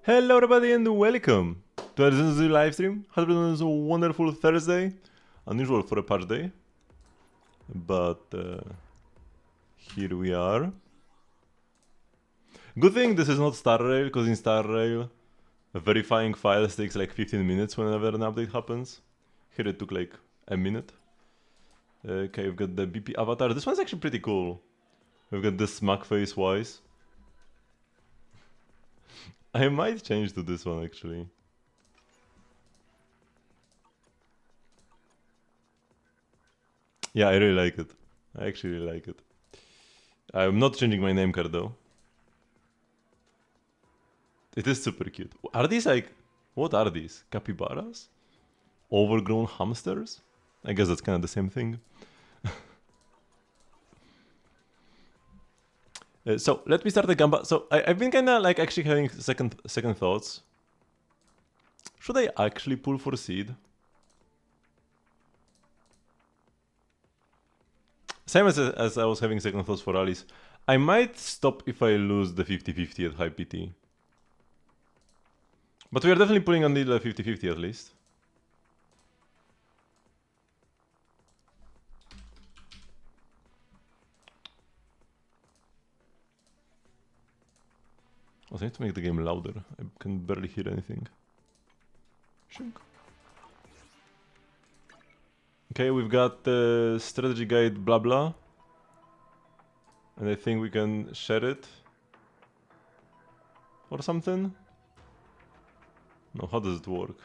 Hello everybody and welcome to our Zenless Zone live stream. Hope everyone has a wonderful Thursday. Unusual for a patch day. But here we are. Good thing this is not Star Rail, because in Star Rail verifying files takes like 15 minutes whenever an update happens. Here it took like a minute. Okay, we've got the BP avatar. This one's actually pretty cool. We've got the smack face wise. I might change to this one actually. Yeah, I really like it. I actually really like it. I'm not changing my name card though. It is super cute. Are these like... what are these? Capybaras? Overgrown hamsters? I guess that's kind of the same thing. So let me start the gamba. So I've been kind of like actually having second thoughts. Should I actually pull for seed? Same as I was having second thoughts for Alice. I might stop if I lose the 50-50 at high PT. But we are definitely pulling on the 50-50 at least. Also, I need to make the game louder. I can barely hear anything. Shink. Okay, we've got the strategy guide blah blah. And I think we can share it. Or something? No, how does it work?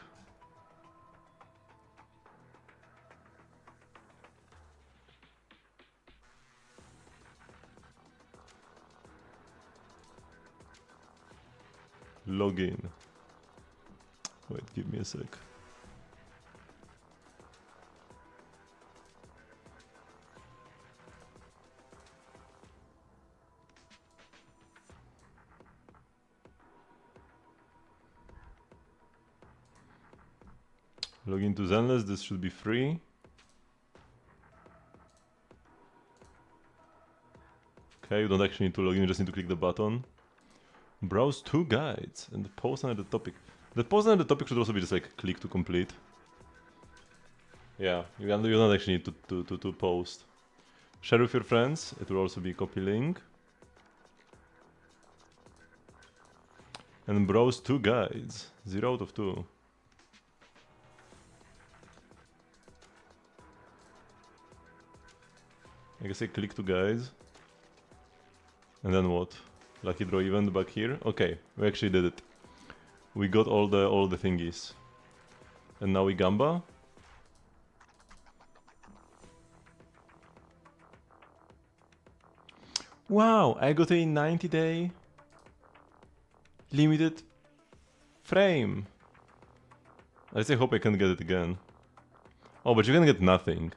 Login. Wait, give me a sec. Log into Zenless, this should be free. Okay, you don't actually need to log in, you just need to click the button. Browse two guides and post under the topic. The post under the topic should also be just like click to complete. Yeah, you don't actually need to post. Share with your friends, it will also be copy link. And browse two guides, 0 out of 2. I guess I click to guides. And then what? Lucky draw event back here. Okay, we actually did it. We got all the thingies. And now we gamba. Wow, I got a 90-day limited frame. At least I hope I can get it again. Oh, but you can get nothing.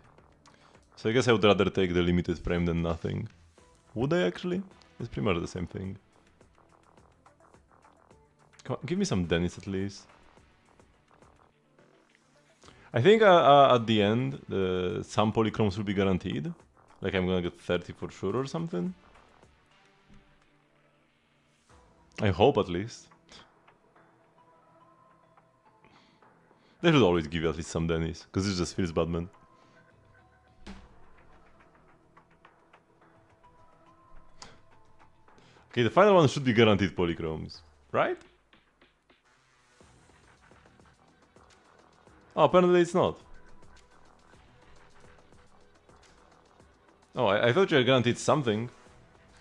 So I guess I would rather take the limited frame than nothing. Would I actually? It's pretty much the same thing. Come on, give me some Dennis at least. I think at the end, some polychromes will be guaranteed. Like I'm gonna get 30 for sure or something. I hope at least. They should always give you at least some Dennis, because it just feels bad, man. Okay, the final one should be guaranteed polychromes, right? Oh, apparently it's not. Oh, I thought you had guaranteed something.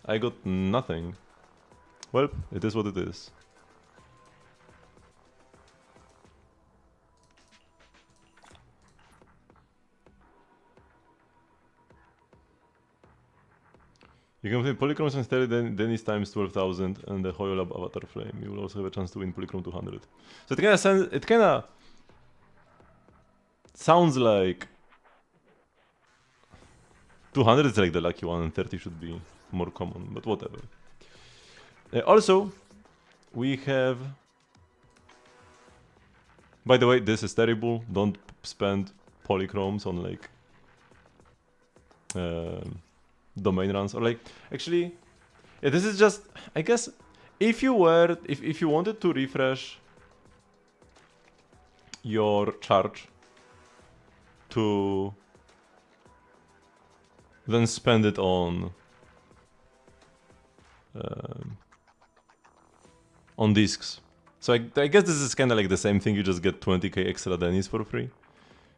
I got nothing. Well, it is what it is. You can play Polychromes and Stereo Dennis times 12,000 and the Hoyolab Avatar Flame. You will also have a chance to win Polychrome 200. So it kinda sounds like 200 is like the lucky one and 30 should be more common, but whatever. Also, we have... By the way, this is terrible. Don't spend polychromes on like... domain runs or like... Actually, yeah, this is just... I guess if you wanted to refresh your charge to then spend it on discs. So I guess this is kind of like the same thing. You just get 20k extra Denny's for free.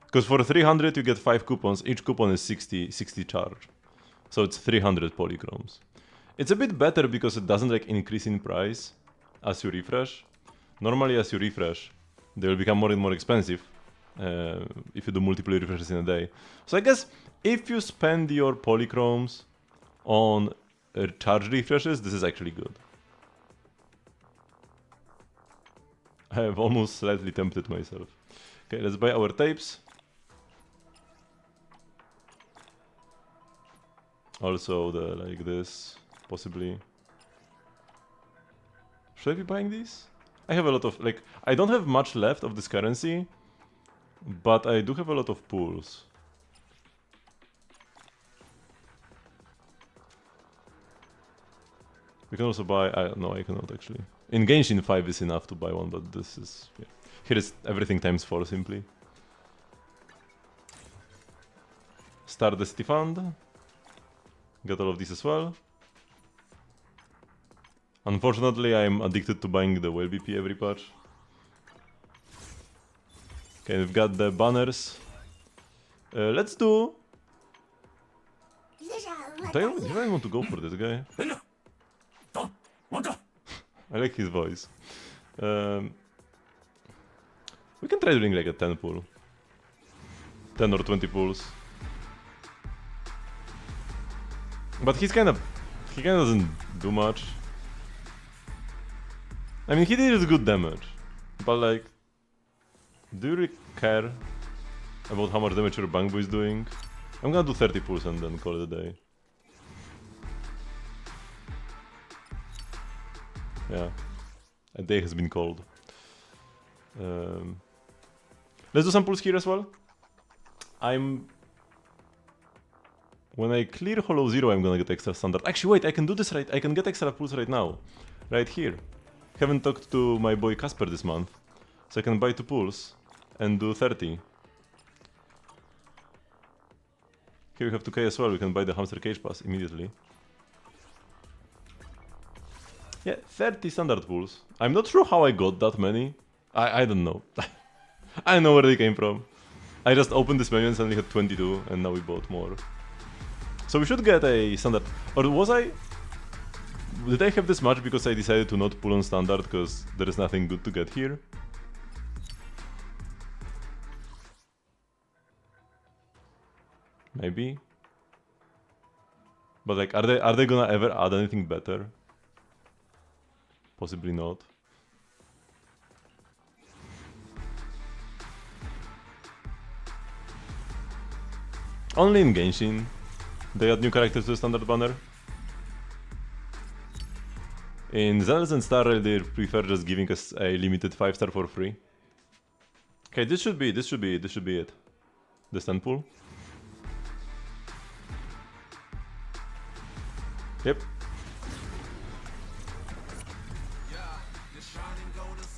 Because for 300 you get 5 coupons. Each coupon is 60 charge. So it's 300 polychromes. It's a bit better because it doesn't like increase in price as you refresh. Normally as you refresh, they will become more and more expensive if you do multiple refreshes in a day. So I guess if you spend your polychromes on charge refreshes, this is actually good. I have almost slightly tempted myself. Okay, let's buy our tapes. Also the like this, possibly. Should I be buying these? I have a lot of, like, I don't have much left of this currency, but I do have a lot of pools. We can also buy, no, I cannot actually. In Genshin 5 is enough to buy one, but this is, yeah. Here is everything times 4 simply. Start the city fund. Get all of these as well. Unfortunately, I'm addicted to buying the whale BP every patch. Okay, we've got the banners. Let's do... Do I want to go for this guy? I like his voice. We can try doing like a 10 pool. 10 or 20 pools. But he kind of doesn't do much. I mean, he did good damage. But like, do you really care about how much damage your Bangbu is doing? I'm gonna do 30 pulls and then call it a day. Yeah, a day has been called. Let's do some pulls here as well. When I clear Hollow Zero, I'm gonna get extra standard. Actually, wait, I can do this right. I can get extra pulls right now. Right here. Haven't talked to my boy Casper this month. So I can buy 2 pulls and do 30. Here we have 2k as well. We can buy the hamster cage pass immediately. Yeah, 30 standard pulls. I'm not sure how I got that many. I don't know. I don't know where they came from. I just opened this menu and suddenly had 22 and now we bought more. So we should get a standard. Or was I... Did I have this much because I decided to not pull on standard because there is nothing good to get here? Maybe. But like, are they gonna ever add anything better? Possibly not. Only in Genshin they add new characters to the standard banner. In Zenless and Star Rail they prefer just giving us a limited 5-star for free. Okay, this should be it. The stand pool. Yep.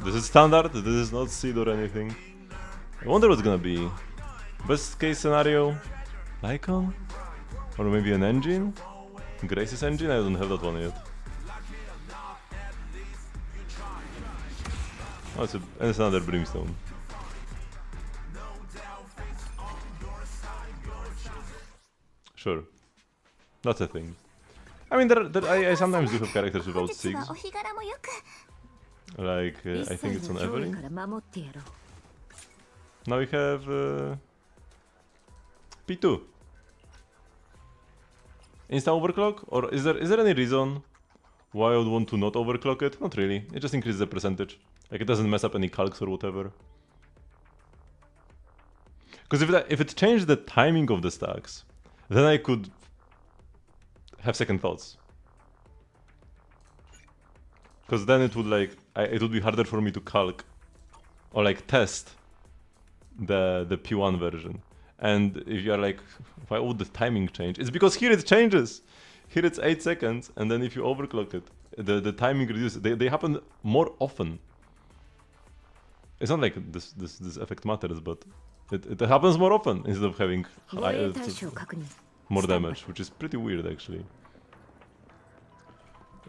This is standard, this is not seed or anything. I wonder what's gonna be. Best case scenario, Icon? Or maybe an engine? Grace's engine? I don't have that one yet. Oh, it's another Brimstone. Sure. That's a thing. I mean, I sometimes do have characters without SIGs. Like, I think it's on Evelyn. Now we have P2. Insta overclock? Or is there any reason why I would want to not overclock it? Not really. It just increases the percentage. Like, it doesn't mess up any calcs or whatever. Because if it changed the timing of the stacks, then I could have second thoughts. Because then it would like it would be harder for me to calc or like test the P1 version. And if you're like, why would the timing change? It's because here it changes. Here it's 8 seconds, and then if you overclock it, the timing reduces. They happen more often. It's not like this effect matters, but it happens more often instead of having more damage, which is pretty weird actually.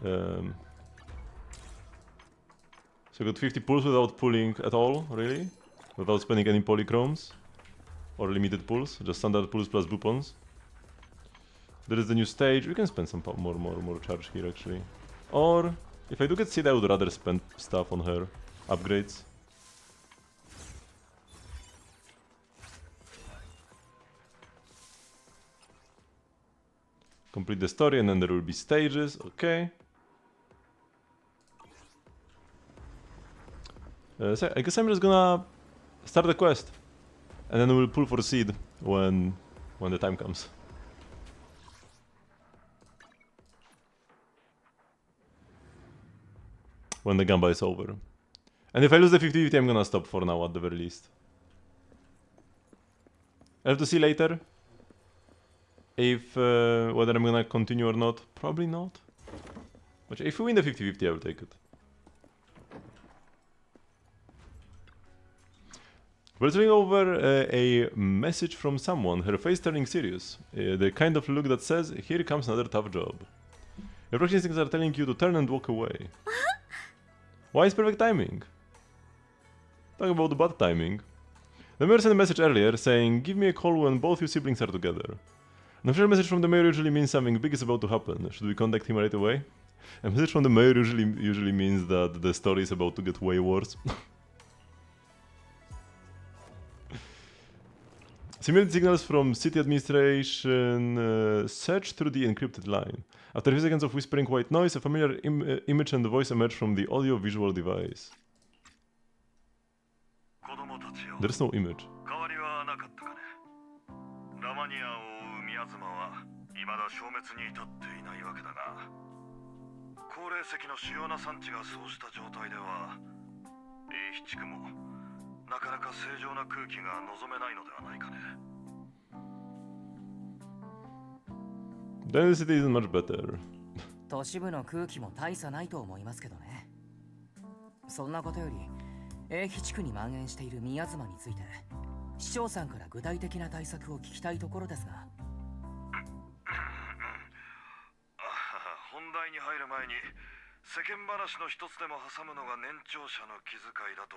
So I got 50 pulls without pulling at all, really? Without spending any polychromes? Or limited pulls, just standard pulls plus boopons. There is the new stage, we can spend some more charge here actually. Or, if I do get Sid, I would rather spend stuff on her. Upgrades. Complete the story and then there will be stages, okay. So I guess I'm just gonna start the quest. And then we'll pull for seed when the time comes. When the gamba is over. And if I lose the 50-50, I'm gonna stop for now at the very least. I have to see later if whether I'm gonna continue or not. Probably not. But if we win the 50-50, I will take it. We're turning over a message from someone, her face turning serious. The kind of look that says, here comes another tough job. Your proxy instincts are telling you to turn and walk away. Why is perfect timing? Talk about bad timing. The mayor sent a message earlier saying, give me a call when both your siblings are together. An official message from the mayor usually means something big is about to happen. Should we contact him right away? A message from the mayor usually means that the story is about to get way worse. Simulated signals from city administration search through the encrypted line. After a few seconds of whispering white noise, a familiar image and voice emerge from the audio-visual device. There is no image. Then the city isn't much better. 都市部の空気も大差ないと思いますけどね。そんなことより、A比地区に蔓延している宮妻について、市長さんから具体的な対策を聞きたいところですが。本題に入る前に、世間話の一つでも挟むのが年長者の気遣いだと、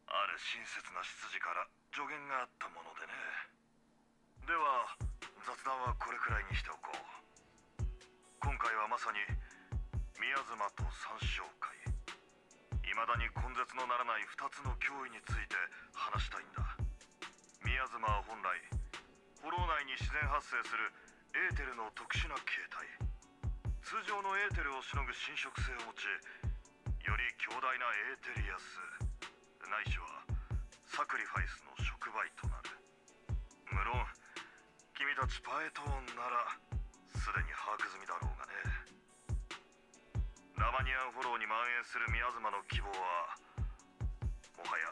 ある親切な執事から助言があったものでね。では、雑談はこれくらいにしておこう。今回はまさに宮妻と三将会、未だに根絶のならない2つの脅威について話したいんだ。宮妻は本来ホロー内に自然発生するエーテルの特殊な形態、通常のエーテルをしのぐ侵食性を持ち、より強大なエーテリアスないしはサクリファイスの触媒となる。無論君たちパエトーンならすでに把握済みだろうがね。ラマニアンフォローに蔓延する宮妻の規模はもはや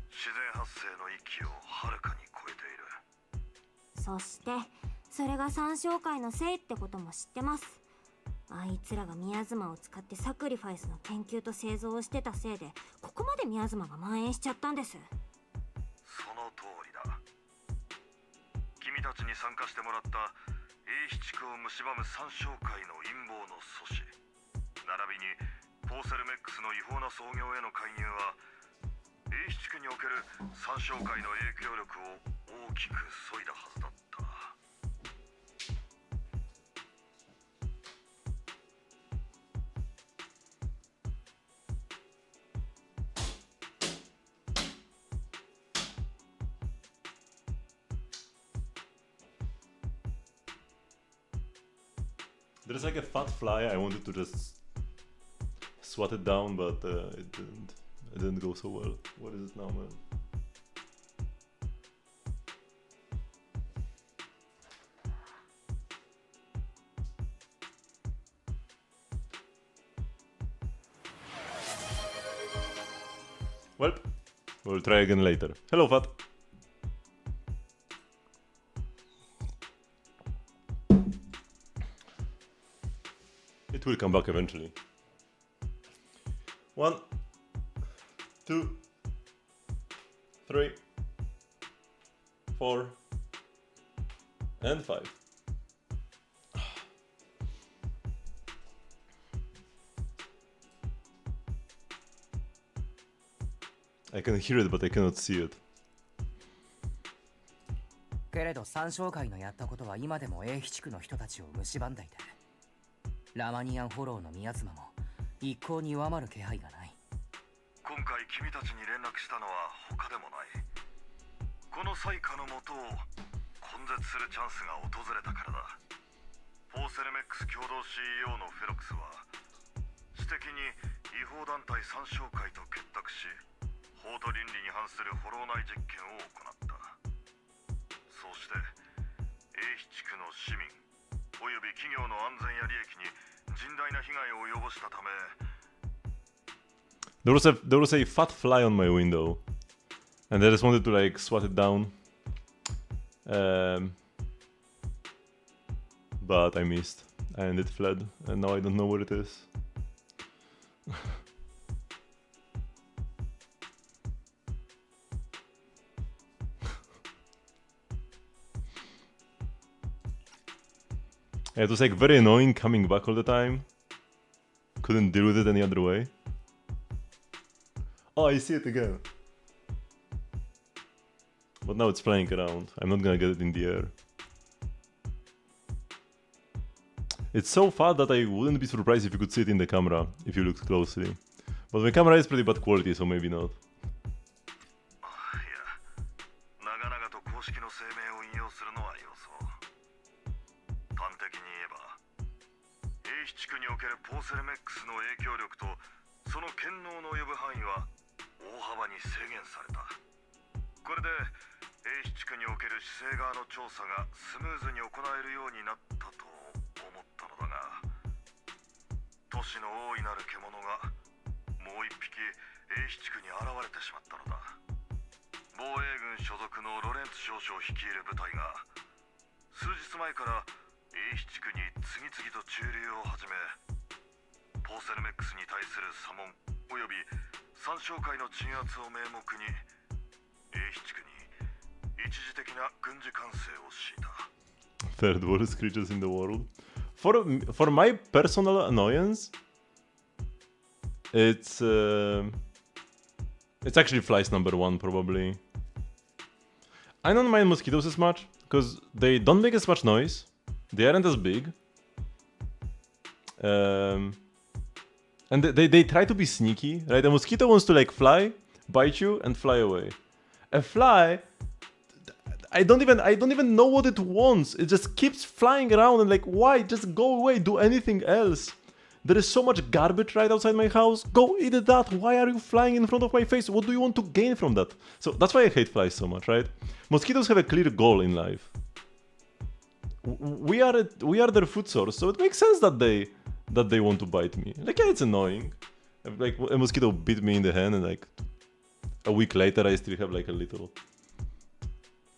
自然発生の域をはるかに超えている。そしてそれが三将会のせいってことも知ってます。あいつらが宮妻を使ってサクリファイスの研究と製造をしてたせいで、ここまで宮妻が蔓延しちゃったんです。その通りだ。君たちに参加してもらったA比地区を蝕む三将会の陰謀の阻止、並びにポーセルメックスの違法な操業への介入は A比地区における三将会の影響力を大きく削いだはずだった。There's like a fat fly, I wanted to just swat it down, but it didn't go so well. What is it now, man? Well, we'll try again later. Hello, Fat. It will come back eventually. 1, 2, 3, 4, and 5. I can hear it, but I cannot see it. けれど三将会のやったことは今でも英飛地区の人たちを蝕んでいて、ラマニアンフォローの宮妻も一向に弱まる気配がない。今回君たちに連絡したのは他でもない。この災禍のもとを根絶するチャンスが訪れたからだ。フォーセルメックス共同 CEO のフェロクスは私的に違法団体三将会と結託し、法と倫理に反するフォロー内実験を行った。そうして英飛地区の市民および企業の安全や利益に甚大な被害を及ぼしたため、There was a fat fly on my window, and I just wanted to like swat it down, but I missed, and it fled, and now I don't know where it is. It was like very annoying coming back all the time. Couldn't deal with it any other way. Oh, I see it again. But now it's flying around. I'm not gonna get it in the air. It's so fat that I wouldn't be surprised if you could see it in the camera, if you looked closely. But my camera is pretty bad quality, so maybe not. 長々と公式の声明を引用するのは要そう。端的に言えば、英飛地区におけるポーセルメックスの影響力とその権能の及ぶ範囲は大幅に制限された。これで英飛地区における市政側の調査がスムーズに行えるようになったと思ったのだが、都市の大いなる獣がもう一匹英飛地区に現れてしまったのだ。防衛軍所属のロレンツ少将率いる部隊が数日前から英飛地区に次々と駐留を始め、ポーセルメックスに対する査問および三将会の鎮圧を名目に英飛地区に一時的な軍事管制を敷いた。 Third worst creatures in the world. For my personal annoyance, it's actually flies number 1 probably. I don't mind mosquitoes as much because they don't make as much noise. They aren't as big. And they try to be sneaky, right? A mosquito wants to like fly, bite you, and fly away. A fly, I don't even know what it wants. It just keeps flying around and like, why? Just go away, do anything else. There is so much garbage right outside my house. Go eat that. Why are you flying in front of my face? What do you want to gain from that? So that's why I hate flies so much, right? Mosquitoes have a clear goal in life. We are their food source, so it makes sense that they want to bite me. Like, yeah, it's annoying. Like a mosquito bit me in the hand, and like a week later, I still have like a little.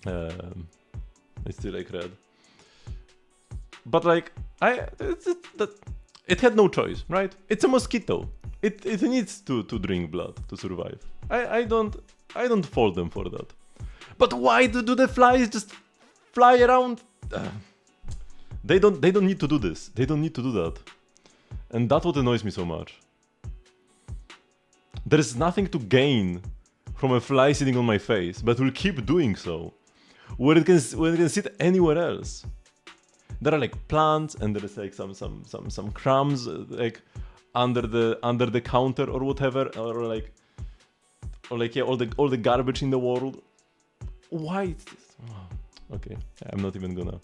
I still like red. But like it had no choice, right? It's a mosquito. It needs to drink blood to survive. I don't fault them for that. But why do the flies just fly around? They don't need to do this. They don't need to do that. And that's what annoys me so much. There is nothing to gain from a fly sitting on my face, but will keep doing so. When it can sit anywhere else. There are like plants, and there is like some crumbs like under the counter or whatever, or like yeah, all the garbage in the world. Why is this? Oh, okay, I'm not even gonna.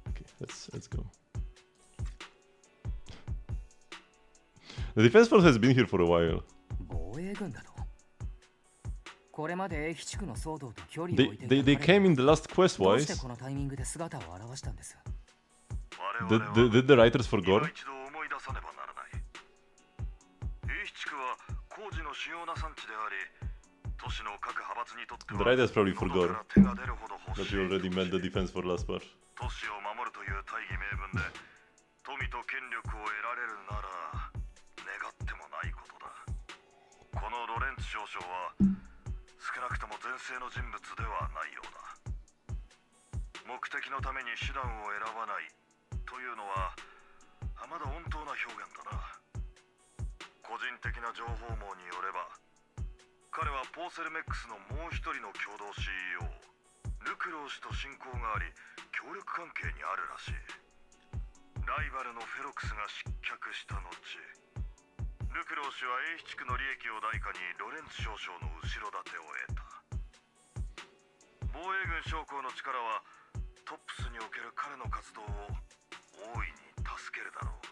Okay, let's go. The defense force has been here for a while. 防衛軍だと。これまで英飛地区の騒動と距離を置いていた They came in the last quest どうし wise. てこのタイミングで姿を現したんです。 Did the writers forgot? 一度思い出さねばならない。英飛地区は工事の主要な産地であり、The writers probably forgot that we already met the defense for last part. 都市を守るという大義名分で富と権力を得られるなら願ってもないことだ。このロレンツ少将は少なくとも前世の人物ではないようだ。目的のために手段を選ばないというのはまだ本当な表現だな。個人的な情報網によれば彼はポーセルメックスのもう一人の共同 CEO ルクロー氏と親交があり協力関係にあるらしい。ライバルのフェロクスが失脚した後ルクロー氏は A 地区の利益を代価にロレンツ少将の後ろ盾を得た。防衛軍将校の力はトップスにおける彼の活動を大いに助けるだろう。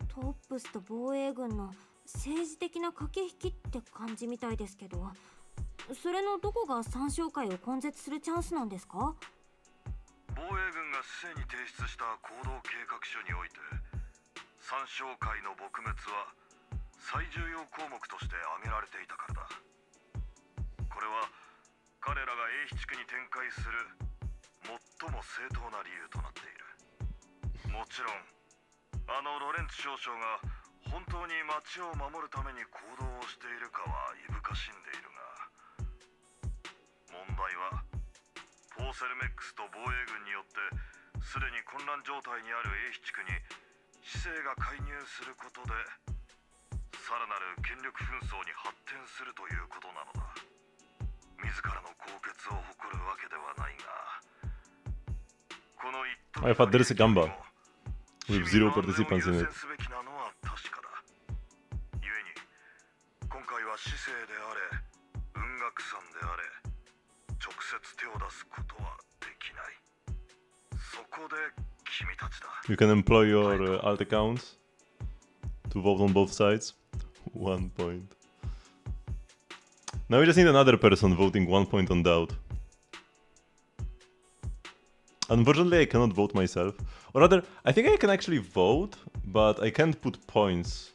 トップスと防衛軍の政治的な駆け引きって感じみたいですけど、それのどこが三商会を根絶するチャンスなんですか？防衛軍が市政に提出した行動計画書において三商会の撲滅は最重要項目として挙げられていたからだ。これは彼らが A 地区に展開する最も正当な理由となっている。もちろんロレンツ少将が本当に町を守るために行動をしているかはいぶかしんでいるが、問題はポーセルメックスと防衛軍によってすでに混乱状態にある A 地区に市政が介入することでさらなる権力紛争に発展するということなのだ。自らの高潔を誇るわけではないが、この一時 I thought there is a gamba with 0 participants in it. すべきなのは確かだ。故に今回は市政であれ雲岳山であれ直接手を出すことはできない。そこで君たちだ。 You can employ your alt accounts to vote on both sides. 1 point. Now we just need another person voting 1 point on doubt. Unfortunately, I cannot vote myself. Or rather, I think I can actually vote, but I can't put points.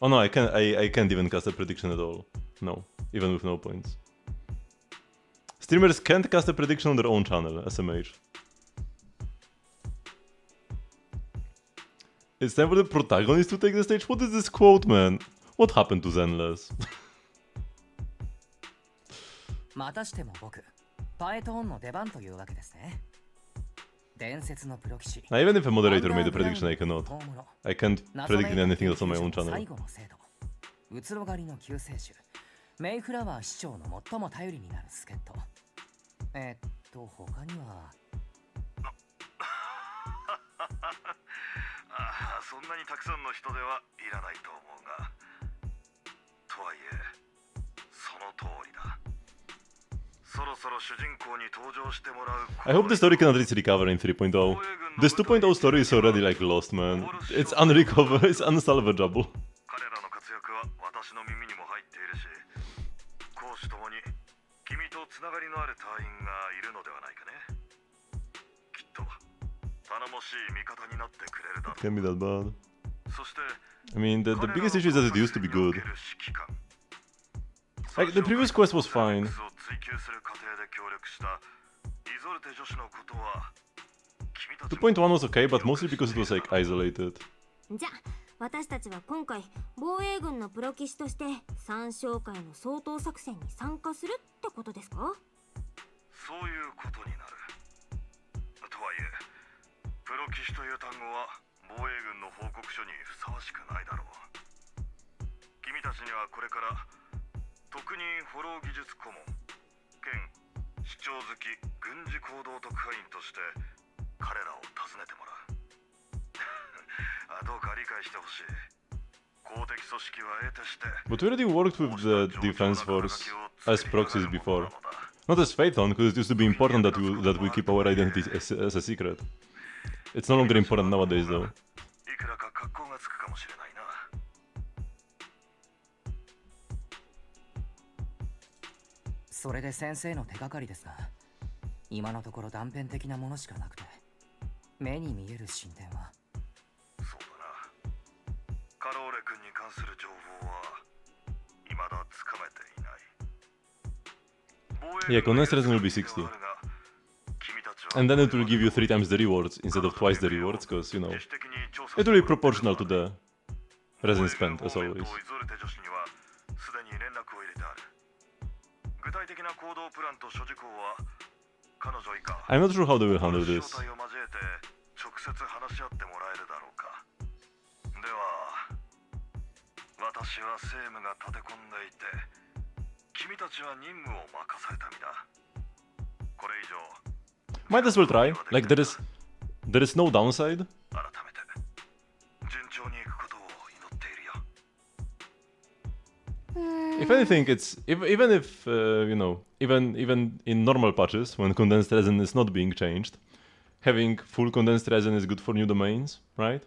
Oh no, I can't even cast a prediction at all. No, even with no points. Streamers can't cast a prediction on their own channel, SMH. It's time for the protagonist to take the stage. What is this quote, man? What happened to Zenless? またしても僕、パエトーンの出番というわけですね。伝説のプロ棋士。Now, even if a moderator made a prediction, I cannot. I can't predict anything that's on my own channel. 最後の生徒、うつろ狩りの救世主、メイフラワー市長の最も頼りになる助っ人。他には。そんなにたくさんの人ではいらないと思うが、とはいえその通りだ。そろそろ主人公に登場してもらう。 I hope the story can at least recover in 3.0. This 2.0 story is already like lost, man. It's unrecoverable, it's unsalvageable. 彼らの活躍は私の耳にも入っているし、攻守ともに君とつながりのある隊員がいるのではないかね。きっと頼もしい味方になってくれるだろう。 Can't be that bad. そして I mean, the biggest issue is that it used to be good. Like, the previous quest was fine. 2.1 was okay, but mostly because it was like isolated. じゃあ私たちは今回防衛軍のプロ棋士として三商会の掃討作戦に参加するってことですか？そういうことになる。とはいえプロ棋士という単語は防衛軍の報告書にふさわしくないだろう。君たちにはこれから特任フォロー技術顧問兼市長好き軍事行動特派員として彼らを訪ねてもらう。どうか理解してほしい。公的組織は得てして。 But we already worked with the defense force as proxies before. Not as Phaethon, because it used to be important that we keep our identity as a secret. It's no longer important nowadays, though. いくらか格好がつくかもしれないな。それで先生の手がかりですが、今のところ断片的なものしかなくて、目に見える進展は。そうだな。カローレ君に関する情報は未だつかめていない。Yeah, condensed resin will be 60. And then it will give you 3 times the rewards instead of twice the rewards, because, you know, it will be proportional to the resin spent, as always. I'm not sure how they will handle this. Might as well try. Like, there is no downside. If anything, it's even if you know, even in normal patches when condensed resin is not being changed, having full condensed resin is good for new domains, right?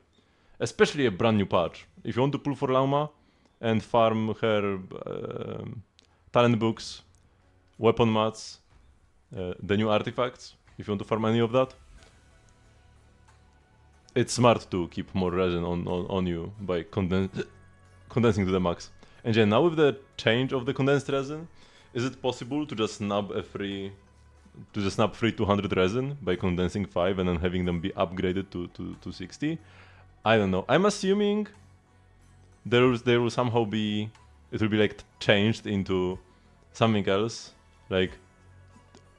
Especially a brand new patch. If you want to pull for Lauma and farm her talent books, weapon mats, the new artifacts, if you want to farm any of that, it's smart to keep more resin on you by condensing to the max. And yeah, now with the change of the condensed resin, is it possible to just snap free 200 resin by condensing 5 and then having them be upgraded to 60? I don't know. I'm assuming there will somehow be, it will be like changed into something else, like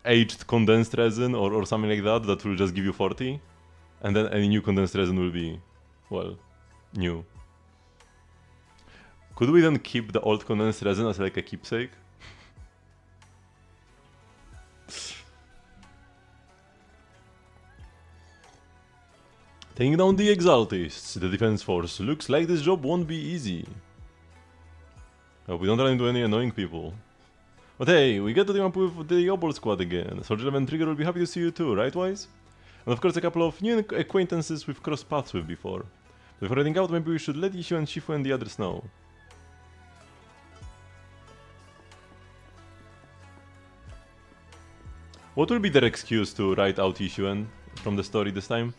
aged condensed resin or something like that will just give you 40, and then any new condensed resin will be, well, new. Could we then keep the old condensed resin as like a keepsake? Taking down the exaltists, the defense force. Looks like this job won't be easy. Hope we don't run into any annoying people. But hey, we get to team up with the Obol squad again. Soldier 11 Trigger will be happy to see you too, right, Wise? And of course a couple of new acquaintances we've crossed paths with before. Before heading out, maybe we should let Ishu and Shifu and the others know. What will be their excuse to write out Ishuen from the story this time?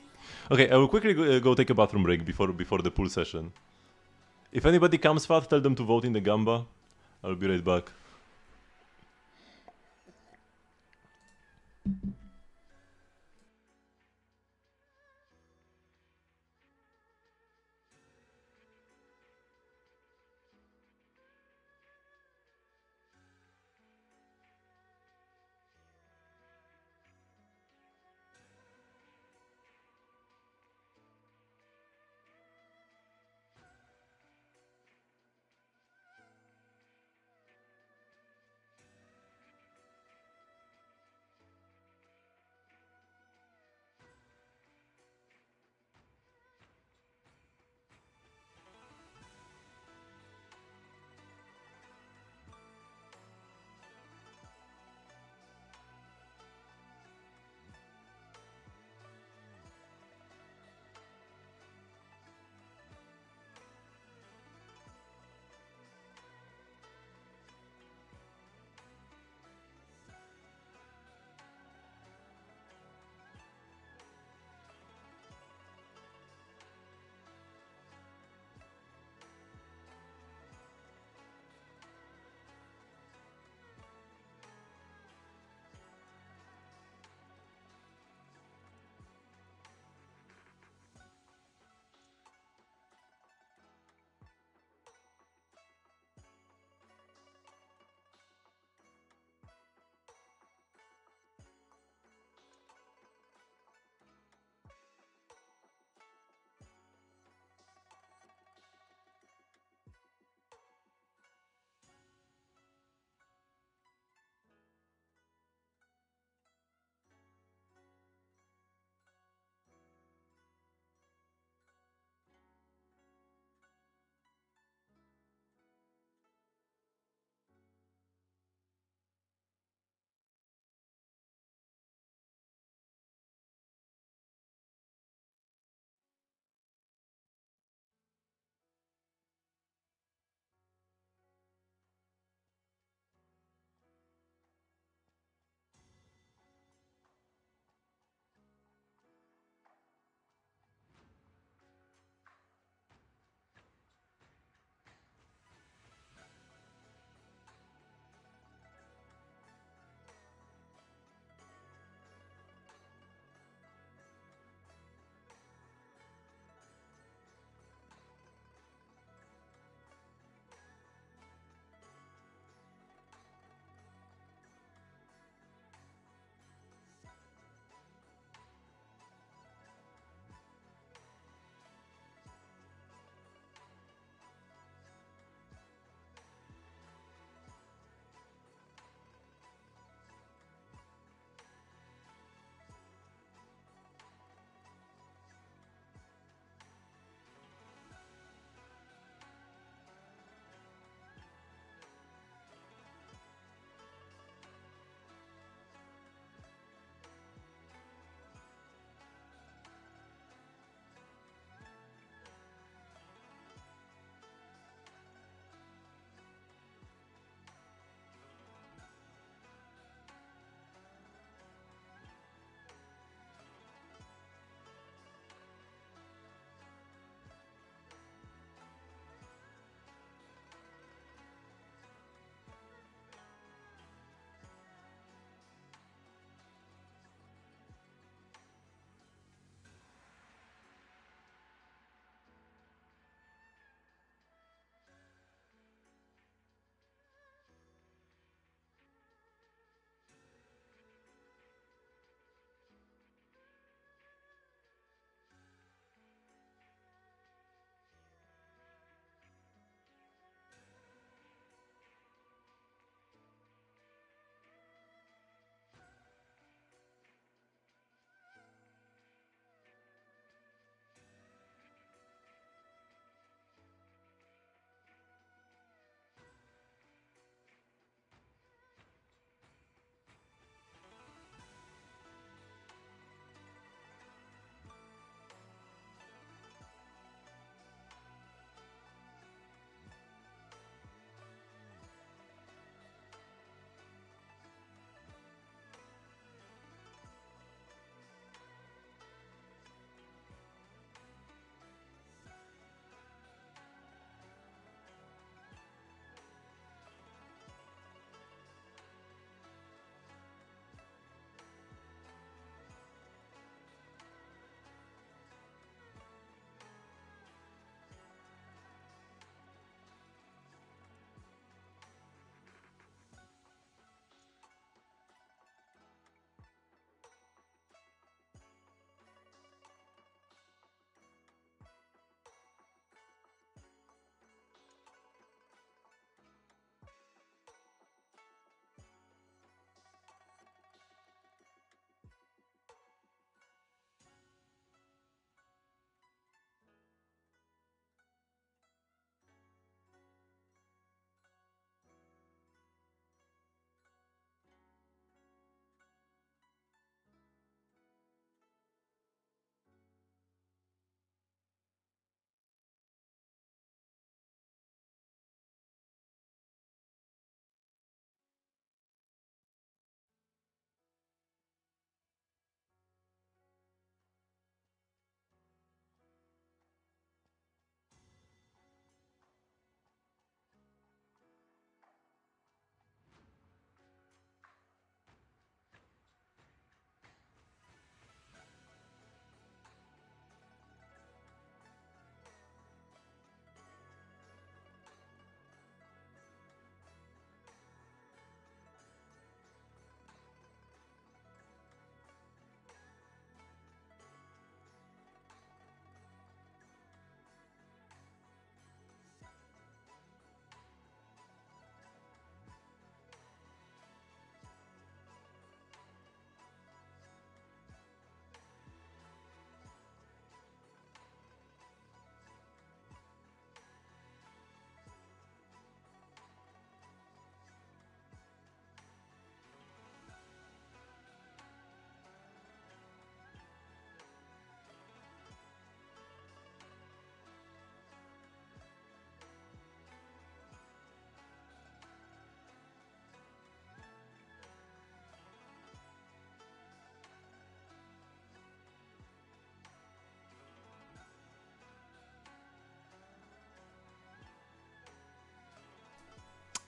Okay, I will quickly go take a bathroom break before the pool session. If anybody comes fast, tell them to vote in the Gamba. I'll be right back.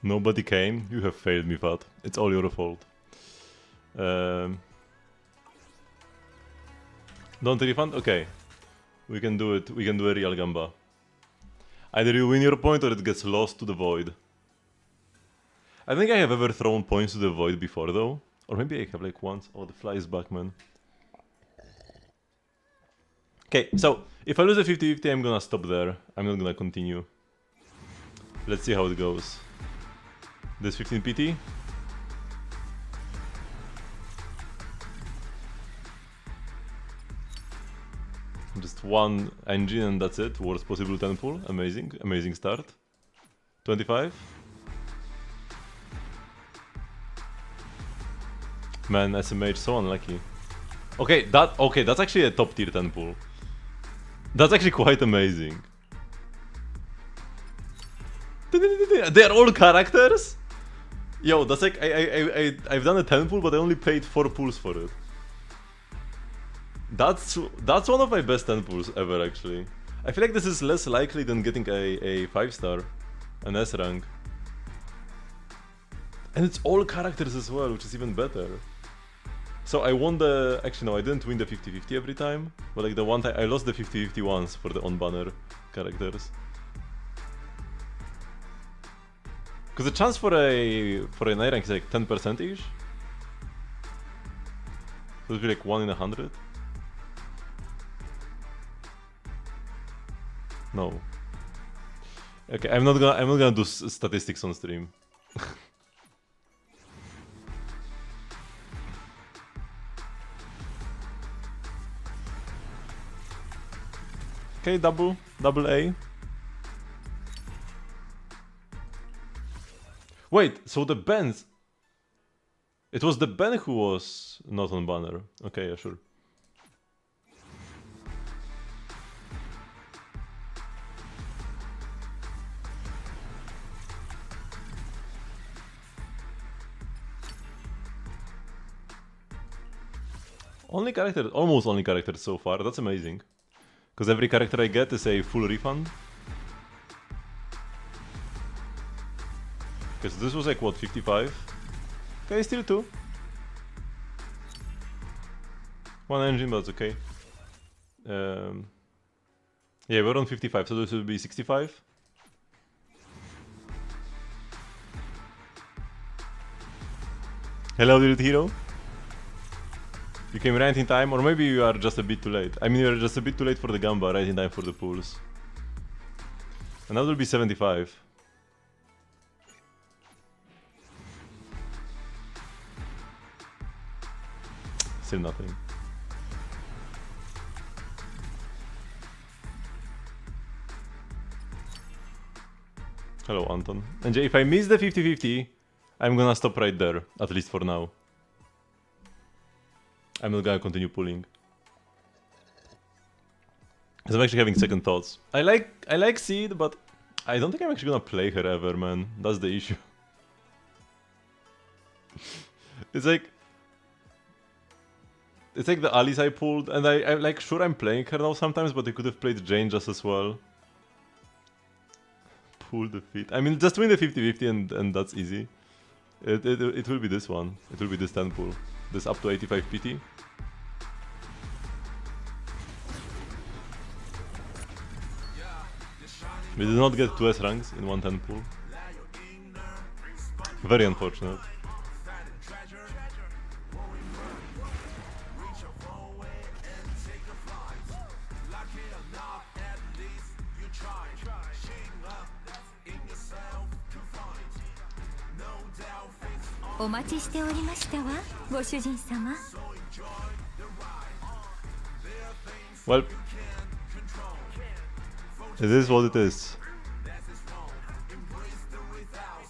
Nobody came. You have failed me, Fat. It's all your fault. Don't refund? Okay. We can do it. We can do a real gamba. Either you win your point or it gets lost to the void. I think I have ever thrown points to the void before though. Or maybe I have like once. Oh, the fly is back, man. Okay, so if I lose a 50-50, I'm gonna stop there. I'm not gonna continue. Let's see how it goes. This 15 PT. Just one engine and that's it. Worst possible 10 pull. Amazing. Amazing start. 25. Man, SMH so unlucky. Okay, that's actually a top tier 10 pull. That's actually quite amazing. They are all characters? Yo, that's like I've done a 10 pull, but I only paid 4 pulls for it. That's one of my best 10 pulls ever, actually. I feel like this is less likely than getting a 5-star, an S rank. And it's all characters as well, which is even better. So I won the... Actually no, I didn't win the 50-50 every time. But like the one time, I lost the 50-50 once for the on-banner characters. Because the chance for an A rank is like 10%-ish. So it'd be like 1 in 100. No. Okay, I'm not gonna do statistics on stream. Okay, double A. Wait, so the Benz... It was the Ben who was not on banner. Okay, yeah, sure. Only character, almost only characters so far, that's amazing. Because every character I get is a full refund. Okay, so this was like what, 55? Okay, still 2. One engine, but it's okay. Yeah, we're on 55, so this will be 65. Hello, little hero. You came right in time, or maybe you are just a bit too late. I mean, you are just a bit too late for the gamba, right in time for the pools. And that will be 75. Still nothing. Hello, Anton. And if I miss the 50-50, I'm gonna stop right there, at least for now. I'm not gonna continue pulling. Because I'm actually having second thoughts. I like Seed, but I don't think I'm actually gonna play her ever, man. That's the issue. It's like the allies I pulled, and I'm like sure I'm playing her now sometimes, but I could have played Jane just as well. Pull the feet. I mean, just win the 50-50 and that's easy. It will be this one. It will be this 10 pull. This up to 85 PT. We did not get 2 S ranks in one 10 pull. Very unfortunate. Well, it is what it is.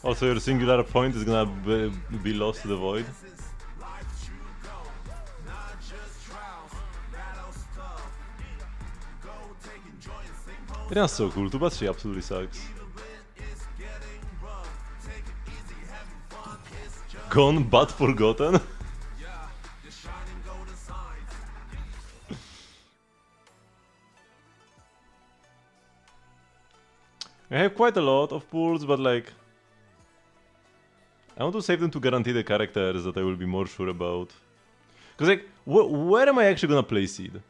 Also, your singular point is gonna be lost to the void. It's so cool, too bad she absolutely sucks. Gone but forgotten? I have quite a lot of pulls, but like... I want to save them to guarantee the characters that I will be more sure about. Because like, where am I actually gonna play Seed?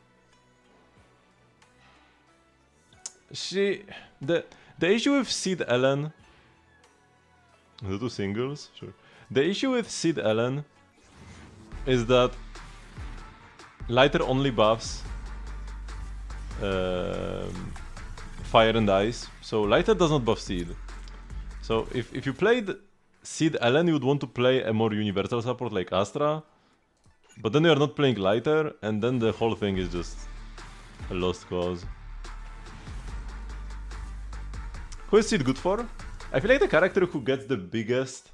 The issue with Seed Ellen... The two singles? Sure. The issue with Seed Ellen is that Lighter only buffs Fire and Ice, so Lighter does not buff Seed. So if you played Seed Ellen, you would want to play a more universal support like Astra, but then you are not playing Lighter, and then the whole thing is just a lost cause. Who is Seed good for? I feel like the character who gets the biggest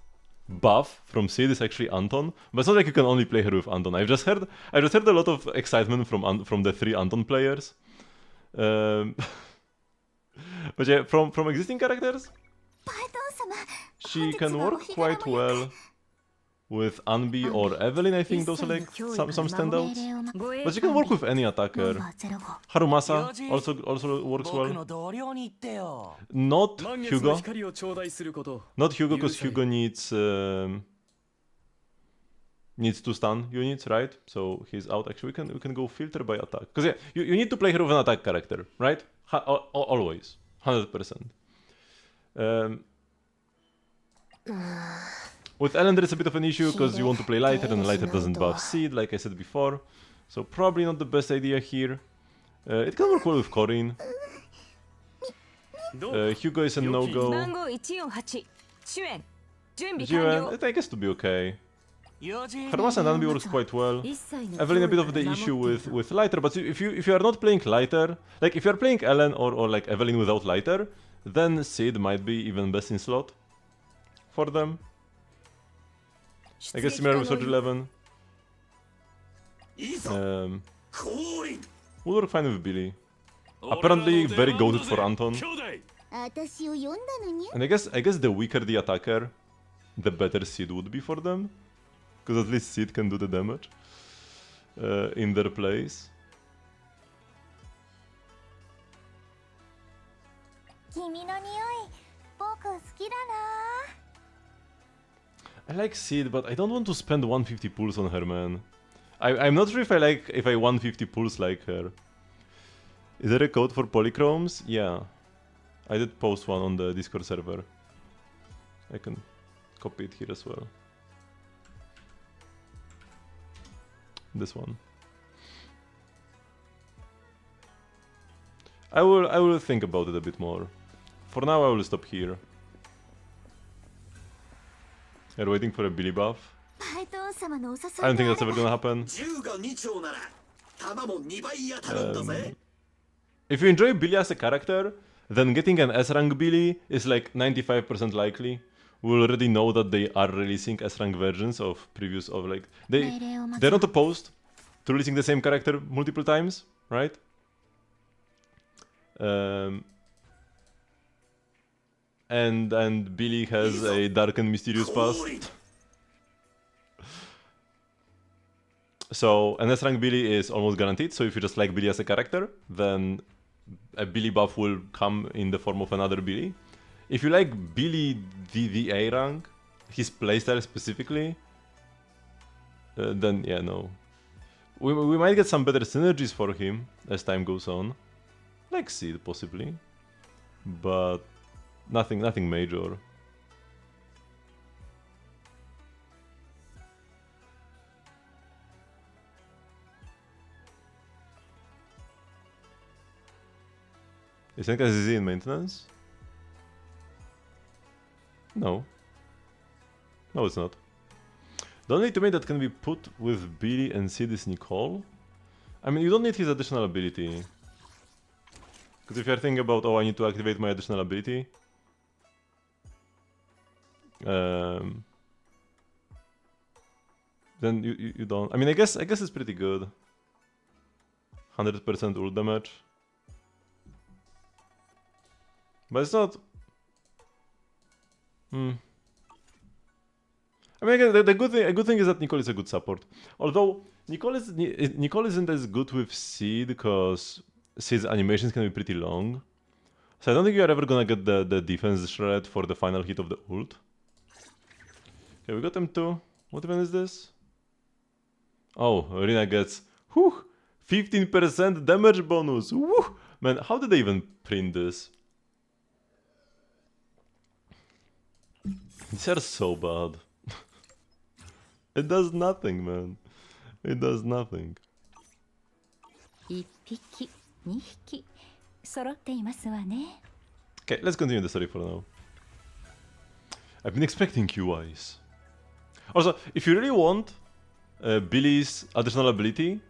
buff from Seed is actually Anton, but it's not like you can only play her with Anton. I've just heard a lot of excitement from the 3 Anton players. But yeah, from existing characters, she can work quite well with Anbi or Evelyn. I think those are like some standouts. But she can work with any attacker. Harumasa also works well. Not Hugo. Not Hugo, because Hugo needs 2 stun units, right? So he's out. Actually, we can go filter by attack. Because yeah, you need to play her with an attack character, right? Always, 100%. With Ellen, there is a bit of an issue because you want to play Lighter, and Lighter doesn't buff Seed, like I said before. So probably not the best idea here. It can work well with Corinne. Hugo is a no-go. Jiren, I guess to be okay. Harumasa and Anbi works quite well. Evelyn a bit of the issue with Lighter, but if you are not playing Lighter, like if you are playing Ellen or like Evelyn without Lighter, then Seed might be even best in slot for them. I guess similar with Surge 11. Would work fine with Billy. Apparently very goated for Anton. And I guess the weaker the attacker, the better Seed would be for them. Because at least Seed can do the damage in their place. I like Seed, but I don't want to spend 150 pulls on her, man. I'm not sure if I 150 pulls like her. Is there a code for polychromes? Yeah. I did post one on the Discord server. I can copy it here as well. This one. I will think about it a bit more. For now I will stop here. You're waiting for a Billy buff? I don't think that's ever gonna happen. If you enjoy Billy as a character, then getting an S-rank Billy is like 95% likely. We already know that they are releasing S-rank versions of previous they're not opposed to releasing the same character multiple times, right? And Billy has a dark and mysterious past. So an S-rank Billy is almost guaranteed, so if you just like Billy as a character, then a Billy buff will come in the form of another Billy. If you like Billy the A rank, his playstyle specifically, then yeah, no. We might get some better synergies for him as time goes on. Like Seed, possibly. But nothing major. Is NKZZ in maintenance? No. No, it's not. The only teammate that can be put with Billy and Seed is Nicole. I mean, you don't need his additional ability. Because if you're thinking about, oh, I need to activate my additional ability, then you don't. I mean, I guess it's pretty good. 100% ult damage. But it's not. I mean, again, a good thing is that Nicole is a good support. Although Nicole isn't as good with Seed because Seed's animations can be pretty long. So I don't think you are ever gonna get the defense shred for the final hit of the ult. Okay, we got M2. What even is this? Oh, Rina gets 15% damage bonus. Woo! Man, how did they even print this? These are so bad. It does nothing, man. It does nothing. 1匹2匹揃っていますわね。 Okay, let's continue the story for now. I've been expecting QIs. Also, if you really want Billy's additional ability,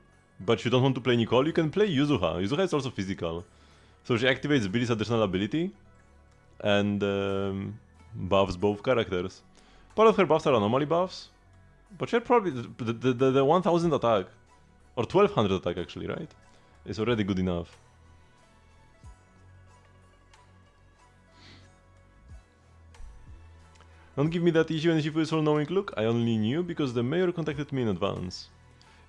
but you don't want to play Nicole, you can play Yuzuha. Yuzuha is also physical. So she activates Billy's additional ability and buffs both characters. Part of her buffs are anomaly buffs, but she had probably the 1000 attack, or 1200 attack actually, right? It's already good enough. Don't give me that issue and Shifu is all-knowing look. I only knew because the mayor contacted me in advance.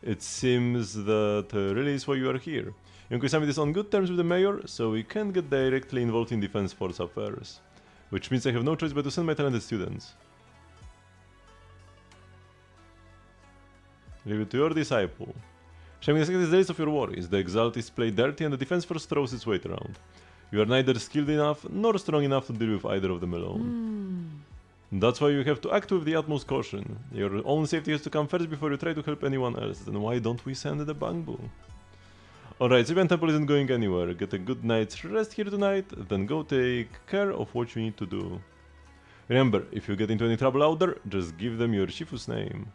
It seems that really is why you are here. Yonko Summit is on good terms with the mayor, so we can't get directly involved in defense force affairs. Which means I have no choice but to send my talented students. Leave it to your disciple. Shaming the second days of your worries, the exaltists play dirty and the defense force throws its weight around. You are neither skilled enough nor strong enough to deal with either of them alone. That's why you have to act with the utmost caution. Your own safety has to come first before you try to help anyone else. Then why don't we send the Bangbu? Alright, Sibian Temple isn't going anywhere. Get a good night's rest here tonight, then go take care of what you need to do. Remember, if you get into any trouble out there, just give them your Shifu's name.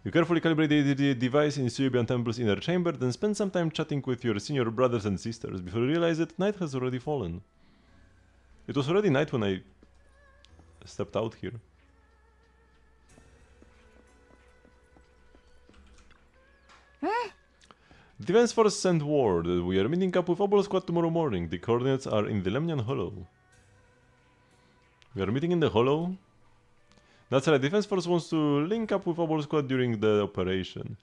You carefully calibrate the device in Sibian Temple's inner chamber, then spend some time chatting with your senior brothers and sisters. Before you realize it, night has already fallen. It was already night when I stepped out here. The defense force sent word that we are meeting up with Obol Squad tomorrow morning. The coordinates are in the Lemnian Hollow. We are meeting in the Hollow? That's right, defense force wants to link up with Obol Squad during the operation.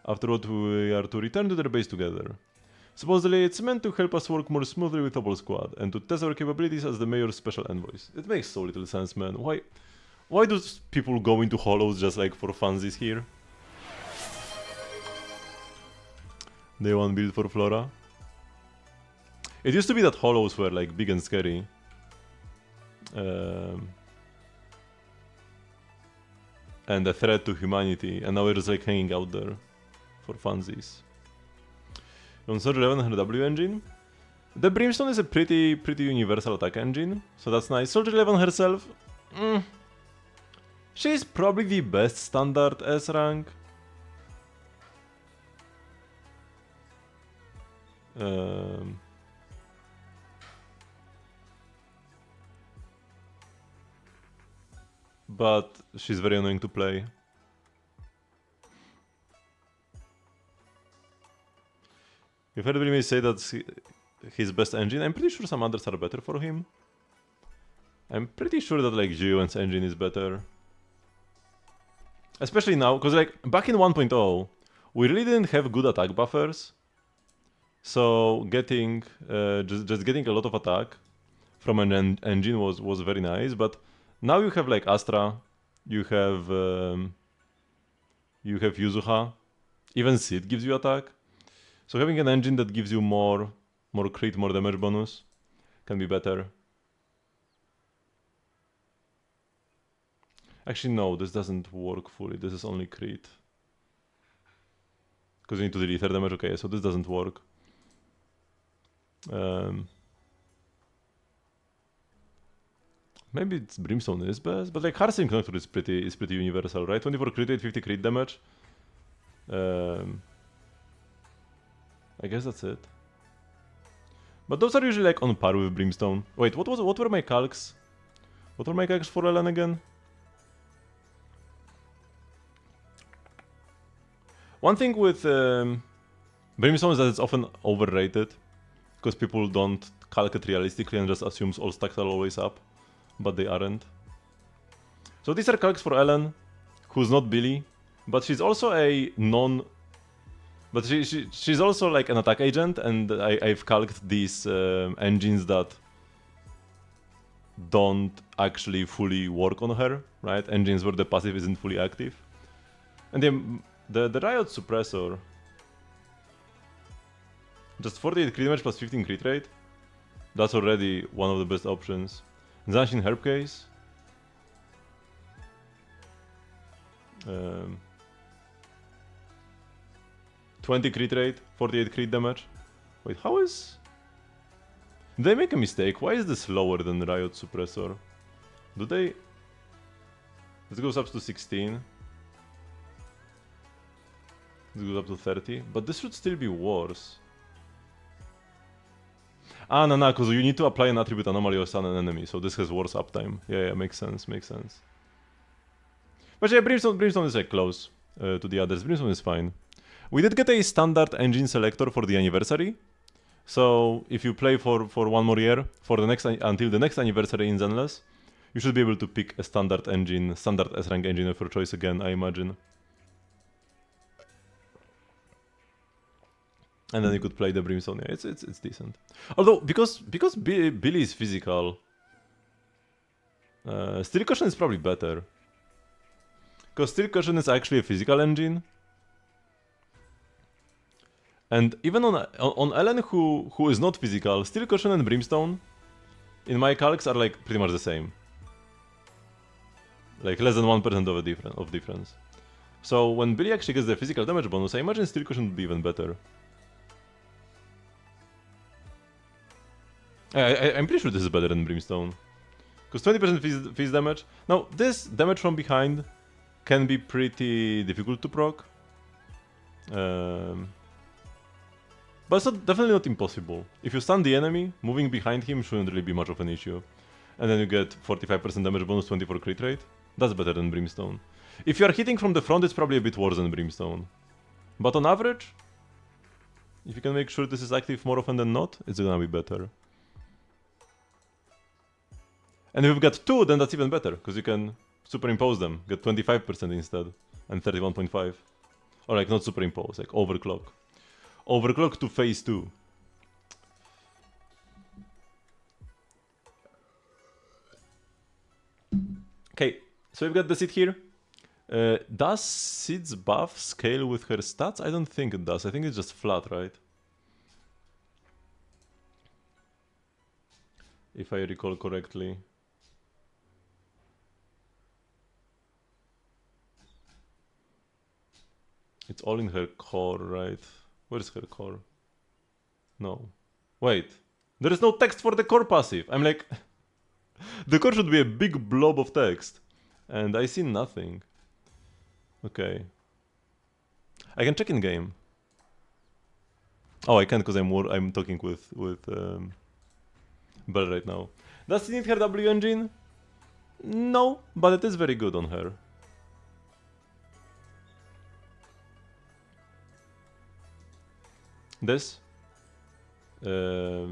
After what, we are to return to their base together. Supposedly, it's meant to help us work more smoothly with Obol Squad and to test our capabilities as the mayor's special envoys. It makes so little sense, man. Why do people go into hollows just like for funsies here? Day 1 build for Flora. It used to be that hollows were like big and scary. And a threat to humanity, and now we're just like hanging out there for funsies. On Soldier 11 her W engine. The Brimstone is a pretty universal attack engine, so that's nice. Soldier 11 herself, she's probably the best standard S rank. But she's very annoying to play. You've heard me say that's his best engine. I'm pretty sure some others are better for him. I'm pretty sure that like Jiuen's engine is better. Especially now, because like back in 1.0, we really didn't have good attack buffers. So getting just getting a lot of attack from an engine was very nice. But now you have like Astra, you have Yuzuha, even Sid gives you attack. So having an engine that gives you more crit, more damage bonus can be better. Actually no, this doesn't work fully, this is only crit. Because you need to delete her damage, okay, so this doesn't work. Maybe it's Brimstone is best, but like Harsing Nocturne is pretty universal, right? 24 crit rate, 50 crit damage. I guess that's it. But those are usually like on par with Brimstone. Wait, what were my calcs? What were my calcs for Ellen again? One thing with Brimstone is that it's often overrated. Because people don't calc it realistically and just assumes all stacks are always up. But they aren't. So these are calcs for Ellen, who's not Billy. But she's also a non... But she's also like an attack agent, and I've calced these engines that don't actually fully work on her, right? Engines where the passive isn't fully active. And the Riot Suppressor, just 48 crit damage plus 15 crit rate, that's already one of the best options. Zanshin Herb Case. 20 crit rate, 48 crit damage. Wait, how is... Did they make a mistake? Why is this lower than Riot Suppressor? Do they... This goes up to 16. This goes up to 30. But this should still be worse. Ah, no, because you need to apply an attribute anomaly on an enemy, so this has worse uptime. Yeah, makes sense, makes sense. But yeah, Brimstone is like close to the others. Brimstone is fine. We did get a standard engine selector for the anniversary. So if you play for one more year, for the next until the next anniversary in Zenless, you should be able to pick a standard engine, standard S-rank engine of your choice again, I imagine. And then you could play the Brimstone. Yeah, it's decent. Although because Billy is physical, Steel Cushion is probably better. Because Steel Cushion is actually a physical engine. And even on Ellen, who is not physical, Steel Cushion and Brimstone, in my calcs, are like pretty much the same. Like less than 1% of difference. So when Billy actually gets the physical damage bonus, I imagine Steel Cushion would be even better. I'm pretty sure this is better than Brimstone. Because 20% phase damage. Now, this damage from behind can be pretty difficult to proc. But it's definitely not impossible. If you stun the enemy, moving behind him shouldn't really be much of an issue. And then you get 45% damage bonus, 24 crit rate. That's better than Brimstone. If you are hitting from the front, it's probably a bit worse than Brimstone. But on average, if you can make sure this is active more often than not, it's gonna be better. And if you've got 2, then that's even better, because you can superimpose them, get 25% instead, and 31.5. Or like not superimpose, like overclock. Overclock to phase 2. Okay, so we've got the Sid here. Does Sid's buff scale with her stats? I don't think it does, I think it's just flat, right? If I recall correctly. It's all in her core, right? Where is her core? No. Wait. There is no text for the core passive. I'm like... The core should be a big blob of text. And I see nothing. Okay. I can check in game. Oh, I can't because I'm talking with Bell right now. Does she need her W engine? No, but it is very good on her. This. So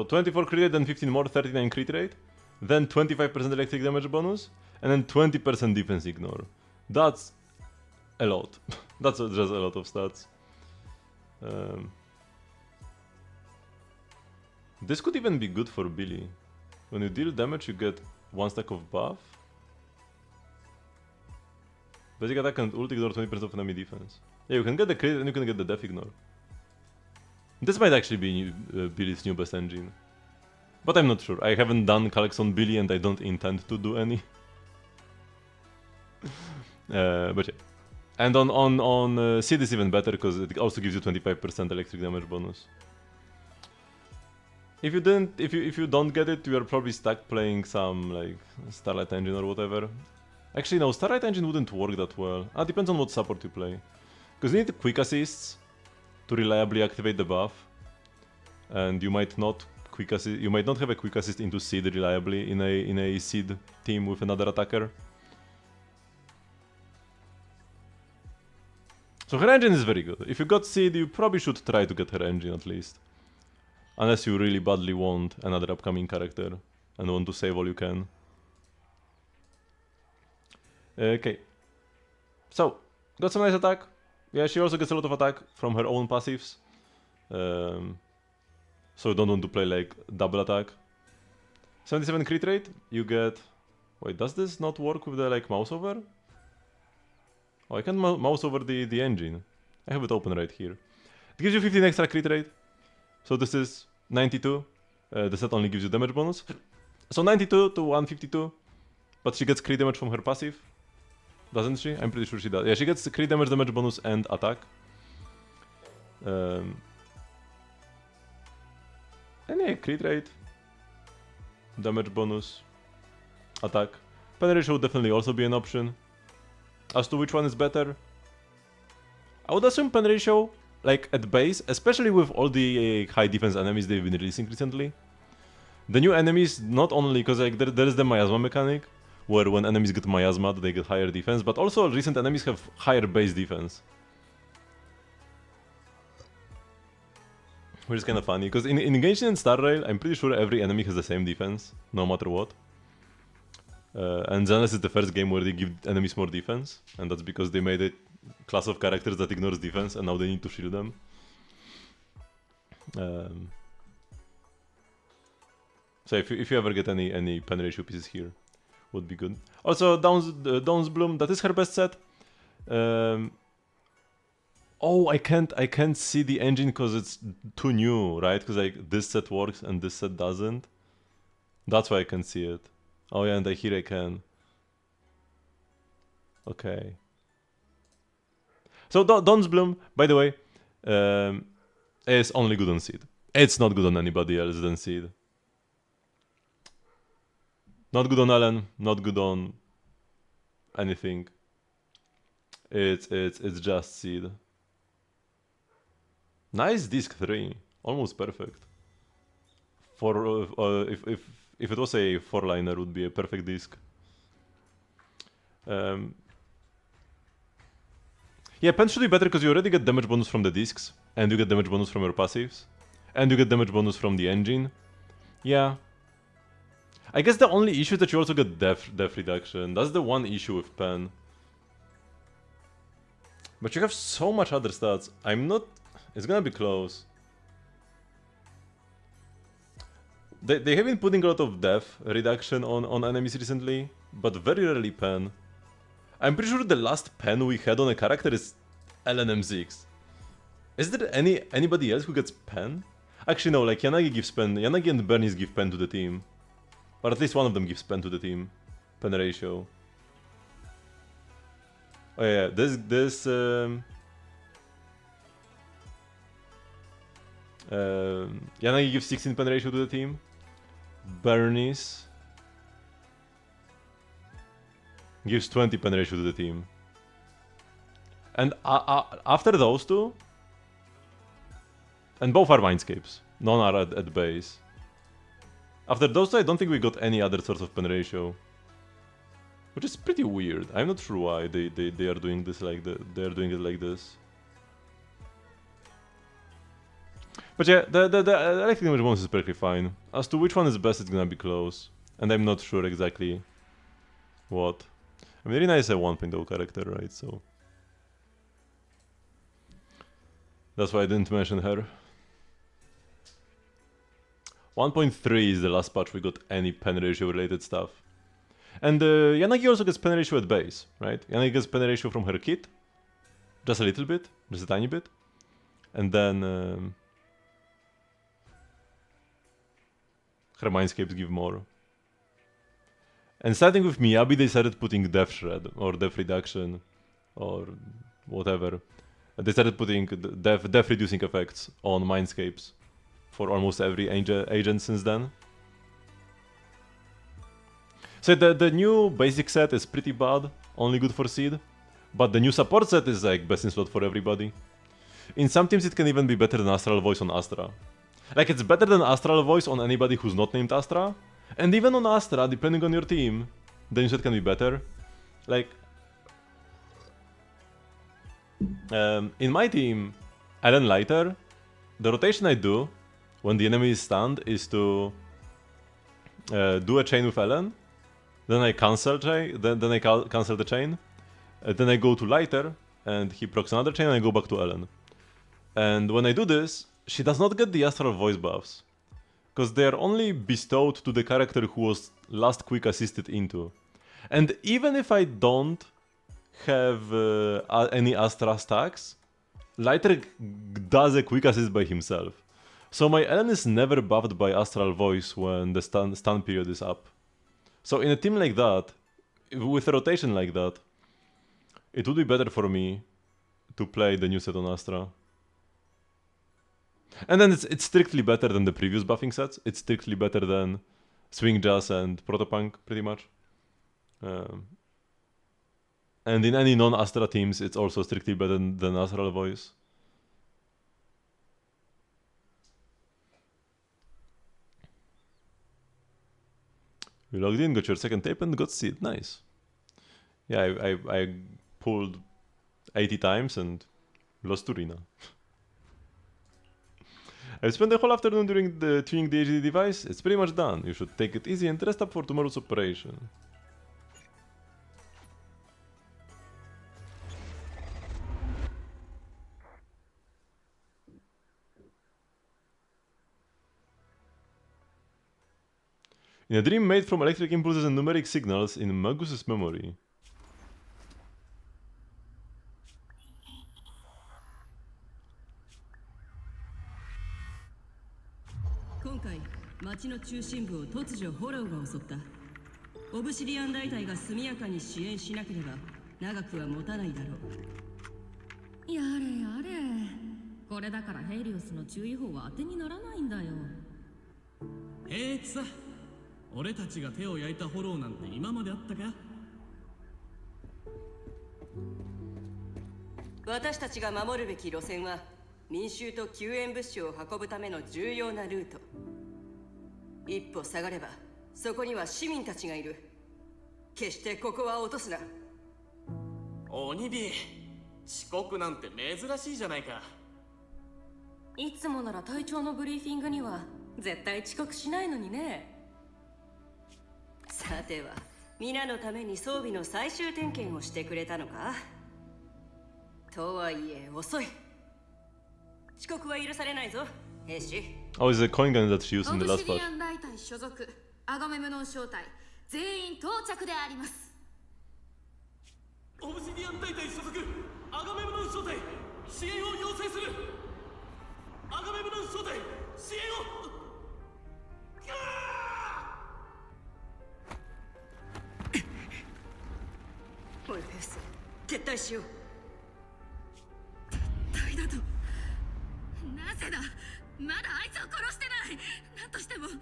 24 crit rate, then 15 more, 39 crit rate. Then 25% electric damage bonus. And then 20% defense ignore. That's a lot. That's just a lot of stats. This could even be good for Billy. When you deal damage, you get 1 stack of buff. Basic attack and ult ignore 20% of enemy defense. Yeah, you can get the crit and you can get the def ignore. This might actually be Billy's new best engine. But I'm not sure. I haven't done calcs on Billy and I don't intend to do any. But yeah. And on Sid is even better because it also gives you 25% electric damage bonus. If you don't get it, you are probably stuck playing some like Starlight Engine or whatever. Actually no, Starlight Engine wouldn't work that well. Depends on what support you play. Because you need quick assists to reliably activate the buff. And you might not have a quick assist into Sid reliably in a Sid team with another attacker. So her engine is very good. If you got Sid, you probably should try to get her engine at least. Unless you really badly want another upcoming character and want to save all you can. Okay. So, got some nice attack. Yeah, she also gets a lot of attack from her own passives. So you don't want to play like double attack. 77 crit rate, you get... Wait, does this not work with the like mouse over? Oh, I can mouse over the engine. I have it open right here. It gives you 15 extra crit rate. So this is 92. The set only gives you damage bonus. So 92 to 152. But she gets crit damage from her passive. Doesn't she? I'm pretty sure she does. Yeah, she gets crit damage bonus and attack. And yeah, crit rate. Damage bonus. Attack. Pen ratio would definitely also be an option. As to which one is better, I would assume pen ratio, like at base, especially with all the high defense enemies they've been releasing recently. The new enemies, not only because like there is the miasma mechanic, where when enemies get miasma they get higher defense, but also recent enemies have higher base defense. Which is kind of funny, because in Genshin and Star Rail, I'm pretty sure every enemy has the same defense, no matter what. And Zenless is the first game where they give enemies more defense, and that's because they made a class of characters that ignores defense, and now they need to shield them. So if you ever get any pen ratio pieces here, would be good. Also, Dawn's Bloom, that is her best set. Oh, I can't see the engine because it's too new, right? Because like this set works and this set doesn't. That's why I can see it. Oh yeah, and here I can. Okay. So Dawn's Bloom, by the way, is only good on Seed. It's not good on anybody else than Seed. Not good on Ellen, not good on anything. It's just Seed. Nice disc 3, almost perfect. For if it was a 4-liner, would be a perfect disc. Yeah, pen should be better because you already get damage bonus from the discs, and you get damage bonus from your passives, and you get damage bonus from the engine. Yeah. I guess the only issue is that you also get def reduction. That's the one issue with pen. But you have so much other stats. I'm not... It's gonna be close. They have been putting a lot of def reduction on enemies recently, but very rarely pen. I'm pretty sure the last pen we had on a character is LNM6. Is there anybody else who gets pen? Actually no, like Yanagi gives pen. Yanagi and Bernice give pen to the team. Or at least one of them gives pen to the team. Pen ratio. Oh yeah, this Yanagi gives 16 pen ratio to the team. Bernice gives 20 pen ratio to the team. And after those two, and both are Mindscapes, none are at base. After those two, I don't think we got any other sort of pen ratio, which is pretty weird. I'm not sure why they are doing this like they are doing it like this. But yeah, the electric damage bonus is perfectly fine. As to which one is best, it's gonna be close, and I'm not sure exactly what. I mean, Irina is a 1.0 character, right? So that's why I didn't mention her. 1.3 is the last patch we got any pen ratio related stuff. And Yanagi also gets pen ratio at base, right? Yanagi gets pen ratio from her kit. Just a little bit, just a tiny bit. And then her Mindscapes give more. And starting with Miyabi, they started putting Def Shred, or Def Reduction, or whatever. They started putting Def reducing effects on Mindscapes for almost every agent since then. So the new basic set is pretty bad, only good for Seed. But the new support set is like best in slot for everybody. In some teams it can even be better than Astral Voice on Astra. Like it's better than Astral Voice on anybody who's not named Astra. And even on Astra, depending on your team, the new set can be better. Like... in my team, Ellen Lighter, the rotation I do when the enemy is stunned is to do a chain with Ellen, then I cancel cancel the chain, then I go to Lighter, and he procs another chain, and I go back to Ellen. And when I do this, she does not get the Astral Voice buffs, because they are only bestowed to the character who was last quick assisted into. And even if I don't have any Astra stacks, Lighter does a quick assist by himself. So my Ellen is never buffed by Astral Voice when the stun period is up. So in a team like that, with a rotation like that, it would be better for me to play the new set on Astra. And then it's strictly better than the previous buffing sets. It's strictly better than Swing Jazz and Protopunk, pretty much. And in any non-Astra teams, it's also strictly better than Astral Voice. You logged in, got your second tape, and got seed. Nice. Yeah, I pulled 80 times and lost to Rina. I spent the whole afternoon during the tuning the HD device. It's pretty much done. You should take it easy and rest up for tomorrow's operation. In a dream made from electric impulses and numeric signals in Magus's memory. Today, 町の中心部を突如ホローが襲った。オブシディアン大隊が速やかに支援しなければ長くは持たないだろう。やれやれ。これだからヘリオスの注意報は当てにならないんだよ。平気さ。俺たちが手を焼いたホローなんて今まであったか？私たちが守るべき路線は民衆と救援物資を運ぶための重要なルート。一歩下がればそこには市民たちがいる。決してここは落とすな。鬼火、遅刻なんて珍しいじゃないか。いつもなら隊長のブリーフィングには絶対遅刻しないのにね。さては皆のために装備の最終点検をしてくれたのか？とはいえ遅い。遅刻は許されないぞ、兵士。Oh, it's a coin gun that she used in the last part. オブシディアン大隊所属アガメムノン小隊全員到着であります。オブシディアン大隊所属アガメムノン小隊支援を要請する。アガメムノン小隊支援を。オルフェウス、撤退しよう。撤退だと？なぜだ？まだあいつを殺してない。何としてもあい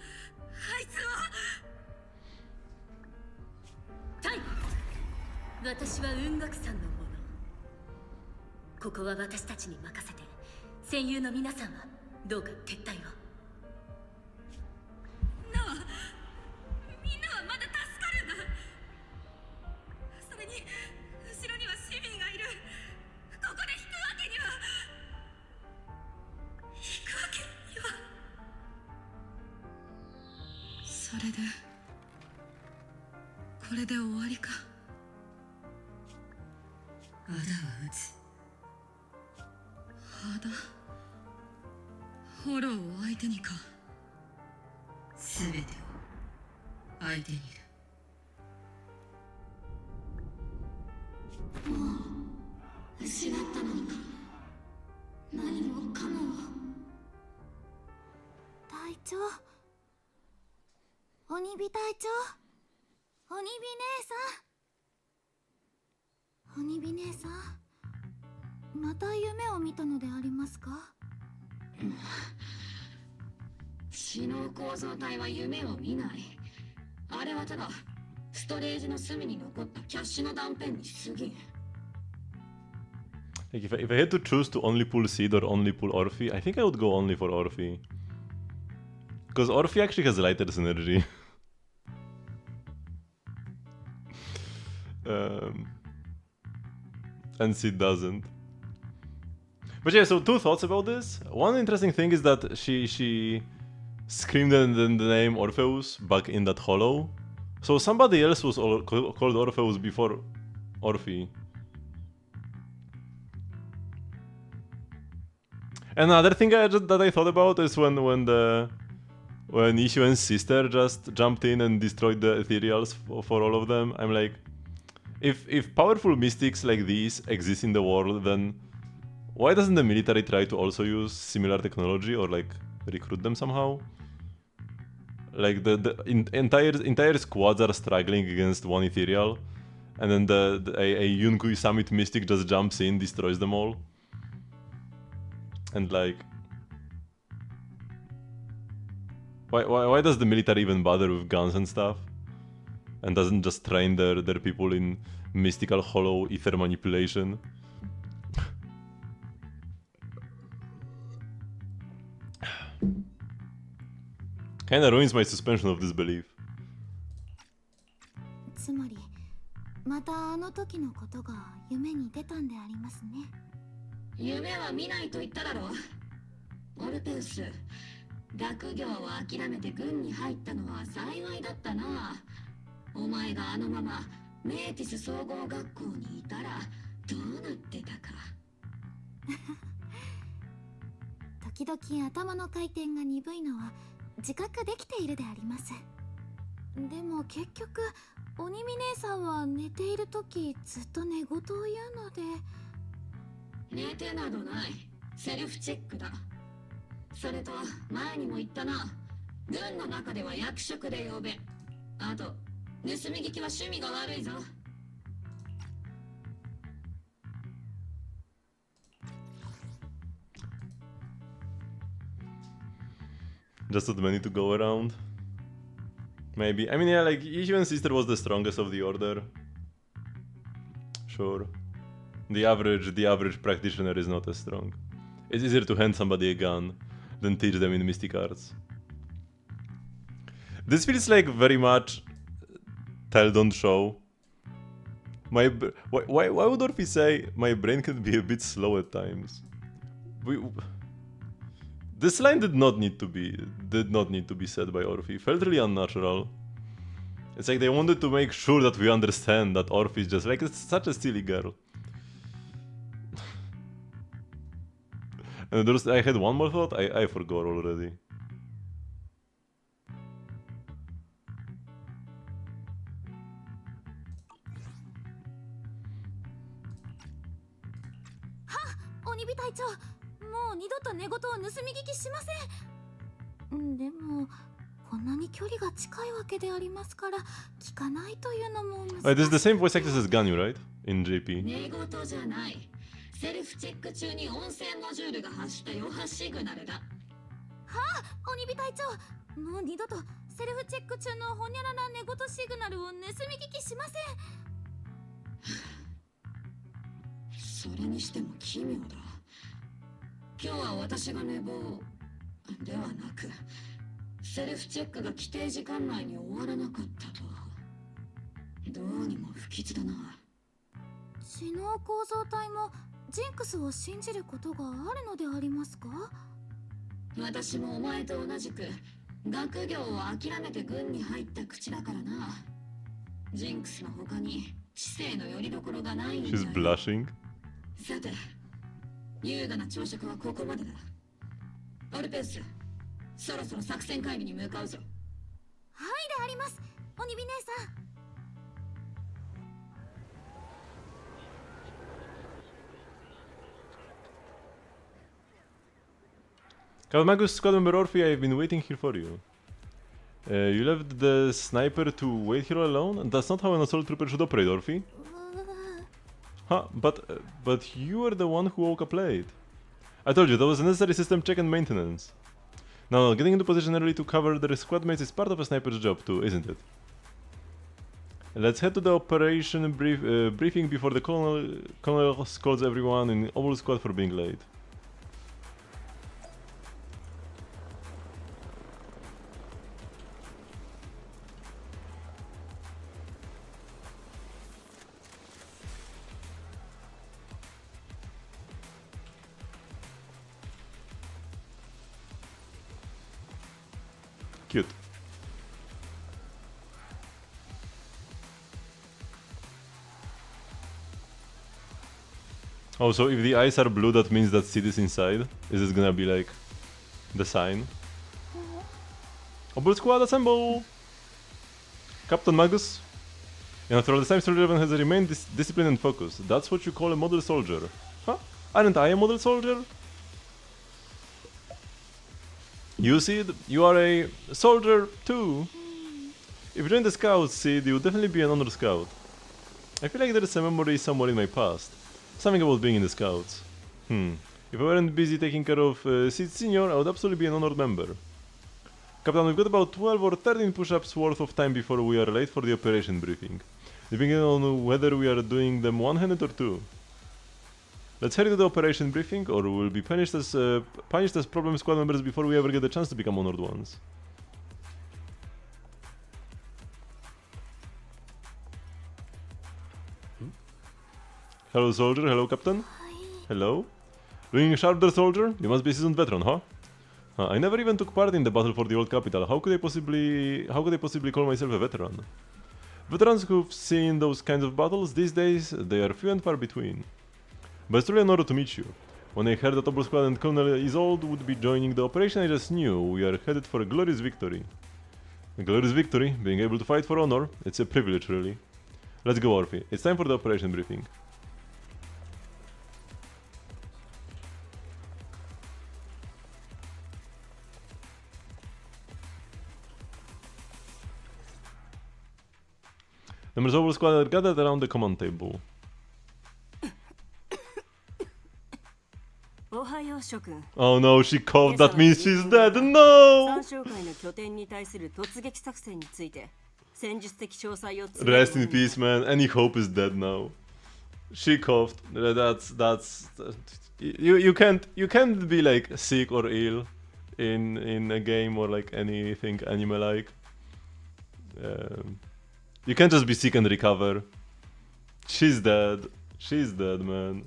つを。タイ、私は雲岳山の者。ここは私たちに任せて、戦友の皆さんはどうか撤退を。なあ、みんなはまだ助かるんだ。それに後ろには市民がいる。ここで引くわけには。引くわけには。それでこれで終わりか。アダは撃つ。アダ、ホローを相手にか。全てを相手にいる。もう失ったのにか。何もかもを。隊長、鬼火隊長、鬼火姉さん、鬼火姉さん、また夢を見たのでありますか？知能構造体は夢を見ない。あれはただストレージの隅に残ったキャッシュの断片に過ぎん。Like if I had to choose to only pull Seed or only pull Orphe, I think I would go only for Orphe. Because Orphe actually has lighter synergy. And Seed doesn't. But yeah, so two thoughts about this. One interesting thing is that she screamed the name Orpheus back in that hollow. So somebody else was called Orpheus before Orphe. Another thing that I thought about is when when Ishuen's sister just jumped in and destroyed the ethereals for all of them. I'm like, if powerful mystics like these exist in the world, then why doesn't the military try to also use similar technology or like recruit them somehow? Like the entire squads are struggling against one ethereal, and then a Yunkui Summit mystic just jumps in, destroys them all, and like, why does the military even bother with guns and stuff, and doesn't just train their people in mystical hollow ether manipulation? Kinda ruins my suspension of disbelief. つまりまたあの時のことが夢に出たんでありますね。夢は見ないと言っただろう。オルペウス、学業を諦めて軍に入ったのは幸いだったな。お前があのままメーティス総合学校にいたらどうなってたか。時々頭の回転が鈍いのは自覚できているであります。でも結局鬼見姉さんは寝ている時ずっと寝言を言うので。寝てなどない。セルフチェックだ。それと前にも言ったな。軍の中では役職で呼べ。あと盗み聞きは趣味が悪いぞ。Just too many to go around. Maybe. I mean, yeah, like, Ishuen's sister was the strongest of the order. Sure. The average practitioner is not as strong. It's easier to hand somebody a gun than teach them in mystic arts. This feels like very much tell, don't show. Why would Orphe say my brain can be a bit slow at times? This line did not need to be said by Orphe. It felt really unnatural. It's like they wanted to make sure that we understand that Orphe is just like, it's such a silly girl. And I had one more thought, I forgot already. Onibi 隊長、もう二度と寝言を盗み聞きしません。でもこんなに距離が近いわけでありますから聞かないというのも難しい。This is the same voice actress as Ganyu, right? In JP. 寝言じゃない。セルフチェック中に音声モジュールが発した余波シグナルだ。はあ、Onibi 隊長、もう二度とセルフチェック中のホニャララ寝言シグナルを盗み聞きしません。それにしても奇妙だ。今日は私が寝坊ではなく、セルフチェックが規定時間内に終わらなかったと。どうにも不吉だな。知能構造体もジンクスを信じることがあるのでありますか？私もお前と同じく学業を諦めて軍に入った口だからな。ジンクスの他に知性の拠り所がないんじゃ。 She's blushing. さて、優雅な朝食はここまでだ。オルペウス、そろそろ作戦会議に向かうぞ。はいであります、オニビ姉さん。Magus Squad member Orphe, I've been waiting here for you. You left the sniper to wait here alone? That's not how an assault trooper should operate, Orphe. Huh, but you were the one who woke up late. I told you, that was a necessary system check and maintenance. Now, getting into position early to cover their squad mates is part of a sniper's job too, isn't it? Let's head to the operation briefing before the colonel scolds everyone in Oval Squad for being late. Cute. Oh, so if the eyes are blue, that means that Sid is inside? Is this gonna be like the sign? Obel squad assemble! Captain Magus. And after all this time, Soldier 11 has remained disciplined and focused. That's what you call a model soldier. Huh? Aren't I a model soldier? You, Sid, you are a soldier too. If you join the scouts, Sid, you'll definitely be an honored scout. I feel like there is a memory somewhere in my past. Something about being in the scouts. If I weren't busy taking care of Sid Senior, I would absolutely be an honored member. Captain, we've got about 12 or 13 push-ups worth of time before we are late for the operation briefing. Depending on whether we are doing them one-handed or two. Let's hurry to the operation briefing, or we'll be punished as problem squad members before we ever get the chance to become honored ones. Hello, soldier. Hello, captain. Hello. Looking sharp there, soldier? You must be a seasoned veteran, huh? I never even took part in the battle for the old capital. How could I possibly call myself a veteran? Veterans who've seen those kinds of battles, these days, they are few and far between. But it's truly an honor to meet you. When I heard that Obel Squad and Colonel Isolde would be joining the operation, I just knew we are headed for a glorious victory. A glorious victory, being able to fight for honor, it's a privilege, really. Let's go, Orphy. It's time for the operation briefing. Members of Obel Squad are gathered around the command table. Oh no, she coughed. That means she's dead. No! Rest in peace, man. Any hope is dead now. She coughed. That's you can't be like sick or ill in a game or like anything anime-like. You can't just be sick and recover. She's dead. She's dead, man.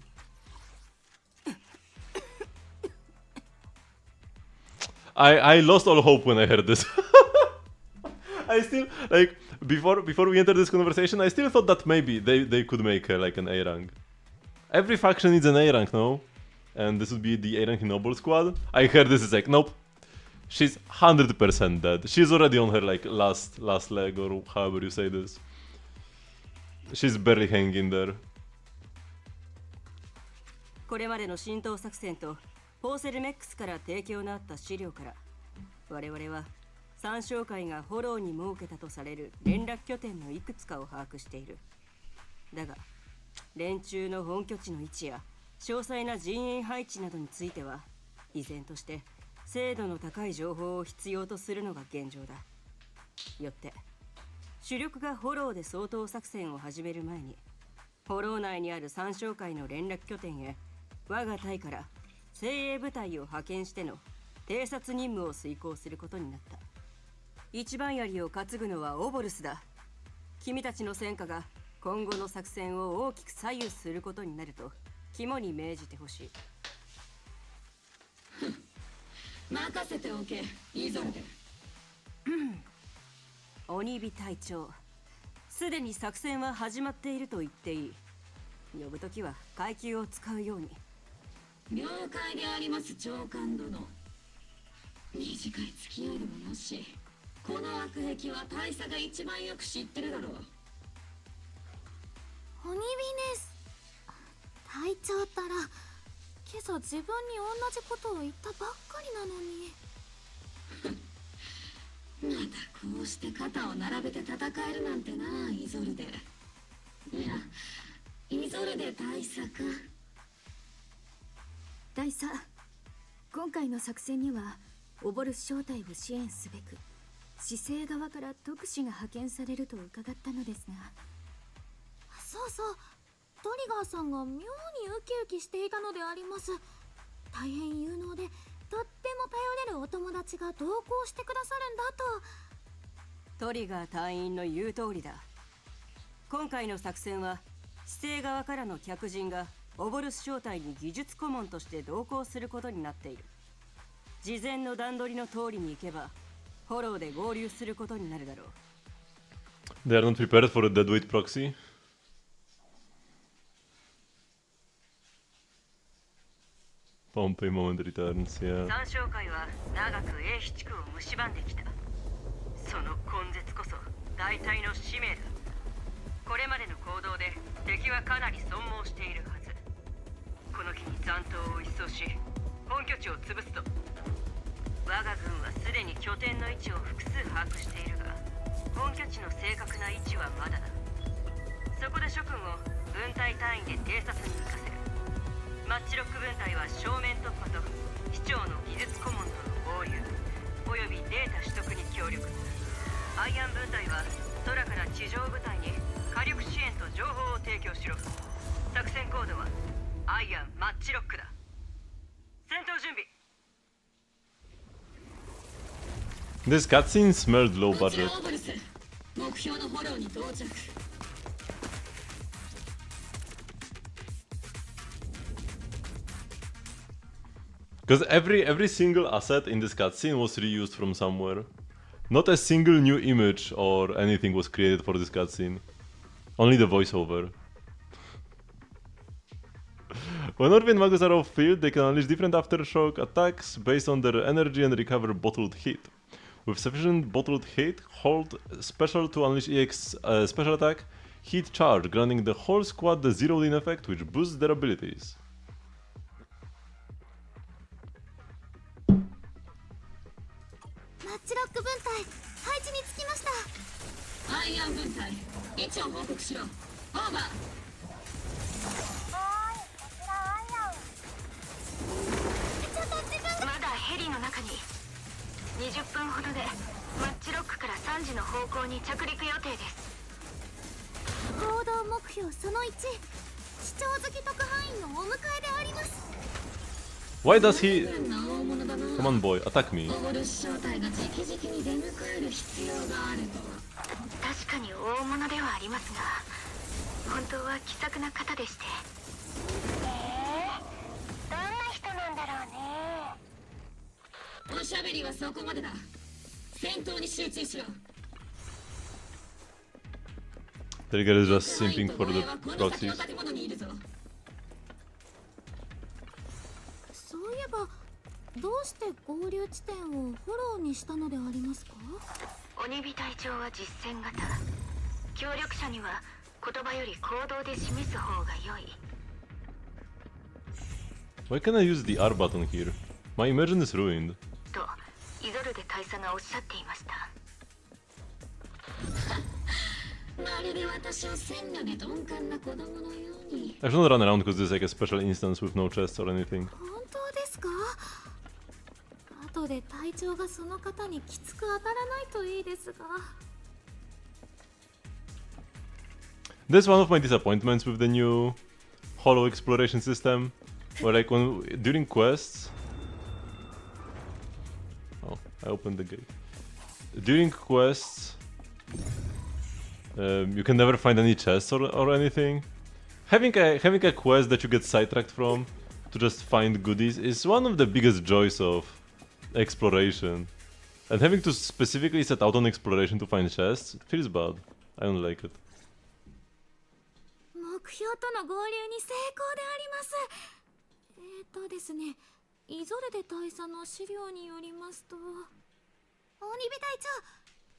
I lost all hope when I heard this. I still, like, before we entered this conversation, I still thought that maybe they could make like an A rank. Every faction needs an A rank, no? And this would be the A rank in Obel Squad. I heard this is like, nope. She's 100% dead. She's already on her like last leg, or however you say this. She's barely hanging there. これまでの浸透作戦とポーセルメックスから提供のあった資料から我々は参照会がフォローに設けたとされる連絡拠点のいくつかを把握している。だが連中の本拠地の位置や詳細な人員配置などについては依然として精度の高い情報を必要とするのが現状だ。よって主力がフォローで掃討作戦を始める前にフォロー内にある参照会の連絡拠点へ我が隊から精鋭部隊を派遣しての偵察任務を遂行することになった。一番槍を担ぐのはオボルスだ。君たちの戦果が今後の作戦を大きく左右することになると肝に銘じてほしい。任せておけ、イゾルデ。鬼火隊長、すでに作戦は始まっていると言っていい。呼ぶときは階級を使うように。了解であります、長官殿。短い付き合いでもよし、この悪癖は大佐が一番よく知ってるだろう。鬼火です。隊長ったら今朝自分に同じことを言ったばっかりなのに。またこうして肩を並べて戦えるなんてな、イゾルデ。いや、イゾルデ大佐か。大佐、今回の作戦にはオボルス正体を支援すべく市政側から特使が派遣されると伺ったのですが。そうそう、トリガーさんが妙にウキウキしていたのであります。大変有能でとっても頼れるお友達が同行してくださるんだと。トリガー隊員の言う通りだ。今回の作戦は市政側からの客人がオボルス正体に技術顧問として同行することになっている。事前の段取りの通りに行けばフォローで合流することになるだろう。 They are not prepared for a deadweight proxy. Pompey moment returns, yeah. 参照会は長く英飛地区を蝕んできた。その根絶こそ大隊の使命だ。これまでの行動で敵はかなり損耗しているはず。この機に残党を一掃し本拠地を潰すと。我が軍はすでに拠点の位置を複数把握しているが、本拠地の正確な位置はまだだ。そこで諸君を分隊単位で偵察に行かせる。マッチロック分隊は正面突破と市長の技術顧問との合流およびデータ取得に協力。アイアン分隊は空から地上部隊に火力支援と情報を提供しろ。作戦コードはアイアンマッチロックだ。戦闘準備。 This cutscene smelled low budget. 目標のフォローに到着。Because every single asset in this cutscene was reused from somewhere. Not a single new image or anything was created for this cutscene. Only the voiceover. When Orbi and Magus are off field, they can unleash different aftershock attacks based on their energy and recover bottled heat. With sufficient bottled heat, hold special to unleash EX special attack, heat charge, granting the whole squad the zeroed in effect, which boosts their abilities. マッチロック分隊配置につきました。アイアン分隊位置を報告しろ。オーバー。はーい、こちらアイアン。ちょっと自分まだヘリの中に。20分ほどでマッチロックから3時の方向に着陸予定です。行動目標その1、市長好き特派員のお迎えであります。 Why does he... Come on boy, attack me. オボルス正体が直々に出迎える必要があるとは。確かに大物ではありますが、本当は気さくな方でして。どんな人なんだろうね。おしゃべりはそこまでだ。戦闘に集中しろ。 Trigger is just simping for the proxies. そういえば、どうして合流地点をフォローにしたのでありますか？鬼火隊長は実践型。協力者には言葉より行動で示す方が良い。 Why can't I use the R button here? My immersion is ruined. とイゾルデ大佐がおっしゃっていました。まるで私を鮮魚で鈍感な子供のように。 I should not run around because there's like a special instance with no chests or anything. 本当ですか？後で隊長がその方にきつく当たらないといいですが。 That's one of my disappointments with the new hollow exploration system, where like during quests... Oh, I opened the gate. During quests, you can never find any chests or anything. Having a quest that you get sidetracked from to just find goodies is one of the biggest joys of exploration. And having to specifically set out on exploration to find chests, it feels bad. I don't like it. 目標との合流に成功であります。ですね、イゾルデ大佐の資料によりますと、鬼火隊長、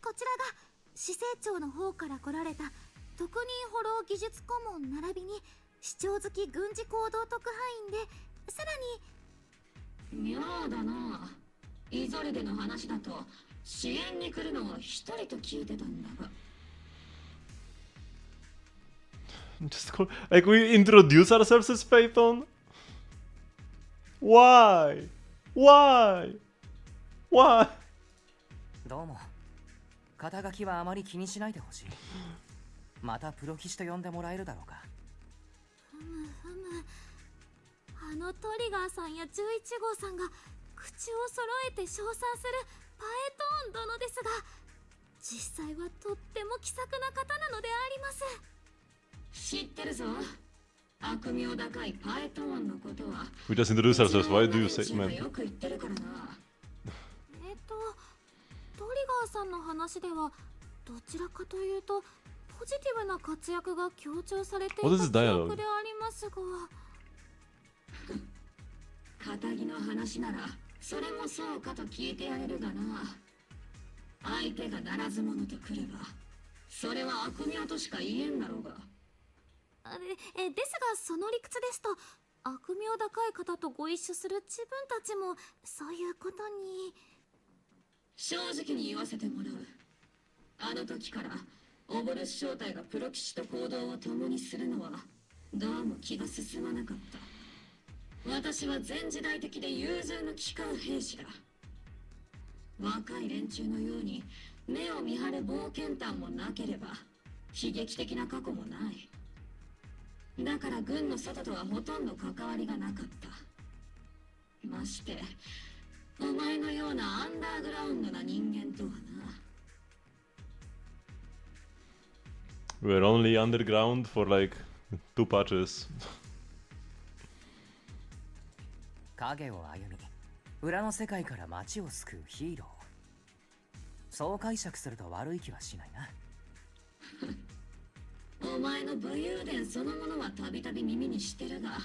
こちらが市政庁の方から来られた特任フォロー技術顧問並びに市長付き軍事行動特派員で、さらに妙だな。イゾルデの話だと支援に来るのは一人と聞いてたんだが。 Just call, like we introduce ourselves as Phaeton? Why? Why? Why? どうも。肩書きはあまり気にしないでほしい。またプロ騎士と呼んでもらえるだろうか。あのトリガーさんや11号さんが口を揃えて称賛するパエトーン殿ですが、実際はとっても気さくな方なのであります。知ってるぞ。悪名高いパエトーンのことは。 We just introduce ourselves. Why do you say, man? よく言ってるからな。トリガーさんの話ではどちらかというとポジティブな活躍が強調されていた記憶でありますが。肩着の話ならそれもそうかと聞いてやれるがな。相手がならず者とくればそれは悪名としか言えんだろうが。ですがその理屈ですと悪名高い方とご一緒する自分たちもそういうことに。正直に言わせてもらう。あの時からオボルス正体がプロ騎士と行動を共にするのはどうも気が進まなかった。私は前時代的で融通の利かう兵士だ。若い連中のように目を見張る冒険譚もなければ悲劇的な過去もない。だから軍の外とはほとんど関わりがなかった。ましてお前のようなアンダーグラウンドな人間とはな。We're only underground for like 2 patches. 影を歩み裏の世界から街を救うヒーロー。そう解釈すると悪い気はしないな。お前の武勇伝そのものはたびたび耳にしてるが、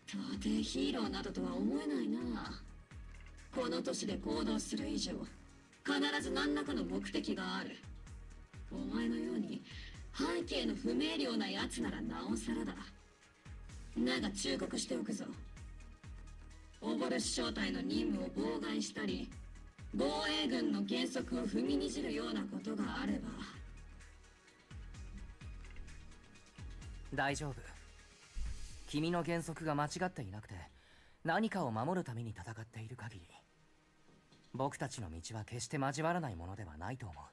到底ヒーローなどとは思えないな。この都市で行動する以上必ず何らかの目的がある。お前のように背景の不明瞭なやつならなおさらだ。だが忠告しておくぞ。オボルス正体の任務を妨害したり防衛軍の原則を踏みにじるようなことがあれば。大丈夫。君の原則が間違っていなくて何かを守るために戦っている限り僕たちの道は決して交わらないものではないと思う。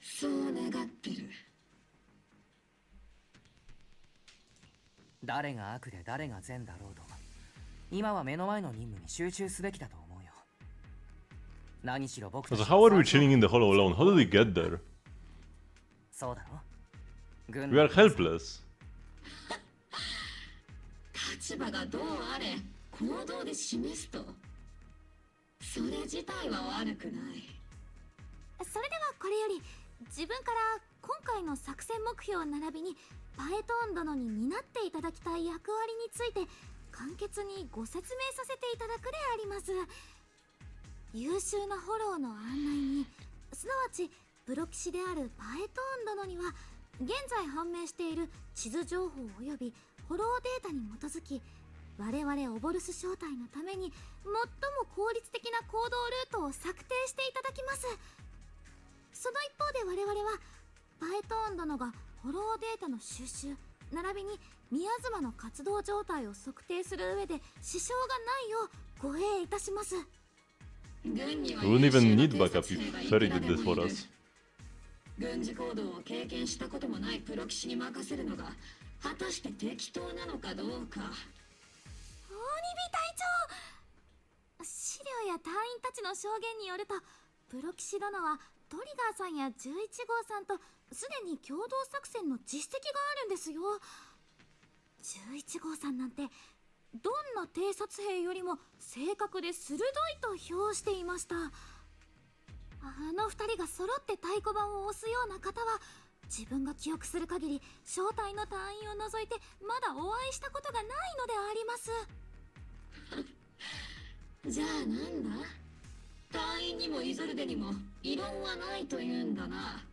そう願ってる。誰が悪で誰が善だろうと今は目の前の任務に集中すべきだと思うよ。何しろ僕たち So how are we chilling in the hollow alone? How did we get there? そうだろ。 We are helpless. 立場がどうあれ行動で示すとそれ自体は悪くない。それではこれより自分から今回の作戦目標並びにパエトーン殿に担っていただきたい役割について簡潔にご説明させていただくであります。優秀なフォローの案内にすなわちプロ騎士であるパエトーン殿には現在判明している地図情報及びフォローデータに基づき我々オボルス正体のために最も効率的な行動ルートを策定していただきます。その一方で我々はパエトーン殿がフォローデータの収集並びに宮妻の活動状態を測定する上で支障がないよう護衛いたします。 We wouldn't even need backup if Ferry did this for us. 軍事行動を経験したこともないプロ騎士に任せるのが果たして適当なのかどうか。鬼火隊長、資料や隊員たちの証言によるとプロ騎士殿はトリガーさんや11号さんとすでに共同作戦の実績があるんですよ。11号さんなんてどんな偵察兵よりも正確で鋭いと評していました。あの2人が揃って太鼓判を押すような方は自分が記憶する限り正体の隊員を除いてまだお会いしたことがないのであります。じゃあなんだ、隊員にもイゾルデにも異論はないというんだな。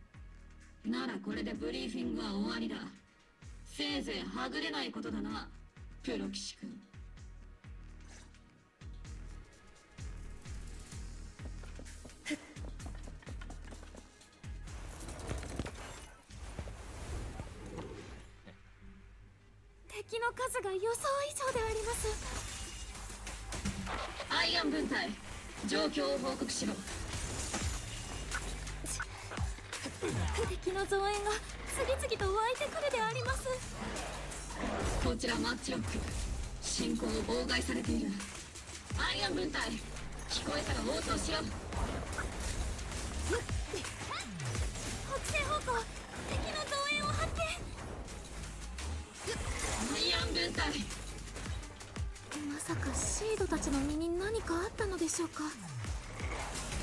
ならこれでブリーフィングは終わりだ。せいぜいはぐれないことだな、プロ騎士君。敵の数が予想以上であります。アイアン分隊、状況を報告しろ。敵の増援が次々と湧いてくるであります。こちらマッチロック、進行を妨害されている。アイアン分隊、聞こえたら応答しろ。北西方向、敵の増援を発見。アイアン分隊、まさかシードたちの身に何かあったのでしょうか。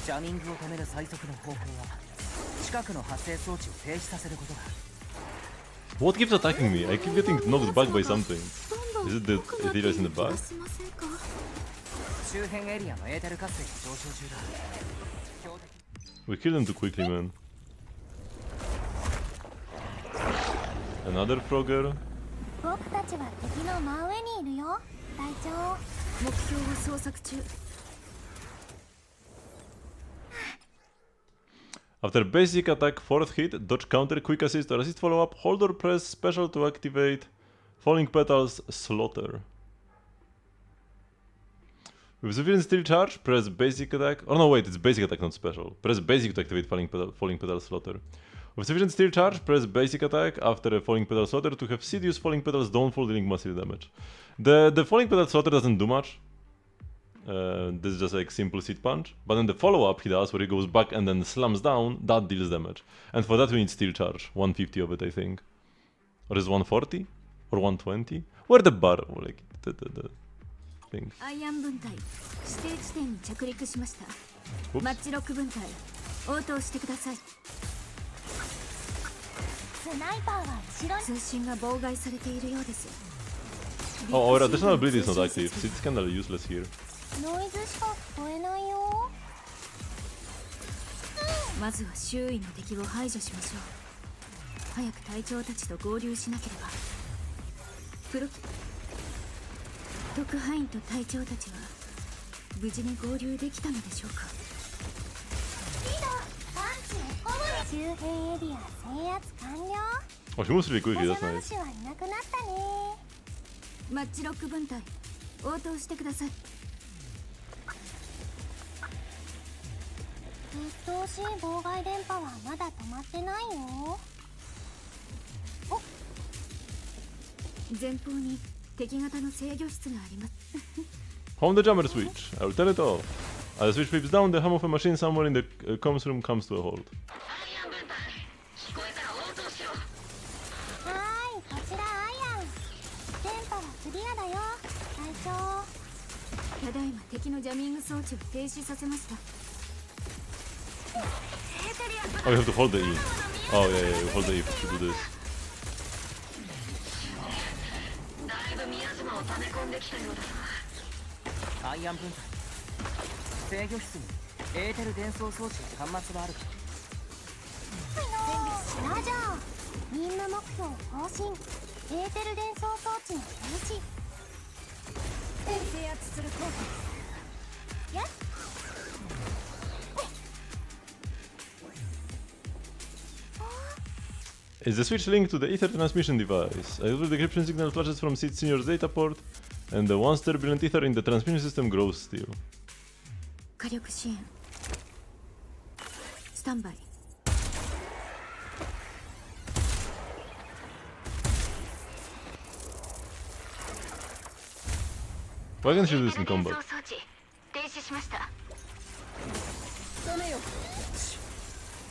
ジャミングを止める最速の方法は近くの発生装置を停止させることだ。 What keeps attacking me? I keep getting knocked back by something. Is it the Ethereals in the back? 周辺エリアのエーテル活性が上昇中だ。 We killed him too quickly, man. Another Frogger. 僕たちは敵の真上にいるよ隊長。目標を捜索中。 After basic attack, fourth hit, dodge counter, quick assist or assist follow up, hold or press special to activate Falling Petals Slaughter. With sufficient steel charge, press basic attack. Oh no, wait, it's basic attack, not special. Press basic to activate Falling Petals Slaughter. With sufficient steel charge, press basic attack after a Falling Petals Slaughter to have Sidious Falling Petals Downfall dealing massive damage. The Falling Petals Slaughter doesn't do much. This is just like simple seed punch. But then the follow-up he does, where he goes back and then slams down, that deals damage. And for that we need steel charge. 150 of it, I think. Or is it 140? Or 120? Where the bar? Like, the thing. アイアン分隊指定地点に着陸しました。マッチロック分隊応答してください。スナイパーは後ろに。通信が妨害されているようです。 Oh, our additional ability is not active. It's kind of useless here. ノイズしか聞こえないよ。まずは周囲の敵を排除しましょう。早く隊長たちと合流しなければ。プロキ特派員と隊長たちは無事に合流できたのでしょうか。リーダー、パンチエコム。周辺エリア制圧完了。 Oh, she moves really quickly, お that's 邪魔 nice. 虫はいなくなったね。マッチロック分隊応答してください。鬱陶しい妨害電波はまだ止まってないよ。お、前方に敵型の制御室があります。 Home the jammer switch. I will turn it off. As the switch flips down, the hum of a machine somewhere in the comms room comes to a halt. はーい、こちらアイアン。電波はクリアだよ、隊長。ただいま敵のジャミング装置を停止させました。 Oh, you have to hold the E. Oh, yeah, you hold the E to do this. だいぶ宮島を溜め込んできたようだな。アイアン分隊制御室にエーテル伝送装置の端末はあるか。ラジャー、任務目標更新。エーテル伝送装置の停止。制圧する効果です。やっ Is the switch linked to the ether transmission device? A little decryption signal flashes from Sid Senior's data port, and the once turbulent ether in the transmission system grows still. 火力支援。スタンバイ。 Why can't she do this in combat? 停止しました。ダメよ。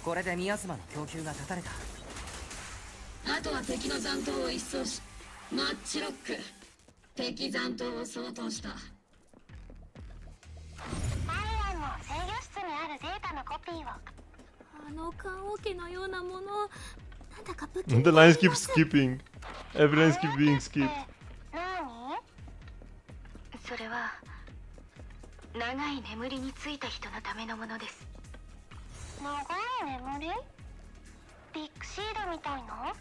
これで宮妻の供給が断たれた。 あとは敵の残党を一掃し、マッチロック。敵残党を相当した。アイアンの制御室にあるデータのコピーを。あの棺桶のようなもの。なんだか不気味 The lines keep skipping. Every line keeps being skipped. 何？それは長い眠りについた人のためのものです。長い眠り？ビッグシードみたいな？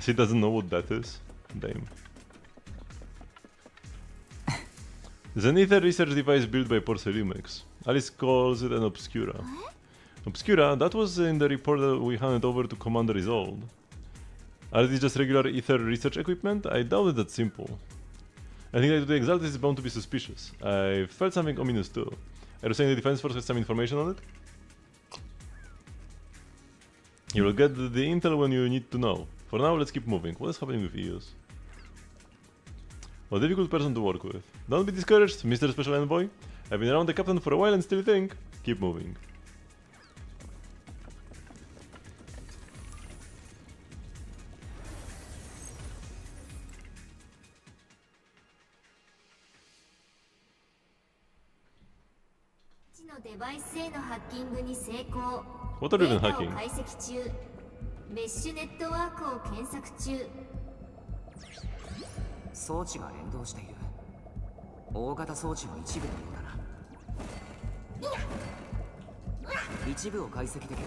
She doesn't know what that is. Damn. Zenither research device built by Porcelimex. Alice calls it an Obscura. Obscura? That was in the report that we handed over to Commander Isolde. Are these just regular ether research equipment? I doubt it that simple. I think that the exaltists is bound to be suspicious. I felt something ominous too. Are you saying the defense force has some information on it? You will get the intel when you need to know. For now, let's keep moving. What is happening with EOS? A difficult person to work with. Don't be discouraged, Mr. Special Envoy. I've been around the captain for a while and still think. Keep moving. What are you even hacking? メッシュネットワークを検索中。装置が連動している。大型装置の一部のようだな。一部を解析できれば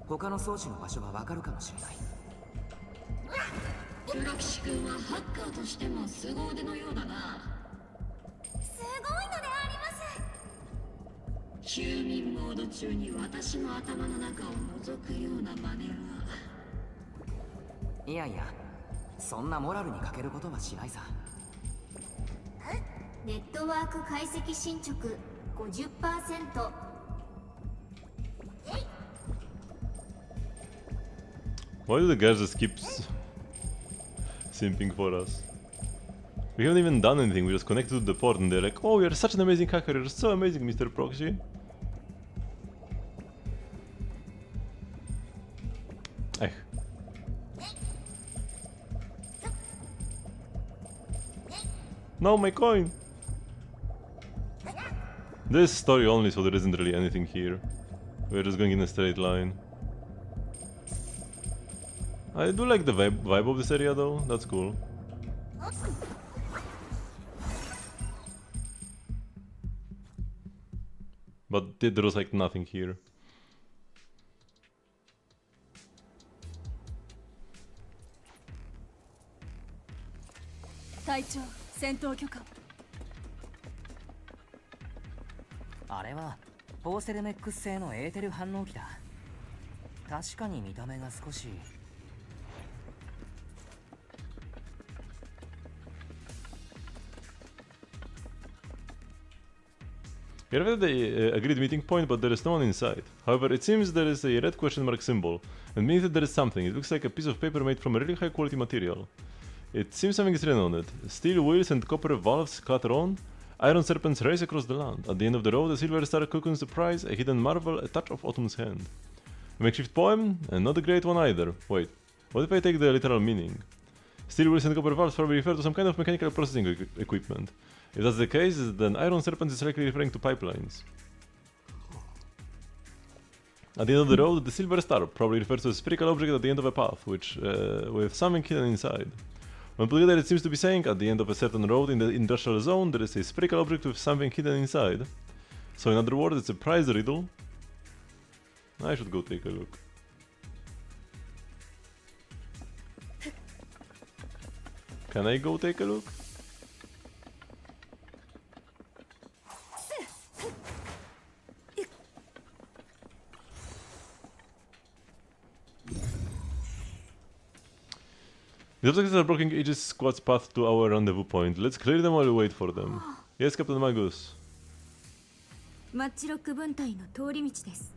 他の装置の場所がわかるかもしれない。黒騎士君はハッカーとしても凄腕のようだな。すごいのであります。休眠モード中に私の頭の中を覗くような真似は。いやいや、そんなモラルに欠けることはしないさ。ネットワーク解析進捗 50%。Why do the guys just keep simping for us? We haven't even done anything, we just connected to the port and they're like, oh, you're such an amazing hacker, you're so amazing, Mr. Proxy. Eh. No, my coin! This story only, so there isn't really anything here. We're just going in a straight line. I do like the vibe of this area though, that's cool. But there was like nothing here. 隊長、戦闘許可。あれはポーセルメックス製のエーテル反応機だ。確かに見た目が少し。We arrived at the agreed meeting point, but there is no one inside. However, it seems there is a red question mark symbol, and beneath it there is something. It looks like a piece of paper made from a really high quality material. It seems something is written on it. Steel wheels and copper valves clatter on. Iron serpents race across the land. At the end of the road, a silver star cocoons the prize, a hidden marvel, a touch of autumn's hand. A makeshift poem, and not a great one either. Wait, what if I take the literal meaning? Steel wheels and copper valves probably refer to some kind of mechanical processing equipment. If that's the case, then Iron Serpent is likely referring to pipelines. At the end of the road, the silver star probably refers to a spherical object at the end of a path, with something hidden inside. When put together, it seems to be saying, at the end of a certain road in the industrial zone, there is a spherical object with something hidden inside. So in other words, it's a prize riddle. I should go take a look. Can I go take a look? The obstacles are blocking Aegis Squad's path to our rendezvous point. Let's clear them while we wait for them. Yes, Captain Magus. マッチロック分隊の通り道です。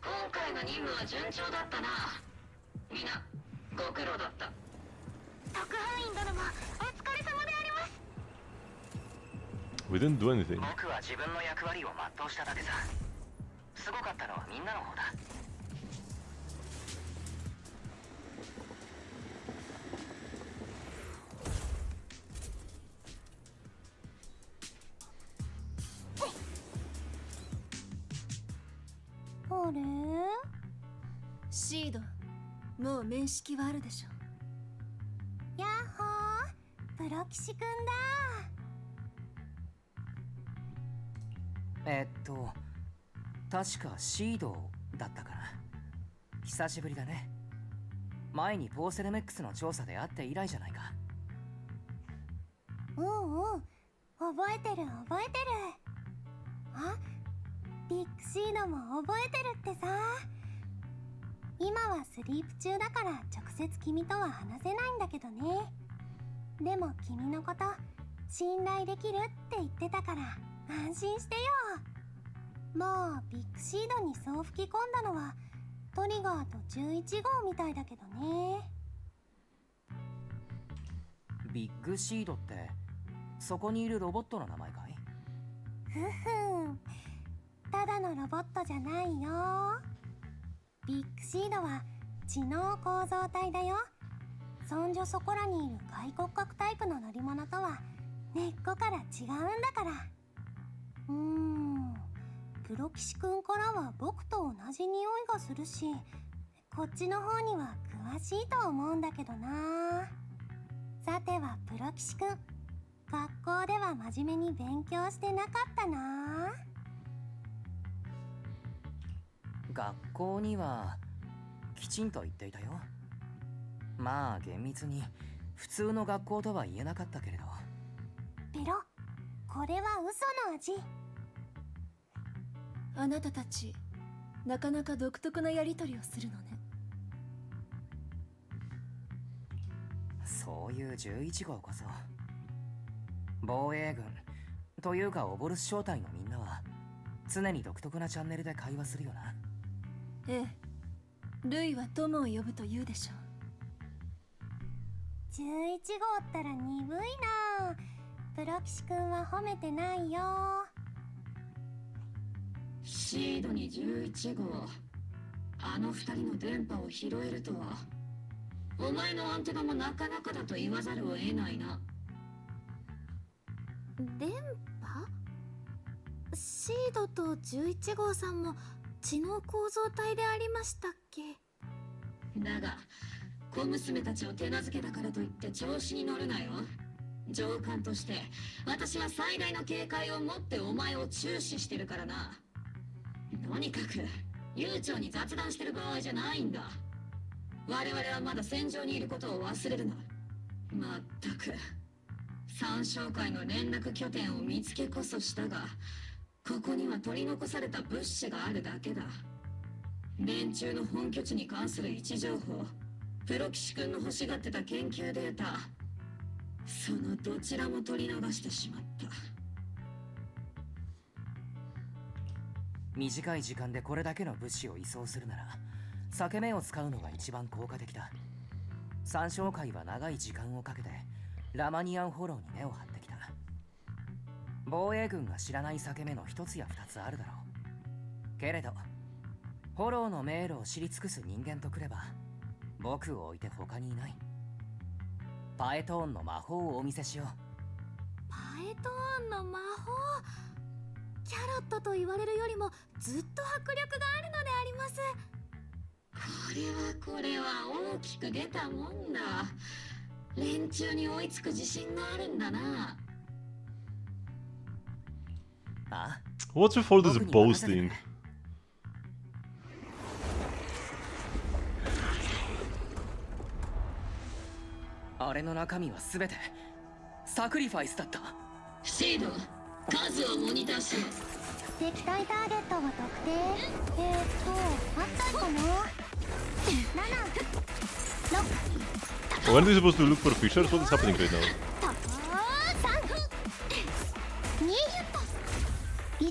今回の任務は順調だったな。みんなご苦労だった。特派員殿もお疲れ様であります。 We didn't do anything. 僕は自分の役割を全うしただけさ。すごかったのはみんなの方だ。あれ？シード、もう面識はあるでしょ。やっほー、プロ騎士くんだ。確かシードだったかな。久しぶりだね。前にポーセルメックスの調査で会って以来じゃないか。うんうん、覚えてる覚えてる。あ、ビッグシードも覚えてるってさ。今はスリープ中だから直接君とは話せないんだけどね。でも君のこと信頼できるって言ってたから安心してよ。もうビッグシードにそう吹き込んだのはトリガーと11号みたいだけどね。ビッグシードってそこにいるロボットの名前かい？ふふん、ただのロボットじゃないよ。ビッグシードは知能構造体だよ。そんじょそこらにいる外骨格タイプの乗り物とは根っこから違うんだから。プロキシ君からは僕と同じ匂いがするし、こっちの方には詳しいと思うんだけどな。さてはプロキシ君、学校では真面目に勉強してなかったな。学校にはきちんと行っていたよ。まあ厳密に普通の学校とは言えなかったけれど。ペロ、これは嘘の味。あなたたちなかなか独特なやり取りをするのね。そういう11号こそ防衛軍というかオボルス小隊のみんなは常に独特なチャンネルで会話するよな。ええ、ルイは友を呼ぶと言うでしょ11号ったら鈍いな。プロキシ君は褒めてないよ。シードに11号、あの2人の電波を拾えるとは。お前のアンテナもなかなかだと言わざるを得ないな。電波？シードと11号さんも知能構造体でありましたっけ？だが小娘たちを手なずけたからといって調子に乗るなよ。上官として私は最大の警戒を持ってお前を注視してるからな。とにかく悠長に雑談してる場合じゃないんだ。我々はまだ戦場にいることを忘れるな。まったく三将会の連絡拠点を見つけこそしたが、ここには取り残された物資があるだけだ。連中の本拠地に関する位置情報、プロキシ君の欲しがってた研究データ、そのどちらも取り逃してしまった。短い時間でこれだけの物資を移送するなら裂け目を使うのが一番効果的だ。三将会は長い時間をかけてラマニアンフォローに根を張ってきた。防衛軍が知らない裂け目の一つや二つあるだろうけれど、フォローの迷路を知り尽くす人間とくれば僕を置いて他にいない。パエトーンの魔法をお見せしよう。パエトーンの魔法、キャロットと言われるよりもずっと迫力があるのであります。これは大きく出たもんだ。連中に追いつく自信があるんだな。あ、 What's with all this boasting? あれの中身は全てサクリファイスだった。シード、数をモニターしろ。敵対ターゲットを特定。8体かな。7、6。 When are we supposed to look for fishers? What is happening right now? 3、2、1。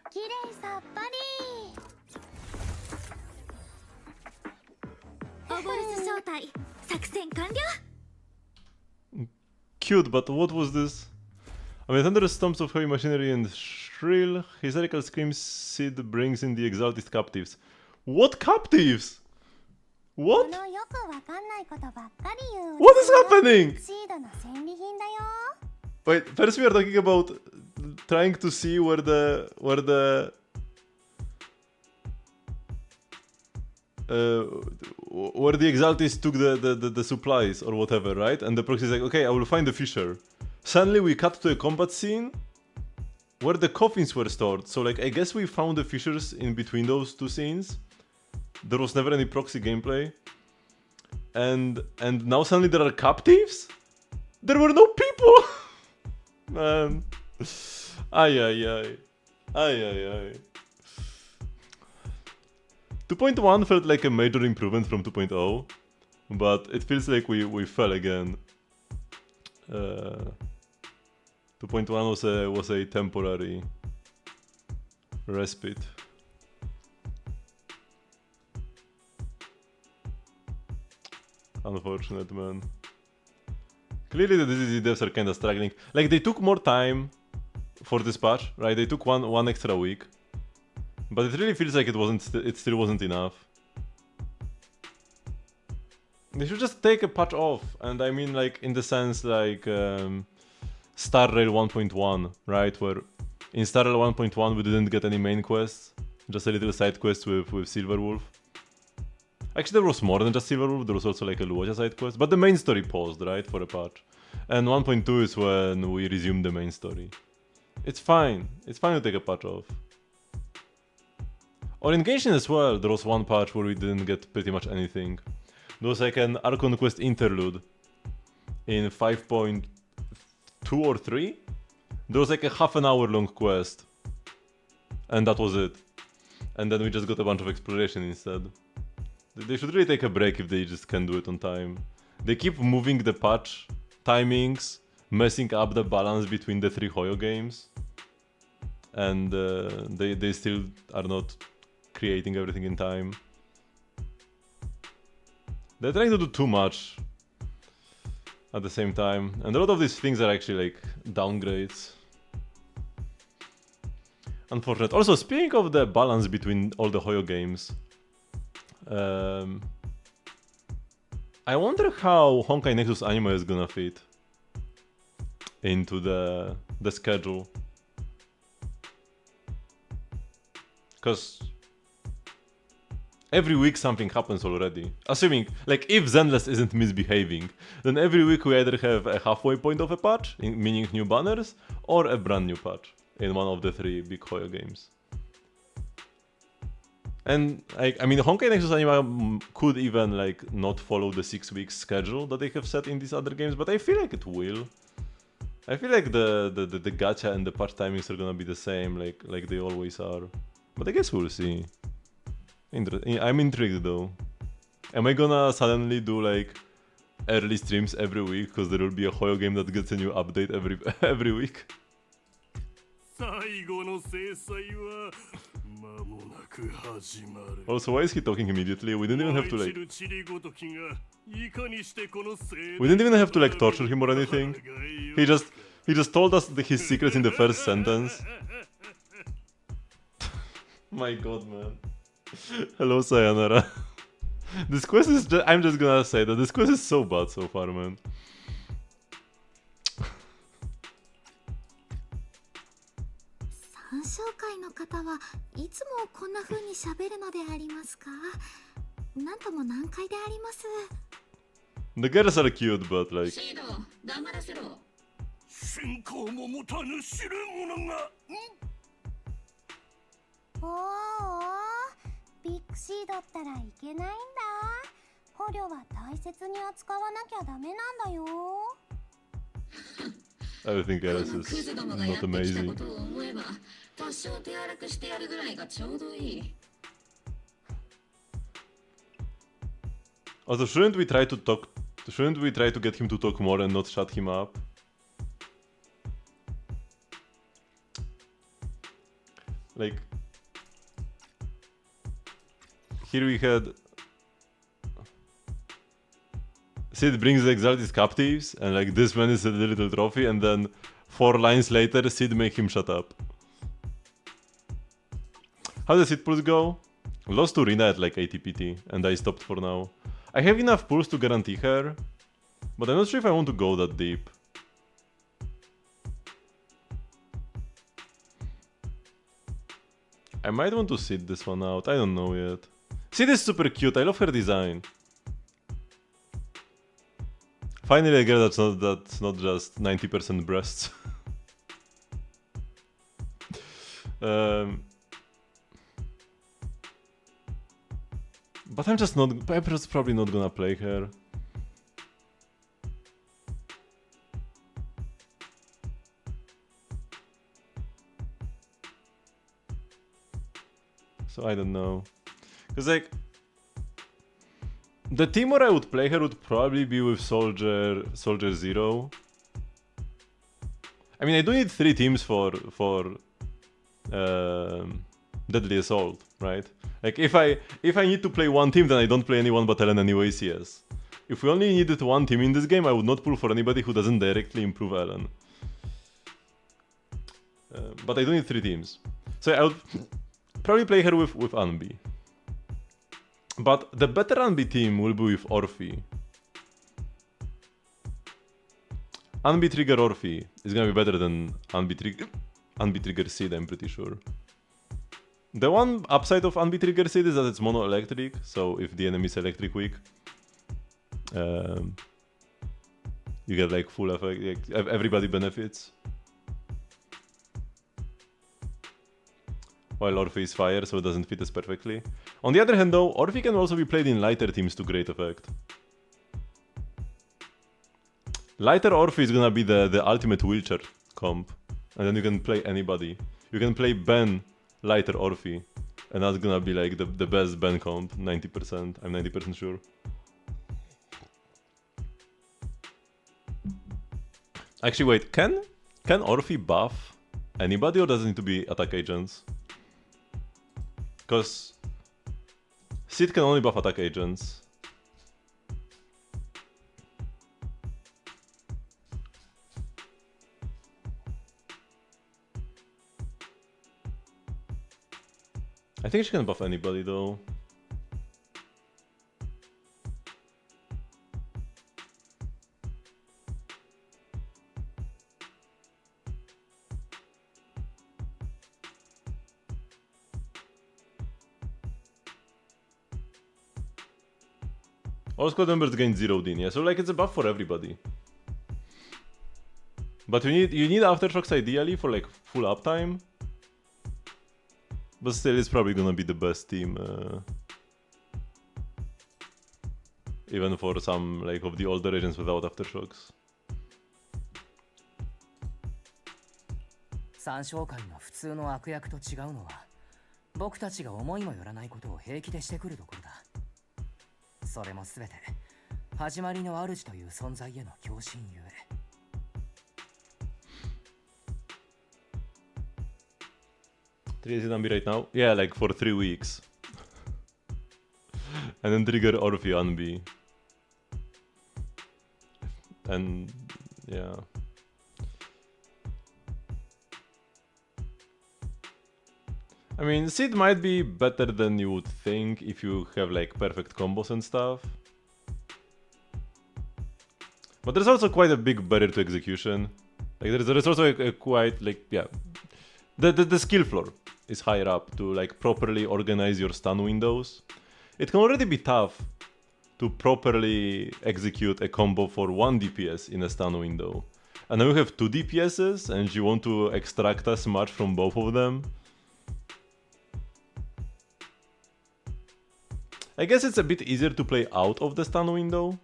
きれいさっぱり。オボルス小隊作戦完了。 Cute, but what was this? Amid thunderstorms of heavy machinery and shrill, hysterical screams, Sid brings in the exalted captives. What captives? What? このよくわかんないことばっかり言う。 What is happening? シードの戦利品だよ。 Wait, first we are talking about trying to see where the exaltists took the supplies or whatever, right? And the proxy is like, okay, I will find the fisher. Suddenly we cut to a combat scene where the coffins were stored. So like, I guess we found the fishers in between those two scenes. There was never any proxy gameplay. And now suddenly there are captives? There were no people! Man. Ay, ay, ay. Ay, ay, ay. 2.1 felt like a major improvement from 2.0, but it feels like we fell again. 2.1 was a temporary respite. Unfortunate, man. Clearly the DDD devs are kinda struggling. Like, they took more time for this patch, right? They took one extra week. But it really feels like it still wasn't enough. They should just take a patch off, and I mean like in the sense like Star Rail 1.1, right? Where in Star Rail 1.1 we didn't get any main quests, just a little side quest with Silverwolf. Actually, there was more than just Silverwolf. There was also like a Luoja side quest, but the main story paused, right, for a patch. And 1.2 is when we resumed the main story. It's fine. It's fine to take a patch off. Or in Genshin as well, there was one patch where we didn't get pretty much anything. There was like an Archon Quest interlude in 5.2 or 3. There was like a half an hour long quest. And that was it. And then we just got a bunch of exploration instead. They should really take a break if they just can't do it on time. They keep moving the patch timings, messing up the balance between the 3 Hoyo games. And they still are not creating everything in time. They're trying to do too much at the same time. And a lot of these things are actually like downgrades. Unfortunate. Also, speaking of the balance between all the Hoyo games, I wonder how Honkai Nexus Anime is gonna fit into the schedule. Because every week something happens already. Assuming, like, if Zenless isn't misbehaving, then every week we either have a halfway point of a patch, meaning new banners, or a brand new patch in one of the 3 big Hoyo games. And I mean, Honkai Nexus Anime could even like not follow the 6-week schedule that they have set in these other games, but I feel like it will. I feel like the gacha and the patch timings are gonna be the same, like they always are. But I guess we'll see. I'm intrigued though. Am I gonna suddenly do like early streams every week because there will be a Hoyo game that gets a new update every week? Also, why is he talking immediately? We didn't even have to like... We didn't even have to like torture him or anything. He just told us his secrets in the first sentence. My god, man. Hello, Sayonara. This quest is just... I'm just gonna say that this quest is so bad so far, man. 鑑賞会の方はいつもこんな風に喋るのでありますか？なんとも難解であります。 The girls are cute, but like... シード、黙らせろ。信仰も持たぬ知る者が。おーおー、ビッグシードったらいけないんだ。捕虜は大切に扱わなきゃダメなんだよ。Everything else is not amazing. Also, shouldn't we try to talk? Shouldn't we try to get him to talk more and not shut him up? Like, here we had Sid brings the exalted captives, and like this man is a little trophy, and then 4 lines later, Sid make him shut up. How does Sid pulls go? Lost to Rina at like 80 PT, and I stopped for now. I have enough pulls to guarantee her, but I'm not sure if I want to go that deep. I might want to sit this one out, I don't know yet. Sid is super cute, I love her design. Finally, a girl that's not just 90% breasts. But I'm just probably not gonna play her. So I don't know, cause like the team where I would play her would probably be with Soldier Zero. I mean, I do need 3 teams for Deadly Assault, right? Like if I need to play 1 team, then I don't play anyone but Ellen anyways, yes. If we only needed 1 team in this game, I would not pull for anybody who doesn't directly improve Ellen. But I do need 3 teams. So I would probably play her with Anbi. But the better Anbi team will be with Orphe. Unbe Trigger Orphe is gonna be better than Unbe Trigger Seed, I'm pretty sure. The one upside of Unbe Trigger Seed is that it's mono electric, so if the enemy is electric weak, you get like full effect, like, everybody benefits. While Orphe is fire, so it doesn't fit as perfectly. On the other hand though, Orphe can also be played in lighter teams to great effect. Lighter Orphe is gonna be the ultimate wheelchair comp. And then you can play anybody. You can play Ben lighter Orphe. And that's gonna be like the best Ben comp, 90%. I'm 90% sure. Actually wait, can Orphe buff anybody or does it need to be attack agents? Because Sid can only buff attack agents. I think she can buff anybody though. All squad members gain 0 din, yeah, so like it's a buff for everybody. But you need aftershocks ideally for like full uptime. But still, it's probably gonna be the best team, even for some like of the older agents without aftershocks. 三将会の普通の悪役と違うのは、僕たちが思いもよらないことを平気でしてくるところだ。それもすべて始まりの主という存在への共振ゆえ。Is it on me right now? Yeah, like for 3 weeks. And then trigger Orphe on B. And yeah. I mean, Sid might be better than you would think if you have like perfect combos and stuff. But there's also quite a big barrier to execution. Like there's also a quite like, yeah. The skill floor is higher up to like properly organize your stun windows. It can already be tough to properly execute a combo for 1 DPS in a stun window. And now you have 2 DPSs and you want to extract as much from both of them. I guess it's a bit easier to play out of the stun window,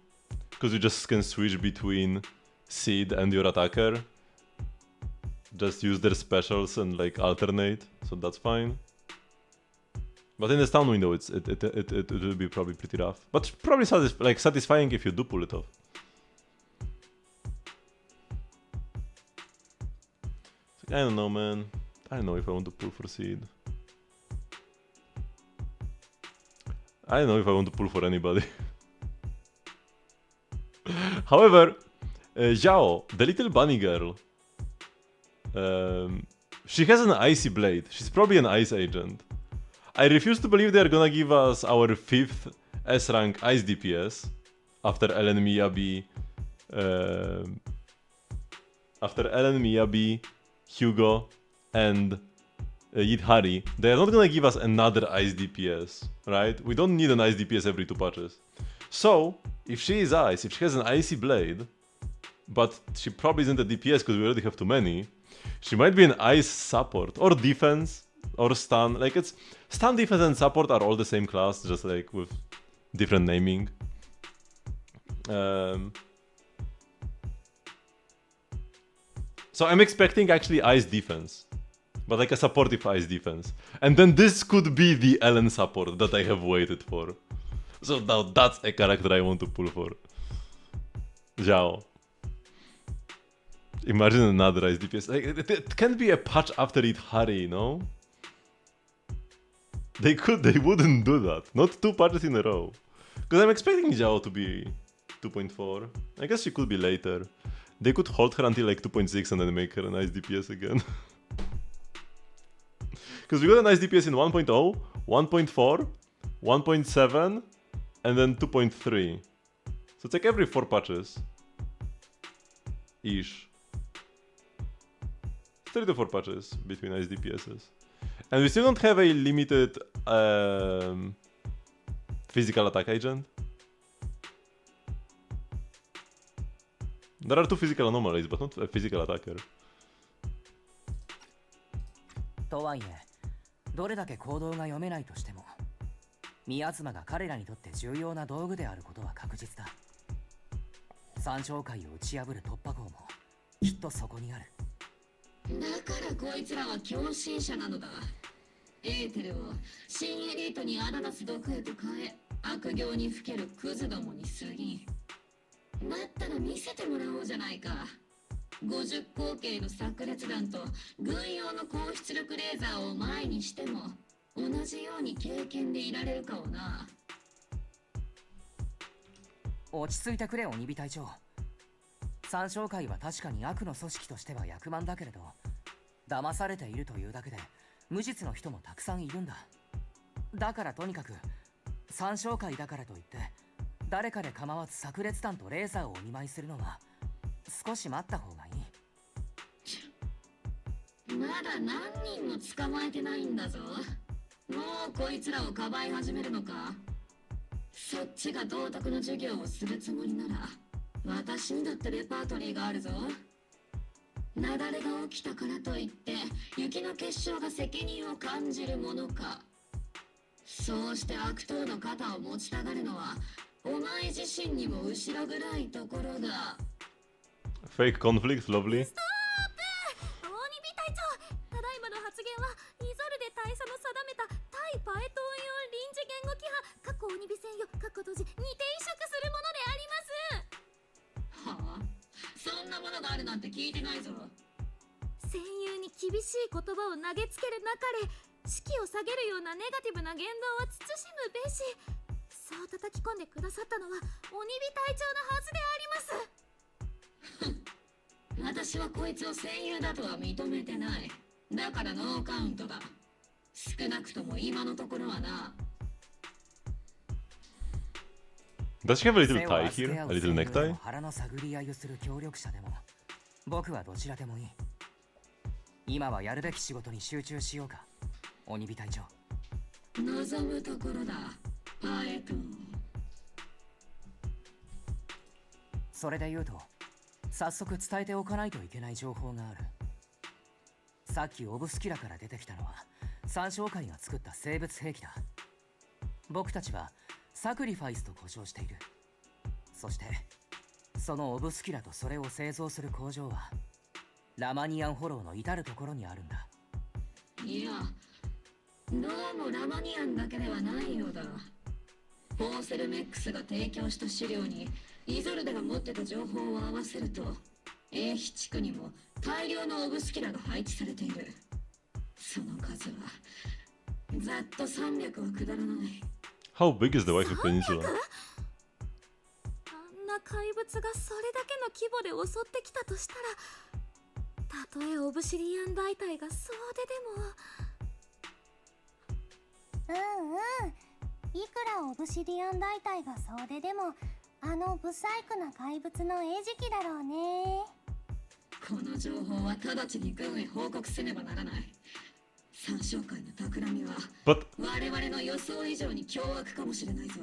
because you just can switch between Seed and your attacker. Just use their specials and like alternate, so that's fine. But in the stun window, it will be probably pretty rough. But probably satisfying if you do pull it off. I don't know, man. I don't know if I want to pull for Seed. I don't know if I want to pull for anybody. However, Zhao, the little bunny girl, she has an icy blade. She's probably an ice agent. I refuse to believe they're gonna give us our 5th S-rank ice DPS after Ellen Miyabi, Hugo, and Yidhari. They're not gonna give us another ice DPS, right? We don't need an ice DPS every 2 patches. So, if she is ice, if she has an icy blade, but she probably isn't a DPS because we already have too many, she might be an ice support, or defense, or stun. Like, it's stun, defense, and support are all the same class, just like with different naming. So I'm expecting actually ice defense, but like a supportive ice defense. And then this could be the Ellen support that I have waited for. So now that's a character I want to pull for. Zhao. Imagine another ice DPS. Like, it can't be a patch after it Hari, you know? They wouldn't do that. Not 2 patches in a row. Because I'm expecting Zhao to be 2.4. I guess she could be later. They could hold her until like 2.6 and then make her a nice DPS again. Because we got a nice DPS in 1.0, 1.4, 1.7, and then 2.3. So it's like every 4 patches. ish. 3 to 4 patches between nice DPSs. And we still don't have a limited physical attack agent. There are 2 physical anomalies, but not a physical attacker. とはいえ、どれだけ行動が読めないとしても、宮妻が彼らにとって重要な道具であることは確実だ。三小界を打ち破る突破口もきっとそこにある。だからこいつらは狂信者なのだ。エーテルを新エリートにあだなす毒へと変え、悪行にふけるクズどもに過ぎ。だったら見せてもらおうじゃないか。50口径の炸裂弾と軍用の高出力レーザーを前にしても同じように経験でいられるかをな。落ち着いてくれ、鬼火隊長。三小会は確かに悪の組織としては役満だけれど、騙されているというだけで無実の人もたくさんいるんだ。だからとにかく三小会だからといって誰かで構わず炸裂弾とレーザーをお見舞いするのは少し待った方がいい。まだ何人も捕まえてないんだぞ。もうこいつらをかばい始めるのか。そっちが道徳の授業をするつもりなら私にだってレパートリーがあるぞ。雪崩が起きたからといって雪の結晶が責任を感じるものか。そうして悪党の肩を持ちたがるのはお前自身にも後ろ暗いところだ。 Fake conflict, lovely. ストップ！鬼火隊長、ただいまの発言はイゾルで大佐の定めた対パエトン用臨時言語規派鬼火専用閉じにて移植するものであります。はあ、そんなものがあるなんて聞いてないぞ。戦友に厳しい言葉を投げつけるなかれ、士気を下げるようなネガティブな言動は慎むべし。そう叩き込んでくださったのは鬼火隊長のはずであります。私はこいつを戦友だとは認めてない。だからノーカウントだ。少なくとも今のところはな。Does she have a little tie here? A little necktie? 腹の探り合いをする協力者でも僕はどちらでもいい。今はやるべき仕事に集中しようか、鬼火隊長。望むところだ、パエトン。それで言うと早速伝えておかないといけない情報がある。さっきオブスキュラから出てきたのは三小会が作った生物兵器だ。僕たちはサクリファイスと呼称している。そしてそのオブスキュラとそれを製造する工場はラマニアンフォローの至るところにあるんだ。いや、どうもラマニアンだけではないようだ。フォーセルメックスが提供した資料にイゾルデが持ってた情報を合わせると、英比地区にも大量のオブスキュラが配置されている。その数はざっと300は下らない。 How big is the White Peninsula? あんな怪物がそれだけの規模で襲ってきたとしたら、たとえオブシディアン大隊が総出でも。いくらオブシディアン大隊が総出でもあのブサイクな怪物の餌食だろうね。この情報は直ちに軍へ報告せねばならない。三小会の企みは我々の予想以上に凶悪かもしれないぞ。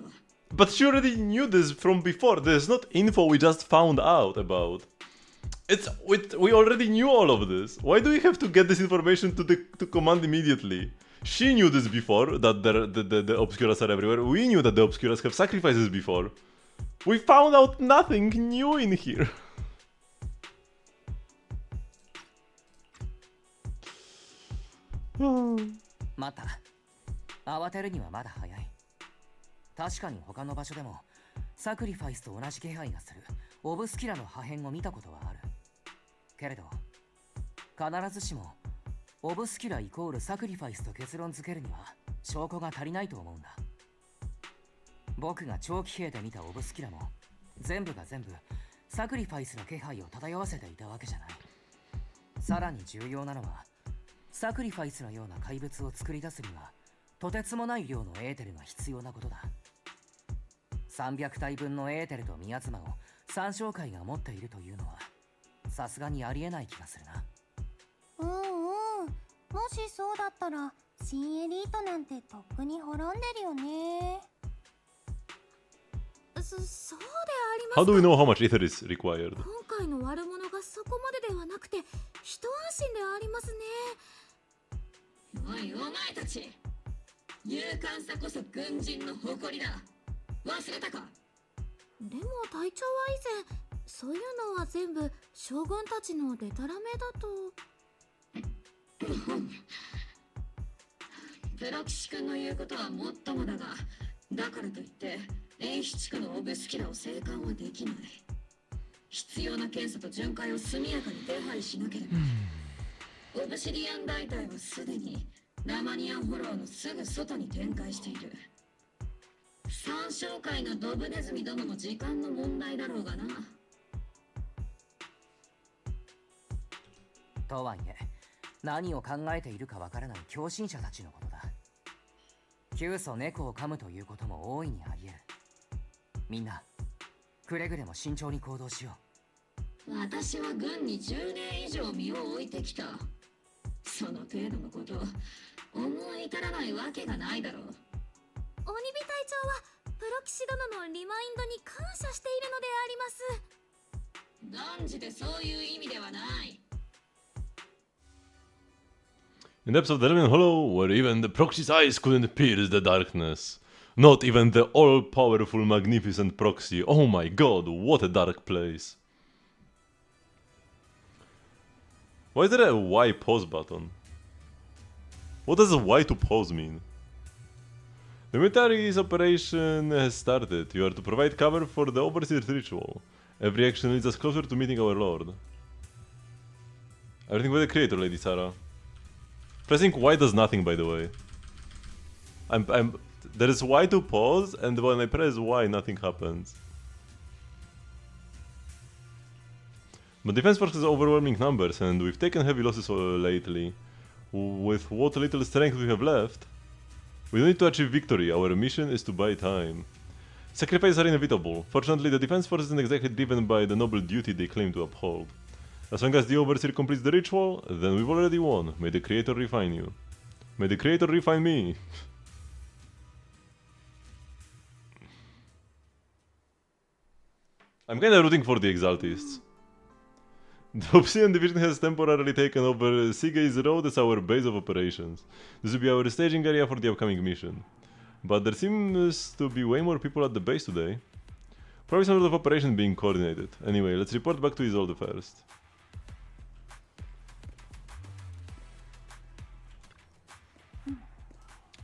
But she already knew this from before. There's not info we just found out about. We already knew all of this. Why do we have to get this information to command immediately? She knew this before, that the Obscuras are everywhere. We knew that the Obscuras have sacrifices before. We found out nothing new in here. また慌てるにはまだ早い。確かに他の場所でもサクリファイスと同じ気配がするオブスキュラの破片を見たことはあるけれど、必ずしもオブスキュライコールサクリファイスと結論付けるには証拠が足りないと思うんだ。僕が長期兵で見たオブスキュラも全部が全部サクリファイスの気配を漂わせていたわけじゃない。さらに重要なのはサクリファイスのような怪物を作り出すにはとてつもない量のエーテルが必要なことだ。300体分のエーテルとミヤズマを三小会が持っているというのはさすがにありえない気がするな。うんうん、もしそうだったら新エリートなんてとっくに滅んでるよね。そうであります How か。 do we know how much ether is required? 今回の悪者がそこまでではなくて一安心でありますね。おい、お前たち、勇敢さこそ軍人の誇りだ。忘れたか。でも隊長は以前そういうのは全部将軍たちのデタラメだと。プロキシ君の言うことはもっともだが、だからといってH地区のオブスキュラを生還はできない。必要な検査と巡回を速やかに手配しなければ。オブシディアン大隊はすでにラマニアンフォローのすぐ外に展開している。三将会のドブネズミどもも時間の問題だろうがな。とはいえ何を考えているかわからない狂信者たちのことだ。窮鼠猫を噛むということも大いにあり得る。みんなくれぐれも慎重に行動しよう。私は軍に10年以上身を置いてきた。その程度のこと思い至らないわけがないだろう。鬼火隊長はプロキシ殿のリマインドに感謝しているのであります。断じてそういう意味ではない。In the episode of the Eleven Hollow, where even the proxy's eyes couldn't pierce the darkness. Not even the all-powerful, magnificent proxy. Oh my god, what a dark place. Why is there a Y pause button? What does a Y to pause mean? The military's operation has started. You are to provide cover for the Overseer's ritual. Every action leads us closer to meeting our lord. Everything by the creator, Lady Sarah. Pressing Y does nothing, by the way. There is Y to pause, and when I press Y, nothing happens. But Defense Force has overwhelming numbers, and we've taken heavy losses lately. With what little strength we have left, we don't need to achieve victory. Our mission is to buy time. Sacrifices are inevitable. Fortunately, the Defense Force isn't exactly driven by the noble duty they claim to uphold. As long as the Overseer completes the ritual, then we've already won. May the Creator refine you. May the Creator refine me. I'm kinda rooting for the Exaltists. The Obsidian Division has temporarily taken over Seagay's Road as our base of operations. This will be our staging area for the upcoming mission. But there seems to be way more people at the base today. Probably some sort of operation being coordinated. Anyway, let's report back to Isolde first.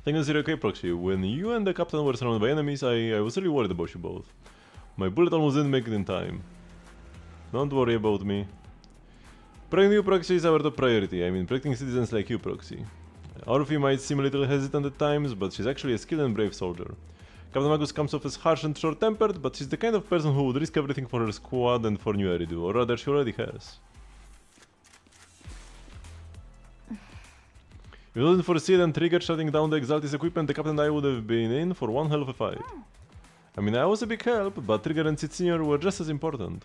Thank you, Zero K Proxy. When you and the captain were surrounded by enemies, I was really worried about you both. My bullet almost didn't make it in time. Don't worry about me. Protecting you, Proxy, is our top priority. I mean, protecting citizens like you, Proxy. Orphe might seem a little hesitant at times, but she's actually a skilled and brave soldier. Captain Magus comes off as harsh and short-tempered, but she's the kind of person who would risk everything for her squad and for New Eridu, or rather she already has. If it wasn't for Seed and Trigger shutting down the Exaltis equipment, the Captain and I would have been in for one hell of a fight. I mean, I was a big help, but Trigger and Seed Senior were just as important.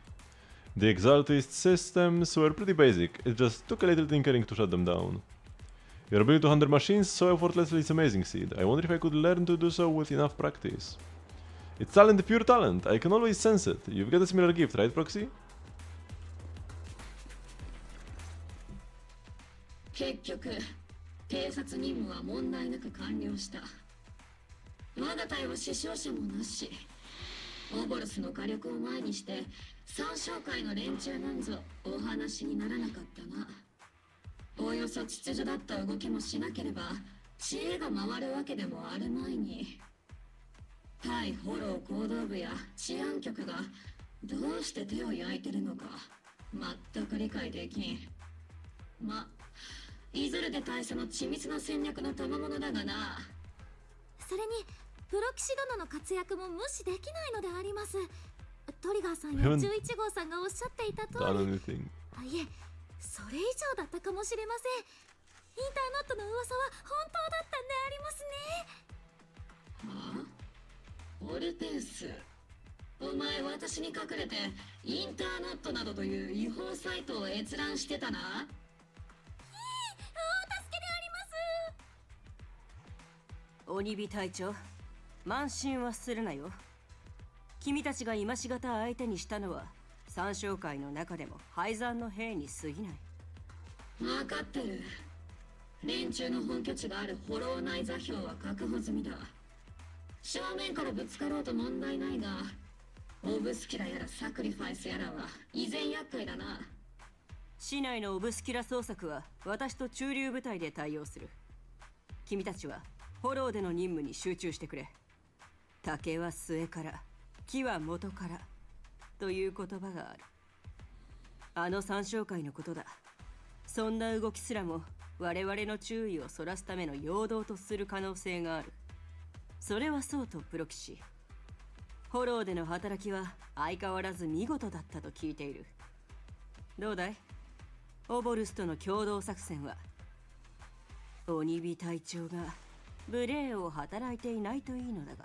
The Exaltist systems were pretty basic, it just took a little tinkering to shut them down. Your ability to handle machines so effortlessly is amazing, Seed. I wonder if I could learn to do so with enough practice. It's talent, pure talent. I can always sense it. You've got a similar gift, right, Proxy? 結局、偵察任務は問題なく完了した。我が隊は死傷者もなし。オボルスの火力を前にして、三将会の連中なんぞお話にならなかったな。およそ秩序だった動きもしなければ知恵が回るわけでもあるまいに。対フォロー行動部や治安局がどうして手を焼いてるのか全く理解できん。イズルデ大佐の緻密な戦略の賜物だがな。それにプロキシ殿の活躍も無視できないのであります。トリガーさんや11号さんがおっしゃっていた通り、いえ、それ以上だったかもしれません。インターナットの噂は本当だったんでありますね。オルペンス、お前私に隠れてインターノットなどという違法サイトを閲覧してたな。お助けであります。鬼火隊長、慢心はするなよ。君たちが今しがた相手にしたのは三将会の中でも廃山の兵に過ぎない。分かってる。連中の本拠地があるホロー内座標は確保済みだ。正面からぶつかろうと問題ないが、オブスキュラやらサクリファイスやらは依然厄介だな。市内のオブスキュラ捜索は私と駐留部隊で対応する。君たちはフォローでの任務に集中してくれ。竹は末から木は元からという言葉がある。あの三将会のことだ。そんな動きすらも我々の注意をそらすための陽動とする可能性がある。それはそうとプロ騎士。フォローでの働きは相変わらず見事だったと聞いている。どうだい？オボルスとの共同作戦は。鬼火隊長が無礼を働いていないといいのだが。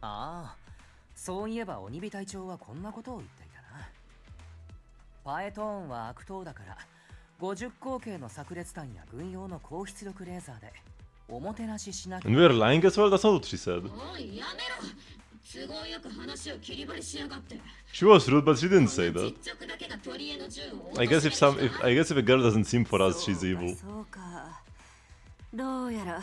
ああ、そういえば鬼火隊長はこんなことを言っていたな。パエトーンは悪党だから50口径の炸裂弾や軍用の高出力レーザーでおもてなししなきゃ。And we're lying as well? That's not what she said. おいやめろ。都合よく話を切り張りしやがって。 She was rude, but she didn't say that. I guess if a girl doesn't seem for us, she's evil. そうか。どうやら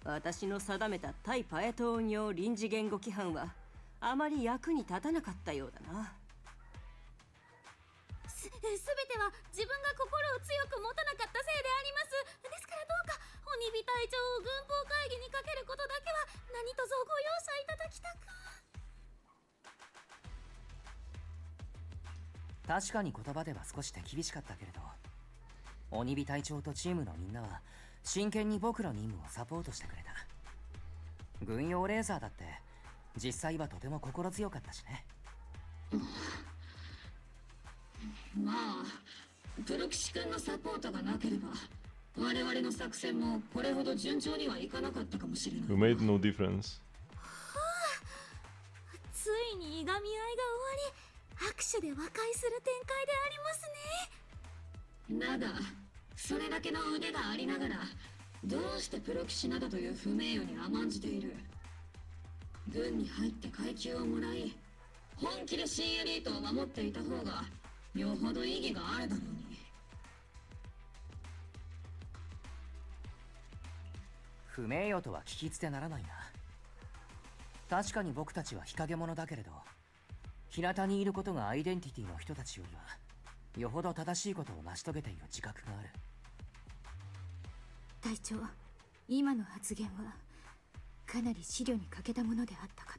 私の定めた対パエトーン用臨時言語規範はあまり役に立たなかったようだな。すべては自分が心を強く持たなかったせいであります。ですからどうか鬼火隊長を軍法会議にかけることだけは何卒ご容赦いただきたく。確かに言葉では少し手厳しかったけれど、鬼火隊長とチームのみんなは真剣に僕の任務をサポートしてくれた。軍用レーザーだって実際はとても心強かったしね。まあプロ騎士君のサポートがなければ我々の作戦もこれほど順調にはいかなかったかもしれない。 We made no difference. ついにいがみ合いが終わり、握手で和解する展開でありますね。だがそれだけの腕がありながらどうしてプロ騎士などという不名誉に甘んじている。軍に入って階級をもらい本気で新エリートを守っていた方がよほど意義があるだろうに。不名誉とは聞き捨てならないな。確かに僕たちは日陰者だけれど、日向にいることがアイデンティティの人たちよりはよほど正しいことを成し遂げている自覚がある。隊長、今の発言はかなり思慮に欠けたものであったか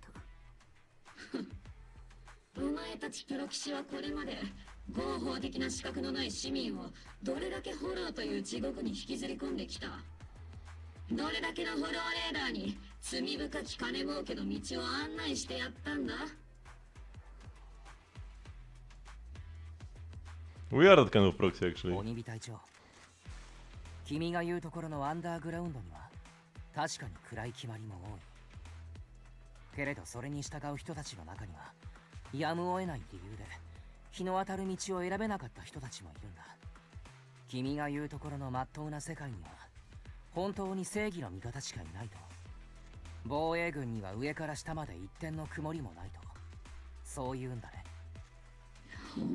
と。お前たちプロ騎士はこれまで合法的な資格のない市民をどれだけホローという地獄に引きずり込んできた。どれだけのホローレーダーに罪深き金儲けの道を案内してやったんだ。 We are that kind of proxy, actually. 鬼火隊長、君が言うところのアンダーグラウンドには確かに暗い決まりも多いけれど、それに従う人たちの中にはやむを得ない理由で日の当たる道を選べなかった人たちもいるんだ。君が言うところの真っ当な世界には本当に正義の味方しかいないと。防衛軍には上から下まで一点の曇りもないと、そう言うんだね。お前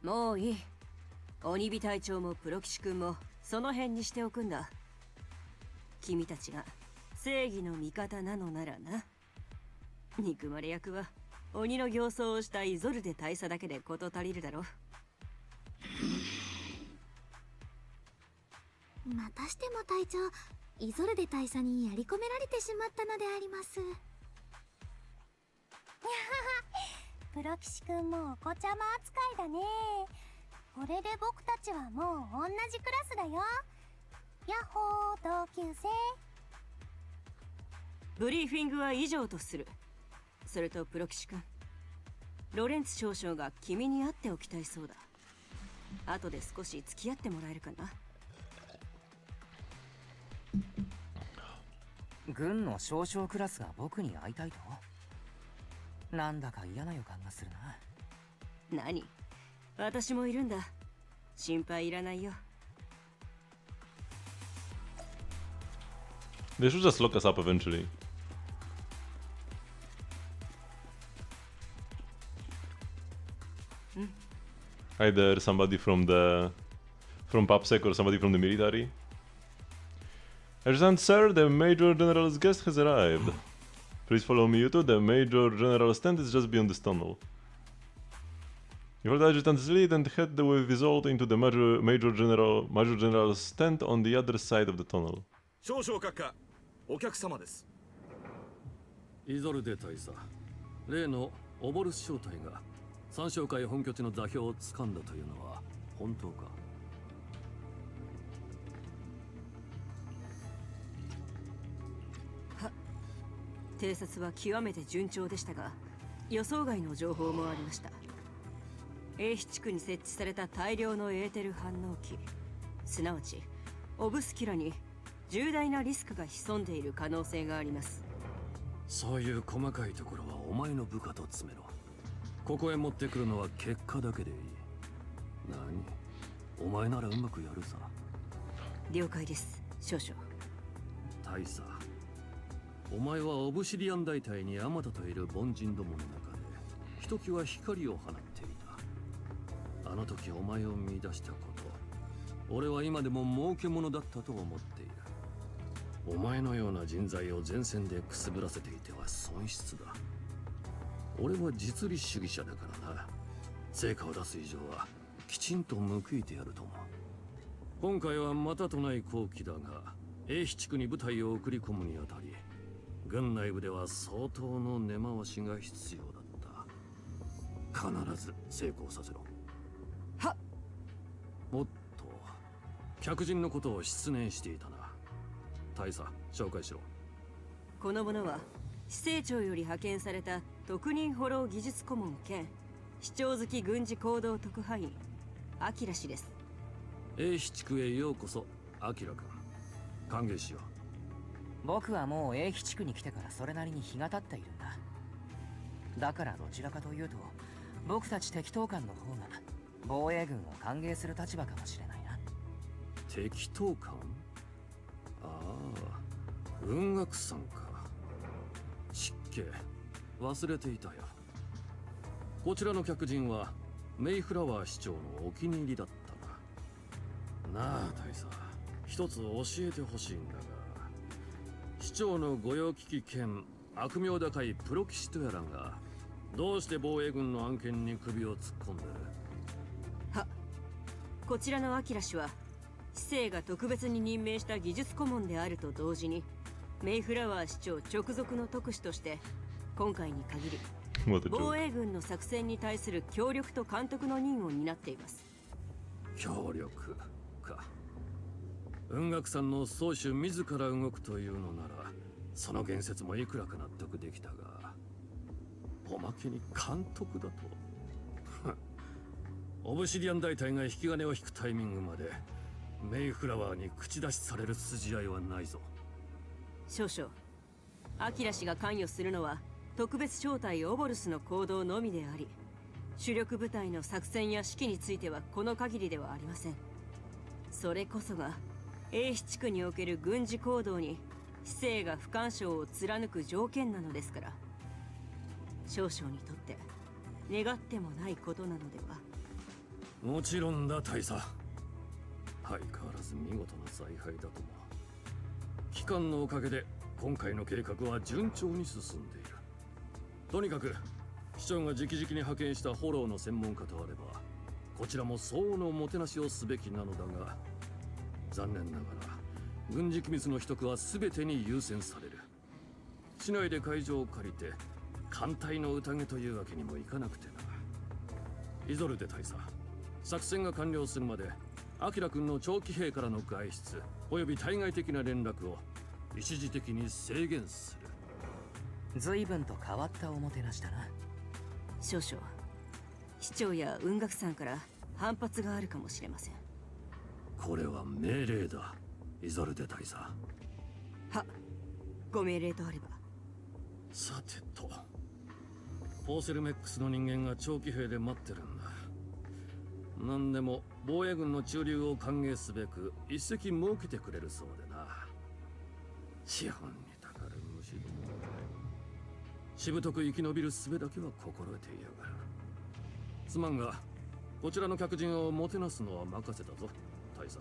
もういい。鬼火隊長もプロ騎士君もその辺にしておくんだ。君たちが正義の味方なのならな。憎まれ役は鬼の形相をしたイゾルデ大佐だけで事足りるだろう。またしても隊長、イゾルデ大佐にやり込められてしまったのであります。プロ騎士くんもお子ちゃま扱いだね。これで僕たちはもう同じクラスだよ。ヤッホー同級生。ブリーフィングは以上とする。それとプロ騎士君、ロレンツ少将が君に会っておきたいそうだ。後で少し付き合ってもらえるかな。軍の少将クラスが僕に会いたいと。なんだか嫌な予感がするな。何？私もいるんだ。心配いらないよ。They should just lock us up eventually. Either somebody from PubSec or somebody from the military. Adjutant Sir, the Major General's guest has arrived. Please follow me, you two. The Major General's tent is just beyond this tunnel. You follow the Adjutant's lead and head with result into the Major General's tent on the other side of the tunnel. 少々閣下、お客様です。イゾルデ大佐、例のオボルス正体が三将会本拠地の座標を掴んだというのは本当か？は、偵察は極めて順調でしたが、予想外の情報もありました。英比地区に設置された大量のエーテル反応機、すなわちオブスキュラに重大なリスクが潜んでいる可能性があります。そういう細かいところはお前の部下と詰めろ。ここへ持ってくるのは結果だけでいい。何？お前ならうまくやるさ。了解です、少々。大佐、お前はオブシディアン大隊にあまたといる凡人どもの中でひときわ光を放っていた。あの時お前を見出したこと、俺は今でも儲け者だったと思っている。お前のような人材を前線でくすぶらせていては損失だ。俺は実利主義者だからな。成果を出す以上はきちんと報いてやると思う。今回はまたとない好機だが、英比地区に部隊を送り込むにあたり、軍内部では相当の根回しが必要だった。必ず成功させろ。はっ。おっと、客人のことを失念していたな。大佐、紹介しろ。この者は司政庁より派遣された特任捕虜技術顧問兼市長好き軍事行動特派員アキラ氏です。英比地区へようこそ、アキラ君。歓迎しよう。僕はもう英比地区に来てからそれなりに日が経っているんだ。だからどちらかというと僕たち敵当官の方が防衛軍を歓迎する立場かもしれないな。敵当官？ああ、雲岳さんか。失敬、忘れていたよ。こちらの客人はメイフラワー市長のお気に入りだったな。なあ大佐、一つ教えてほしいんだが、市長の御用聞き兼悪名高いプロ騎士とやらがどうして防衛軍の案件に首を突っ込んでる？は、こちらのアキラ氏は市政が特別に任命した技術顧問であると同時にメイフラワー市長直属の特使として今回に限り防衛軍の作戦に対する協力と監督の任を担っています。協力か。雲岳さんの宗主自ら動くというのならその言説もいくらか納得できたが、おまけに監督だとオブシディアン大隊が引き金を引くタイミングまでメイフラワーに口出しされる筋合いはないぞ。少々、アキラ氏が関与するのは特別招待オボルスの行動のみであり、主力部隊の作戦や指揮についてはこの限りではありません。それこそが英比地区における軍事行動に市政が不干渉を貫く条件なのですから、少々にとって願ってもないことなのでは。もちろんだ大佐。相変わらず見事な采配だとも。機関のおかげで今回の計画は順調に進んでいる。とにかく市長が直々に派遣したフォローの専門家とあればこちらも相応のもてなしをすべきなのだが、残念ながら軍事機密の秘匿は全てに優先される。市内で会場を借りて艦隊の宴というわけにもいかなくてな。イゾルデ大佐、作戦が完了するまでアキラ君の長期兵からの外出および対外的な連絡を一時的に制限する。随分と変わったおもてなしだな。少々、市長や雲岳さんから反発があるかもしれません。これは命令だ、イゾルデ大佐。は、ご命令とあれば。さてと、ポーセルメックスの人間が長期兵で待ってるんだ。何でも防衛軍の駐留を歓迎すべく一席設けてくれるそうでな。資本にたかる虫ども。しぶとく生き延びる術だけは心得ていやがる。すまんが、こちらの客人をもてなすのは任せたぞ、大佐。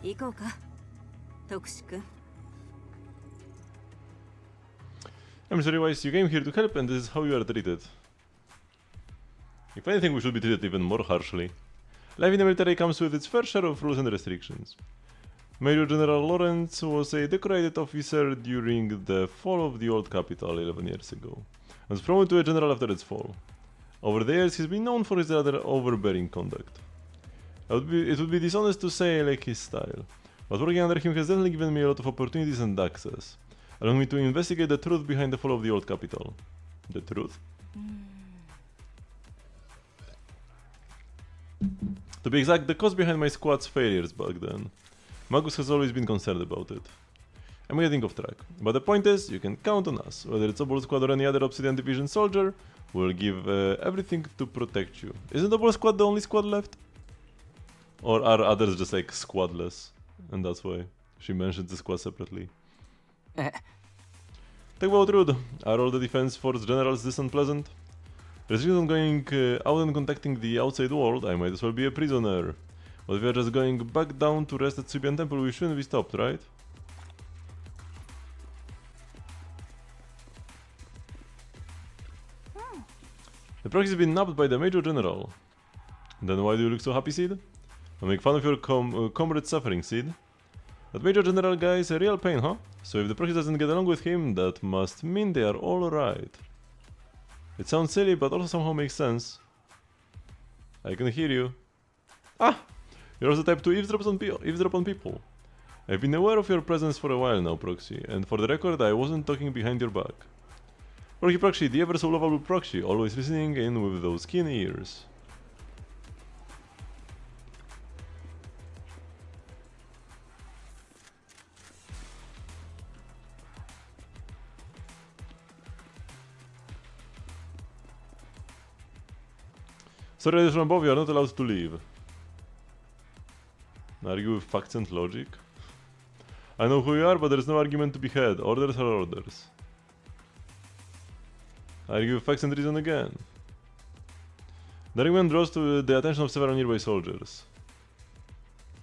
行こうか、特使君。I'm sorry, Weiss, you came here to help and this is how you are treated. If anything, we should be treated even more harshly. Life in the military comes with its fair share of rules and restrictions. Major General Lawrence was a decorated officer during the fall of the old capital 11 years ago, and was promoted to a general after its fall. Over the years, he's been known for his rather overbearing conduct. It would be dishonest to say I like his style, but working under him has definitely given me a lot of opportunities and access, allowing me to investigate the truth behind the fall of the old capital. The truth? To be exact, the cause behind my squad's failures back then. Magus has always been concerned about it. I'm getting off track, but the point is, you can count on us. Whether it's Obol Squad or any other Obsidian Division soldier, we'll give everything to protect you. Isn't Obol Squad the only squad left? Or are others just like squadless? And that's why she mentioned the squad separately. Talk about rude. Are all the defense force generals this unpleasant? Restrictions on going out and contacting the outside world, I might as well be a prisoner. But if we are just going back down to rest at Sibian Temple, we shouldn't be stopped, right? The proxy has been nabbed by the Major General. Then why do you look so happy, Sid? I make fun of your comrade's suffering, Sid. That Major General guy is a real pain, huh? So if the proxy doesn't get along with him, that must mean they are all right. It sounds silly, but also somehow makes sense. I can hear you. Ah! You're also the type to eavesdrop on people. I've been aware of your presence for a while now, Proxy, and for the record, I wasn't talking behind your back. Proxy, the ever so lovable Proxy, always listening in with those keen ears. Sorry, Rambo, you are not allowed to leave. Argue with facts and logic? I know who you are, but there's no argument to be had. Orders are orders. Argue with facts and reason again. The argument draws to the attention of several nearby soldiers.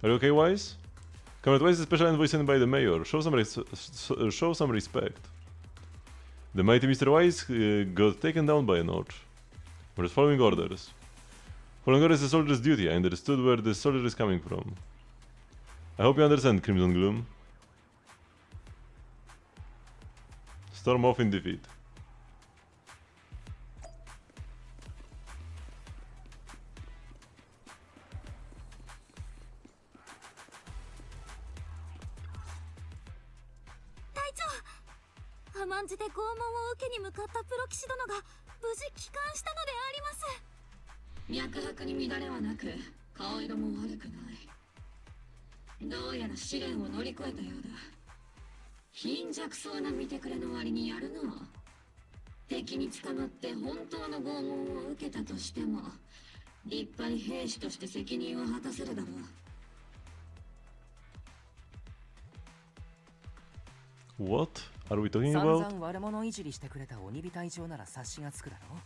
Are you okay, Wise? Comrade Wise is a special envoy sent by the mayor. Show some respect. The mighty Mr. Wise got taken down by a notch. We're just following orders. Following orders is a soldier's duty. I understood where the soldier is coming from. I hope you understand, Crimson Gloom. Storm off in defeat.脈拍に乱れはなく、顔色も悪くない。どうやら試練を乗り越えたようだ。貧弱そうな見てくれの割にやるな。敵に捕まって本当の拷問を受けたとしても、立派に兵士として責任を果たせるだろう。What are we talking about? 散々悪者いじりしてくれた鬼火隊長なら察しがつくだろう。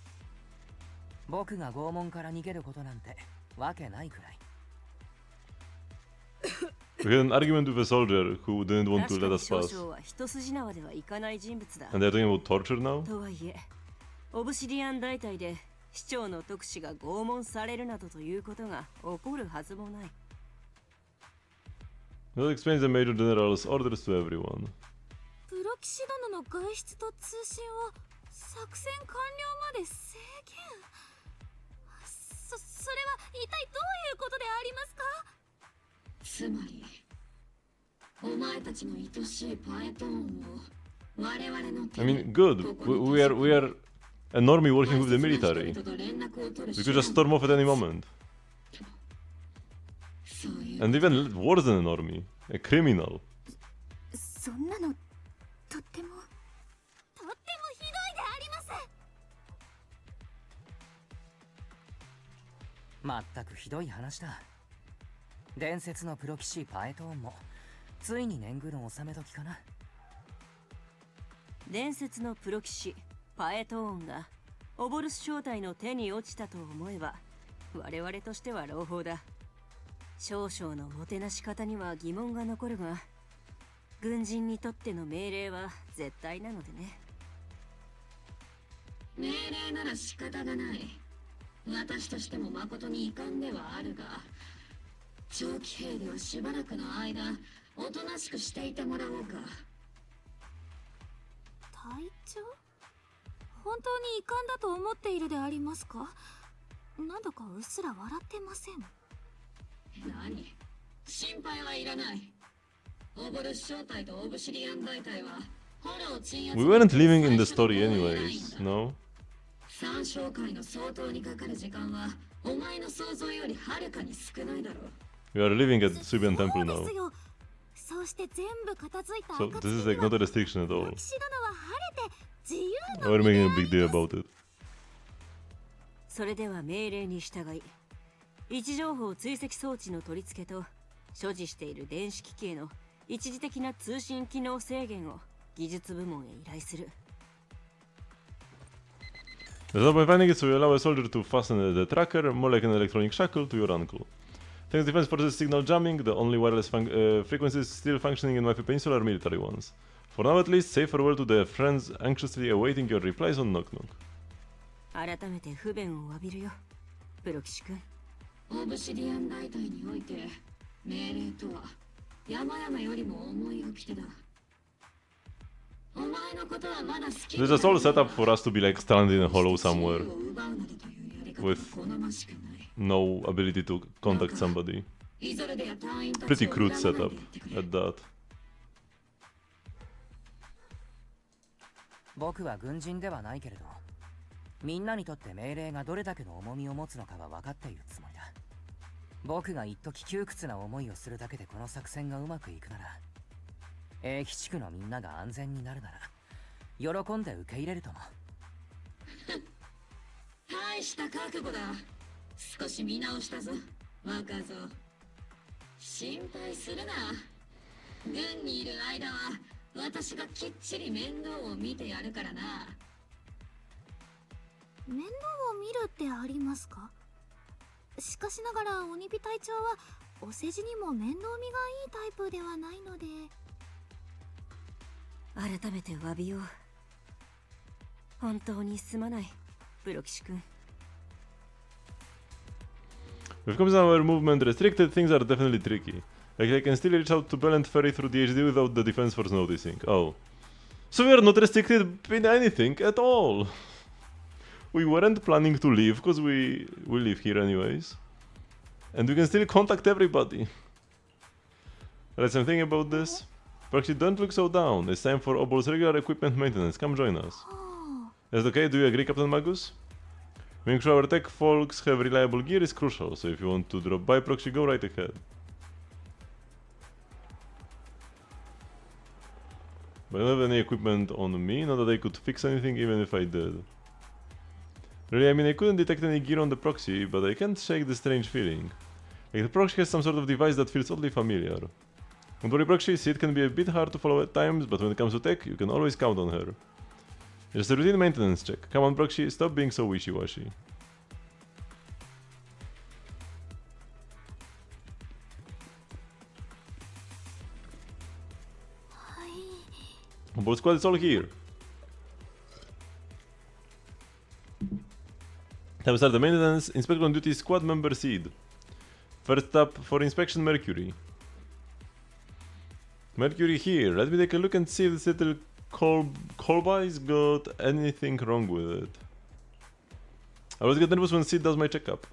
僕が拷問から逃げることなんてわけないくらい。We had an argument with a soldier who didn't want to let us pass. And they're talking about torture now? とはいえ、オブシディアン大隊で市長の特使が拷問されるなどということが起こるはずもない。That explains the Major General's orders to everyone. プロキシ殿の外出と通信を作戦完了まで制限。それは一体どういうことでありますか？つまり、お前たちの愛しいパエトーンを我々の手 I mean, good. We are a normie working with the military. We could just storm off at any moment. And even worse than a normie, a criminal. そんなのとってもとってもひどいであります。まったくひどい話だ。伝説のプロ棋士パエトーンもついに年貢の納め時かな。伝説のプロ棋士パエトーンがオボルス正体の手に落ちたと思えば我々としては朗報だ。少々のもてなし方には疑問が残るが、軍人にとっての命令は絶対なのでね。命令なら仕方がない。私としても誠に遺憾ではあるが、長期兵ではしばらくの間おとなしくしていてもらおうか。隊長、本当に遺憾だと思っているでありますか？なんだかうっすら笑ってません。何？心配はいらない。オボルス正体とオブシリアン大隊はホロを鎮圧。 We weren't living in the story anyways, no? 三将会の総統にかかる時間はお前の想像よりはるかに少ないだろう。 We are living at Subian Temple now. そうして全部片付いた So this is like not a restriction at all. 騎士殿は晴れて自由の We're making a big deal about it. それでは命令に従い、位置情報追跡装置の取り付けと所持している電子機器への一時的な通信機能制限を技術部門へ依頼する。The top by finding is we allow a soldier to fasten the tracker, more like an electronic shackle, to your ankle. Thanks defense forces signal jamming, the only wireless frequencies still functioning in Mafi Peninsula are military ones. For now at least, say farewell to the friends anxiously awaiting your replies on Knock Knock. 改めて不便を詫びるよ、プロ騎士君。オブシディアン大隊において命令とは山々よりも重い掟だ。お前のことはまだ好き。 This is all set up for us to be like stranded in a hollow somewhere with no ability to contact somebody. Pretty crude setup at that. 僕は軍人ではないけれど、みんなにとって命令がどれだけの重みを持つのかは分かっているつもりだ。僕が一時窮屈な思いをするだけでこの作戦がうまくいくなら、英吉地区のみんなが安全になるなら喜んで受け入れるとも。大した覚悟だ。少し見直したぞ、若造。心配するな。軍にいる間は私がきっちり面倒を見てやるからな。面倒を見るってありますか？しかしながら鬼火隊長はお世辞にも面倒見がいいタイプではないので。改めて詫びよう。本当にすまない、プロ騎士君。With comes our movement restricted, things are definitely tricky. Like they can still reach out to Bell and Ferry through the HD without the defense force noticing. Oh. So we are not restricted in anything at all. We weren't planning to leave because we live here anyways. And we can still contact everybody. Read something about this? Proxy, don't look so down. It's time for Obol's regular equipment maintenance. Come join us. Is it okay? Do you agree, Captain Magus? Making sure our tech folks have reliable gear is crucial, so if you want to drop by Proxy, go right ahead. But I don't have any equipment on me, not that I could fix anything even if I did. Really, I mean, I couldn't detect any gear on the proxy, but I can't shake the strange feeling. Like the proxy has some sort of device that feels oddly familiar. Don't worry, proxy, see, it can be a bit hard to follow at times, but when it comes to tech, you can always count on her. Just a routine maintenance check. Come on, proxy, stop being so wishy-washy. Board squad is all here. Time to start the maintenance. Inspector on duty, squad member Seed. First up for inspection, Mercury. Mercury here. Let me take a look and see if this little Colby's got anything wrong with it. I always get nervous when Seed does my checkup.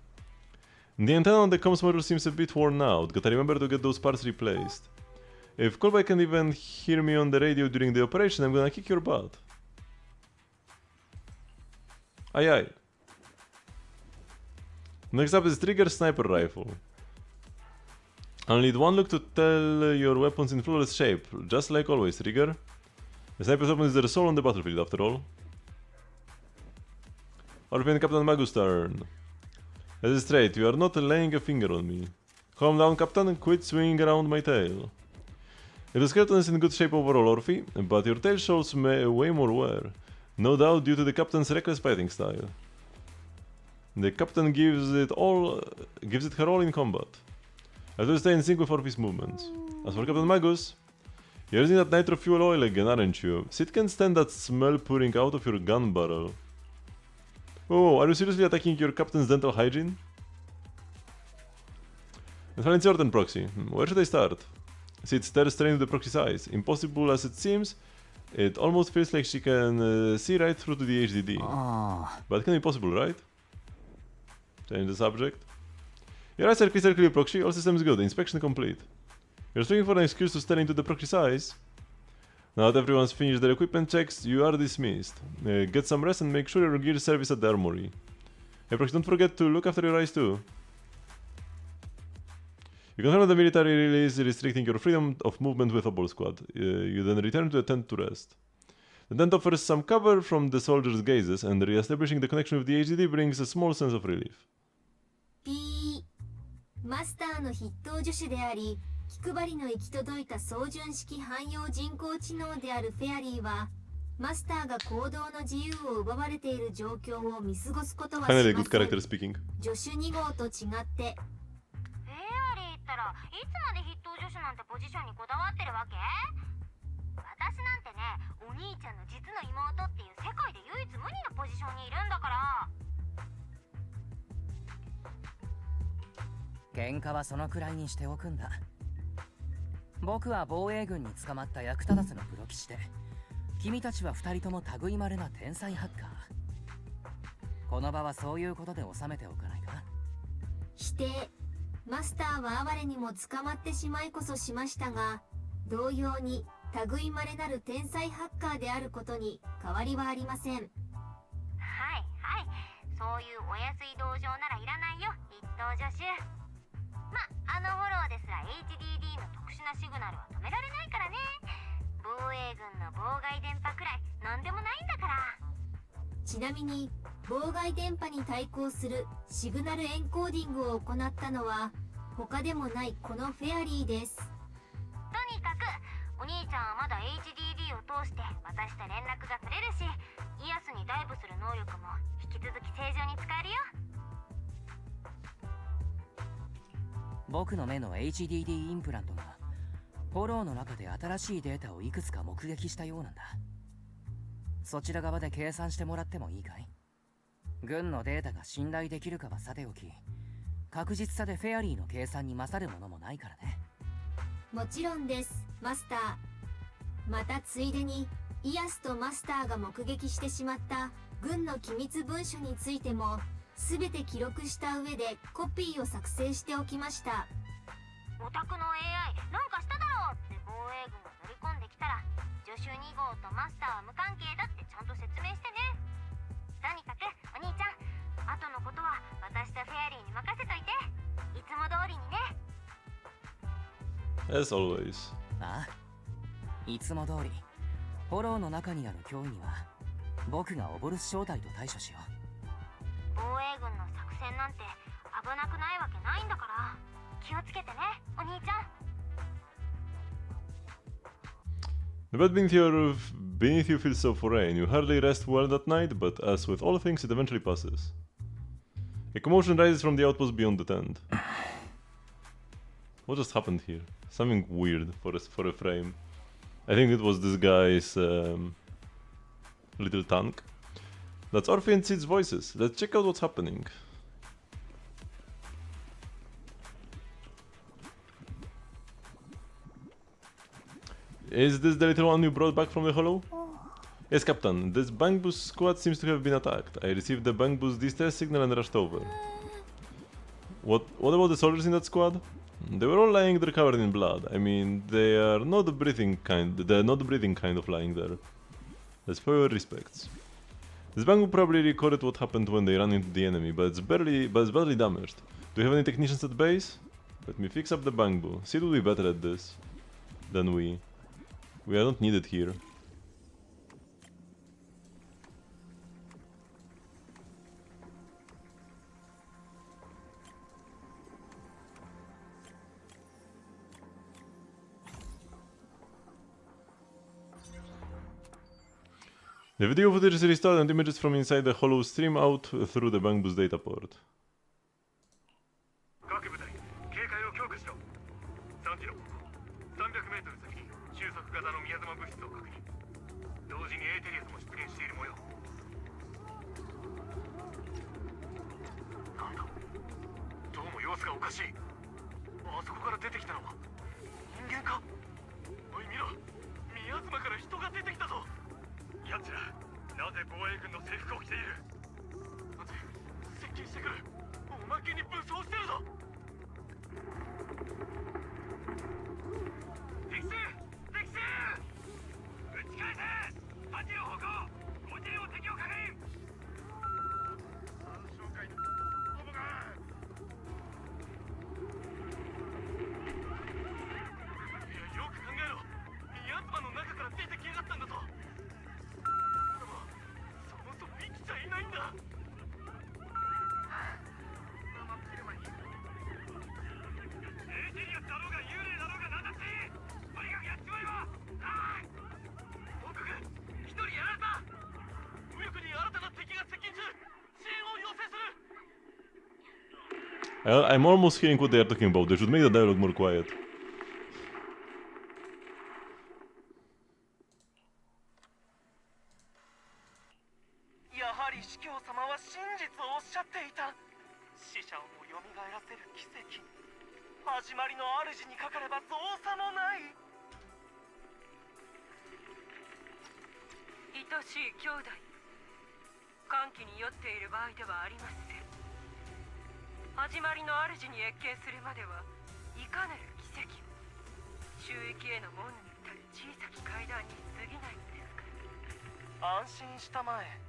The antenna on the comms module seems a bit worn out. Gotta remember to get those parts replaced. If Colby can even hear me on the radio during the operation, I'm gonna kick your butt. Aye aye. Next up is Trigger Sniper Rifle. Only need one look to tell your weapons in flawless shape, just like always, Rigger. The sniper's weapon is their soul on the battlefield, after all. Orphan Captain Magus' turn. That is straight, you are not laying a finger on me. Calm down, Captain, quit swinging around my tail. The skeleton is in good shape overall, Orphy, but your tail shows way more wear. No doubt due to the Captain's reckless fighting style. The Captain gives it her all in combat. I have to stay in sync with Orphy's movements. As for Captain Magus, you're using that nitro fuel oil again, aren't you? Sid can't stand that smell pouring out of your gun barrel. Oh, are you seriously attacking your Captain's dental hygiene? And finally, it's your turn, Proxy. Where should I start? Sid stares straight into the Proxy's eyes. Impossible as it seems, it almost feels like she can see right through to the HDD. But it can be possible, right? Change the subject. Your eyes are crystal clear, Proxy. All systems good. Inspection complete. You're looking for an excuse to stare into the Proxy's eyes. Now that everyone's finished their equipment checks, you are dismissed. Get some rest and make sure your gear service at the armory. Hey Proxy, don't forget to look after your eyes too. You confirm that the military release restricting your freedom of movement with a ball squad. You then return to the tent to rest. The tent offers some cover from the soldiers' gazes, and re-establishing the connection with the HDD brings a small sense of relief. マスターの筆頭助手であり、気配りの行き届いた操縦式汎用人工知能であるフェアリーは、マスターが行動の自由を奪われている状況を見過ごすことはしません。Finally, good character speaking. 助手2号と違って、フェアリーったらいつまで筆頭助手なんてポジションにこだわってるわけ？私なんてね、お兄ちゃんの実の妹っていう世界で唯一無二のポジションにいるんだから。喧嘩はそのくらいにしておくんだ。僕は防衛軍に捕まった役立たずのプロ騎士で、君たちは2人とも類まれな天才ハッカー。この場はそういうことで収めておかないか？否定。マスターは哀れにも捕まってしまいこそしましたが、同様に類まれなる天才ハッカーであることに変わりはありません。はいはい、そういうお安い同情ならいらないよ、筆頭助手。ま、あのフォローですら HDD の特殊なシグナルは止められないからね。防衛軍の妨害電波くらいなんでもないんだから。ちなみに妨害電波に対抗するシグナルエンコーディングを行ったのは他でもないこのフェアリーです。とにかくお兄ちゃんはまだ HDD を通して私と連絡が取れるし、イアスにダイブする能力も引き続き正常に使えるよ。僕の目の HDD インプラントがフォローの中で新しいデータをいくつか目撃したようなんだ。そちら側で計算してもらってもいいかい？軍のデータが信頼できるかはさておき、確実さでフェアリーの計算に勝るものもないからね。もちろんです、マスター。またついでにイアスとマスターが目撃してしまった軍の機密文書についても全て記録した上でコピーを作成しておきました。お宅の AI なんかしただろうって防衛軍が乗り込んできたら、助手2号とマスターは無関係だってちゃんと説明してね。とにかくお兄ちゃん、後のことは私とフェアリーに任せといて。いつも通りにね。As always. ああ、いつも通り。フォローの中にある脅威には僕がオボルス正体と対処しよう。防衛軍の作戦なんて危なくないわけないんだから、気をつけてね、お兄ちゃん。The bed beneath you feels so foreign. You hardly rest well that night, but as with all things, it eventually passes. A commotion rises from the outpost beyond the tent. What just happened here? Something weird for a frame. I think it was this guy's little tank. That's Orphe and Sid's voices. Let's check out what's happening. Is this the little one you brought back from the hollow? Yes, Captain. This Bang Boost squad seems to have been attacked. I received the Bang Boost distress signal and rushed over. What about the soldiers in that squad? They were all lying there covered in blood. I mean, they are not the breathing kind. They're not the breathing kind of lying there. Let's pay our respects. This Bang probably recorded what happened when they ran into the enemy, but it's badly damaged. Do you have any technicians at base? Let me fix up the bamboo. Sid will be better at this than we. We are not needed here. The video footage is restored and images from inside the hollow stream out through the bamboo's data port. I'm almost hearing what they are talking about. They should make the dialogue more quiet. 始まりの主に謁見するまではいかなる奇跡収益への門に至る小さき階段に過ぎないのですから安心したまえ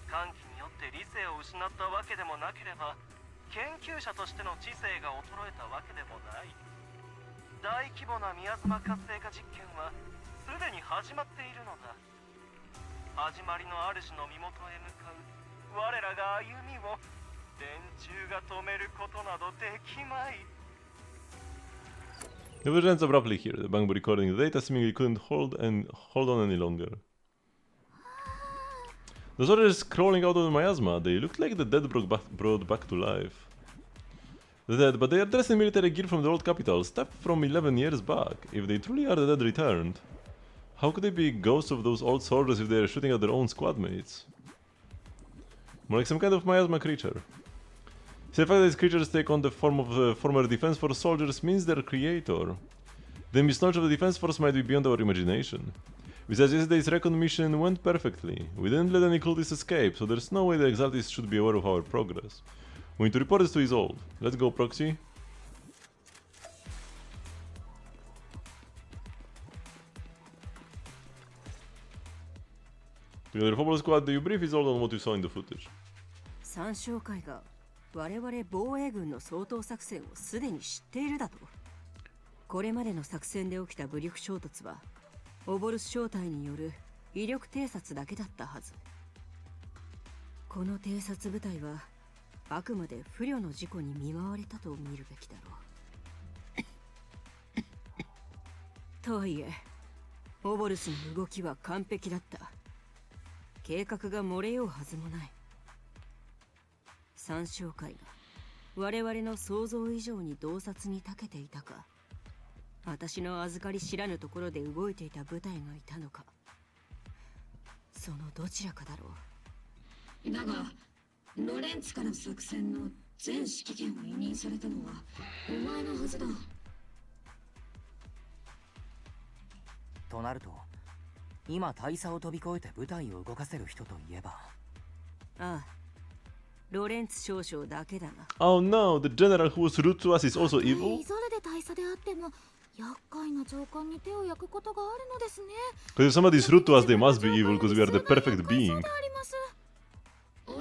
歓喜によって理性を失ったわけでもなければ研究者としての知性が衰えたわけでもない大規模な宮妻活性化実験はすでに始まっているのだ始まりの主の身元へ向かう我らが歩みを電柱が止めることなどできまい The video ends abruptly here. The bamboo recording the data seemingly couldn't hold on any longer. The soldiers crawling out of the miasma, they looked like the dead brought back to life. The dead, but they are dressed in military gear from the old capital, stuff from 11 years back. If they truly are the dead returned, how could they be ghosts of those old soldiers if they are shooting at their own squad mates? More like some kind of miasma creature. See, the fact that these creatures take on the form of the former Defense Force soldiers means their creator. The misknowledge of the Defense Force might be beyond our imagination. Besides, yesterday's recon mission went perfectly. We didn't let any cultists escape, so there's no way the exatlists should be aware of our progress. We need to report this to Isolde. Let's go, Proxy. Together, Football Squad, do you brief Isolde on what you saw in the footage? 参照会が我々防衛軍の掃討作戦をすでに知っているだとこれまでの作戦で起きた武力衝突はオボルス小隊による威力偵察だけだったはずこの偵察部隊はあくまで不慮の事故に見舞われたと見るべきだろうとはいえオボルスの動きは完璧だった計画が漏れようはずもない参照会が我々の想像以上に洞察に長けていたか私の預かり知らぬところで動いていた部隊がいたのかそのどちらかだろうだがロレンツから作戦の全指揮権を委任されたのはお前のはずだとなると今大佐を飛び越えて部隊を動かせる人といえばああロレンツ少将だけだな Oh no, the general who was rude to us is also evil? イゾルで大佐であっても厄介な上官に手を焼くことがあるのですね Because if somebody is rude to us, they must be evil because we are the perfect being.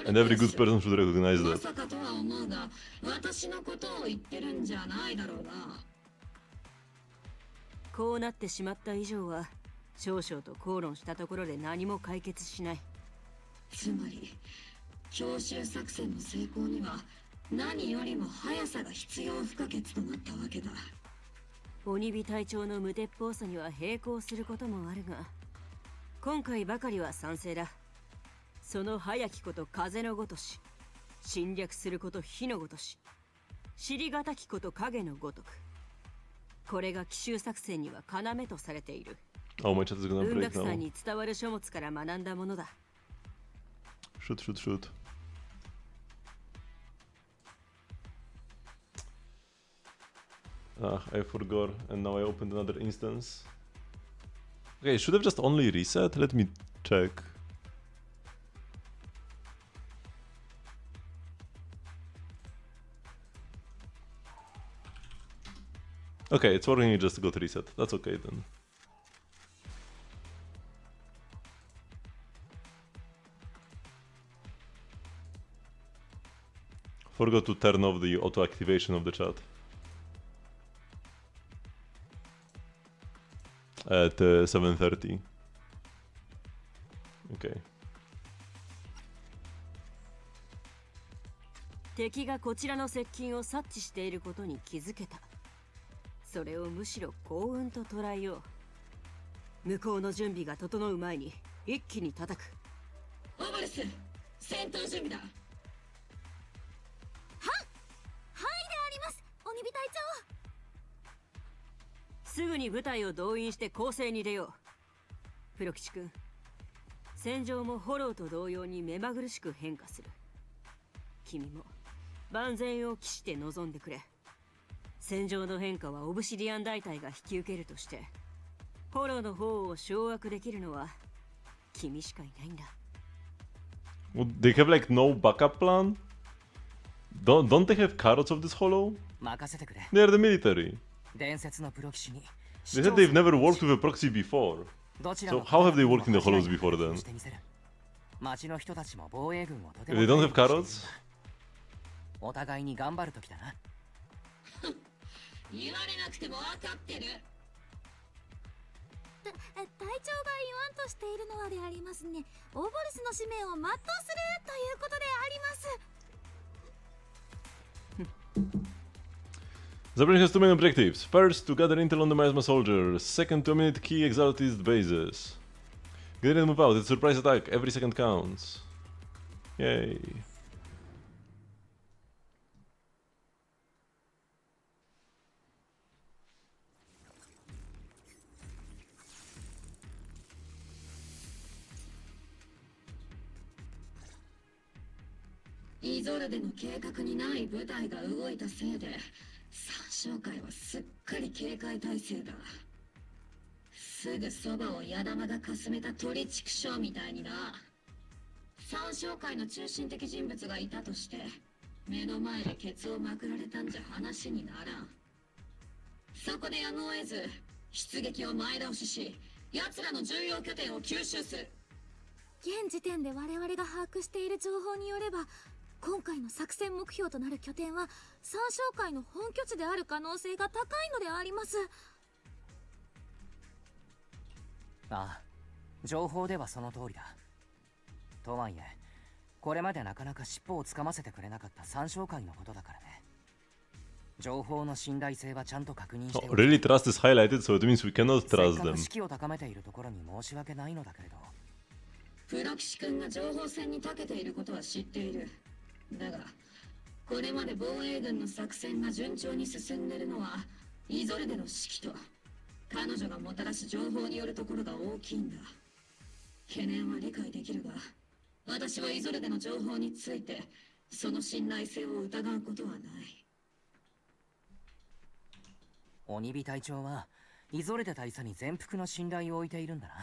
And every good person should recognize that. まさかとは思うが私私のことを言ってるんじゃないだろうな。こうなってしまった以上は少々と口論したところで何も解決しない。つまり強襲作戦の成功には何よりも速さが必要不可欠となったわけだ。鬼火隊長の無鉄砲さには並行することもあるが、今回ばかりは賛成だ。その早きこと風のごとし、侵略すること火のごとし、尻がたきこと影のごとく。これが奇襲作戦には要とされている。Oh, my chat is gonna 文 break 学さ now. んに伝わる書物から学んだものだ。Shoot, shoot, shoot. Ah, I forgot, and now I opened another instance. Okay, should have just only reset? Let me check. Okay, it's working, it just got reset. That's okay then. Forgot to turn off the auto activation of the chat. At 7:30. Okay. 敵がこちらの接近を察知していることに気づけた。それをむしろ幸運と捉えよう。向こうの準備が整う前に一気に叩く。オバルス、戦闘準備だ。はいであります、鬼火隊長。すぐに部隊を動員して攻勢に出よう。プロ吉君、戦場もフォローと同様に目まぐるしく変化する。君も万全を期して臨んでくれ。戦場の変化はオブシディアン大隊が引き受けるとして、フォローの方を掌握できるのは君しかいないんだ。Well, they have like no backup plan? Don't they have carrots of this hollow? 任せてくれ。 They are the military. 伝説のプロ騎士に They said they've never worked with a proxy before. So how have they worked in the hollows before then? 町の人たちも防衛軍をとて If も they don't have carrots? お互いに頑張る時だな。言われなくても分かってる。隊長が言わんとしているのはでありますね。オーボルスの使命を全うするということであります。 The branch has two main objectives. First, to gather intel on the miasma soldiers. Second, to eliminate key exaltist bases. Get ready to move out. It's a surprise attack. Every second counts. Yay.「イゾルデの計画にない部隊が動いたせいで三将会はすっかり警戒態勢だ。すぐそばを矢玉がかすめた鳥畜生みたいにな。三将会の中心的人物がいたとして目の前でケツをまくられたんじゃ話にならん。そこでやむを得ず出撃を前倒しし、奴らの重要拠点を吸収する。現時点で我々が把握している情報によれば、今回の作戦目標となる拠点は三将会の本拠地である可能性が高いのであります。ああ、情報ではその通りだ。とはいえ、これまでなかなか尻尾をつかませてくれなかった三将会のことだからね。情報の信頼性はちゃんと確認しておく。Really trust is highlighted, so it means we cannot せっ trust かく them. 士気を高めているところに申し訳ないのだけれど。プロ騎士君が情報戦に長けていることは知っている。だがこれまで防衛軍の作戦が順調に進んでいるのはイゾルデの指揮と彼女がもたらす情報によるところが大きいんだ。懸念は理解できるが、私はイゾルデの情報についてその信頼性を疑うことはない。鬼火隊長はイゾルデ大佐に全幅の信頼を置いているんだな。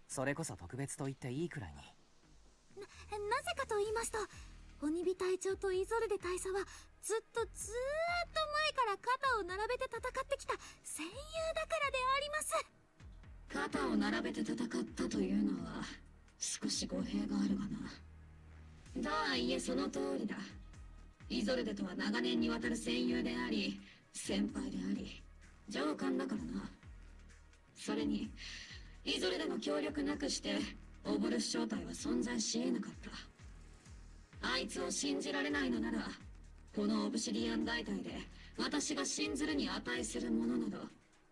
それこそ特別と言っていいくらいに。なぜかと言いますと、鬼火隊長とイゾルデ大佐はずっと前から肩を並べて戦ってきた戦友だからであります。肩を並べて戦ったというのは少し語弊があるがな。とはいえその通りだ。イゾルデとは長年にわたる戦友であり先輩であり上官だからな。それにイゾルデの協力なくしてオブルス正体は存在し得なかった。あいつを信じられないのならこのオブシディアン大隊で私が信ずるに値する者など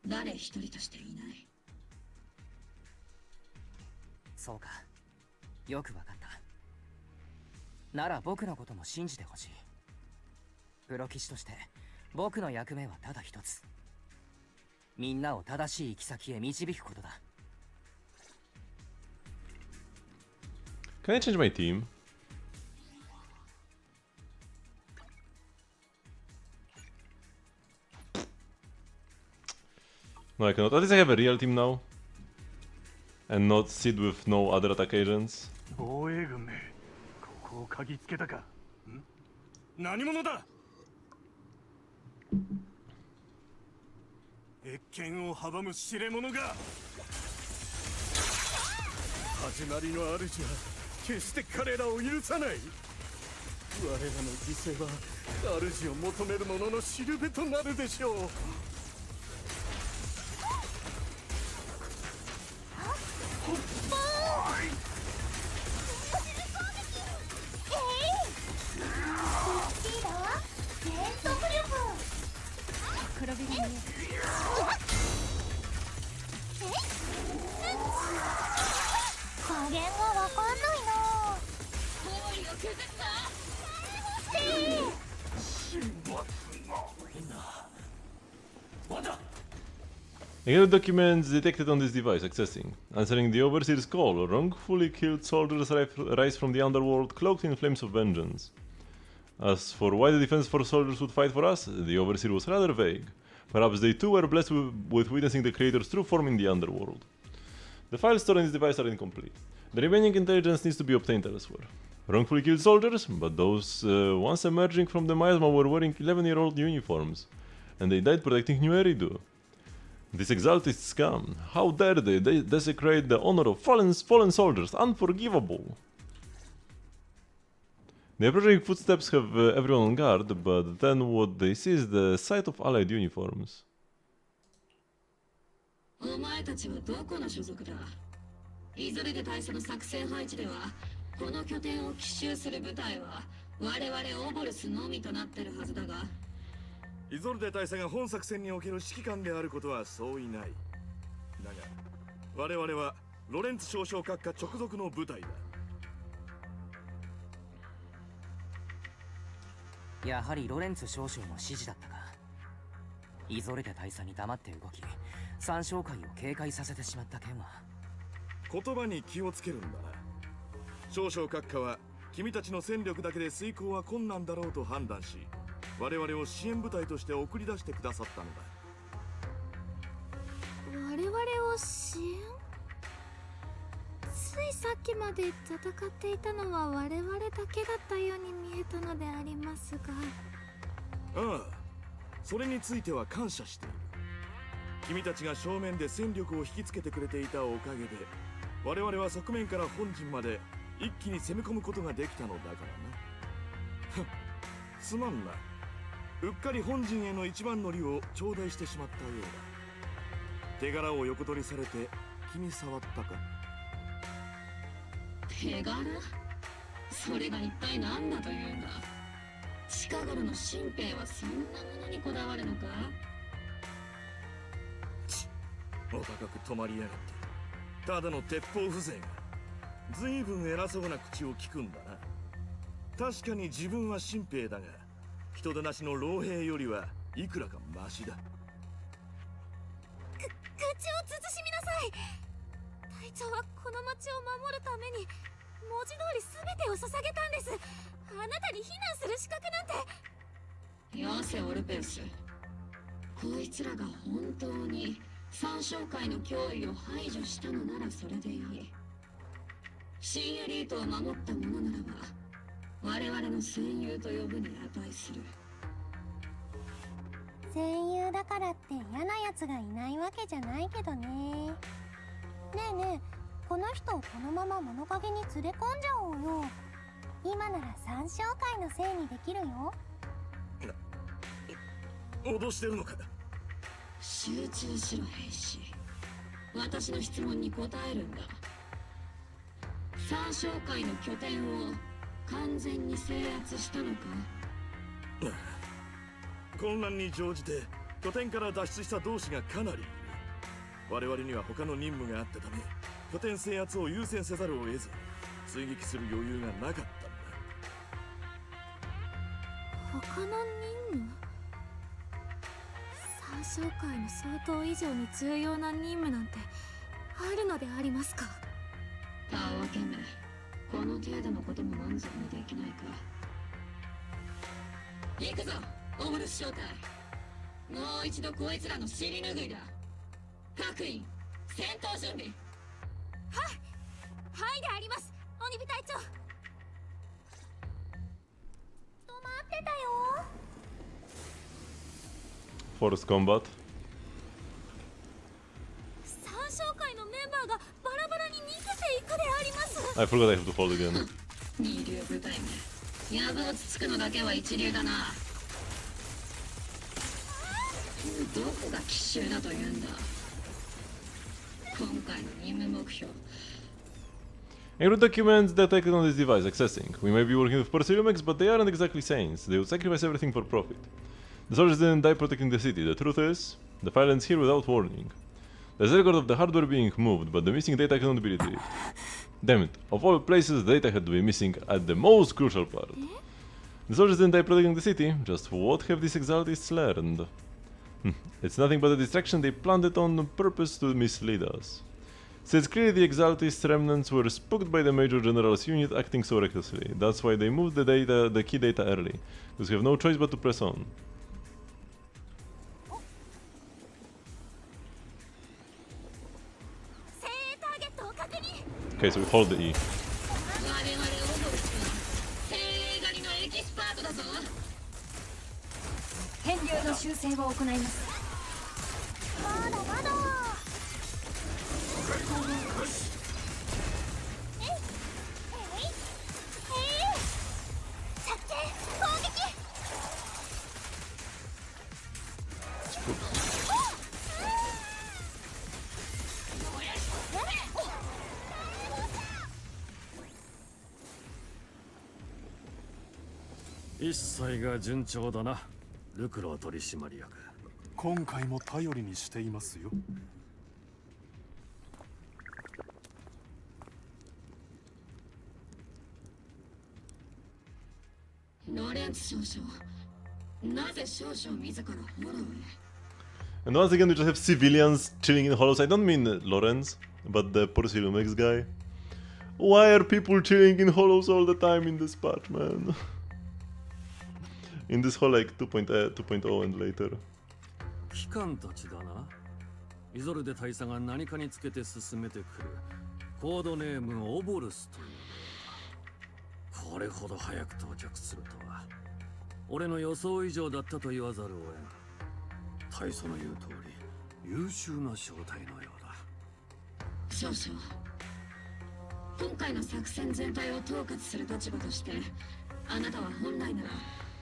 誰一人としていない。そうか、よくわかった。なら僕のことも信じてほしい。プロ騎士として僕の役目はただ一つ、みんなを正しい行き先へ導くことだ。 Can I change my team? No, I cannot. At least I have a real team now. And not sit with no other attack agents. 防衛軍め、ここを嗅ぎつけたか。ん？何者だ？越見を阻む知れ者が。始まりの主は決して彼らを許さない。我らの犠牲は主を求める者のしるべとなるでしょう。加減がわかんないな。氷を削った。Negative documents detected on this device. Accessing. Answering the Overseer's call. Wrongfully killed soldiers rise from the underworld, cloaked in flames of vengeance. As for why the Defense Force soldiers would fight for us, the Overseer was rather vague. Perhaps they too were blessed with witnessing the Creator's true form in the underworld. The files stored in this device are incomplete. The remaining intelligence needs to be obtained elsewhere. Wrongfully killed soldiers, but those once emerging from the miasma were wearing 11-year-old uniforms, and they died protecting New Eridu. This exalted scum, how dare they desecrate the honor of fallen soldiers, unforgivable! The approaching footsteps have everyone on guard, but then what they see is the sight of allied uniforms. お前たちはどこの所属だ？イゾルデ大佐の作戦配置ではこの拠点を奇襲する部隊は我々オボルスのみとなってるはずだが、イゾルデ大佐が本作戦における指揮官であることはそういない。だが我々はロレンツ少将閣下直属の部隊だ。やはりロレンツ少将の指示だったか。イゾルデ大佐に黙って動き三将会を警戒させてしまった件は。言葉に気をつけるんだな。少将閣下は君たちの戦力だけで遂行は困難だろうと判断し、我々を支援部隊として送り出してくださったのだ。我々を支援？ついさっきまで戦っていたのは我々だけだったように見えたのでありますが。ああ、それについては感謝している。君たちが正面で戦力を引きつけてくれていたおかげで我々は側面から本陣まで一気に攻め込むことができたのだからな。すまんな。うっかり本陣への一番乗りを頂戴してしまったようだ。手柄を横取りされて気に障ったか？手柄？それが一体何だというんだ。近頃の新兵はそんなものにこだわるのか？お高く止まりやがって。ただの鉄砲風情が。随分偉そうな口を聞くんだな。確かに自分は新兵だが、人手なしの老兵よりはいくらかマシだ。口を慎みなさい。隊長はこの町を守るために文字通り全てを捧げたんです。あなたに非難する資格なんて。よせオルペウス、こいつらが本当に三将会の脅威を排除したのならそれでいい。新エリートを守った者ならば我々の戦友と呼ぶに値する。戦友だからって嫌なやつがいないわけじゃないけどね。ねえねえ、この人をこのまま物陰に連れ込んじゃおうよ。今なら三将会のせいにできるよ。脅してるのか。集中しろ兵士。私の質問に答えるんだ。三商会の拠点を完全に制圧したのか。混乱に乗じて拠点から脱出した同士がかなりいる。我々には他の任務があったため拠点制圧を優先せざるを得ず追撃する余裕がなかったんだ。他の任務？三商会の相当以上に重要な任務なんてあるのでありますか？たわけめ、この程度のことも満足にできないか。行くぞオムルス正体。もう一度こいつらの尻拭いだ。各員戦闘準備。はいであります、鬼火隊長。止まってたよ。Force combat. 三商会のメンバーがバラバラに逃げていくであります。 I forgot I have to hold again. 二流部隊め、藪をつつくのだけは一流だな。どこが奇襲だと言うんだ。今回の任務目標。Include documents detected on this device, accessing. We may be working with Porcelimex, but they aren't exactly saints. They would sacrifice everything for profit. The soldiers didn't die protecting the city. The truth is, the file ends here without warning. There's a record of the hardware being moved, but the missing data cannot be retrieved. Damn it, of all places, the data had to be missing at the most crucial part. The soldiers didn't die protecting the city, just what have these exaltists learned? It's nothing but a distraction they planted on purpose to mislead us. Since clearly the exaltist remnants were spooked by the Major General's unit acting so recklessly. That's why they moved the key data early, because we have no choice but to press on. Okay, so we hold the E. 変量の修正を行います。まだまだ。着地攻撃。一切が順調だな、ルクロ取締役。今回も頼りにしていますよ。ロレンツ少将、なぜ少将自らホローへ。 And once again, we just have civilians chilling in hollows. I don't mean Lorenz, but the Porcelimex guy. Why are people chilling in hollows all the time in this patch, man? In this whole like 2.0 and later. 機関たちだな。イゾルデ大佐が何かにつけて進めてくるコードネームオボルスという。これほど早く到着するとは俺の予想以上だったと言わざるを得ん。大佐の言う通り優秀な正体のようだ。少将、今回の作戦全体を統括する立場としてあなたは本来なら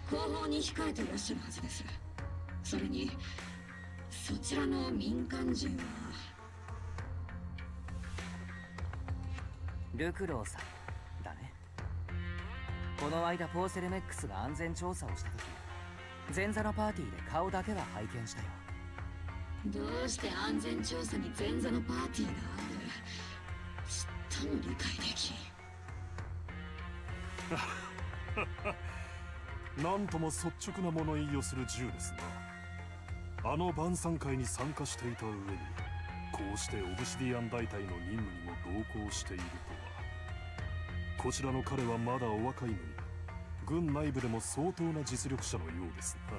後方に控えていらっしゃるはずです。それにそちらの民間人はルクローさんだね。この間ポーセルメックスが安全調査をした時、前座のパーティーで顔だけは拝見したよ。どうして安全調査に前座のパーティーがある。ちっとも理解できなんとも率直な物言いをする銃ですな。あの晩餐会に参加していた上にこうしてオブシディアン大隊の任務にも同行しているとは。こちらの彼はまだお若いのに軍内部でも相当な実力者のようですな。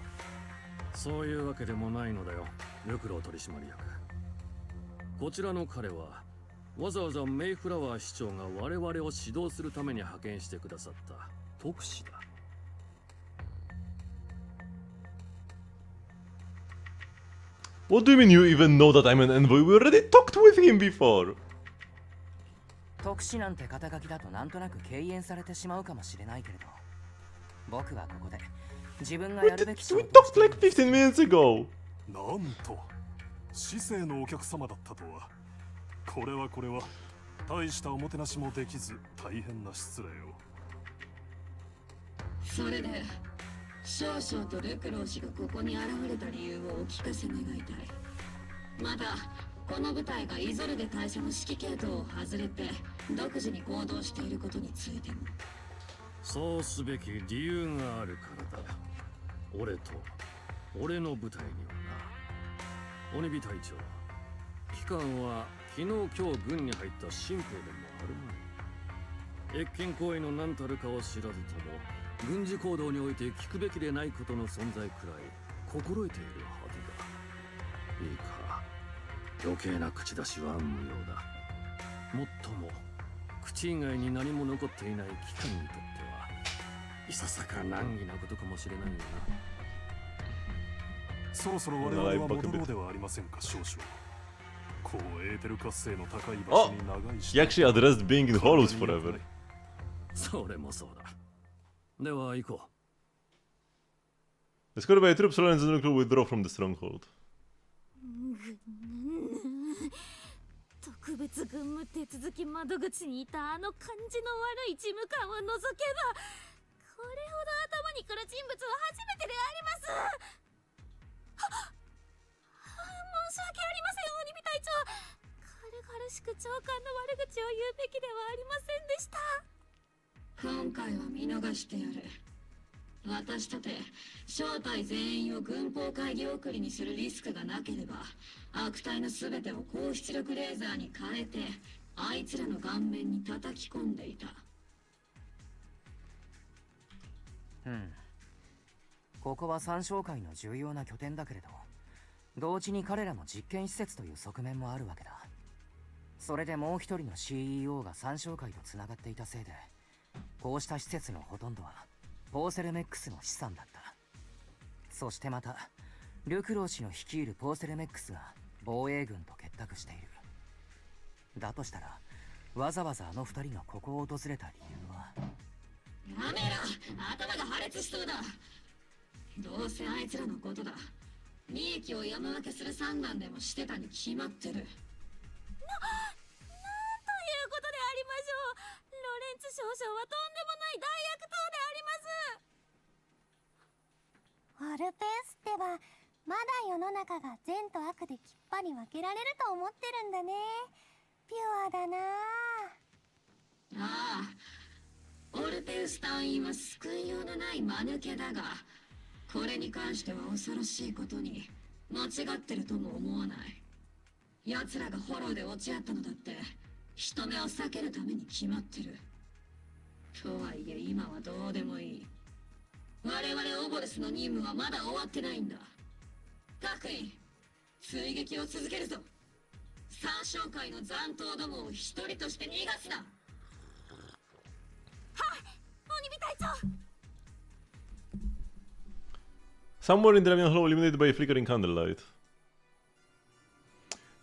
そういうわけでもないのだよ、ルクロ取締役。こちらの彼はわざわざメイフラワー市長が我々を指導するために派遣してくださった特使だ。What do you mean you even know that I'm an envoy? We already talked with him before! 特使なんて肩書きだとなんとなく敬遠されてしまうかもしれないけれど、僕はここで自分がやるべき仕 We 事を talked like 15 minutes ago! なんと市政のお客様だったとは。これは大したおもてなしもできず大変な失礼を。それで少々とルクロー氏がここに現れた理由をお聞かせ願いたい。またこの部隊がイゾルデ大社の指揮系統を外れて独自に行動していることについても。そうすべき理由があるからだ。俺と俺の部隊にはな。鬼火隊長、期間は昨日今日軍に入った新兵でもあるまい。越権行為の何たるかを知らずとも軍事行動において聞くべきでないことの存在くらい心得ているはずだ。いいか、余計な口出しは無用だ。もっとも口以外に何も残っていない機関にとってはいささか難儀なことかもしれないよな。そろそろ我々は戻ろうではありませんか、少々。こうエーテル活性の高い場所に長い He actually addressed being in hollows forever. それもそうだ。では行こう。Escorted by troops, Lorenz and Nuclear withdraw from the stronghold. 特別軍務手続き窓口にいたあの感じの悪い事務官を除けば、これほど頭にくる人物は初めてであります。申し訳ありません、鬼火隊長。軽々しく長官の悪口を言うべきではありませんでした。今回は見逃してやる。私とて正体全員を軍法会議送りにするリスクがなければ悪態の全てを高出力レーザーに変えてあいつらの顔面に叩き込んでいた。ここは三商会の重要な拠点だけれど、同時に彼らの実験施設という側面もあるわけだ。それでもう一人の CEO が三商会とつながっていたせいで、こうした施設のほとんどはポーセルメックスの資産だった。そしてまたルクロー氏の率いるポーセルメックスが防衛軍と結託している。だとしたらわざわざあの二人がここを訪れた理由は。やめろ、頭が破裂しそうだ。どうせあいつらのことだ。利益を山分けする算段でもしてたに決まってる。なんということでありましょう。ロレンツ少将はとんでもない大悪党であります。オルペンスってはまだ世の中が善と悪できっぱり分けられると思ってるんだね。ピュアだなああ、オルペウス隊員は救いようのない間抜けだが、これに関しては恐ろしいことに間違ってるとも思わない。奴らがフォローで落ち合ったのだって人目を避けるために決まってる。とはいえ今はどうでもいい。我々オボルスの任務はまだ終わってないんだ。各員、追撃を続けるぞ。三商会の残党どもを一人として逃がすな。はい、鬼火隊長。Somewhere in the Lavian Hollow, illuminated by a flickering candlelight.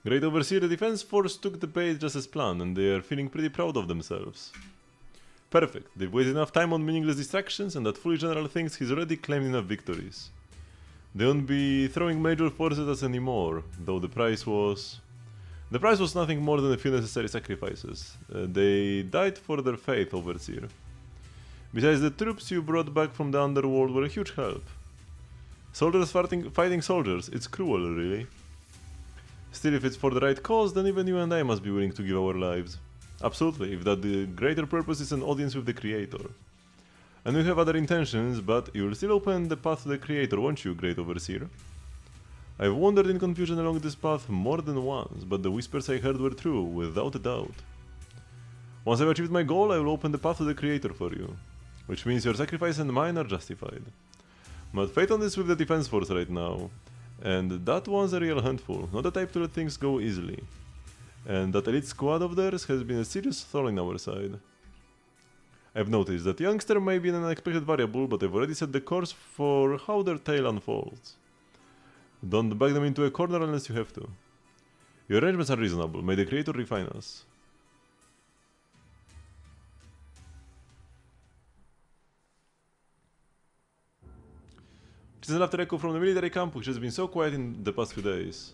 Great Overseer, the defense force took the bait just as planned, and they are feeling pretty proud of themselves. Perfect. They've wasted enough time on meaningless distractions, and that foolish general thinks he's already claimed enough victories. They won't be throwing major forces at us anymore, though the price was... The price was nothing more than a few necessary sacrifices. They died for their faith, Overseer. Besides, the troops you brought back from the underworld were a huge help. Soldiers fighting soldiers, it's cruel, really. Still, if it's for the right cause, then even you and I must be willing to give our lives. Absolutely, if that the greater purpose is an audience with the Creator. And we have other intentions, but you'll still open the path to the Creator, won't you, Great Overseer? I've wandered in confusion along this path more than once, but the whispers I heard were true, without a doubt. Once I've achieved my goal, I will open the path to the Creator for you. Which means your sacrifice and mine are justified. But fate on this with the defense force right now. And that one's a real handful, not the type to let things go easily. And that elite squad of theirs has been a serious thorn in our side. I've noticed that youngster may be an unexpected variable, but I've already set the course for how their tale unfolds. Don't back them into a corner unless you have to. Your arrangements are reasonable, may the Creator refine us. It is after echo from the military camp, which has been so quiet in the past few days.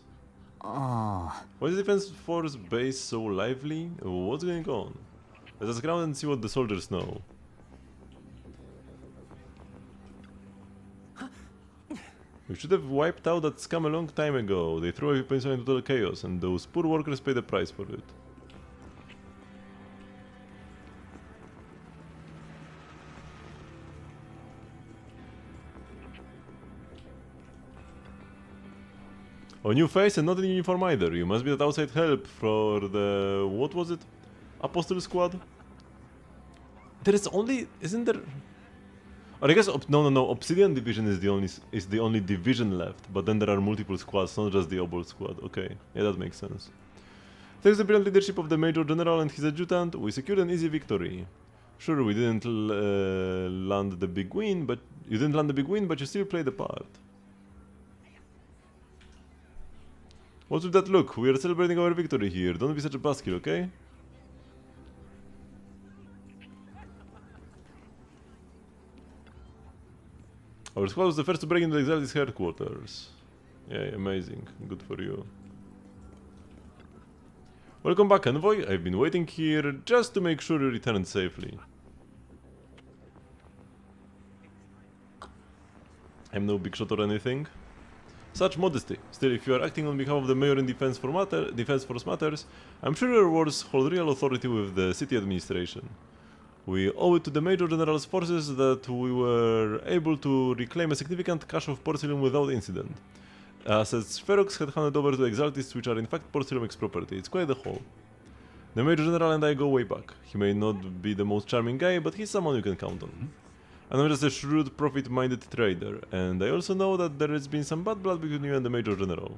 Ah. Why is the defense force base so lively? What's going on? Let's ask around and see what the soldiers know. We should have wiped out that scum a long time ago. They threw a peninsula into total chaos, and those poor workers paid the price for it. A new face and not in uniform either. You must be that outside help for the... what was it? Apostle Squad? There is only... isn't there... or I guess... no. Obsidian Division is the only division left. But then there are multiple squads, not just the Obol Squad. Okay, yeah, that makes sense. Thanks to the brilliant leadership of the Major General and his adjutant, we secured an easy victory. Sure, we didn't land the big win, but... you didn't land the big win, but you still played a part. What's with that look? We are celebrating our victory here. Don't be such a buzzkill, okay? Our squad was the first to break into the Exaltis headquarters. Yeah, amazing. Good for you. Welcome back, Envoy. I've been waiting here just to make sure you returned safely. I'm no big shot or anything. Such modesty. Still, if you are acting on behalf of the Mayor in Defense Force matters, I'm sure your words hold real authority with the city administration. We owe it to the Major General's forces that we were able to reclaim a significant cache of porcelain without incident. Assets Ferox had handed over to Exaltists, which are in fact Porcelum's property. It's quite a haul. The Major General and I go way back. He may not be the most charming guy, but he's someone you can count on. And I'm just a shrewd, profit-minded trader, and I also know that there has been some bad blood between you and the Major General.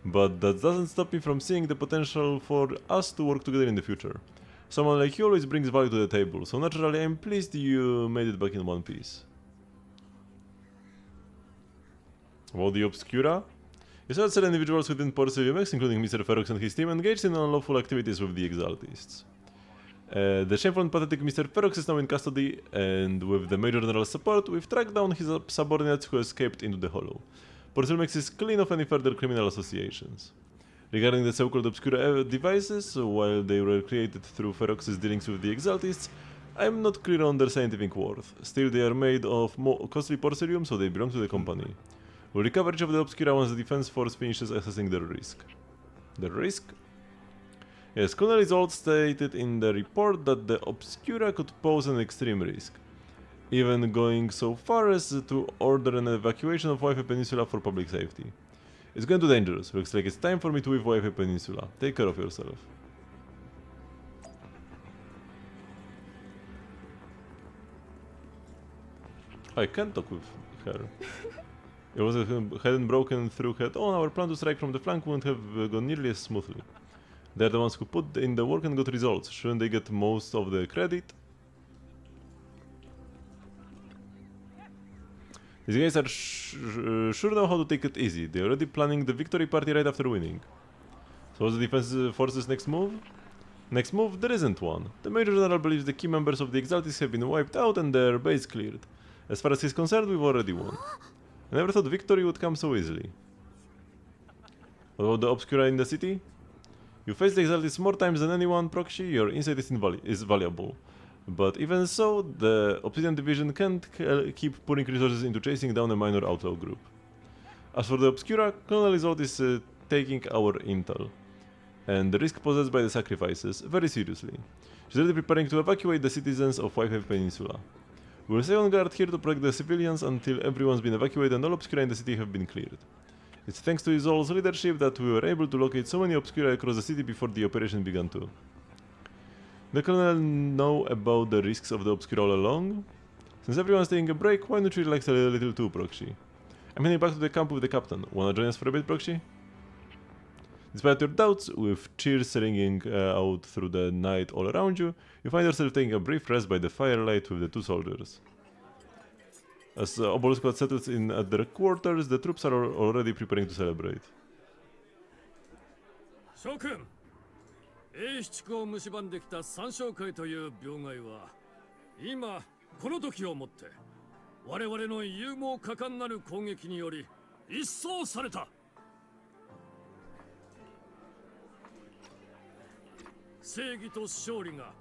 But that doesn't stop me from seeing the potential for us to work together in the future. Someone like you always brings value to the table, so naturally I'm pleased you made it back in one piece. About the Obscura? You said certain individuals within Porcelium, including Mr. Ferox and his team, engaged in unlawful activities with the Exaltists. The shameful and pathetic Mr. Ferox is now in custody, and with the Major General's support, we've tracked down his subordinates who escaped into the Hollow. Porcelum is clean of any further criminal associations. Regarding the so-called Obscura devices, while they were created through Ferox's dealings with the Exaltists, I'm not clear on their scientific worth. Still, they are made of more costly porcelain, so they belong to the company. We'll recover each of the Obscura once the defense force finishes assessing their risk. The risk? Yes, Colonel Isolde stated in the report that the Obscura could pose an extreme risk, even going so far as to order an evacuation of Wi-Fi Peninsula for public safety. It's going too dangerous. Looks like it's time for me to leave Wi-Fi Peninsula. Take care of yourself. I can't talk with her. It was a head and broken through head on. Our plan to strike from the flank wouldn't have gone nearly as smoothly. They're the ones who put in the work and got results. Shouldn't they get most of the credit? These guys are sure know how to take it easy. They're already planning the victory party right after winning. So what's the defense forces' next move? Next move? There isn't one. The Major General believes the key members of the Exaltists have been wiped out and their base cleared. As far as he's concerned, we've already won. I never thought victory would come so easily. What about the Obscura in the city? You faced the Exaltists more times than anyone, Proxy. Your insight is valuable. But even so, the Obsidian Division can't keep putting resources into chasing down a minor outlaw group. As for the Obscura, Colonel Isolde is taking our intel and the risk posed by the sacrifices very seriously. She's already preparing to evacuate the citizens of Wi-Fi Peninsula. We'll stay on guard here to protect the civilians until everyone's been evacuated and all Obscura in the city have been cleared. It's thanks to Isolde's leadership that we were able to locate so many Obscura across the city before the operation began too. The Colonel know about the risks of the Obscura all along? Since everyone's taking a break, why don't you relax a little too, Proxy? I'm heading back to the camp with the captain. Wanna join us for a bit, Proxy? Despite your doubts, with cheers ringing out through the night all around you, you find yourself taking a brief rest by the firelight with the two soldiers. As the Obol squad settles in at their quarters, the troops are already preparing to celebrate. 諸君、英七を蝕んできた三商会という病害は今この時をもって我々の勇猛果敢なる攻撃により一掃された。正義と勝利が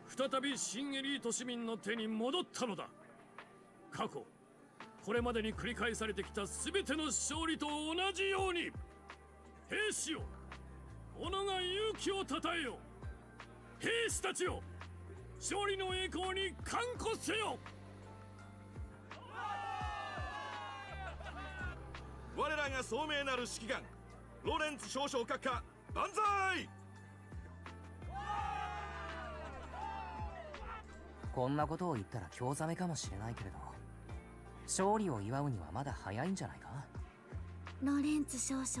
再び新エリート市民の手に戻ったのだ。過去これまでに繰り返されてきた全ての勝利と同じように、兵士よ、己が勇気をたたえよ。兵士たちよ、勝利の栄光に歓呼せよ。我らが聡明なる指揮官ロレンツ少将閣下万歳。こんなことを言ったら興ざめかもしれないけれど、勝利を祝うにはまだ早いんじゃないか。ロレンツ少将、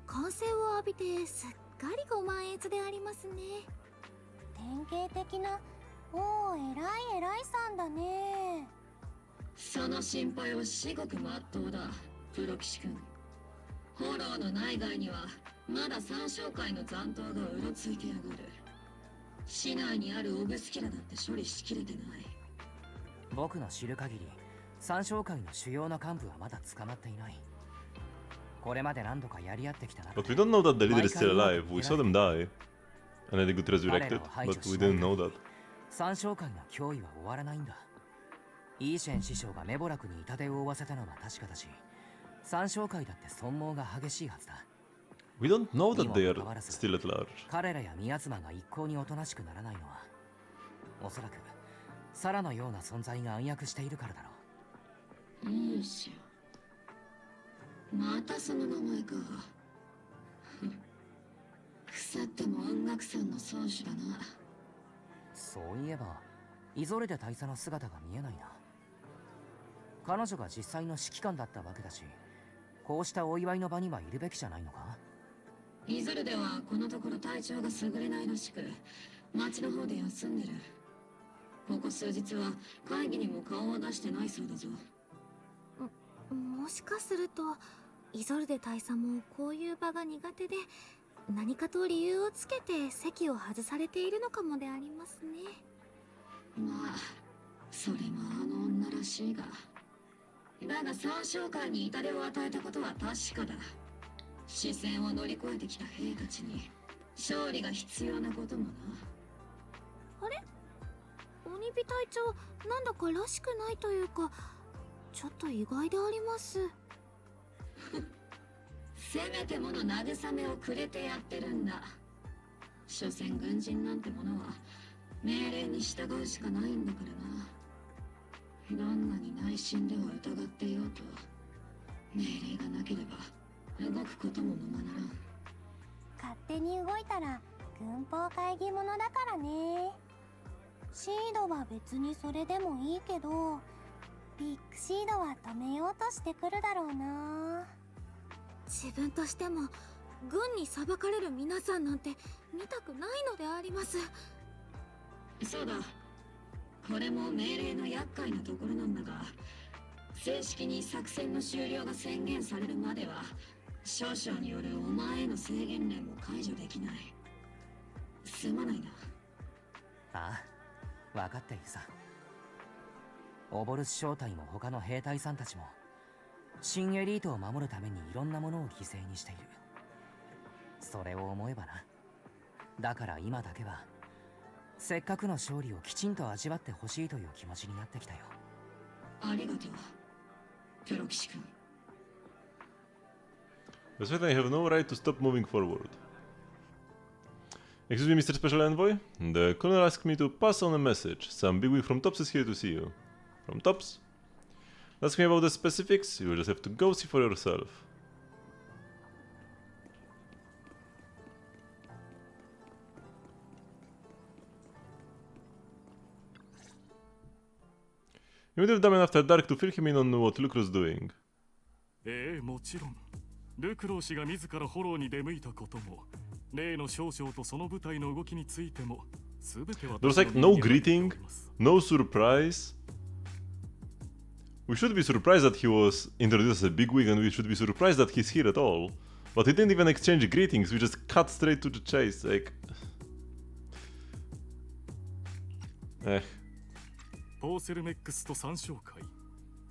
歓声を浴びてすっかりご満悦でありますね。典型的な、おお偉い偉いさんだね。その心配は至極まっとうだ、プロ騎士君。フォローの内外にはまだ三将会の残党がうろついてやがる。市内にあるオブスキラだって処理しきれてない。僕の知る限り三将会の主要な幹部はまだ捕まっていない。これまで何度かやり合ってきた中 But we don't know that the leader is still alive. We saw them die. And they got resurrected, but we didn't know that. 三将会の脅威は終わらないんだ。イーシェン師匠がメボラクに痛手を負わせたのは確かだし、三将会だって損耗が激しいはずだ。We don't know that they are still at large. 彼らや宮妻が一向におとなしくならないのは、おそらくサラのような存在が暗躍しているからだろう。いいしょ。またその名前か。腐っても音楽さんの宗主だな。そういえばイゾルデ大佐の姿が見えないな。彼女が実際の指揮官だったわけだし、こうしたお祝いの場にはいるべきじゃないのか。イゾルデはこのところ体調が優れないらしく、町の方で休んでる。ここ数日は会議にも顔を出してないそうだぞ。もしかするとイゾルデ大佐もこういう場が苦手で、何かと理由をつけて席を外されているのかもでありますね。まあそれもあの女らしいが、だが三将会に痛手を与えたことは確かだ。視線を乗り越えてきた兵たちに勝利が必要なこともな。あれ、鬼火隊長、なんだからしくないというか、ちょっと意外であります。せめてもの慰めをくれてやってるんだ。所詮軍人なんてものは命令に従うしかないんだからな。どんなに内心では疑っていようと、命令がなければ動くこともままならん。勝手に動いたら軍法会議者だからね。シードは別にそれでもいいけど、ビッグシードは止めようとしてくるだろうな。自分としても軍に裁かれる皆さんなんて見たくないのであります。そうだ、これも命令の厄介なところなんだが、正式に作戦の終了が宣言されるまでは少将によるお前への制限令も解除できない。すまないな。ああ、分かっているさ。オボルス小隊も他の兵隊さんたちも新エリートを守るためにいろんなものを犠牲にしている。それを思えばな。だから今だけはせっかくの勝利をきちんと味わってほしいという気持ちになってきたよ。ありがとう、プロ騎士君。That's right, I have no right to stop moving forward. Excuse me, Mr. Special Envoy? The Colonel asked me to pass on a message. Some bigwig from Tops is here to see you. From Tops? Ask me about the specifics, you will just have to go see for yourself. You would have done after dark to fill him in on what Lucro's doing. もちろん。ルクロー氏が自らフォローに出向いたことも、例の少将とその部隊の動きについても、すべては。There's like no greeting, no surprise. We should be surprised that he was introduced as a bigwig, and we should be surprised that he's here at all. But he didn't even exchange greetings, we just cut straight to the chase, like... ポーセルメックスと三将会、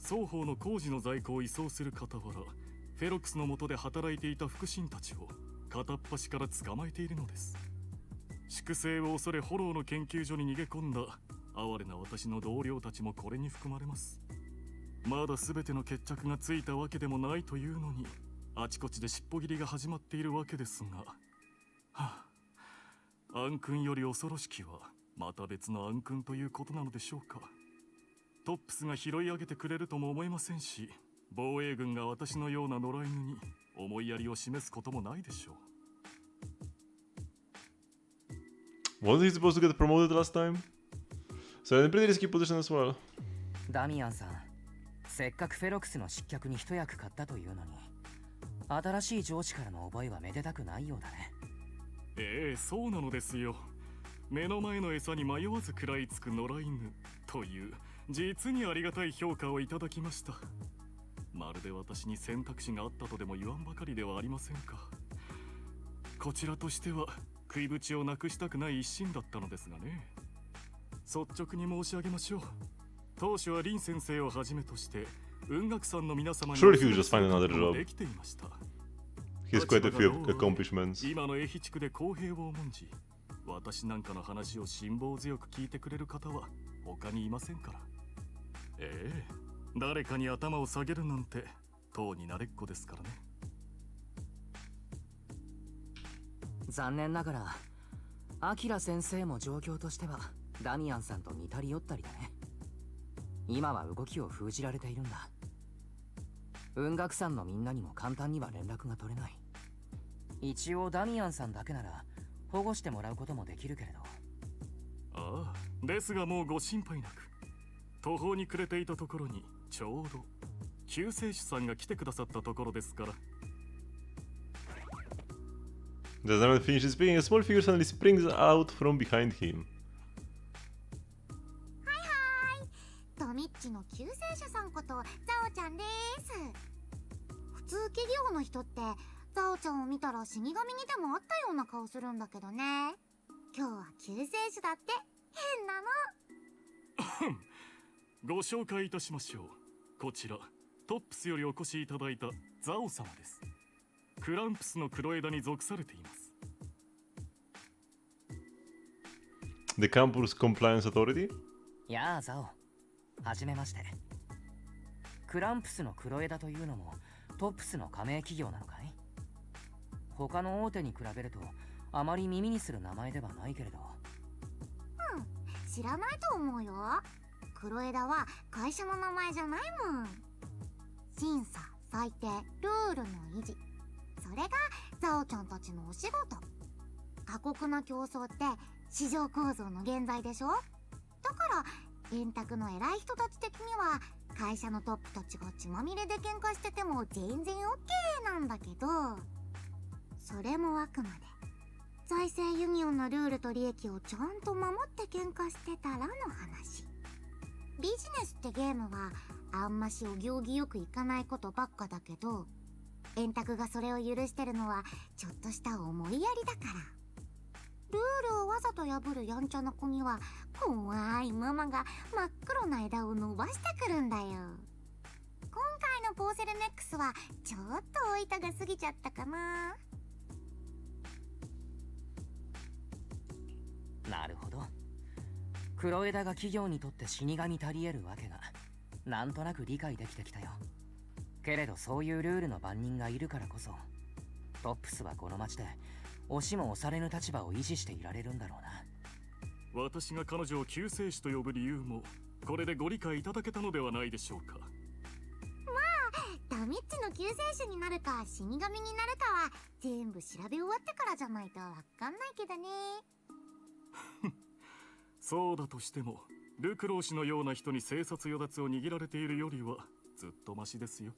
双方の工事の在庫を移送する傍ら、フェロックスの下で働いていた腹心たちを片っ端から捕まえているのです。粛清を恐れフォローの研究所に逃げ込んだ哀れな私の同僚たちもこれに含まれます。まだ全ての決着がついたわけでもないというのに、あちこちで尻尾切りが始まっているわけですが、暗君より恐ろしきはまた別の暗君ということなのでしょうか。トップスが拾い上げてくれるとも思えませんし、防衛軍が私のような野良犬に思いやりを示すこともないでしょう。Wasn't he supposed to get promoted last time? So in a pretty risky position as well. ダミアンさん、せっかくフェロックスの失脚に一役買ったというのに、新しい上司からの覚えはめでたくないようだね。ええ、そうなのですよ。目の前の餌に迷わず食らいつく野良犬という実にありがたい評価をいただきました。まるで私に選択肢があったとでも言わんばかりではありませんか。こちらとしては食いぶちをなくしたくない一心だったのですがね。率直に申し上げましょう。当初は林先生をはじめとして雲岳さんの皆様に Sure, he could just find another job. できていました。He has quite a few accomplishments. 今のエヒ地区で公平を重んじ、私なんかの話を辛抱強く聞いてくれる方は他にいませんから。ええ、誰かに頭を下げるなんて当に慣れっこですからね。残念ながらアキラ先生も状況としてはダミアンさんと似たり寄ったりだね。今は動きを封じられているんだ。雲岳山のみんなにも簡単には連絡が取れない。一応ダミアンさんだけなら保護してもらうこともできるけれど。ああ、ですがもうご心配なく。途方に暮れていたところにちょうど救世主さんが来てくださったところですから。Does anyone finish speaking? A small figure suddenly springs out from behind him. ドミッチの救世主さんことザオちゃんです。普通企業の人ってザオちゃんを見たら死神にでもあったような顔するんだけどね。今日は救世主だって変なの。ご紹介いたしましょう。こちらトップスよりお越しいただいたザオ様です。クランプスの黒枝に属されています。 The Campus Compliance Authority? やあザオ、はじめまして。クランプスの黒枝というのもトップスの加盟企業なのかい？他の大手に比べるとあまり耳にする名前ではないけれど。知らないと思うよ。黒枝は会社の名前じゃないもん。審査、裁定、ルールの維持、それがザオちゃんたちのお仕事。過酷な競争って市場構造の現在でしょ。だから円卓の偉い人たち的には会社のトップたちが血まみれで喧嘩してても全然 OK なんだけど、それもあくまで財政ユニオンのルールと利益をちゃんと守って喧嘩してたらの話。ビジネスってゲームはあんましお行儀よくいかないことばっかだけど、円卓がそれを許してるのはちょっとした思いやりだから。ルールをわざと破るやんちゃな子には怖いママが真っ黒な枝を伸ばしてくるんだよ。今回のポーセルネックスはちょっとお板が過ぎちゃったかな。なるほど。黒枝が企業にとって死神たり得るわけがなんとなく理解できてきたよ。けれどそういうルールの番人がいるからこそトップスはこの町で押しも押されぬ立場を維持していられるんだろうな。私が彼女を救世主と呼ぶ理由もこれでご理解いただけたのではないでしょうか。まあダミッチの救世主になるか死神になるかは全部調べ終わってからじゃないとわかんないけどね。そうだとしてもルクロー氏のような人に生殺与奪を握られているよりはずっとマシですよ。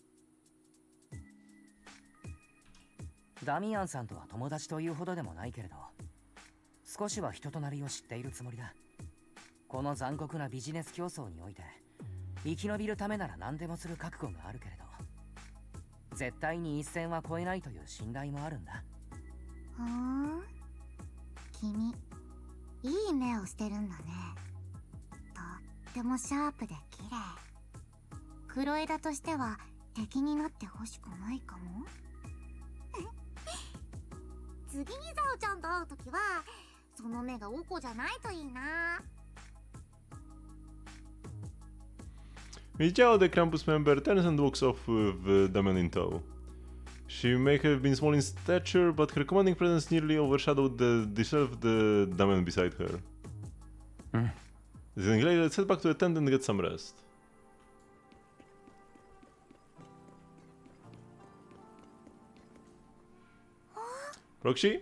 ダミアンさんとは友達というほどでもないけれど少しは人となりを知っているつもりだ。この残酷なビジネス競争において生き延びるためなら何でもする覚悟があるけれど絶対に一線は越えないという信頼もあるんだ。ふーん、君いい目をしてるんだね。とってもシャープで綺麗。黒枝としては敵になってほしくないかも。次にザオちゃんと会うときはその目がおこじゃないといいな。Michao, the Krampus member, turns and walks off with Damian in tow. She may have been small in stature, but her commanding presence nearly overshadowed the deserved Damian beside her. Zengley, let's head back to the tent and get some rest. Proxy?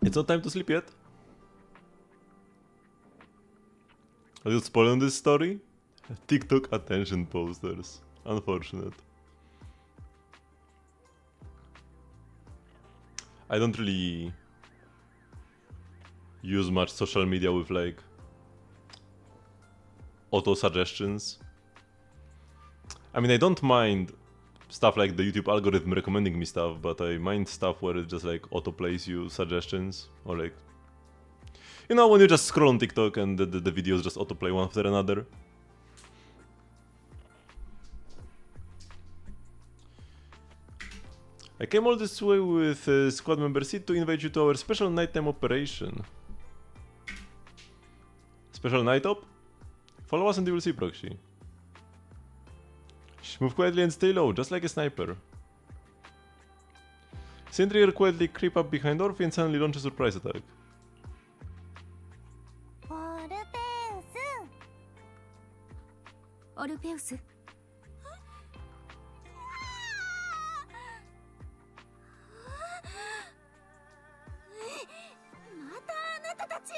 It's not time to sleep yet. Are you spoiling this story? TikTok attention posters. Unfortunate. I don't really use much social media with like auto suggestions. I mean, I don't mind stuff like the YouTube algorithm recommending me stuff, but I mind stuff where it just like auto plays you suggestions, or like, you know, when you just scroll on TikTok and the videos just autoplay one after another. I came all this way with squad member C to invite you to our special nighttime operation. Special night op? Follow us and you will see, Proxy. Move quietly and stay low, just like a sniper. Sentry quietly creep up behind Orphe and suddenly launch a surprise attack. Orpheus? またあなたたち。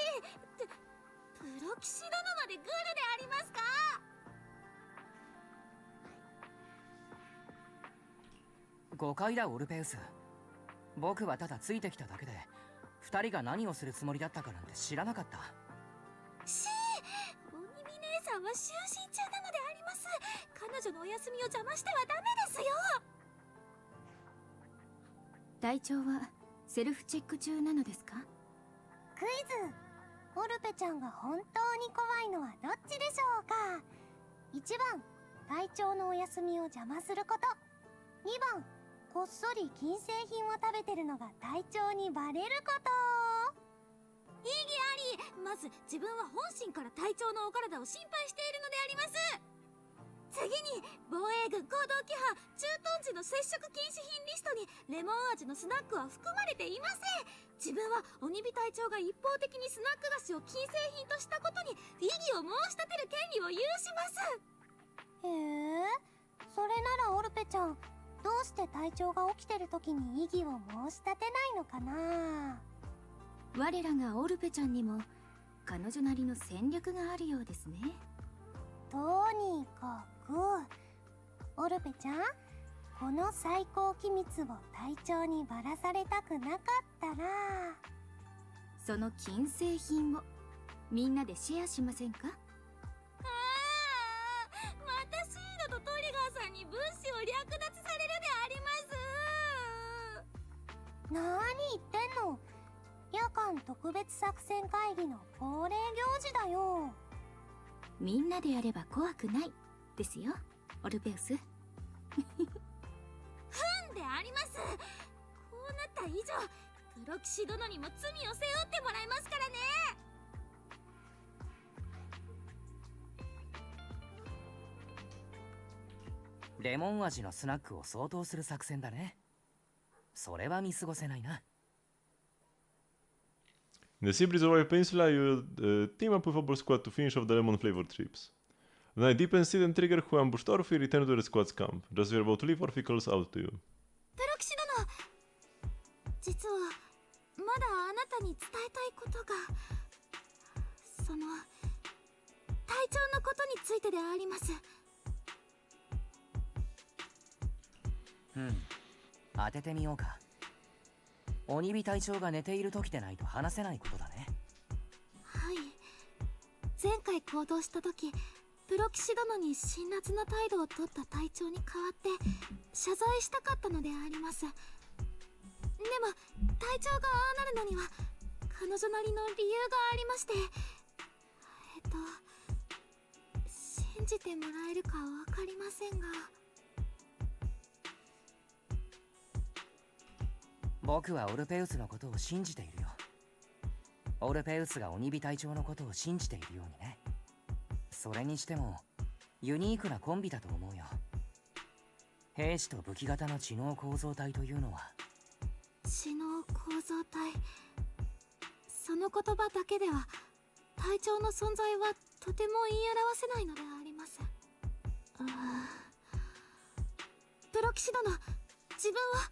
プロ騎士殿までグルでありますか。誤解だオルペウス。僕はただついてきただけで二人が何をするつもりだったかなんて知らなかった。しー、鬼火姉さんは就寝中なのであります。彼女のお休みを邪魔してはダメですよ。体調はセルフチェック中なのですか？クイズ。オルペちゃんが本当に怖いのはどっちでしょうか。1番、体調のお休みを邪魔すること。2番、こっそり金製品を食べてるのが体調にバレること。意義あり。まず自分は本心から体調のお体を心配しているのであります。次に防衛軍行動規範駐屯地の接触禁止品リストにレモン味のスナックは含まれていません。自分は鬼火隊長が一方的にスナック菓子を禁制品としたことに異議を申し立てる権利を有します。へえ、それならオルペちゃん、どうして体調が起きてる時に異議を申し立てないのかな。我らがオルペちゃんにも彼女なりの戦略があるようですね。とにかくオルペちゃん、この最高機密を隊長にばらされたくなかったら、その金製品をみんなでシェアしませんか？またシードとトリガーさんに分子を略奪されるであります。何言ってんの。夜間特別作戦会議の恒例行事だよ。みんなでやれば怖くないですよ、オルペウス。ふんであります。こうなった以上プロ騎士殿にも罪を背負ってもらいますからね。レモン味のスナックを相当する作戦だね。それは見過ごせないな。In the Seabreeze Royal Peninsula, you team up with Obor Squad to finish off the lemon-flavored chips. The night deepens, Sid and Trigger, who ambushed Orphe, return to the squad's camp. Just as you're about to leave, Orphe calls out to you. プロ騎士殿、実はまだあなたに伝えたいことが、その隊長のことについてであります。当ててみようか。鬼火隊長が寝ている時でないと話せないことだね。はい。前回行動した時、プロ騎士殿に辛辣な態度を取った隊長に代わって謝罪したかったのであります。でも隊長がああなるのには彼女なりの理由がありまして、信じてもらえるかわかりませんが。僕はオルペウスのことを信じているよ。オルペウスが鬼火隊長のことを信じているようにね。それにしてもユニークなコンビだと思うよ。兵士と武器型の知能構造体というのは。知能構造体、その言葉だけでは隊長の存在はとても言い表せないのであります。プロ騎士殿、自分は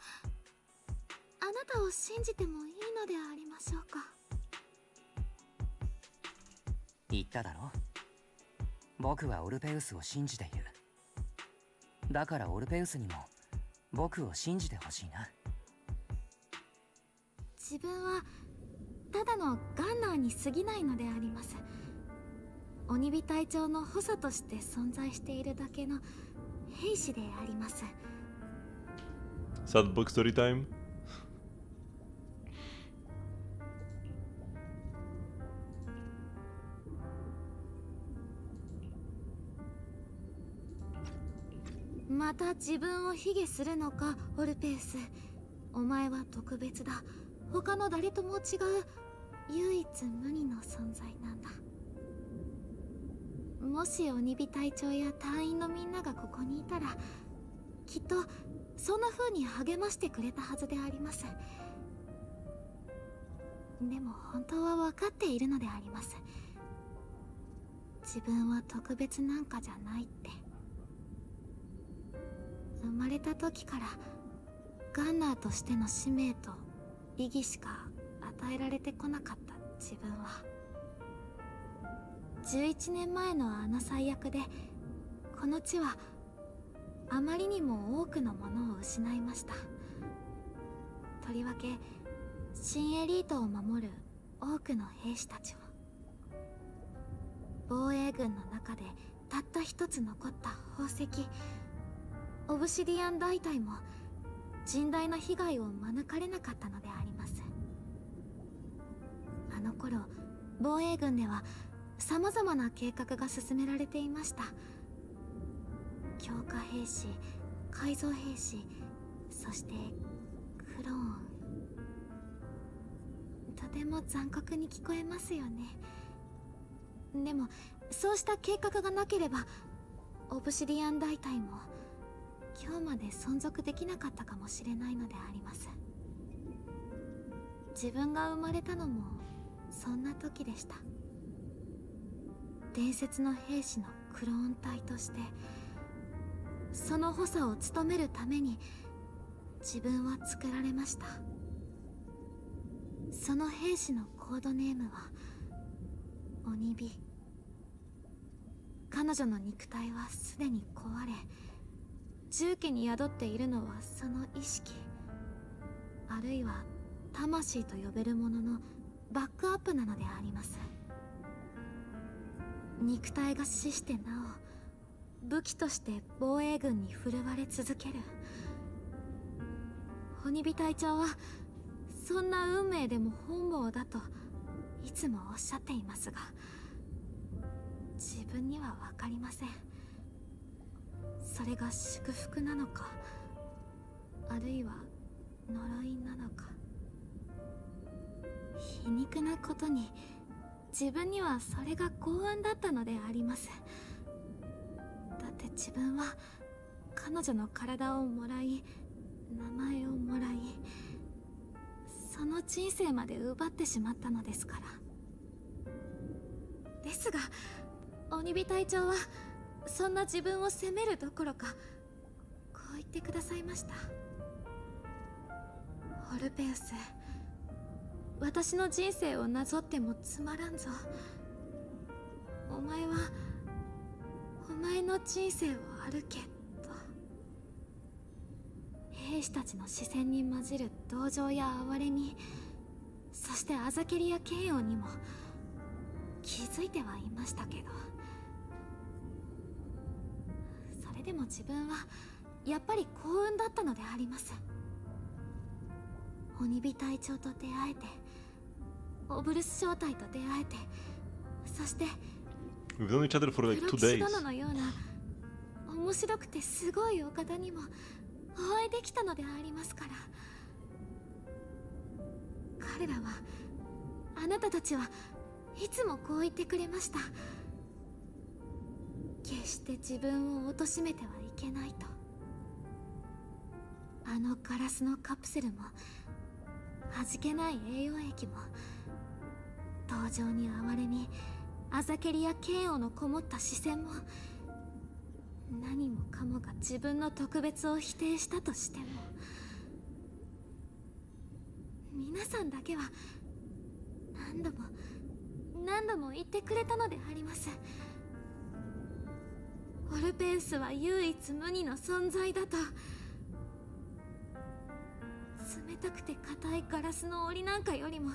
あなたを信じてもいいのでありましょうか。言っただろ。僕はオルペウスを信じている。だからオルペウスにも僕を信じてほしいな。自分はただのガンナーに過ぎないのであります。鬼火隊長の補佐として存在しているだけの兵士であります。Sad book story time. また自分を卑下するのか、オルペウス。お前は特別だ。他の誰とも違う唯一無二の存在なんだ。もし鬼火隊長や隊員のみんながここにいたら、きっとそんな風に励ましてくれたはずであります。でも本当は分かっているのであります。自分は特別なんかじゃないって。生まれた時からガンナーとしての使命と意義しか与えられてこなかった自分は、11年前のあの最悪でこの地はあまりにも多くのものを失いました。とりわけ新エリートを守る多くの兵士たちを。防衛軍の中でたった一つ残った宝石オブシディアン大隊も甚大な被害を免れなかったのであります。あの頃防衛軍では様々な計画が進められていました。強化兵士、改造兵士、そしてクローン。とても残酷に聞こえますよね。でもそうした計画がなければオブシディアン大隊も今日まで存続できなかったかもしれないのであります。自分が生まれたのもそんな時でした。伝説の兵士のクローン隊としてその補佐を務めるために自分は作られました。その兵士のコードネームは鬼火。彼女の肉体はすでに壊れ、重家に宿っているのはその意識、あるいは魂と呼べるもののバックアップなのであります。肉体が死してなお武器として防衛軍に振るわれ続ける。鬼火隊長はそんな運命でも本望だといつもおっしゃっていますが、自分には分かりません。それが祝福なのか、あるいは呪いなのか。皮肉なことに自分にはそれが幸運だったのであります。だって自分は彼女の体をもらい、名前をもらい、その人生まで奪ってしまったのですから。ですが鬼火隊長はそんな自分を責めるどころかこう言ってくださいました。オルペウス、私の人生をなぞってもつまらんぞ。お前はお前の人生を歩けと。兵士たちの視線に混じる同情や哀れみ、そしてあざけりや嫌悪にも気づいてはいましたけど、それでも自分はやっぱり幸運だったのであります。鬼火隊長と出会えて、オブルス正体と出会えて、そして We've known each other for like 2 プロ騎士 days. 殿のような面白くてすごいお方にもお会いできたのでありますから。彼らは、あなたたちはいつもこう言ってくれました。決して自分を貶めてはいけないと。あのガラスのカプセルも弾けない栄養液も登場に哀れみ、あざけりや嫌悪のこもった視線も、何もかもが自分の特別を否定したとしても、皆さんだけは何度も言ってくれたのであります。オルペウスは唯一無二の存在だと。冷たくて硬いガラスの檻なんかよりも、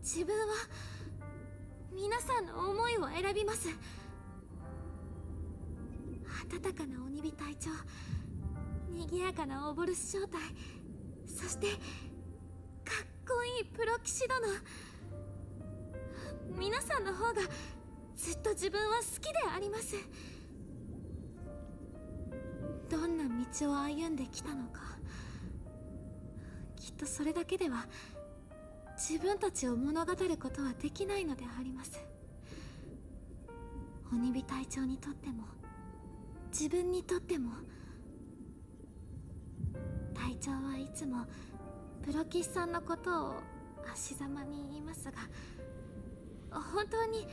自分は皆さんの思いを選びます。温かな鬼火隊長、賑やかなオブルス正体、そしてかっこいいプロ騎士殿。皆さんの方がずっと自分は好きであります。どんな道を歩んできたのか、きっとそれだけでは自分たちを物語ることはできないのであります。鬼火隊長にとっても自分にとっても、隊長はいつもプロ騎士さんのことを足ざまに言いますが、本当に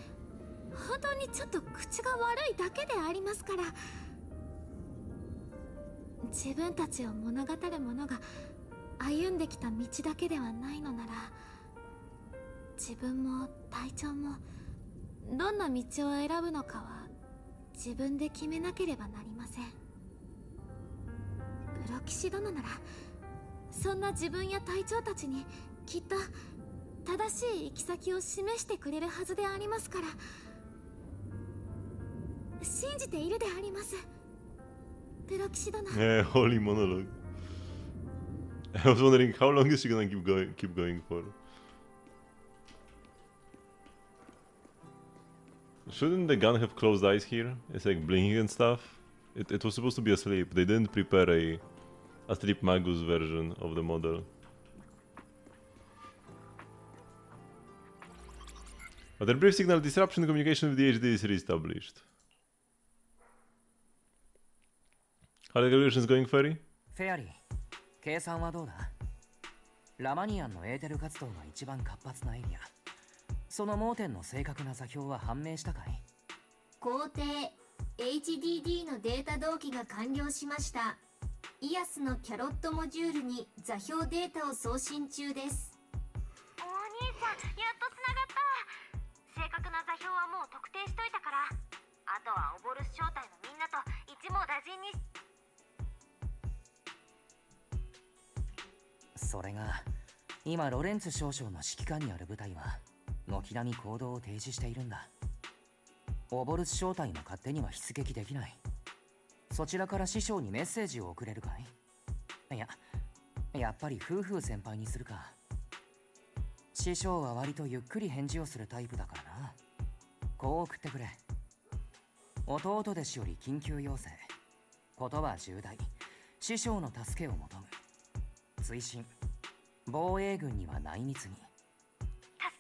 ちょっと口が悪いだけでありますから。自分たちを物語る者が歩んできた道だけではないのなら、自分も隊長もどんな道を選ぶのかは自分で決めなければなりません。プロ騎士殿なら、そんな自分や隊長たちにきっと正しい行き先を示してくれるはずでありますから、信じているであります。プロ騎士殿。Holy monologue. I was wondering how long is she gonna keep going for? Shouldn't the gun have closed eyes here? It's like blinking and stuff. It was supposed to be asleep. They didn't prepare a sleep magus version of the model. But their brief signal disruption communication with the HD is reestablished. Are the calculations going, Fairy? フェアリー、計算はどうだ？ラマニアンのエーテル活動が一番活発なエリア。その盲点の正確な座標は判明したかい？工程 HDD のデータ同期が完了しました。イアスのキャロットモジュールに座標データを送信中です。お兄ちゃん、やっとつながった。正確な座標はもう特定しといたから、あとはオボルス正体のみんなと一網打尽に。それが今ロレンツ少将の指揮下にある部隊は軒並み行動を停止しているんだ。オボルス正体も勝手には出撃できない。そちらから師匠にメッセージを送れるかい？いや、やっぱり夫婦先輩にするか。師匠は割とゆっくり返事をするタイプだからな。こう送ってくれ。弟弟子より緊急要請。ことは重大。師匠の助けを求む。追伸。防衛軍には内密に。助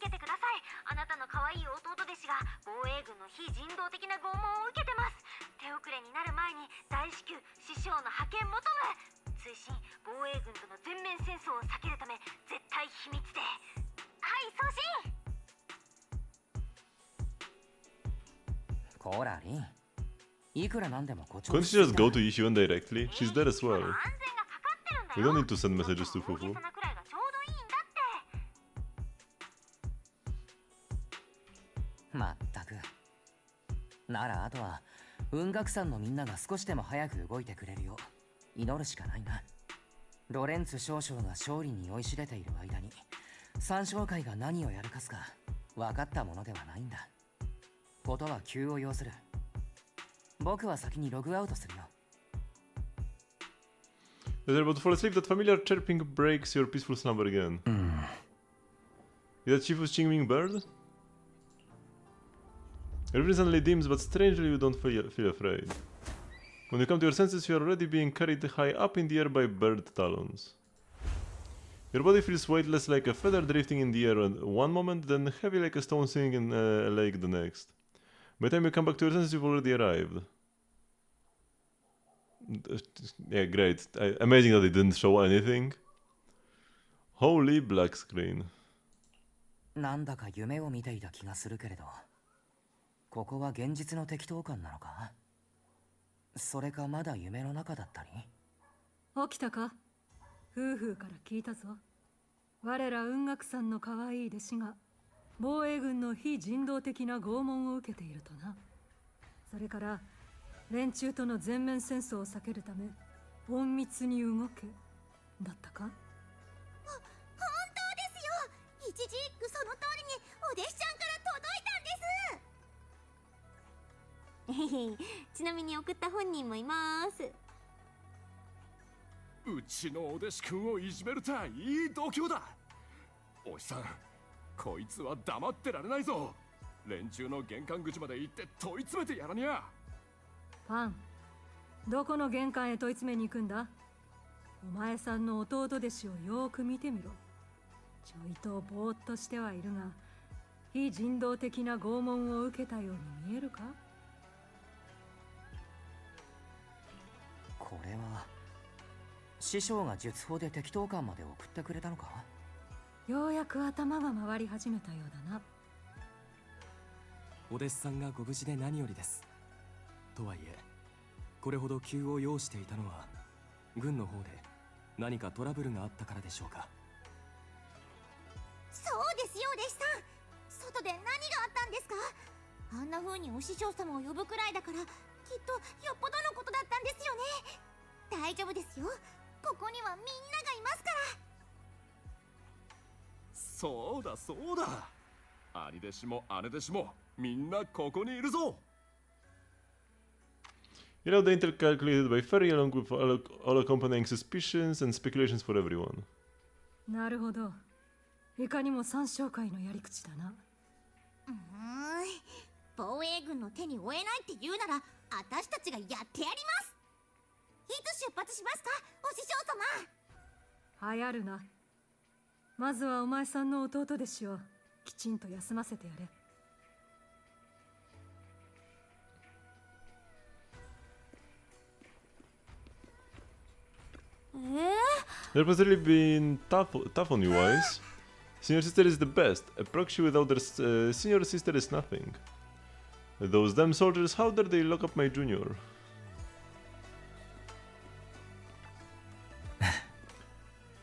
けてください。あなたの可愛い弟弟子が防衛軍の非人道的な拷問を受けてます。手遅れになる前に大至急師匠の派遣求む。追伸、防衛軍との全面戦争を避けるため絶対秘密で。はい、送信。こらリン、いくらなんでもこっち Couldn't she just go to Ishiyuan directly? She's there as well. We don't need to send messages to Fufu. まったく。ならあとは雲岳山のみんなが少しでも早く動いてくれるよう祈るしかないな。ロレンツ少将が勝利に酔いしれている間に三将会が何をやるかすか分かったものではないんだ。ことは急を要する。僕は先にログアウトするよ。As you're about to fall asleep, that familiar chirping breaks your peaceful slumber again. Is that Shifu's Qingming bird? Everything suddenly dims, but strangely you don't feel afraid. When you come to your senses, you are already being carried high up in the air by bird talons. Your body feels weightless like a feather drifting in the air one moment, then heavy like a stone sitting in a lake the next. By the time you come back to your senses, you've already arrived. Yeah, great. Amazing that it didn't show anything. Holy black screen. なんだか夢を見ていた気がするけれど、ここは現実の適当感なのか？それかまだ夢の中だったり？起きたか？夫婦から聞いたぞ。我ら雲岳さんの可愛い弟子が防衛軍の非人道的な拷問を受けているとな。それから連中との全面戦争を避けるため隠密に動けだったか？本当ですよ。一字一句その通りにお弟子ちゃんから届いたんです。ちなみに送った本人もいます。うちのお弟子君をいじめるとはいい度胸だ。おじさん、こいつは黙ってられないぞ。連中の玄関口まで行って問い詰めてやらにゃ。ファン、どこの玄関へ問い詰めに行くんだ？お前さんの弟弟子をよーく見てみろ。ちょいとぼーっとしてはいるが、非人道的な拷問を受けたように見えるか？これは師匠が術法で適当感まで送ってくれたのか？ようやく頭が回り始めたようだな。お弟子さんがご無事で何よりです。とはいえ、これほど急を要していたのは軍の方で何かトラブルがあったからでしょうか？そうですよ、お弟子さん。外で何があったんですか？あんな風にお師匠様を呼ぶくらいだから、きっとよっぽどのことだったんですよね。大丈夫ですよ。ここにはみんながいますから。そうだそうだ。兄弟子も姉弟子もみんなここにいるぞ。You know, the intel calculated by Ferry along with all accompanying suspicions and speculations for everyone. なるほど。いかにも三商会のやり口だな。防衛軍の手に負えないって言うなら、私たちがやってやります。いつ出発しますか、お師匠様？流行るな。まずはお前さんの弟弟子をきちんと休ませてやれ。There must really been tough on you, Wise. Senior sister is the best. A proxy without their senior sister is nothing. Those damn soldiers, how dare they lock up my junior?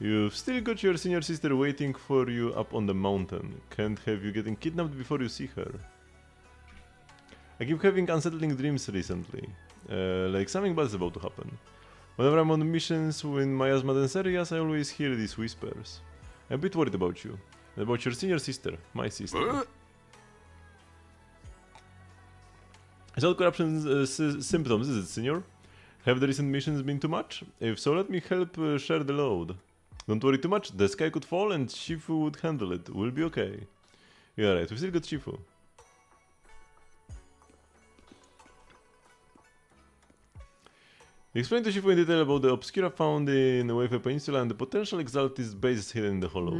You've still got your senior sister waiting for you up on the mountain. Can't have you getting kidnapped before you see her. I keep having unsettling dreams recently. Like something bad is about to happen. Whenever I'm on missions in miasma dense areas, I always hear these whispers. I'm a bit worried about you. And about your senior sister, my sister. Is all corruption symptoms, is it, senor? Have the recent missions been too much? If so, let me help share the load. Don't worry too much, the sky could fall and Shifu would handle it. We'll be okay. Yeah, right, we still got Shifu. Explain to Shifu in detail about the obscura found in Waifu Peninsula and the potential exaltist bases hidden in the hollow.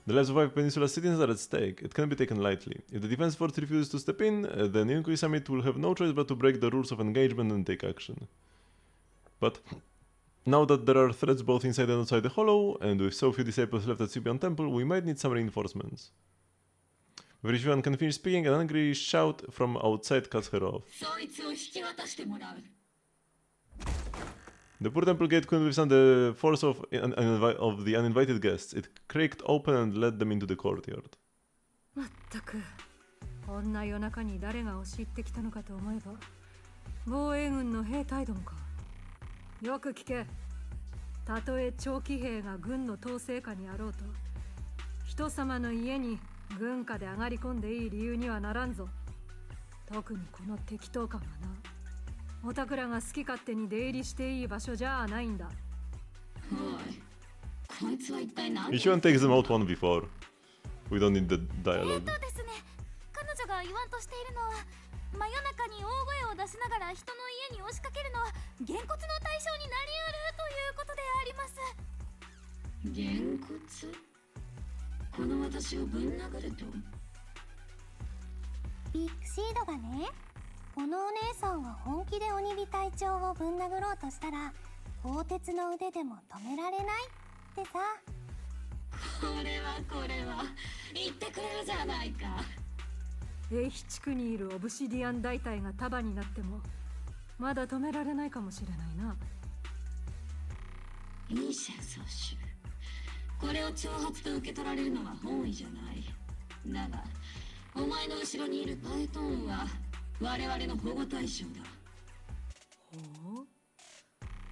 The lives of Waifu Peninsula citizens are at stake. It can't be taken lightly. If the defense force refuses to step in, then Inkui Summit will have no choice but to break the rules of engagement and take action. But now that there are threats both inside and outside the hollow, and with so few disciples left at Sibian Temple, we might need some reinforcements. Before Shivan can finish speaking, an angry shout from outside cuts her off. The poor temple gate couldn't withstand the force of the uninvited guests. It cracked open and led them into the courtyard. まったく、こんな夜中に誰が押し入ってきたのかと思えば、防衛軍の兵隊どもか。よく聞け。たとえ長期兵が軍の統制下にあろうと、人様の家に軍下で上がり込んでいい理由にはならんぞ。特にこの適当感はな。おたくらが好き勝手に出入りしていい場所じゃないんだ。おい、こいつは一体何？ Ishuan takes them out one before. We don't need the dialogue. ですね、彼女が言わんとしているのは、真夜中に大声を出しながら人の家に押しかけるのはげんこつの対象になりうるということであります。げんこつ？この私をぶん殴ると？ビッグシードがね、このお姉さんが本気で鬼火隊長をぶん殴ろうとしたら鋼鉄の腕でも止められないってさ。これは言ってくれるじゃないか。英比地区にいるオブシディアン大隊が束になってもまだ止められないかもしれないな。いい戦争手、これを挑発と受け取られるのは本意じゃない。だがお前の後ろにいるパエトーンは我々の保護対象だ。ほう、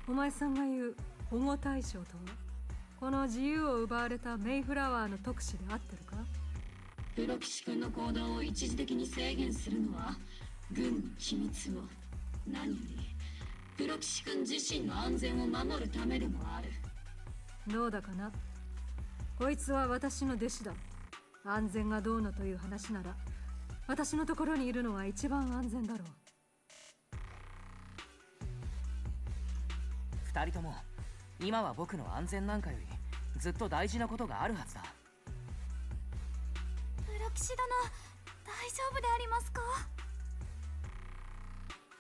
お前さんが言う保護対象とは、この自由を奪われたメイフラワーの特使で合ってるか？プロ騎士君の行動を一時的に制限するのは軍の機密を、何よりプロ騎士君自身の安全を守るためでもある。どうだかな。こいつは私の弟子だ。安全がどうのという話なら私のところにいるのが一番安全だろう。二人とも今は僕の安全なんかよりずっと大事なことがあるはずだ。プロ騎士殿、大丈夫でありますか？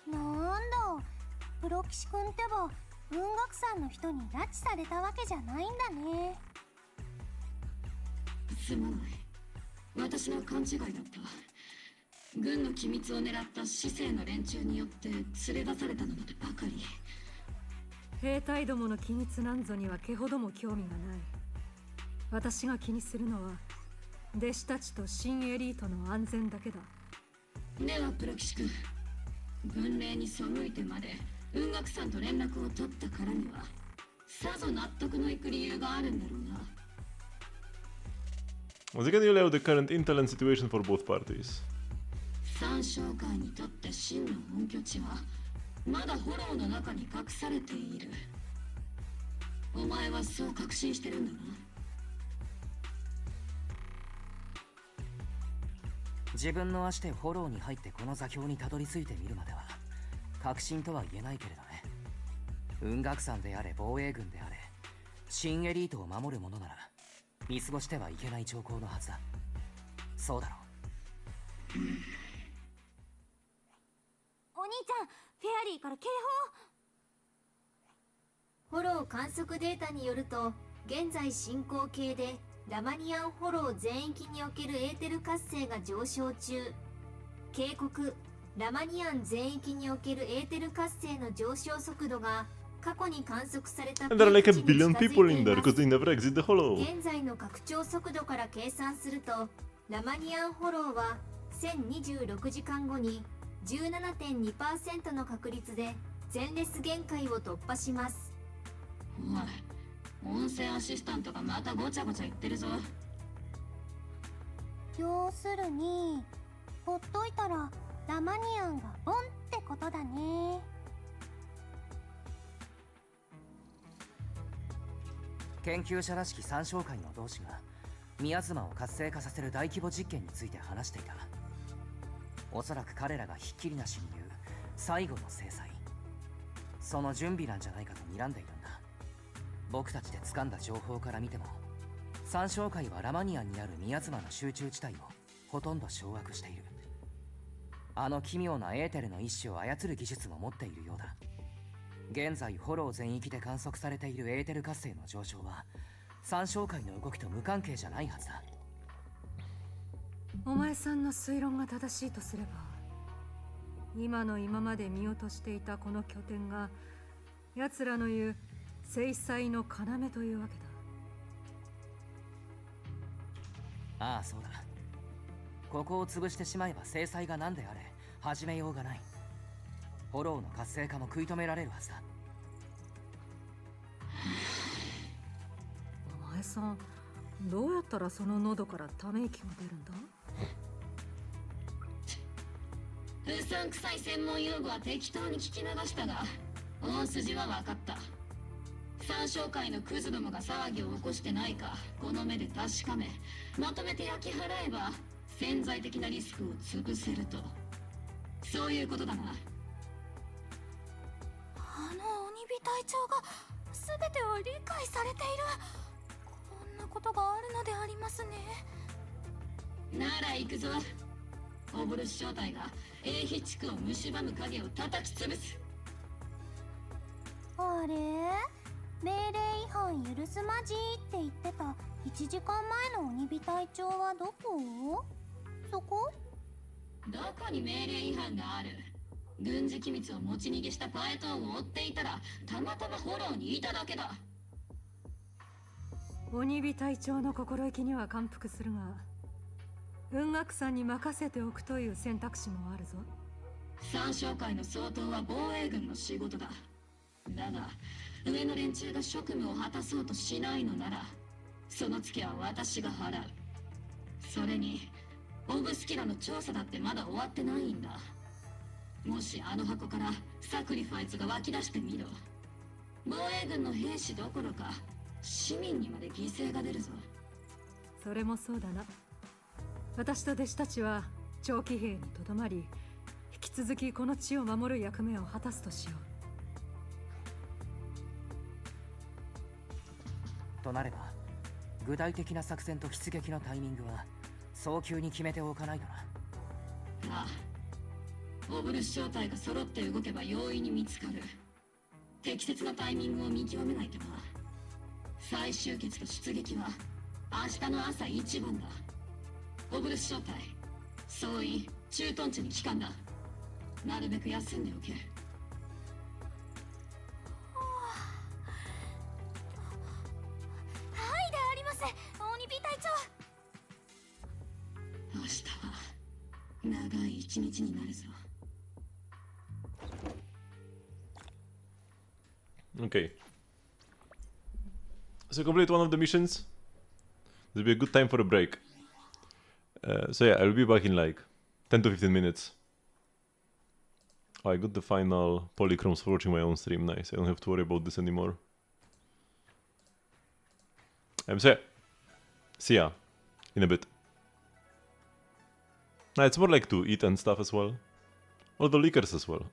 なんだ、プロ騎士くんってば文学山の人に拉致されたわけじゃないんだね。すまない、私の勘違いだった。軍の機密を狙った市政の連中によって連れ出されたのだばかり。兵隊どもの機密なんぞには毛ほども興味がない。私が気にするのは弟子たちと新エリートの安全だけだ。ではプロ騎士君、軍令に背いてまで雲岳さんと連絡を取ったからにはさぞ納得のいく理由があるんだろうな。Once again, you lay out the current intel and situation for both parties. 三将会にとって真の本拠地はまだ炎の中に隠されている。お前はそう確信してるんだな。自分の足でフォローに入ってこの座標にたどり着いてみるまでは確信とは言えないけれどね。雲岳山であれ防衛軍であれ、新エリートを守る者なら見過ごしてはいけない兆候のはずだ。そうだろう。お兄ちゃん、フェアリーから警報。フォロー観測データによると、現在進行形でラマニアンフォロー全域におけるエーテル活性が上昇中。警告、ラマニアン全域におけるエーテル活性の上昇速度が過去に観測された And there are like a billion people in there because they never exit the hollow. 現在の拡張速度から計算すると、ラマニアンフォローは1026時間後に 17.2% の確率で前列限界を突破します。おい、音声アシスタントがまたごちゃごちゃ言ってるぞ。要するにほっといたらラマニアンがボンってことだね。研究者らしき三将会の同志が宮妻を活性化させる大規模実験について話していた。おそらく彼らがひっきりなしに言う最後の制裁、その準備なんじゃないかと睨んでいるんだ。僕たちで掴んだ情報から見ても、三将会はラマニアンにある宮妻の集中地帯をほとんど掌握している。あの奇妙なエーテルの一種を操る技術も持っているようだ。現在フォロー全域で観測されているエーテル活性の上昇は三将会の動きと無関係じゃないはずだ。お前さんの推論が正しいとすれば、今まで見落としていたこの拠点が奴らの言う制裁の要というわけだ。ああ、そうだ。ここを潰してしまえば制裁が何であれ始めようがない。フォローの活性化も食い止められるはずだ。お前さん、どうやったらその喉からため息が出るんだ？うさんくさい専門用語は適当に聞き流したが、大筋は分かった。三商会のクズどもが騒ぎを起こしてないかこの目で確かめ、まとめて焼き払えば潜在的なリスクを潰せると、そういうことだな。あの鬼火隊長が全てを理解されている。こんなことがあるのでありますね。なら行くぞ。オブルス正体が英飛地区を蝕む影を叩き潰す。あれ、命令違反許すまじって言ってた1時間前の鬼火隊長はどこ？そこ？どこに命令違反がある？軍事機密を持ち逃げしたパエトーンを追っていたらたまたまフォローにいただけだ。鬼火隊長の心意気には感服するが、雲岳さんに任せておくという選択肢もあるぞ。三商会の総統は防衛軍の仕事だ。だが上の連中が職務を果たそうとしないのなら、そのツケは私が払う。それにオブスキラの調査だってまだ終わってないんだ。もしあの箱からサクリファイスが湧き出してみろ。防衛軍の兵士どころか市民にまで犠牲が出るぞ。それもそうだな。私と弟子たちは長期兵にとどまり、引き続きこの地を守る役目を果たすとしよう。となれば具体的な作戦と出撃のタイミングは早急に決めておかないとな。ああ、オブルス正体が揃って動けば容易に見つかる。適切なタイミングを見極めないとな。再集結と出撃は明日の朝一番だ。オブルス正体、総員、駐屯地に帰還だ。なるべく休んでおけ。はいであります、鬼火隊長。明日は長い一日になるぞ。Okay. So complete one of the missions. There'll be a good time for a break. So yeah, I'll be back in like 10 to 15 minutes. Oh, I got the final polychromes for watching my own stream. Nice. I don't have to worry about this anymore. So yeah. See ya in a bit. Nah, it's more like to eat and stuff as well. All the liquors as well.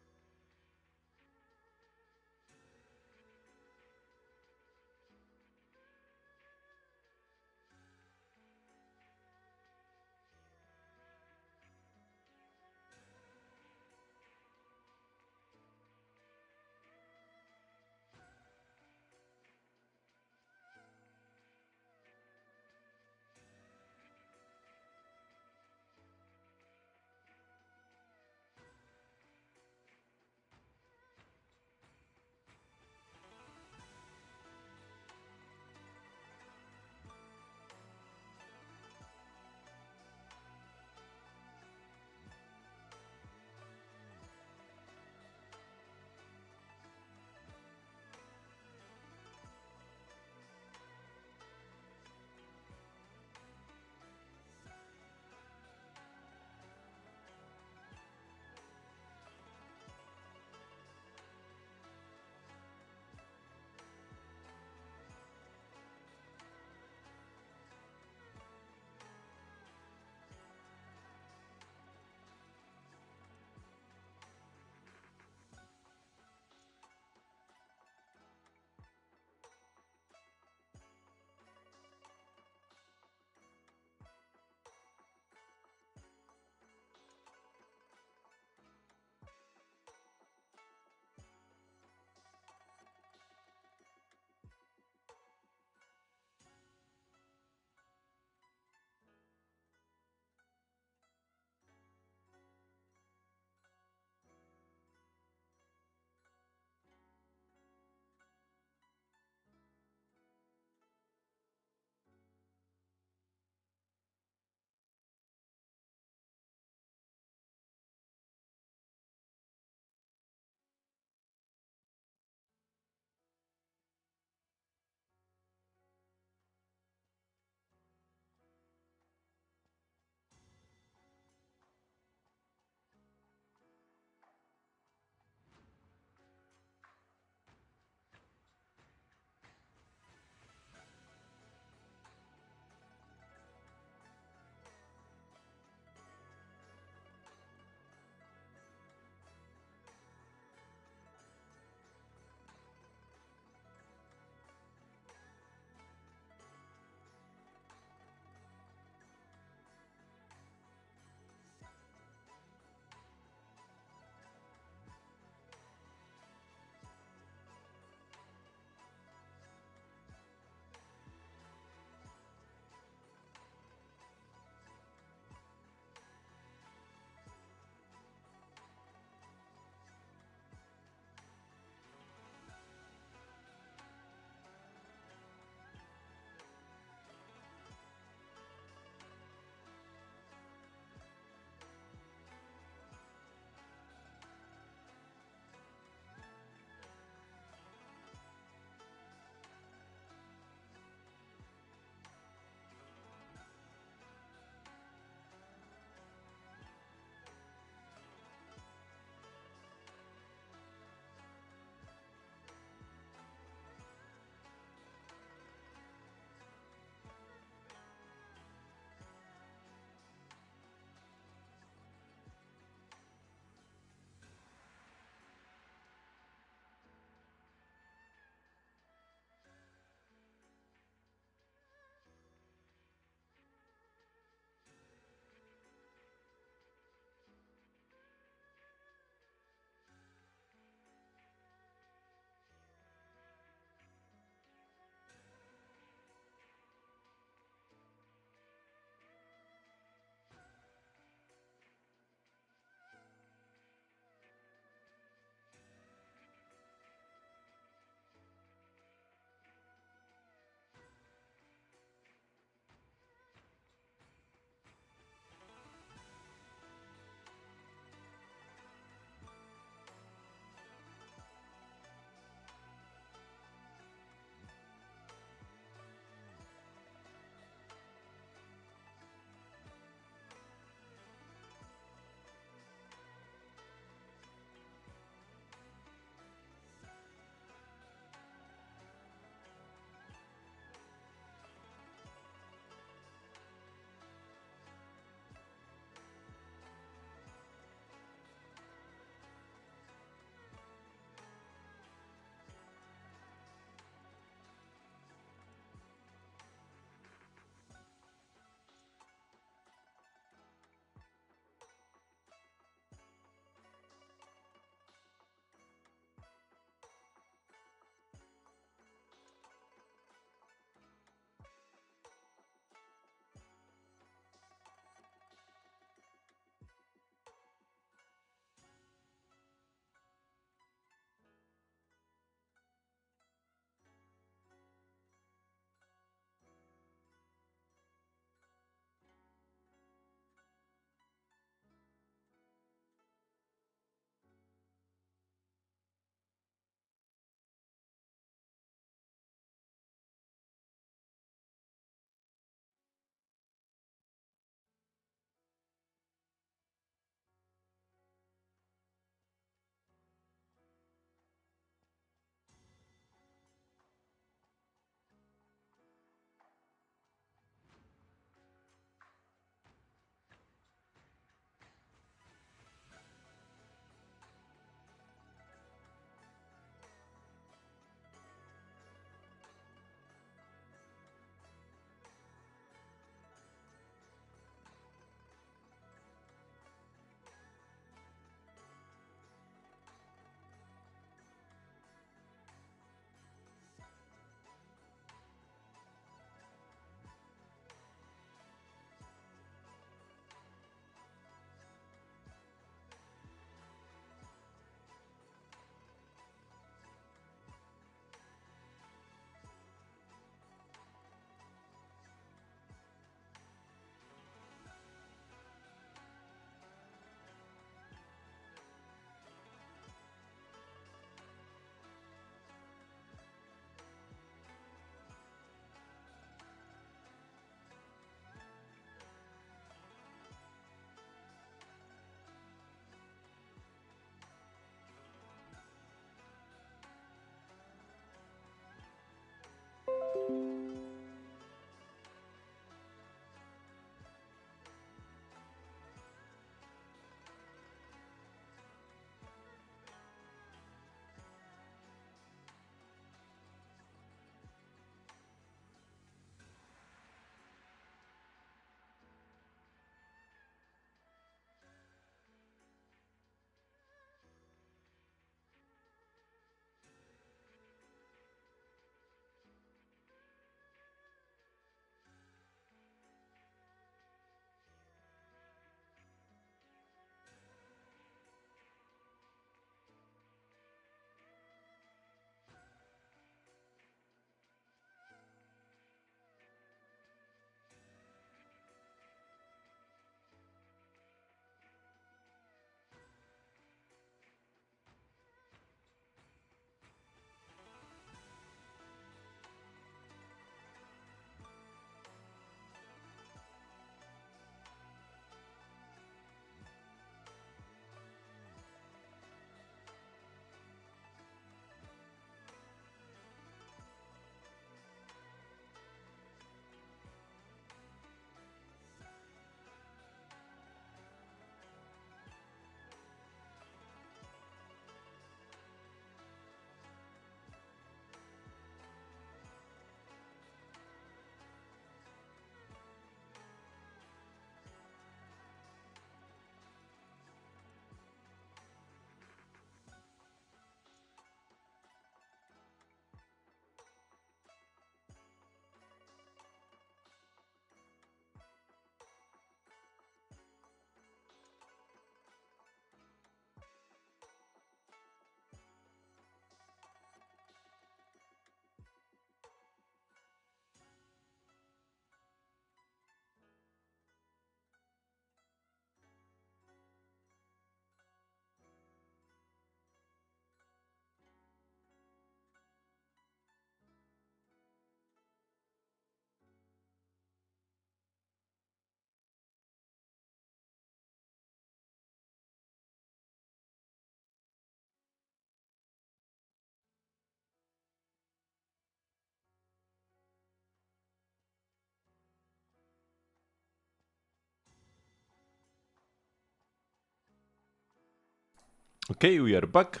Okay, we are back.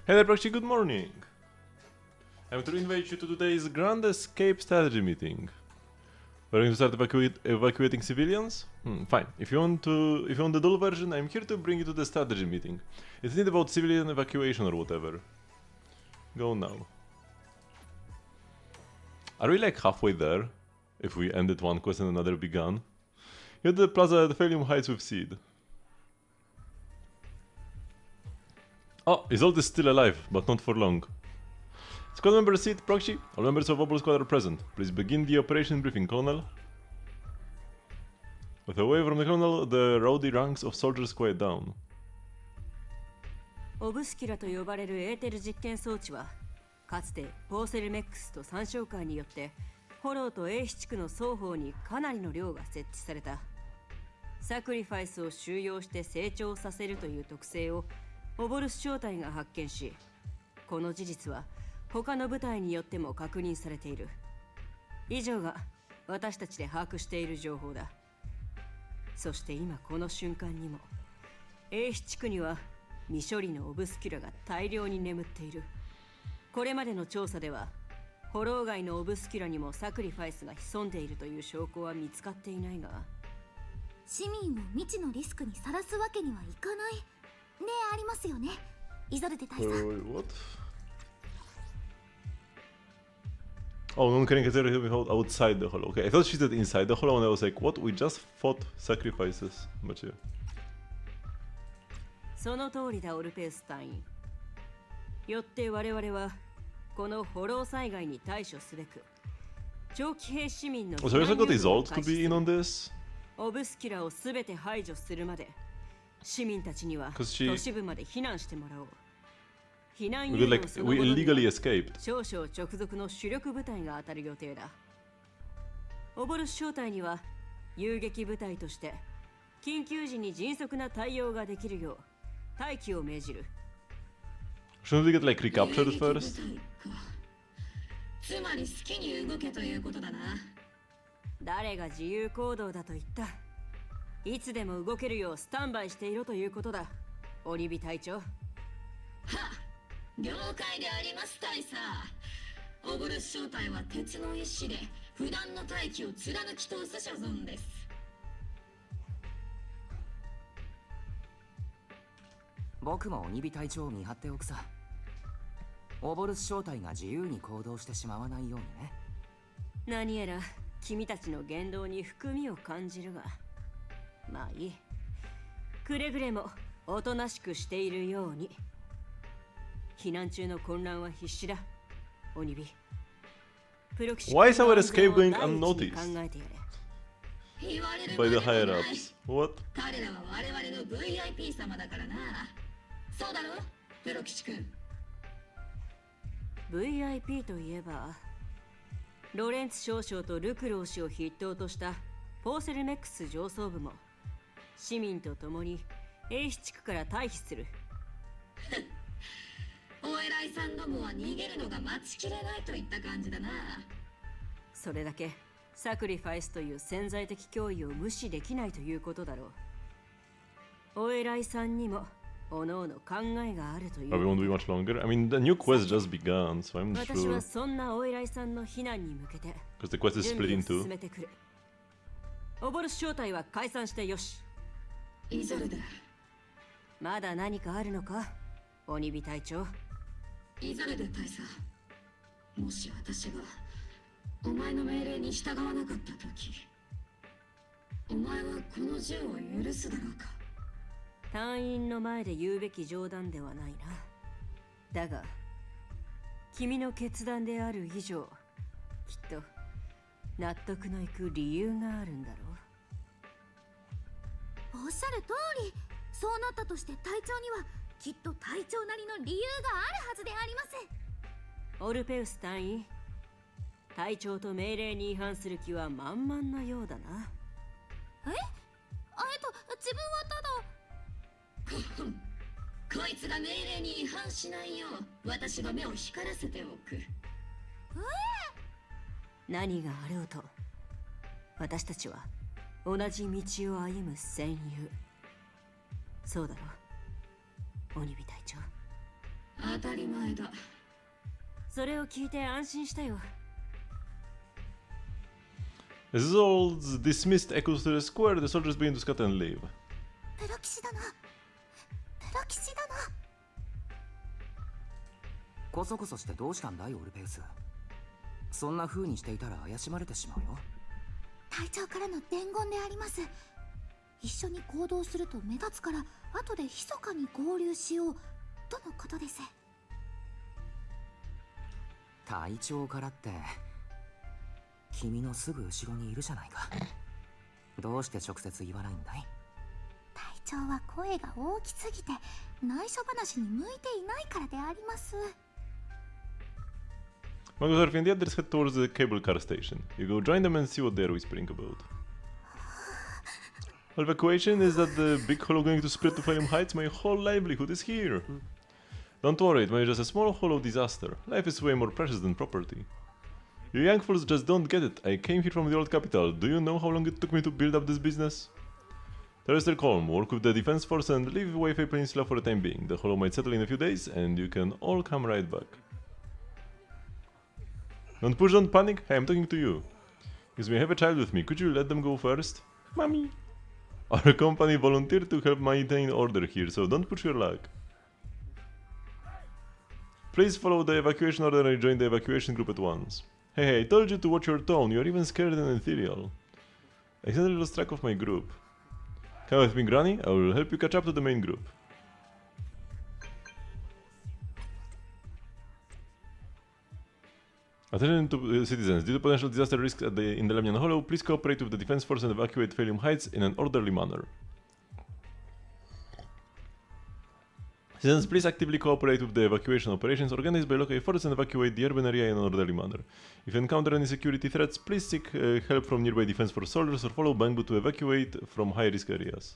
Hey there, Proxy, good morning. I'm to invite you to today's Grand Escape strategy meeting. We're going to start evacuating civilians? Fine. If you want the dull version, I'm here to bring you to the strategy meeting. It's not about civilian evacuation or whatever. Go now. Are we like halfway there? If we ended one quest and another began? You're at the plaza at Phalium Heights with Seed. Oh, Isolde is still alive, but not for long. Squad member Seed, Proxy, all members of Obol Squad are present. Please begin the operation briefing, Colonel. With a wave from the Colonel, the rowdy ranks of soldiers quiet down. オブスキュラと呼ばれるエーテル実験装置はかつてポーセルメックスと参照会によってフォローと A 地区の双方にかなりの量が設置された。サクリファイスを収容して成長させるという特性をオボルス小隊が発見し、この事実は他の部隊によっても確認されている。以上が私たちで把握している情報だ。そして今この瞬間にも A 地区には未処理のオブスキュラが大量に眠っている。これまでの調査ではフォロー外のオブスキュラにもサクリファイスが潜んでいるという証拠は見つかっていないが、市民を未知のリスクにさらすわけにはいかないでありますよね、イゾルデ大佐。 What? Oh, no one can get outside the hollow. Okay, I thought she said inside the hollow and I was like, what? We just fought sacrifices. But yeah. その通りだ、オルペウス隊員。よって我々はこのフォロー災害に対処すべく長期兵市民の避難誘導を開始する。オブスキュラをすべて排除するまで市民たちには都市部まで避難してもらおう。避難誘導そのものには少々直属の主力部隊が当たる予定だ。オボルス小隊には遊撃部隊として緊急時に迅速な対応ができるよう待機を命じる。Shouldn't we get like recaptured first? つまり好きに動けということだな。誰が自由行動だと言った。いつでも動けるようスタンバイしていろということだ、オニビ隊長。はっ、了解であります大佐。オブルス小隊は鉄の意志で不断の大気を貫き通す所存です。僕も鬼火隊長を見張っておくさ。オボルス小隊が自由に行動してしまわないようにね。何やら君たちの言動に含みを感じるが、まあいい。くれぐれもおとなしくしているように。避難中の混乱は必至だ、鬼火。プロキシ Why is our escape going unnoticed? 考えてやれ。 By the higher ups. What? 彼らは我々の VIP 様だからな。そうだろ、プロキシ君。VIP といえばロレンツ少将とルクロー氏を筆頭としたポーセルメックス上層部も市民と共に A 地区から退避する。お偉いさんどもは逃げるのが待ちきれないといった感じだな。それだけサクリファイスという潜在的脅威を無視できないということだろう。お偉いさんにもおのおの考えがあるという。 We won't be much longer. I mean, the new quest just began, so I'm not 私 sure. はそんなお偉いさんの避難に向けて Because the quest is split 準 in 備を two. 進めてくる。オボルス小隊は解散してよし。イゾルデ。まだ何かあるのか、鬼火隊長。イゾルデ大佐、もし私がお前の命令に従わなかった時、お前はこの銃を許すだろうか。隊員の前で言うべき冗談ではないな。だが君の決断である以上、きっと納得のいく理由があるんだろおっしゃる通り、そうなったとして隊長にはきっと隊長なりの理由があるはずであります。う。オルペウス隊員、隊長と命令に違反する気は満々のようだな。自分はただ。こいつが命令に違反しないよう私が目を光らせておく。何があろうと私たちは同じ道を歩む戦友。そうだろ、鬼火隊長。当たり前だ。それを聞いて安心したよ。As the soldiers dismissed echoes to the square, the soldiers begin to scatter and leave. プロ騎士殿、プロ騎士殿。こそこそしてどうしたんだいオルペウス。そんな風にしていたら怪しまれてしまうよ。隊長からの伝言であります。一緒に行動すると目立つから後で密かに合流しようとのことです。隊長からって君のすぐ後ろにいるじゃないか。どうして直接言わないんだい？隊長は声が大きすぎて内緒話に向いていないからであります。Magus and the others head towards the cable car station. You go join them and see what they're whispering about. Evacuation is that the big hollow going to spread to Phalium Heights? My whole livelihood is here. Don't worry, it may be just a small hollow disaster. Life is way more precious than property. You young fools just don't get it. I came here from the old capital. Do you know how long it took me to build up this business? Terrestrial calm, work with the defense force and leave Wi-Fi Peninsula for the time being. The hollow might settle in a few days and you can all come right back. Don't push, don't panic. Hey, I'm talking to you. Because we have a child with me. Could you let them go first? Mommy. Our company volunteered to help maintain order here, so don't push your luck. Please follow the evacuation order and join the evacuation group at once. Hey, I told you to watch your tone. You're even scared and ethereal. I accidentally lost track of my group. Come with me, Granny. I will help you catch up to the main group. Attention to citizens. Due to potential disaster risks in the Lemnian Hollow, please cooperate with the defense force and evacuate Phalium Heights in an orderly manner. Citizens, please actively cooperate with the evacuation operations organized by local forces and evacuate the urban area in an orderly manner. If you encounter any security threats, please seek help from nearby defense force soldiers or follow Bangbu to evacuate from high-risk areas.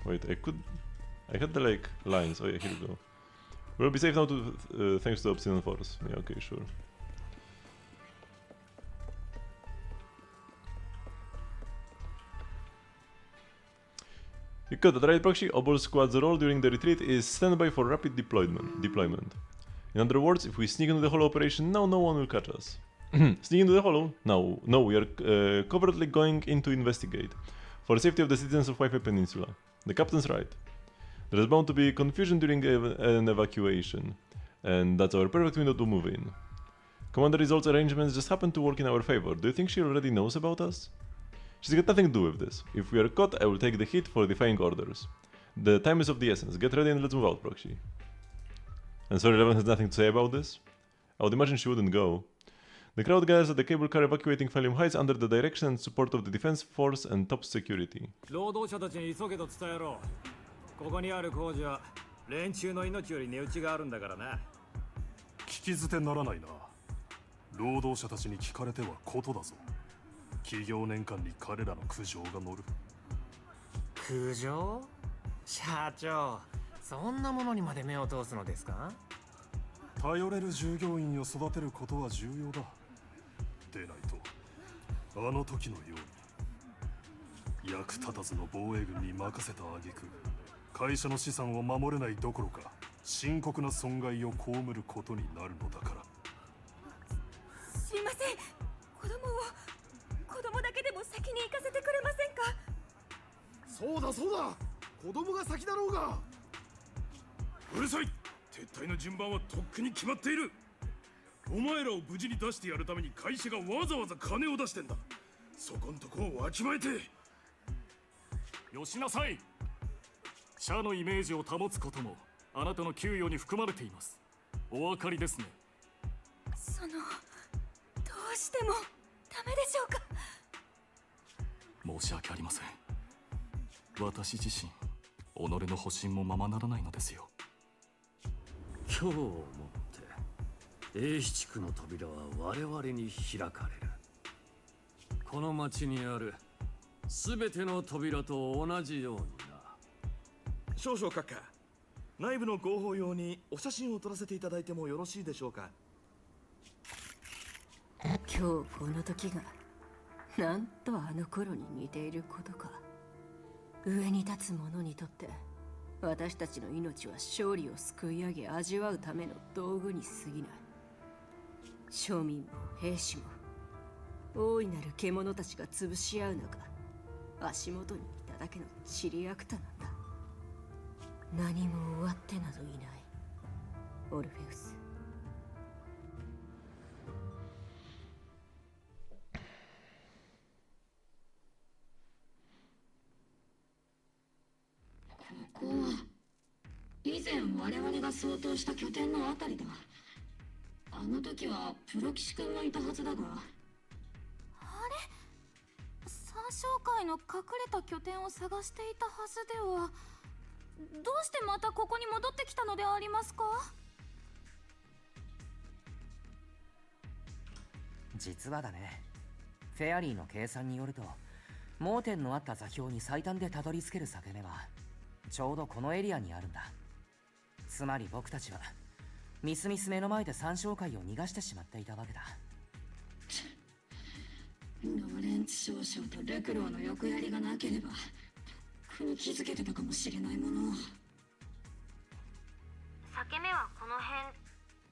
Wait, I had the like lines. Oh yeah, here we go. We'll be safe now thanks to the Obsidian Force. Yeah, okay, sure. You got that right, Proxy. Obol squad's role during the retreat is standby for rapid deployment. In other words, if we sneak into the hollow operation now, no one will catch us. Sneak into the hollow? No, we are covertly going in to investigate. For the safety of the citizens of Wi-Fi Peninsula. The captain's right. There is bound to be confusion during an evacuation, and that's our perfect window to move in. Commander Isolde's arrangements just happen to work in our favor. Do you think she already knows about us? She's got nothing to do with this. If we are caught, I will take the hit for defying orders. The time is of the essence. Get ready and let's move out, Proxy. And sorry, Eleven has nothing to say about this? I would imagine she wouldn't go. The crowd gathers at the cable car evacuating Phalium Heights under the direction and support of the defense force and top security. ここにある工事は連中の命より値打ちがあるんだからな。聞き捨てならないな。労働者たちに聞かれてはことだぞ。企業年間に彼らの苦情が乗る。苦情？社長、そんなものにまで目を通すのですか？頼れる従業員を育てることは重要だ。でないと、あの時のように役立たずの防衛軍に任せた挙句、会社の資産を守れないどころか深刻な損害を被ることになるのだから。すいません、子供だけでも先に行かせてくれませんか？そうだそうだ、子供が先だろうが。うるさい。撤退の順番はとっくに決まっている。お前らを無事に出してやるために会社がわざわざ金を出してんだ。そこんとこをわきまえてよしなさい。社のイメージを保つこともあなたの給与に含まれています。お分かりですね。どうしてもダメでしょうか？申し訳ありません。私自身、己の保身もままならないのですよ。今日をもって英七地区の扉は我々に開かれる。この町にある全ての扉と同じようにな。少々閣下、内部の広報用にお写真を撮らせていただいてもよろしいでしょうか。今日この時がなんとあの頃に似ていることか。上に立つ者にとって私たちの命は勝利をすくい上げ味わうための道具に過ぎない。庶民も兵士も大いなる獣たちが潰し合う中、足元にいただけのチリアクタなんだ。何も終わってなどいない。オルフェウス。ここは以前我々が相当した拠点のあたりだ。あの時はプロ騎士君もいたはずだが。あれ、三将会の隠れた拠点を探していたはずでは。どうしてまたここに戻ってきたのでありますか？実はだね、フェアリーの計算によると、盲点のあった座標に最短でたどり着ける裂け目はちょうどこのエリアにあるんだ。つまり僕たちはみすみす目の前で三将会を逃がしてしまっていたわけだ。ローレンツ少将とルクローの横やりがなければとっくに気づけてたかもしれないもの。裂け目はこの辺っ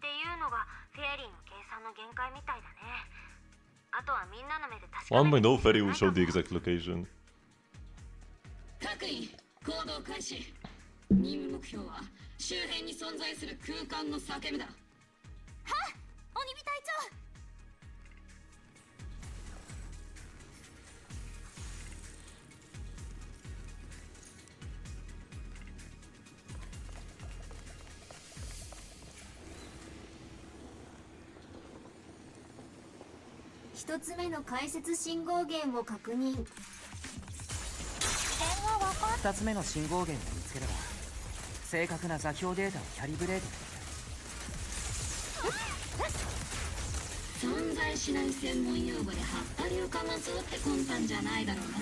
ていうのがフェアリーの計算の限界みたいだね。あとはみんなの目で確か One め might て know Ferry will show the exact location. 各員行動開始。任務目標は周辺に存在する空間の裂け目だ。はっ、鬼火隊長。一つ目の解説信号源を確認。2つ目の信号源を見つければ正確な座標データをキャリブレートできる。存在しない専門用語でハったりをかますって魂胆じゃないだろうな。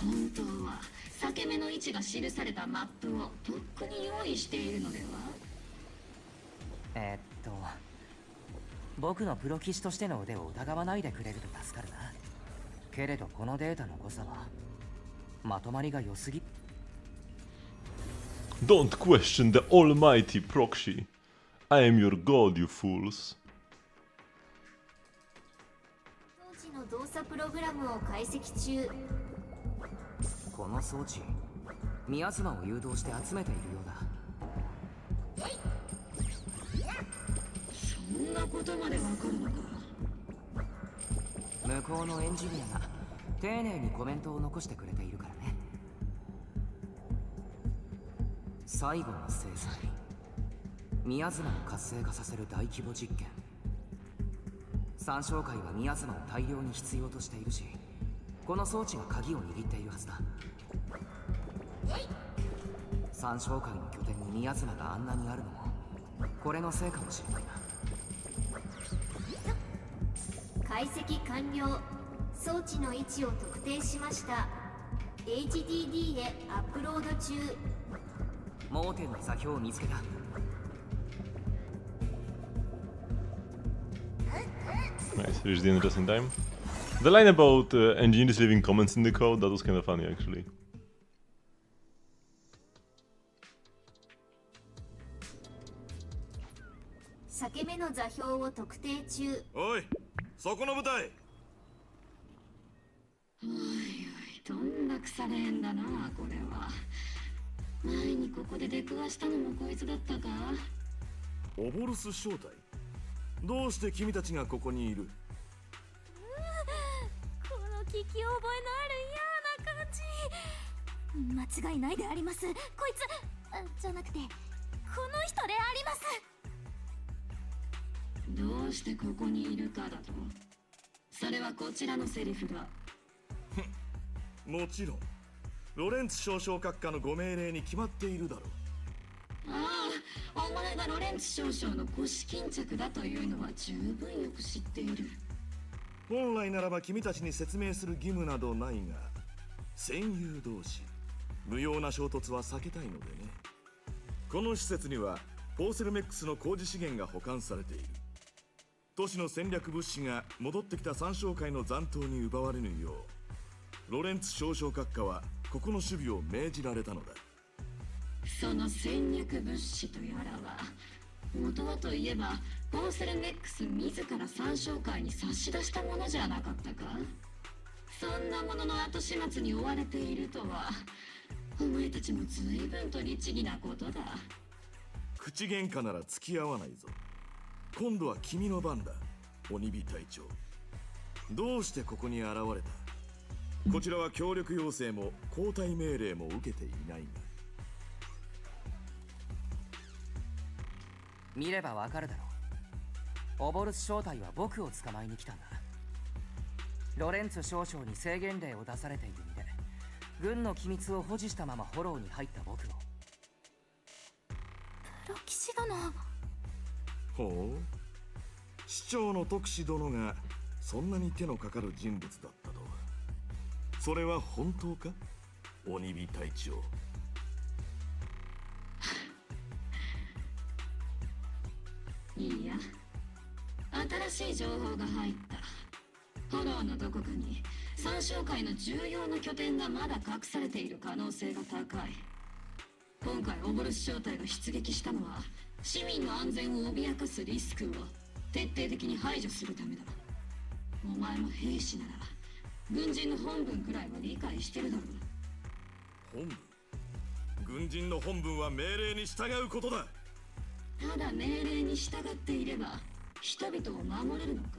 本当は裂け目の位置が記されたマップをとっくに用意しているのでは。僕のプロ騎士としての腕を疑わないでくれると助かるな。けれどこのデータの誤差はまとまりが良すぎ。 Don't question the almighty proxy. I am your god, you fools. 装置の動作プログラムを解析中。この装置、宮妻を誘導して集めているようだ。そんなことまでわかるのか。向こうのエンジニアが丁寧にコメントを残してくれているからね。最後の制裁、宮妻を活性化させる大規模実験。三将会は宮妻を大量に必要としているし、この装置が鍵を握っているはずだ。三将会の拠点に宮妻があんなにあるのもこれのせいかもしれないな。解析完了。装置の位置を特定しました。 HDD へアップロード中。盲点の座標を見つけた。Nice, reached the end just in time. The line about engineers leaving comments in the code, that was kind of funny actually. 裂け目の座標を特定中。おい、そこの部隊。おいおい、どんな腐れ縁だなこれは。前にここで出くわしたのもこいつだったか。オボルス正体。どうして君たちがここにいる。この聞き覚えのある嫌な感じ。間違いないであります。こいつじゃなくてこの人であります。どうしてここにいるかだと。それはこちらのセリフだ。もちろんロレンツ少将閣下のご命令に決まっているだろう。ああ、お前がロレンツ少将のご資金着だというのは十分よく知っている。本来ならば君たちに説明する義務などないが、戦友同士無用な衝突は避けたいのでね。この施設にはポーセルメックスの工事資源が保管されている。都市の戦略物資が戻ってきた三将会の残党に奪われぬよう、ロレンツ少将閣下はここの守備を命じられたのだ。その戦略物資とやらは元はといえばポーセルメックス自ら三将会に差し出したものじゃなかったか。そんなものの後始末に追われているとは、お前たちも随分と律儀なことだ。口喧嘩なら付き合わないぞ。今度は君の番だ、鬼火隊長。どうしてここに現れた？こちらは協力要請も交代命令も受けていないが。見ればわかるだろう。オボルス正体は僕を捕まえに来たんだ。ロレンツ少将に制限令を出されている身で、軍の機密を保持したままフォローに入った僕を。プロ騎士殿。ほう、市長の徳士殿がそんなに手のかかる人物だったとは。それは本当か、鬼火隊長？いいや、新しい情報が入った。フォローのどこかに三将会の重要な拠点がまだ隠されている可能性が高い。今回オボルス正体が出撃したのは市民の安全を脅かすリスクを徹底的に排除するためだ。お前も兵士なら軍人の本分くらいは理解してるだろう。本分？軍人の本分は命令に従うことだ。ただ命令に従っていれば人々を守れるのか。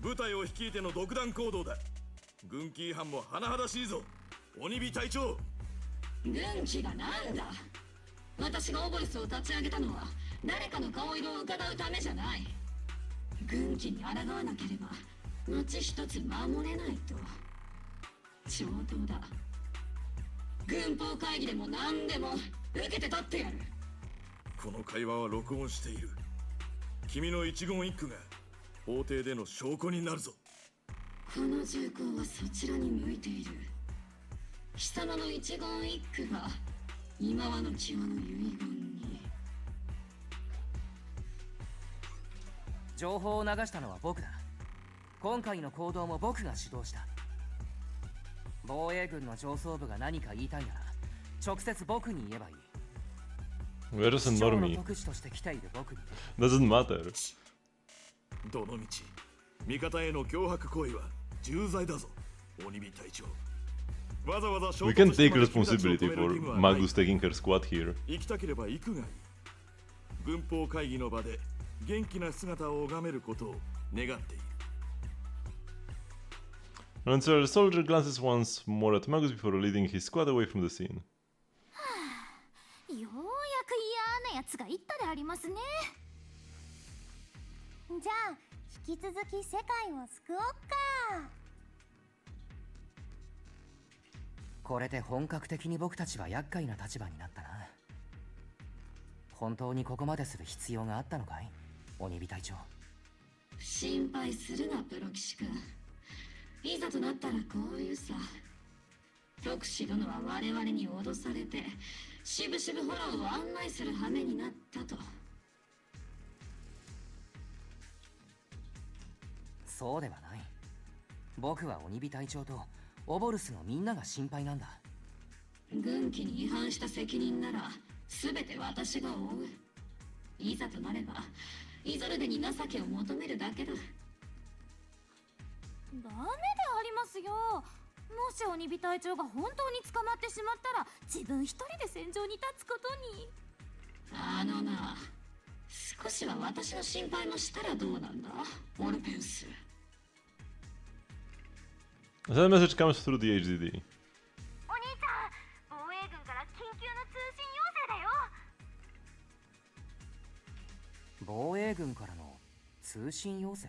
部隊を率いての独断行動だ。軍規違反も甚だしいぞ、鬼火隊長。軍紀がなんだ。私がオボルスを立ち上げたのは誰かの顔色を伺うためじゃない。軍紀に抗わなければ町一つ守れないと。上等だ。軍法会議でも何でも受けて立ってやる。この会話は録音している。君の一言一句が法廷での証拠になるぞ。この銃口はそちらに向いている。貴様の一言一句が今はの際の遺言に。情報を流したのは僕だ。今回の行動も僕が主導した。防衛軍の上層部が何か言いたいなら直接僕に言えばいい。Where is a normie? 特使として来ている僕に。Doesn't matter. どの道味方への脅迫行為は重罪だぞ、鬼火隊長。わざわざ衝 We 突 can して take まで君たちを responsibility 止める for 義務はない。 Magus taking her squad here. 行きたければ行くがいい。軍法会議の場で元気な姿を拝めることを願っている。Lancer soldier glances once more at Magus before leading his squad away from the scene. ようやく嫌なやつが言ったでありますね。じゃあ引き続き世界を救おうか。これで本格的に僕たちは厄介な立場になったな。本当にここまでする必要があったのかい、鬼火隊長。心配するな、プロ騎士君。いざとなったらこういうさ。特使殿は我々に脅されてしぶしぶフォローを案内する羽目になったと。そうではない。僕は鬼火隊長とオボルスのみんなが心配なんだ。軍紀に違反した責任なら全て私が負う。いざとなればイゾルデに情けを求めるだけだ。ダメでありますよ。もし鬼火隊長が本当に捕まってしまったら自分一人で戦場に立つことに。あのな、少しは私の心配もしたらどうなんだ、オルペウス。 That message comes through the HDD. お兄ちゃん、防衛軍から緊急の通信要請だよ。防衛軍からの通信要請？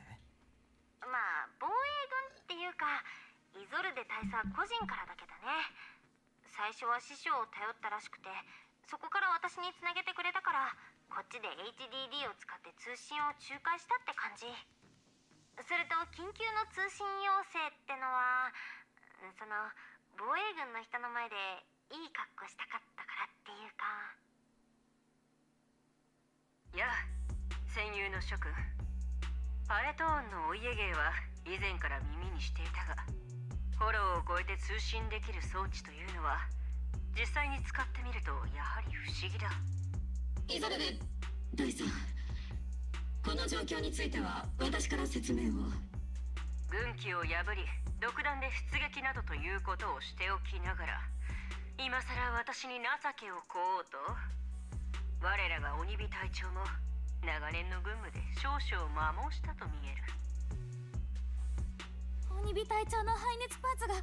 まあ防衛軍っていうかイゾルデ大佐個人からだけどね。最初は師匠を頼ったらしくて、そこから私につなげてくれたから、こっちで HDD を使って通信を仲介したって感じ。それと緊急の通信要請ってのは、その防衛軍の人の前でいい格好したかったからっていうか。いや、戦友の諸君、パレトーンのお家芸は以前から耳にしていたが、フォローを超えて通信できる装置というのは実際に使ってみるとやはり不思議だ。イザベル大佐、この状況については私から説明を。軍旗を破り独断で出撃などということをしておきながら、今さら私に情けを請おうと。我らが鬼火隊長も長年の軍務で少々摩耗したと見える。鬼火隊長の排熱パーツがオーバー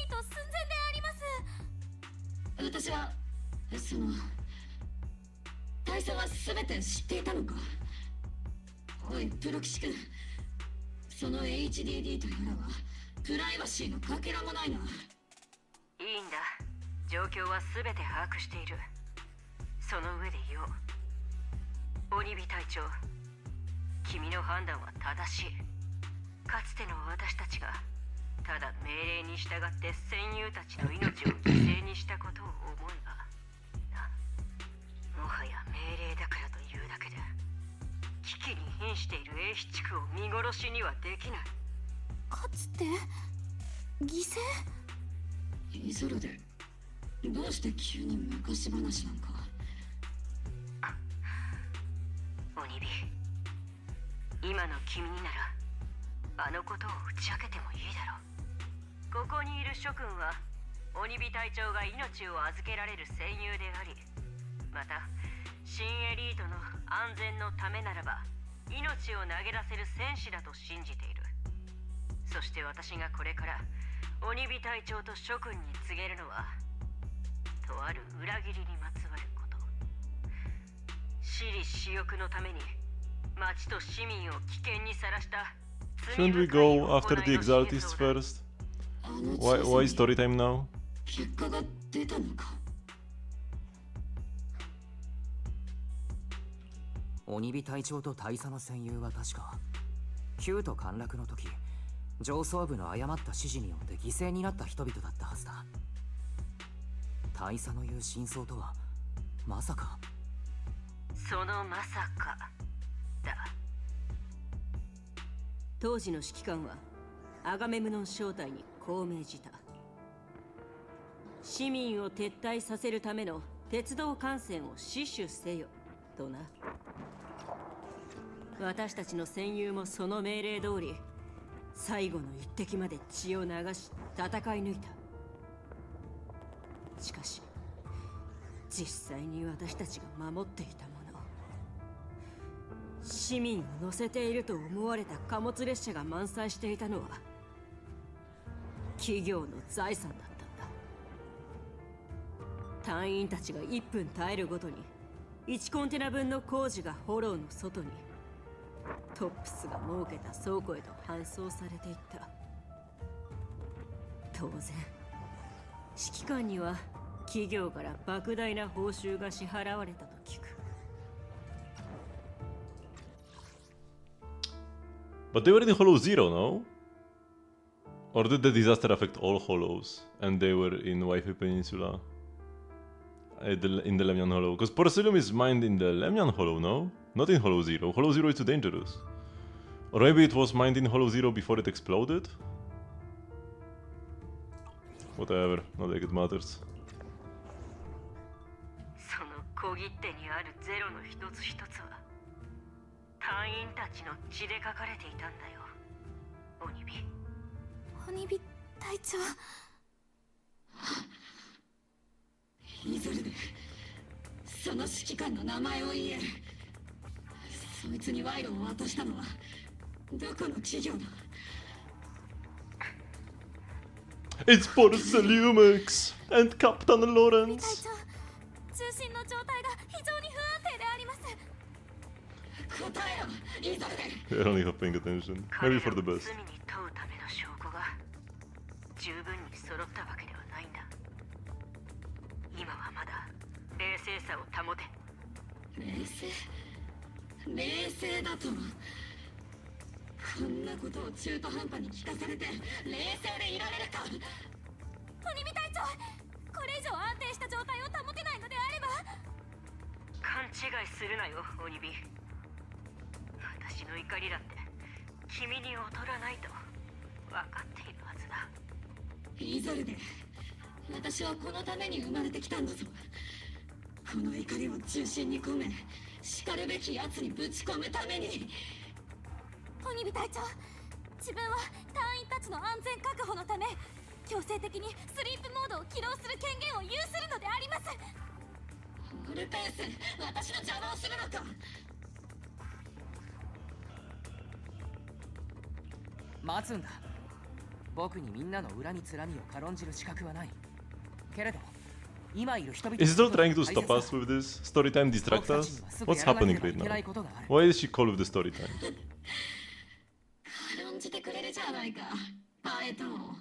ヒート寸前であります。私はその大佐は全て知っていたのか。おいプロ騎士君、その HDD とやらはプライバシーのかけらもないな。いいんだ、状況は全て把握している。その上で言おう。鬼火隊長、君の判断は正しい。かつての私たちがただ命令に従って戦友たちの命を犠牲にしたことを思えばな、もはや命令だからというだけで危機に瀕している英飛地区を見殺しにはできない。かつて犠牲？イゾルデ、どうして急に昔話なんか。鬼火、今の君にならあのことを打ち明けてもいいだろう。ここにいる諸君は鬼火隊長が命を預けられる戦友であり、また新エリートの安全のためならば命を投げ出せる戦士だと信じている。そして私がこれから鬼火隊長と諸君に告げるのは、とある裏切りにまつわること。私利私欲のために町と市民を危険にさらした。 Shouldn't we go after the exatlists first? Why story time now? 結果が出たのか。鬼火隊長と大佐の戦友は確か旧都陥落の時、上層部の誤った指示によって犠牲になった人々だったはずだ。大佐の言う真相とはまさか。そのまさかだ。当時の指揮官はアガメムノン正体にこう命じた。市民を撤退させるための鉄道幹線を死守せよとな。私たちの戦友もその命令通り最後の一滴まで血を流し戦い抜いた。しかし実際に私たちが守っていたもの、市民を乗せていると思われた貨物列車が満載していたのは企業の財産だったんだ。隊員たちが1分耐えるごとに1コンテナ分の工事がホローの外に、トップスが設けた倉庫へと搬送されていった。当然指揮官には企業から莫大な報酬が支払われたと聞く。But they were in Hollow Zero, no? Or did the disaster affect all Hollows and they were in Wi-Fi Peninsula? In the Lemnian Hollow? Because Porcelium is mined in the Lemnian Hollow, no? Not in Hollow Zero. Hollow Zero is too dangerous. Or maybe it was mined in Hollow Zero before it exploded? Whatever, not like it matters. その小切手にあるゼロの一つ一つは隊員たちの血で書かれていたんだよ、鬼火。鬼火隊長。イゾルデ、その指揮官の名前を言え。そいつに賄賂を渡したのはどこの企業だ。 It's Porceliumix and Captain Lawrence. 通信の状態が非常に不安定であります。答えろ、イゾルデ。 I don't even paying attention. Maybe for the best. 罪に問うための証拠が十分に揃ったわけではないんだ。今はまだ冷静さを保て。冷静だと。こんなことを中途半端に聞かされて冷静でいられるか。鬼火隊長、これ以上安定した状態を保てないのであれば。勘違いするなよオニビ。私の怒りだって君に劣らないと分かっているはずだ。イゾルデ、私はこのために生まれてきたんだぞ。この怒りを中心に込め、叱るべき奴にぶち込むために。オニビ隊長、自分は隊員たちの安全確保のため強制的にスリープモードを起動する権限を有するのであります。オルペース、私の邪魔をするのか。待つんだ。僕にみんなの恨みつらみを軽んじる資格はない。けれど今いる人々 Is it all trying to stop us with this? Story time distract us? What's happening right now? Why is she called with the story time? 軽んじてくれるじゃないか、パエトン。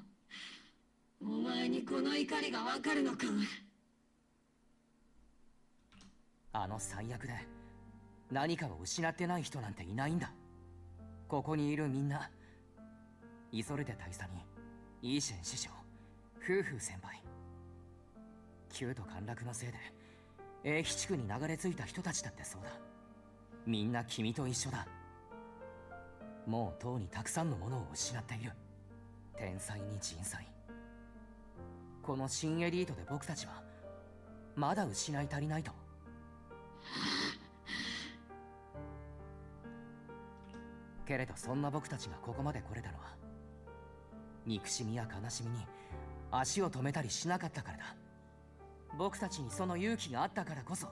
お前にこの怒りがわかるのか。あの最悪で何かを失ってない人なんていないんだ。ここにいるみんな、イゾルデ大佐にイーシェン師匠、夫婦先輩、旧都陥落のせいで英飛地区に流れ着いた人たちだってそうだ。みんな君と一緒だ。もうとうにたくさんのものを失っている。天才に人災。この新エリートで僕たちはまだ失い足りないと。けれどそんな僕たちがここまで来れたのは憎しみや悲しみに足を止めたりしなかったからだ。僕たちにその勇気があったからこそ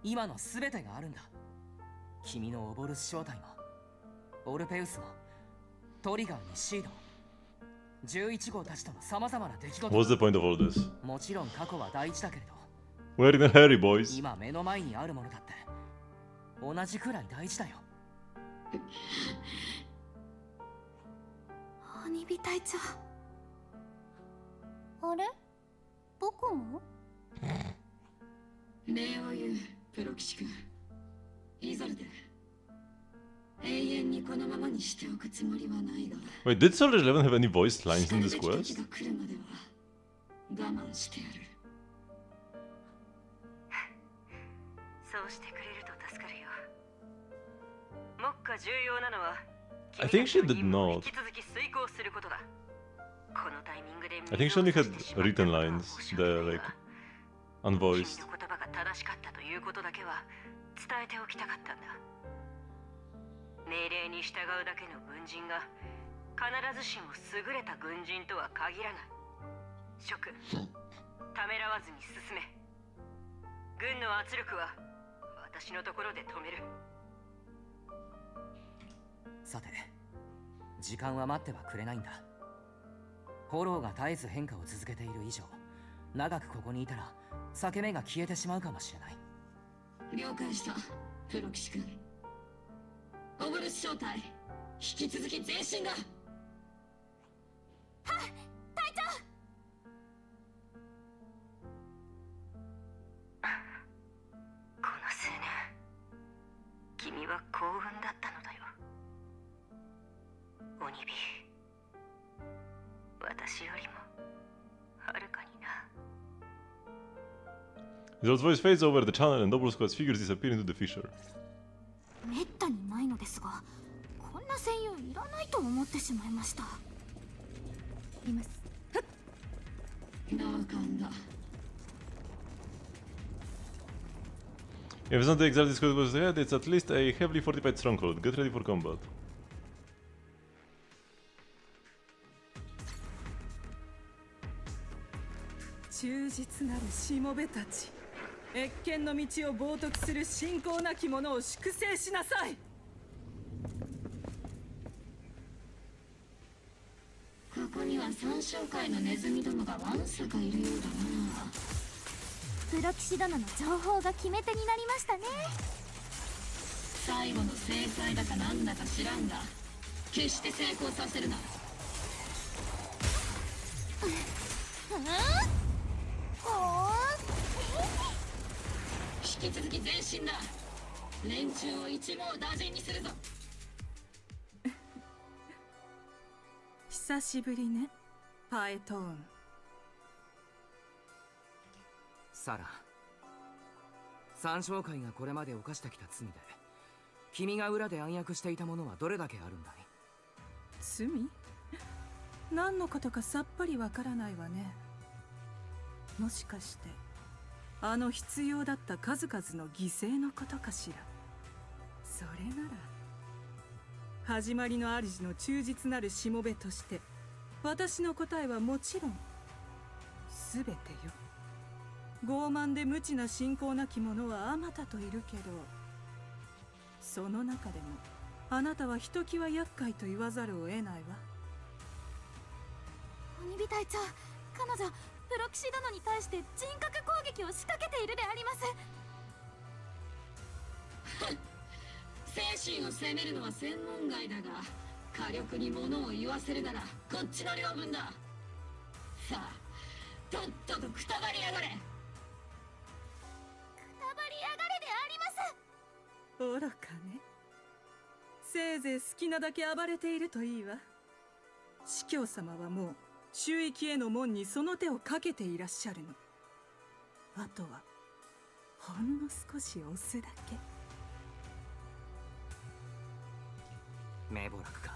今の全てがあるんだ。君のオボルス正体もオルペウスもトリガーにシード、11号たちとの様々な出来事。 What's the point of all this? もちろん過去は大事だけれど We're in a hurry, boys. 今目の前にあるものだって同じくらい大事だよ。オニビ隊長。あれ、僕も礼を言う、プロ騎士君。イゾルデ、永遠にこのままにしておくつもりはないが。 Wait, did Soldier 11 have any voiced lines in this 来るべき quest? 時が来るまでは我慢してやる。そうしてくれると助かるよ。目下重要なのは I think she did 引 not. き続き遂行することだ。このタイミングで I think she only had written lines, the like unvoiced. 君の言葉が正しかったということだけは伝えておきたかったんだ。命令に従うだけの軍人が必ずしも優れた軍人とは限らない。諸君、ためらわずに進め。軍の圧力は私のところで止める。さて、時間は待ってはくれないんだ。フォローが絶えず変化を続けている以上、長くここにいたら裂け目が消えてしまうかもしれない。了解した、プロ騎士君。オブルス正体、引き続き前進だ。はっ、隊長。この青年、君は幸運だったのだよ。オニビ、私よりもはるかにな。 His voice fades over the channel and double squad's figures disappear into the fissure. めったにないのですが、こんな戦友いらないと思ってしまいました。います。同感だ。 If it's not the exact squad was ahead, it's at least a heavily fortified stronghold. Get ready for combat. 忠実なるしもべたち、謁見の道を冒涜する信仰なき者を粛清しなさい。ここには三小会のネズミどもがわんさかいるようだな。プロ騎士殿の情報が決め手になりましたね。最後の正解だかなんだか知らんが、決して成功させるな。引き続き前進だ。連中を一網打尽にするぞ。久しぶりね、パエトーン。サラ、三将会がこれまで犯してきた罪で君が裏で暗躍していたものはどれだけあるんだい？罪？何のことかさっぱりわからないわね。もしかしてあの必要だった数々の犠牲のことかしら。それなら始まりの主の忠実なるしもべとして私の答えはもちろん全てよ。傲慢で無知な信仰なき者はあまたといるけど、その中でもあなたはひときわ厄介と言わざるを得ないわ。鬼火隊長、彼女プロキシ殿に対して人格攻撃を仕掛けているであります精神を責めるのは専門外だが、火力に物を言わせるならこっちの領分だ。さあ、とっととくたばりやがれ。くたばりやがれであります。愚かね。せいぜい好きなだけ暴れているといいわ。司教様はもう周域への門にその手をかけていらっしゃるの。あとはほんの少し押すだけ。メボラクか。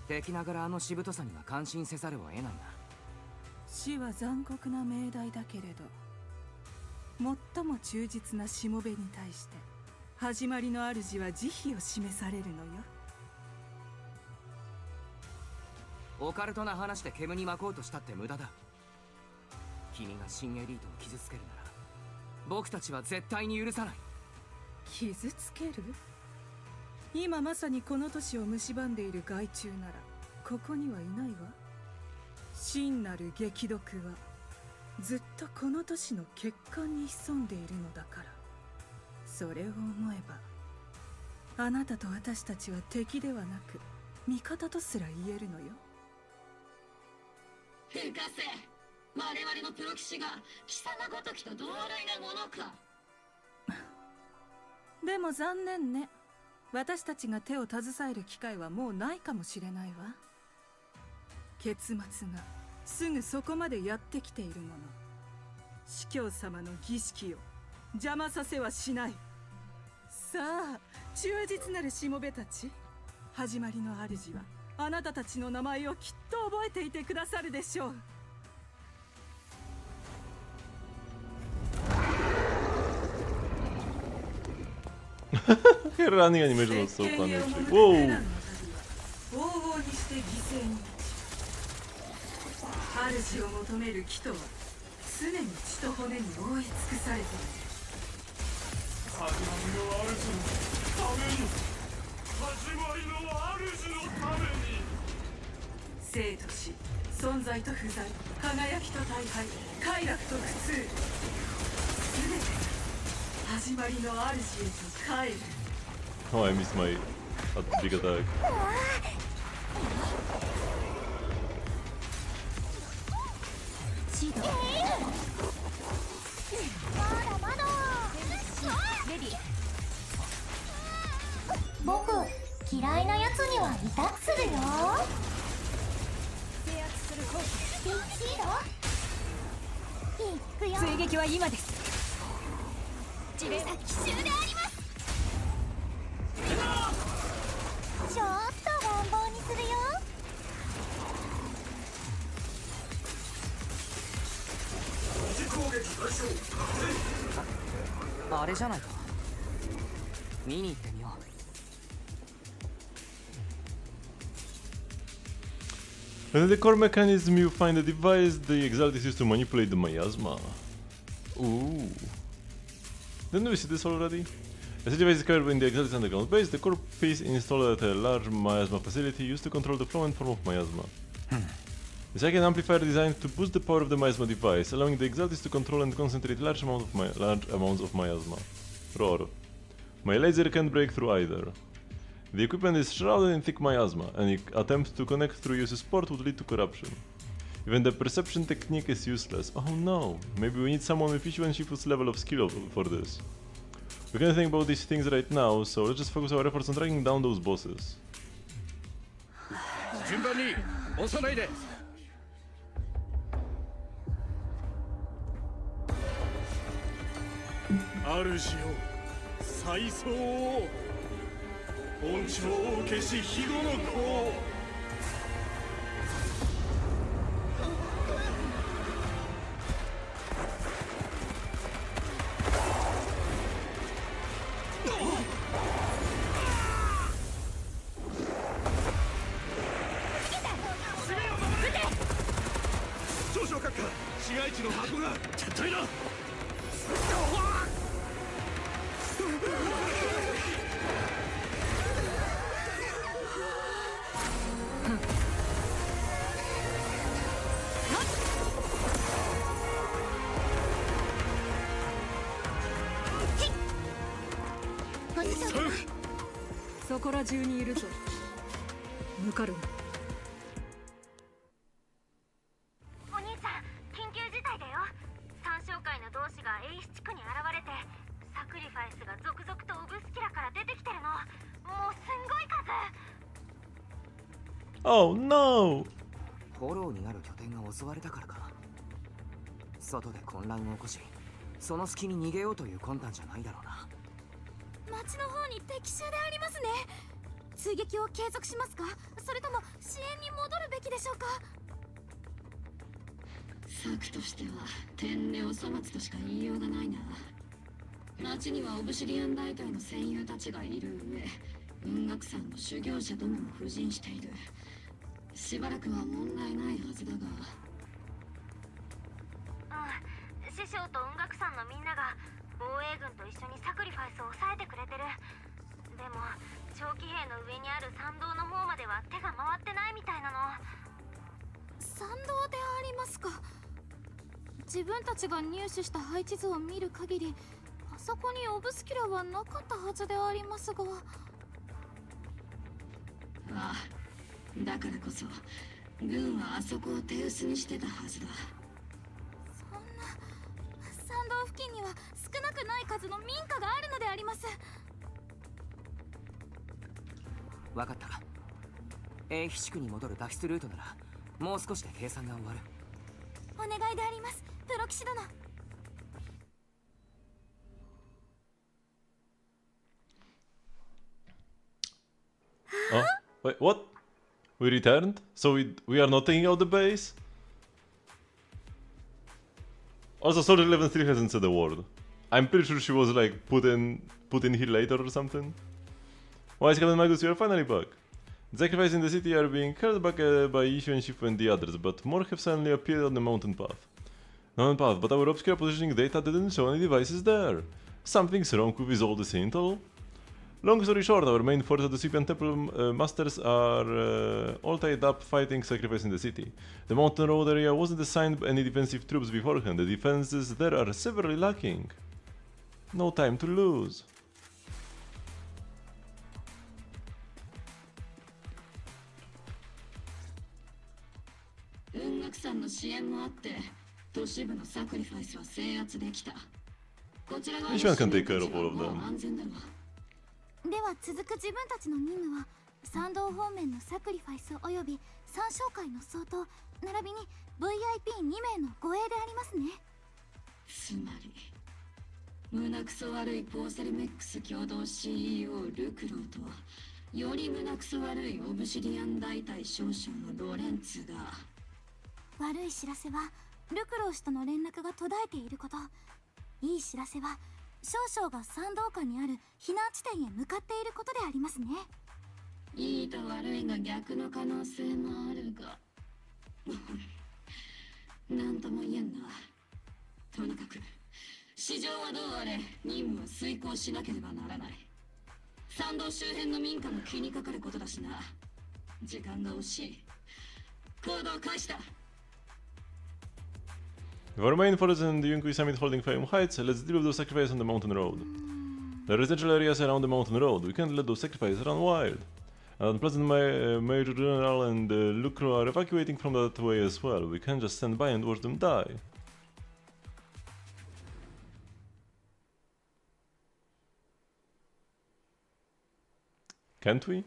敵ながらあのしぶとさには感心せざるを得ないな。死は残酷な命題だけれど、最も忠実なしもべに対して始まりの主は慈悲を示されるのよ。オカルトな話で煙に巻こうとしたって無駄だ。君が新エリートを傷つけるなら僕たちは絶対に許さない。傷つける？今まさにこの都市を蝕んでいる害虫ならここにはいないわ。真なる激毒はずっとこの都市の血管に潜んでいるのだから。それを思えばあなたと私たちは敵ではなく味方とすら言えるのよ。深瀬、我々のプロ騎士が貴様ごときと同類なものか。でも残念ね。私たちが手を携える機会はもうないかもしれないわ。結末がすぐそこまでやってきているもの。司教様の儀式を邪魔させはしない。さあ、忠実なるしもべたち、始まりの主はあなたたちの名前をきっと覚えていてくださるでしょう。Running animation was so fun actually. Whoa! 往々にして犠牲に主を求める木とは常に血と骨に覆い尽くされている。始まりの主のために、始まりの主のために。生と死、存在と不在、輝きと大敗、快楽と苦痛、全て始まりの主へと帰る。Oh, I missed my big attack. シード。まだまだ。レディ。僕、嫌いなやつには威嚇するよ。制圧するコース。ビッグシード。行くよ。追撃は今です。自殺奇襲であります。ちょっと乱暴にするよ。あれじゃないか。見に行ってみよう。And the core mechanism you find the device the exaltists used to manipulate the miasma. Ooh. Didn't we see this already? As a device is carried in the exaltist underground base, the core piece installed at a large miasma facility used to control the flow and form of miasma. It's like an amplifier designed to boost the power of the miasma device, allowing the exaltists to control and concentrate large amounts of miasma. Roar. My laser can't break through either. The equipment is shrouded in thick miasma, and attempt to connect through uses port would lead to corruption. Even the perception technique is useless. Oh no, maybe we need someone with Ishu and Shifu's level of skill for this. We can't think about these things right now, so let's just focus our efforts on tracking down those bosses. 順番に押さないで。主よ再走を恩寵を消し庇護の子を上昇閣下市街地の箱が撤退だそこら中にいるぞ。抜かるな。お兄ちゃん、緊急事態だよ。三商会の同志が A 地区に現れて、サクリファイスが続々とオブスキラから出てきてるの。もうすんごい数。 Oh no! フォローになる拠点が襲われたからか。外で混乱を起こし、その隙に逃げようという魂胆じゃないだろうな。町の方に敵襲でありますね。追撃を継続しますか、それとも支援に戻るべきでしょうか。策としては天でお粗末としか言いようがないな。町にはオブシディアン大隊の戦友たちがいる上、雲岳山の修行者どもも布陣している。しばらくは問題ないはずだが。師匠と雲岳山のみんなが防衛軍と一緒にサクリファイスを抑えてくれてる。でも長騎兵の上にある参道の方までは手が回ってないみたいなの。参道でありますか。自分たちが入手した配置図を見る限り、あそこにオブスキュラはなかったはずでありますが。ああ、だからこそ軍はあそこを手薄にしてたはずだ。そんな、参道付近には少なくない数の民家があるのであります。分かった。A 地区に戻る脱出ルートならもう少しで計算が終わる。お願いであります、プロ騎士殿。Oh, wait, what? We returned? So we are not taking out the base? Also, Soldier 11 still hasn't said a word. I'm pretty sure she was like put in here later or something. Why is Captain Magus, you are finally back. The sacrifices in the city are being held back by Ishu and Shifu and the others, but more have suddenly appeared on the mountain path. But our obscure positioning data didn't show any devices there. Something's wrong with all this intel. Long story short, our main force of the Sweep and Temple Masters are all tied up fighting sacrifice in the city. The mountain road area wasn't assigned any defensive troops beforehand. The defenses there are severely lacking. No time to lose. 雲岳山の支援もあって都市部のサクリファイスは制圧できた。こちら側の市民たちはもう安全だろう。では続く自分たちの任務は参道方面のサクリファイスおよび三商会の総統並びに VIP2 名の護衛でありますね。つまり胸くそ悪いポーセルメックス共同 CEO ルクローとより胸くそ悪いオブシディアン大隊少将のロレンツが。悪い知らせはルクロー氏との連絡が途絶えていること。いい知らせは少将が山道下にある避難地点へ向かっていることでありますね。いいと悪いが逆の可能性もあるがなんとも言えんな。とにかく市場はどうあれ任務は遂行しなければならない。山道周辺の民家も気にかかることだしな。時間が惜しい。行動開始だ。Our main force in the Yunkui Summit holding Fame Heights, let's deal with those sacrifices on the mountain road. The residential areas around the mountain road, we can't let those sacrifices run wild. And President Major General and Lucro are evacuating from that way as well. We can't just stand by and watch them die. Can't we?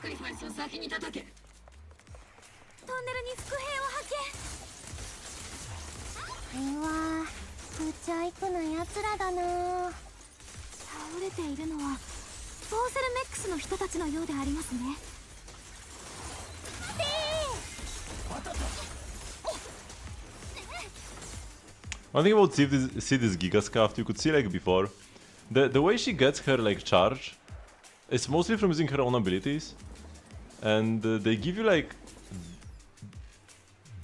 クリファイスを先に叩け。トンネルに伏兵を派遣。うわー、ブチャイクなやつらだな。倒れているのはボーセルメックスの人たちのようでありますね。One thing about see this Gigascaft, you could see like before, the way she gets her like charge, it's mostly from using her own abilities, and they give you like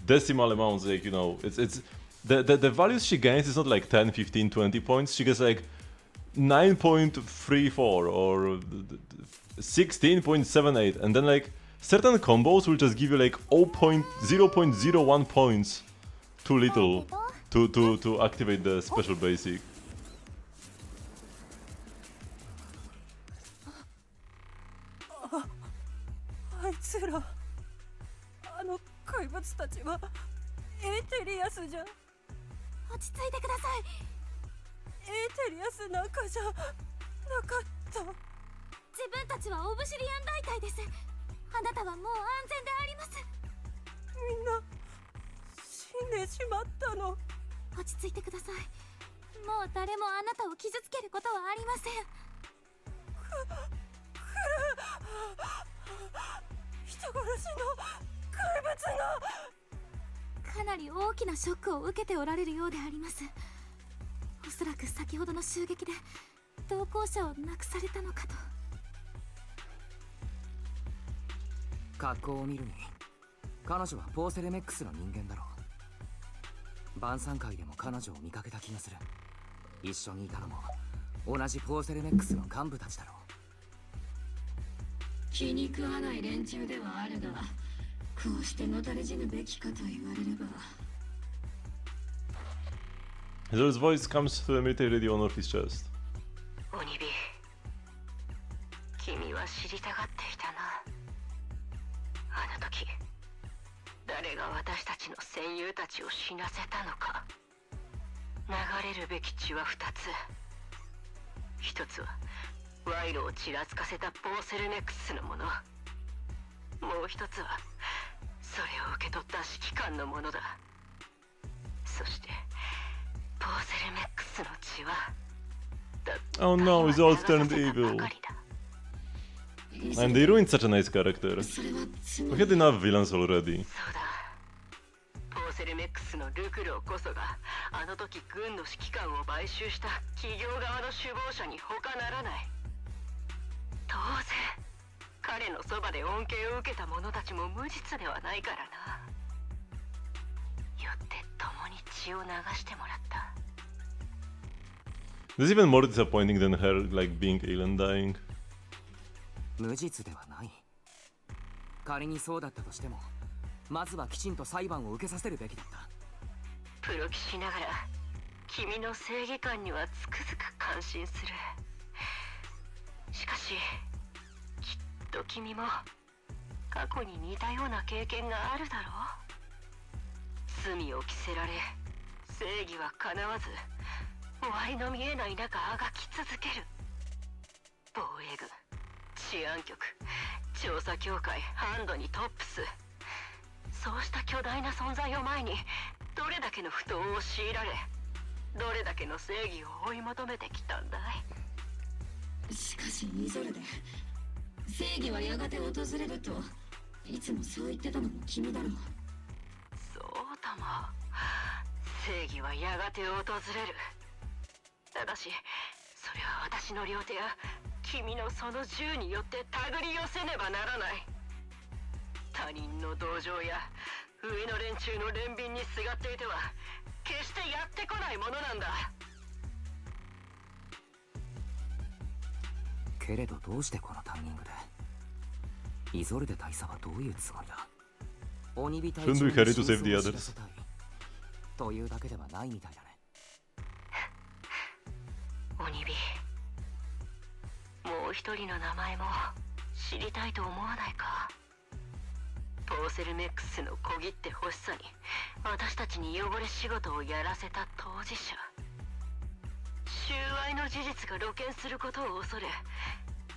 decimal amounts, like, you know, it's the values she gains is not like 10, 15, 20 points. She gets like 9.34 or 16.78, and then like certain combos will just give you like 0.01 points too little to activate the special basic. あいつら、あの怪物たちはエーテリアスじゃ。落ち着いてください。エーテリアスなんかじゃなかった。自分たちはオブシリアン大隊です。あなたはもう安全であります。みんな死んでしまったの。落ち着いてください。もう誰もあなたを傷つけることはありません。人殺しの怪物が。かなり大きなショックを受けておられるようであります。おそらく先ほどの襲撃で同行者を亡くされたのかと。格好を見るに彼女はポーセルメックスの人間だろう。晩餐会でも彼女を見かけた気がする。一緒にいたのも同じポーセルメックスの幹部たちだろう。気に食わない連中ではあるが、こうしてのたれ死ぬべきかと言われれば。 His voice comes to the military radio on his chest. オニビ、君は知りたがっていたな。あの時誰が私たちの戦友たちを死なせたのか。流れるべき血は2つ。一つは賄賂をちらつかせたポーセルメックスのもの。もう一つはそれを受け取った指揮官のものだ。そしてポーセルメックスの血は Oh no, he's all turned evil. And they ruined such a nice character. We had enough villains already. そうだ。ポーセルメックスのルクロこそがあの時軍の指揮官を買収した企業側の首謀者に他ならない。当然彼のそばで恩恵を受けた者たちも無実ではないからな。よって共に血を流してもらった。 This is even more disappointing than her like being ill and dying. 無実ではない。仮にそうだったとしてもまずはきちんと裁判を受けさせるべきだった。プロ棋しながら君の正義感にはつくづく感心する。しかしきっと君も過去に似たような経験があるだろう。罪を着せられ正義は叶わず終わりの見えない中あがき続ける。防衛軍、治安局、調査協会、ハンドにトップス、そうした巨大な存在を前にどれだけの不当を強いられ、どれだけの正義を追い求めてきたんだい。しかしイゾルデ、正義はやがて訪れるといつもそう言ってたのも君だろう。そうとも、正義はやがて訪れる。ただしそれは私の両手や君のその銃によって手繰り寄せねばならない。他人の同情や上の連中の憐憫にすがっていては決してやってこないものなんだ。けれどどうしてこのタイミングでイゾルデ大佐はどういうつもりだ。鬼火隊長に真相を知らせたいというだけではないみたいだね。鬼火、もう一人の名前も知りたいと思わないか。ポーセルメックスの小切手欲しさに私たちに汚れ仕事をやらせた当事者。収賄の事実が露見することを恐れ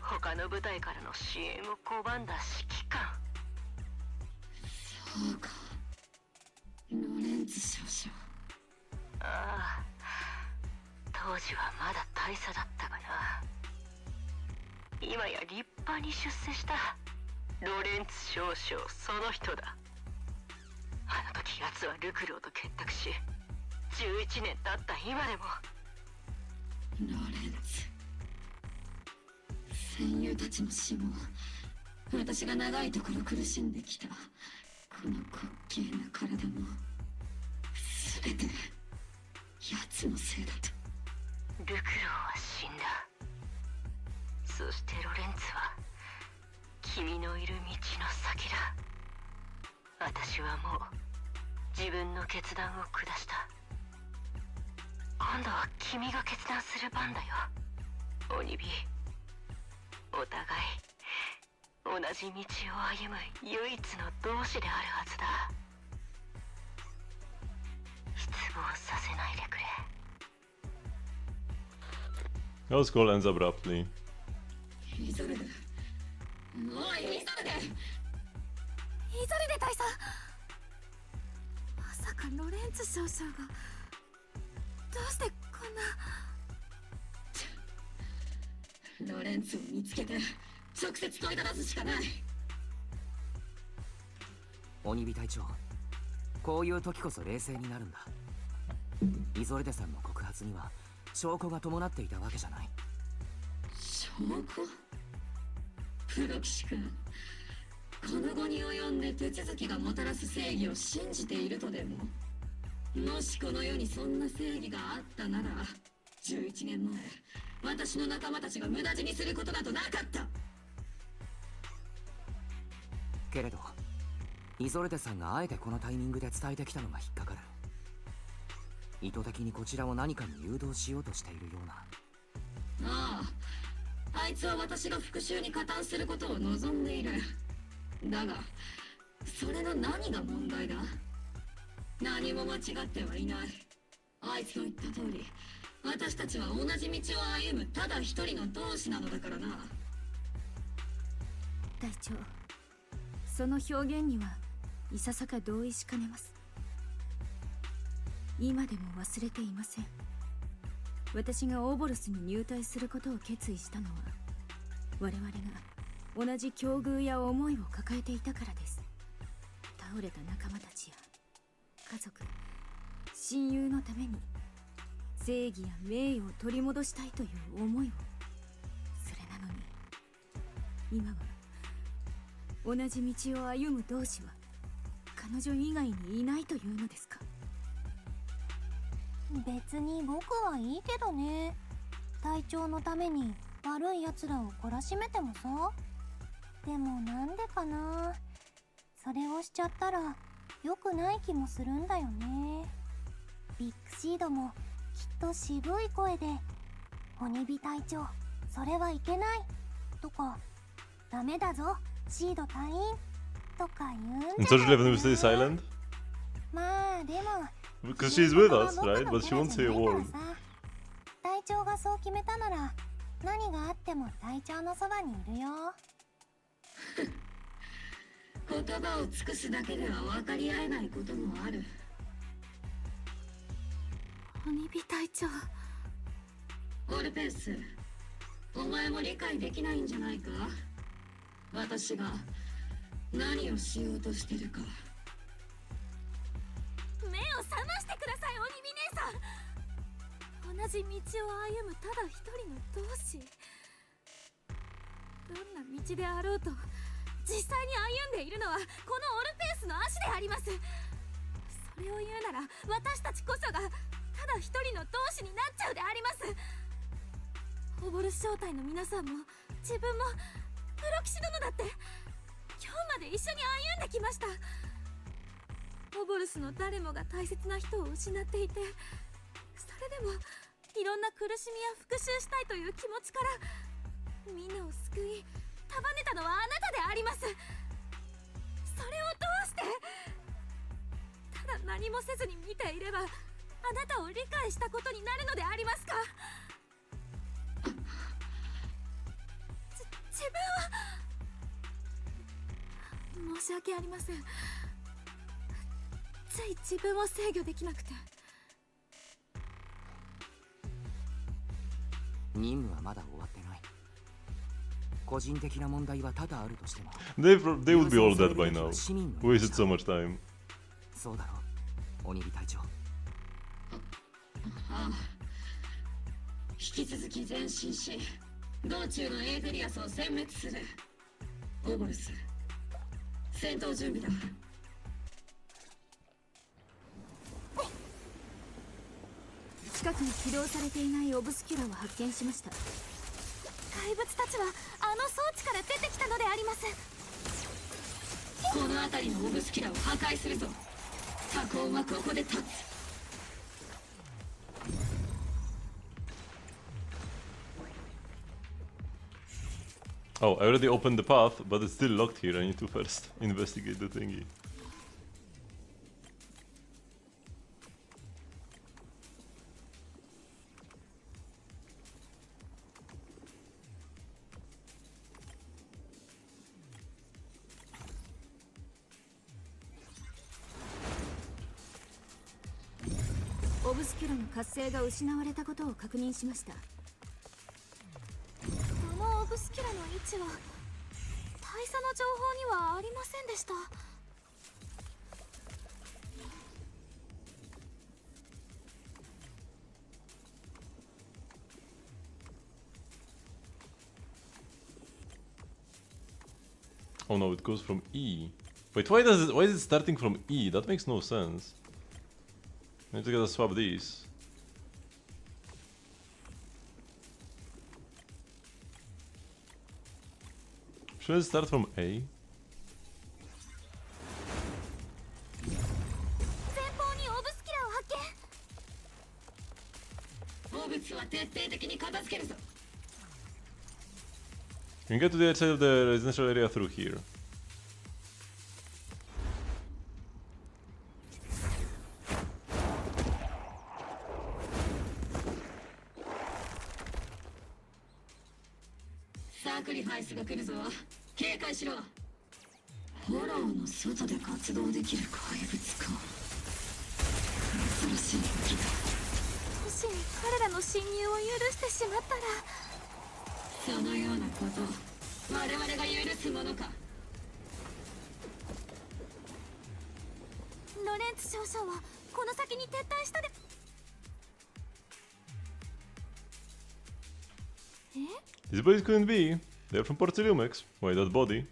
他の部隊からの支援を拒んだ指揮官。そうか、ロレンツ少将。ああ、当時はまだ大佐だったがな。今や立派に出世したロレンツ少将その人だ。あの時奴はルクローと結託し、11年経った今でも。ロレンツ、戦友たちの死も、私が長いところ苦しんできたこの滑稽な体も、全て奴のせいだと。ルクローは死んだ。そしてロレンツは君のいる道の先だ。私はもう自分の決断を下した。今度は君が決断する番だよ、オニビ。お互い同じ道を歩む唯一の同志であるはずだ。失望させないでくれ。That call ends abruptly. イゾルデ、おいイゾルデ、イゾルデ大佐、まさかロレンツ少将がどうしてこんな。ロレンツを見つけて直接問いただすしかない。鬼火隊長、こういう時こそ冷静になるんだ。イゾルデさんの告発には証拠が伴っていたわけじゃない。証拠？プロ騎士君、この後に及んで手続きがもたらす正義を信じているとでも？もしこの世にそんな正義があったなら、11年前私の仲間たちが無駄死にすることなどなかった。けれどイゾルデさんがあえてこのタイミングで伝えてきたのが引っかかる。意図的にこちらを何かに誘導しようとしているような。ああ、あいつは私が復讐に加担することを望んでいる。だがそれの何が問題だ？何も間違ってはいない。あいつの言った通り、私たちは同じ道を歩むただ一人の同志なのだからな。隊長、その表現にはいささか同意しかねます。今でも忘れていません。私がオーボルスに入隊することを決意したのは、我々が同じ境遇や思いを抱えていたからです。倒れた仲間たちや家族、親友のために正義や名誉を取り戻したいという思いを。それなのに今は同じ道を歩む同志は彼女以外にいないというのですか？別に僕はいいけどね。隊長のために悪い奴らを懲らしめてもさ。でもなんでかな。それをしちゃったら良くない気もするんだよね。ビッグシードもきっと渋い声で「鬼火隊長、それはいけない」とか「ダメだぞシード隊員」とか言うんじゃない And so she left him stay silent? まあでも Because she's with us, right? But she won't say a word. 隊長がそう決めたなら何があっても隊長のそばにいるよ。言葉を尽くすだけでは分かり合えないこともある。鬼火隊長、オルペウス、お前も理解できないんじゃないか？私が何をしようとしてるか。目を覚ましてください、鬼火姉さん。同じ道を歩むただ一人の同志。どんな道であろうと実際に歩んでいるのはこのオルペウスの足であります。それを言うなら私たちこそがただ一人の同志になっちゃうであります。オボルス正体の皆さんも自分もプロ騎士殿だって今日まで一緒に歩んできました。オボルスの誰もが大切な人を失っていて、それでもいろんな苦しみや復讐したいという気持ちからみんなを救い束ねたのはあなたであります。それをどうしてただ何もせずに見ていればあなたを理解したことになるのでありますか？申し訳ありません。つい自分を制御できなくて。任務はまだ終わってない。個人的な問題は多々あるとしても They would be all dead by now. Wasted so much time. そうだろう、鬼火隊長。ああ、引き続き前進し、道中のエーデリアスを殲滅する。オボルス、戦闘準備だ。近くに起動されていないオブスキュラを発見しました。怪物たちはあの装置から出てきたのであります。この辺りのオブスキュラを破壊するぞ。タコウはここで立つ。Oh, I already opened the path, but it's still locked here. I need to first investigate the thingy. Obscura オブスキュラの活性が失われたことを確認しました。このオブスキュラの位置は大佐の情報にはありませんでした。Oh no, it goes from E. Wait, why is it starting from E? That makes no sense. I need to gotta swap these. Should it start from A? 前方にオブスキュラを発見。オブスは徹底的に片付けるぞ。 You can get to the outside of the residential area through here. Sacrifice が来るぞ。警戒しろ。フォローの外で活動できる怪物か。恐ろしい武器だ。もし彼らの侵入を許してしまったら。そのようなこと我々が許すものか。ロレンツ少将はこの先に撤退したで。え？ These bodies couldn't be. They're from Porceliumex. Wait, that body.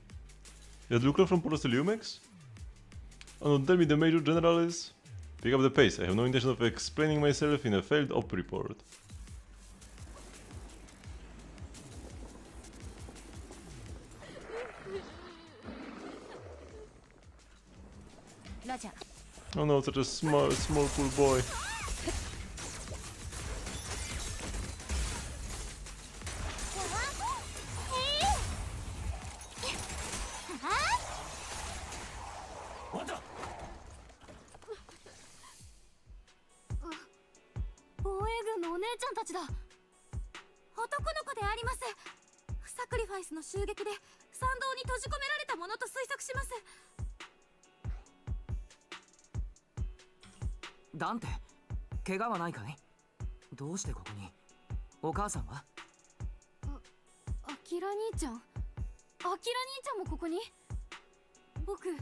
That looker from Porceliumex? Oh no, tell me the Major General is... Pick up the pace. I have no intention of explaining myself in a failed op report. Oh no, such a small cool boy. Sacrifice の襲撃で参道に閉じ込められたものと推測します。ダンテ、怪我はないかい？どうしてここに？お母さんは？アキラ兄ちゃん。アキラ兄ちゃんもここに？僕、メ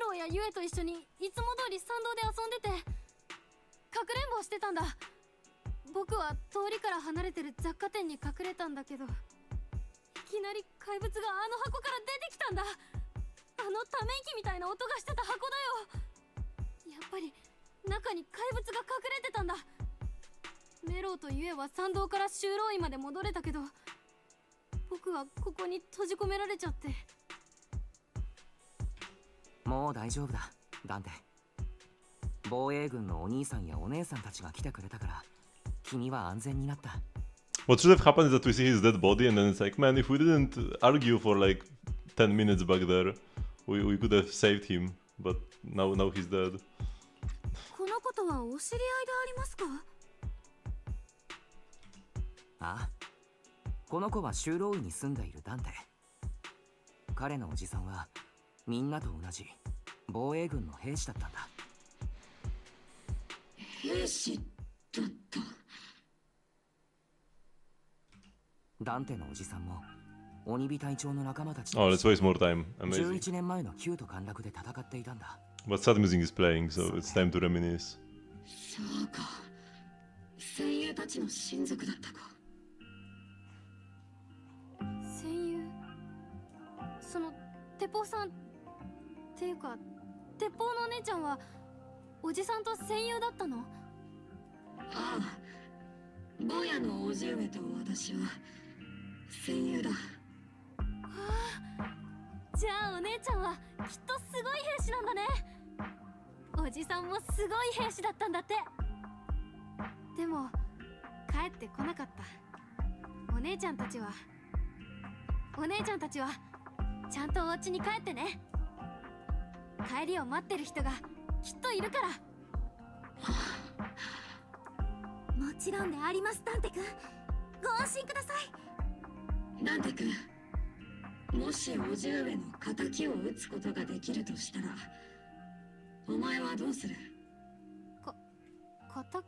ロやユエと一緒にいつも通り参道で遊んでて、かくれんぼをしてたんだ。僕は通りから離れてる雑貨店に隠れたんだけど、いきなり怪物があの箱から出てきたんだ。あのため息みたいな音がしてた箱だよ。やっぱり中に怪物が隠れてたんだ。メロウとユエは参道から修道院まで戻れたけど、僕はここに閉じ込められちゃって。もう大丈夫だ、ダンテ。防衛軍のお兄さんやお姉さんたちが来てくれたから、君は安全になった。What should have happened is that we see his dead body and then it's like, man, if we didn't argue for like 10 minutes back there, we could have saved him. But now he's dead. このことはお知り合いでありますか？ああ、この子は修道院に住んでいるダンテ。彼のおじさんはみんなと同じ防衛軍の兵士だったんだ。兵士だった。ダンテのおじさんも鬼火隊長の仲間たち Oh, let's waste more time. Amazing. 11年前の旧都陥落で戦っていたんだ。 But sad music is playing, so it's time to reminisce. そうか、戦友たちの親族だったか。戦友、その鉄砲さんっていうか鉄砲のお姉ちゃんはおじさんと戦友だったの？ああ、坊やの叔父上と私は戦友だ。じゃあお姉ちゃんはきっとすごい兵士なんだね。おじさんもすごい兵士だったんだって。でも帰ってこなかった。お姉ちゃんたちはちゃんとお家に帰ってね。帰りを待ってる人がきっといるから。もちろんであります、ダンテ君。ご安心ください。ダンテ君、もし叔父上の仇を討つことができるとしたら、お前はどうする？仇？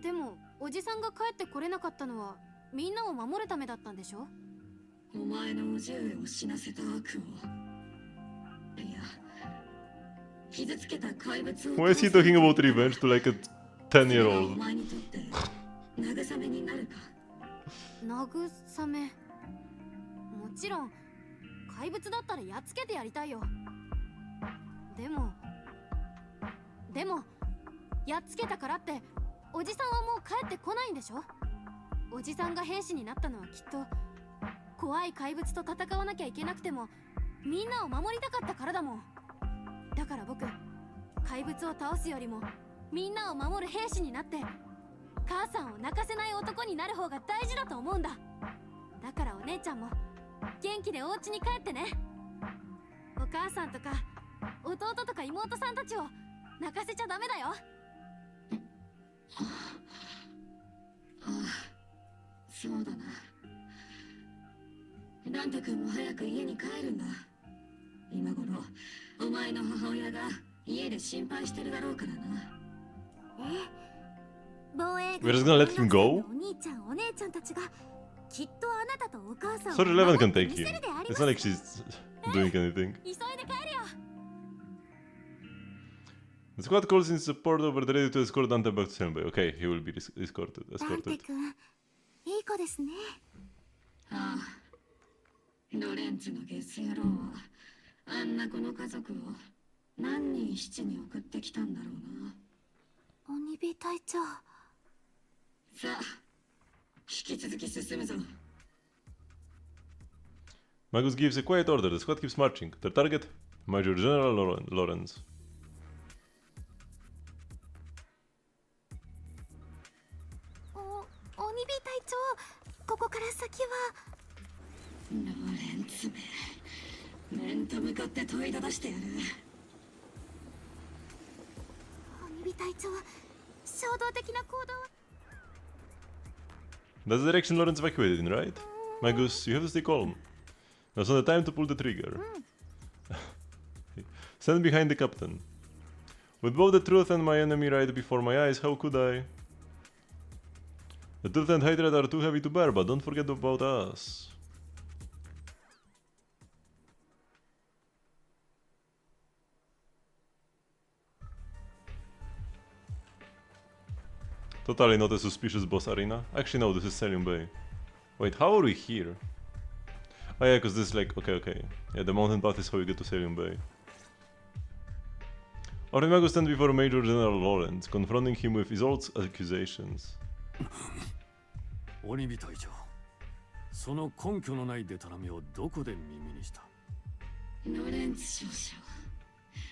でもおじさんが帰ってこれなかったのはみんなを守るためだったんでしょ？お前の叔父上を死なせた悪を、いや、傷つけた怪物を。 Why is he talking about revenge to like a 10-year-old? お前にとって慰めになるか？慰め。もちろん怪物だったらやっつけてやりたいよ。でもやっつけたからっておじさんはもう帰ってこないんでしょ？おじさんが兵士になったのはきっと怖い怪物と戦わなきゃいけなくてもみんなを守りたかったからだもん。だから僕、怪物を倒すよりもみんなを守る兵士になって母さんを泣かせない男になる方が大事だと思うんだ。だからお姉ちゃんも元気でお家に帰ってね。お母さんとか弟とか妹さんたちを泣かせちゃダメだよ。ああ、そうだな。ダンテ君も早く家に帰るんだ。今頃お前の母親が家で心配してるだろうからな。防衛 We're just gonna let him go? お兄ちゃんお姉ちゃんたちがきっとあなたとお母さんを So Eleven 守 can って take みせ him. るであり It's ます。 not like she's doing anything. 急いで帰るよ。 The squad calls in support over the ready to escort Dante back to Senbei. Okay, he will be escorted. ダンテ君、いい子ですね。ああ、ロレンツのゲス野郎はあんなこの家族を何人七に送ってきたんだろうな。鬼火隊長。さあ、引き続き進むぞ。 Magus gives a quiet order. The squad keeps marching. Their target, Major General Lawrence. 鬼火隊長、ここから先は。ロレンツめ、面と向かって問いただしてやる。鬼火隊長、衝動的な行動は。 That's the direction Lawrence evacuated in, right? Magus, you have to stay calm. Now's not the time to pull the trigger. Stand behind the captain. With both the truth and my enemy right before my eyes, how could I? The truth and hatred are too heavy to bear, but don't forget about us. Totally not a suspicious boss arena. Actually no, this is Selium Bay. Wait, how are we here? Oh yeah, because this is like, okay. Yeah, the mountain path is how we get to Selium Bay. Orimago stands before Major General Lawrence, confronting him with his old accusations. 鬼火隊長、その根拠のないデタラメをどこで耳にした？ロレンツ少将、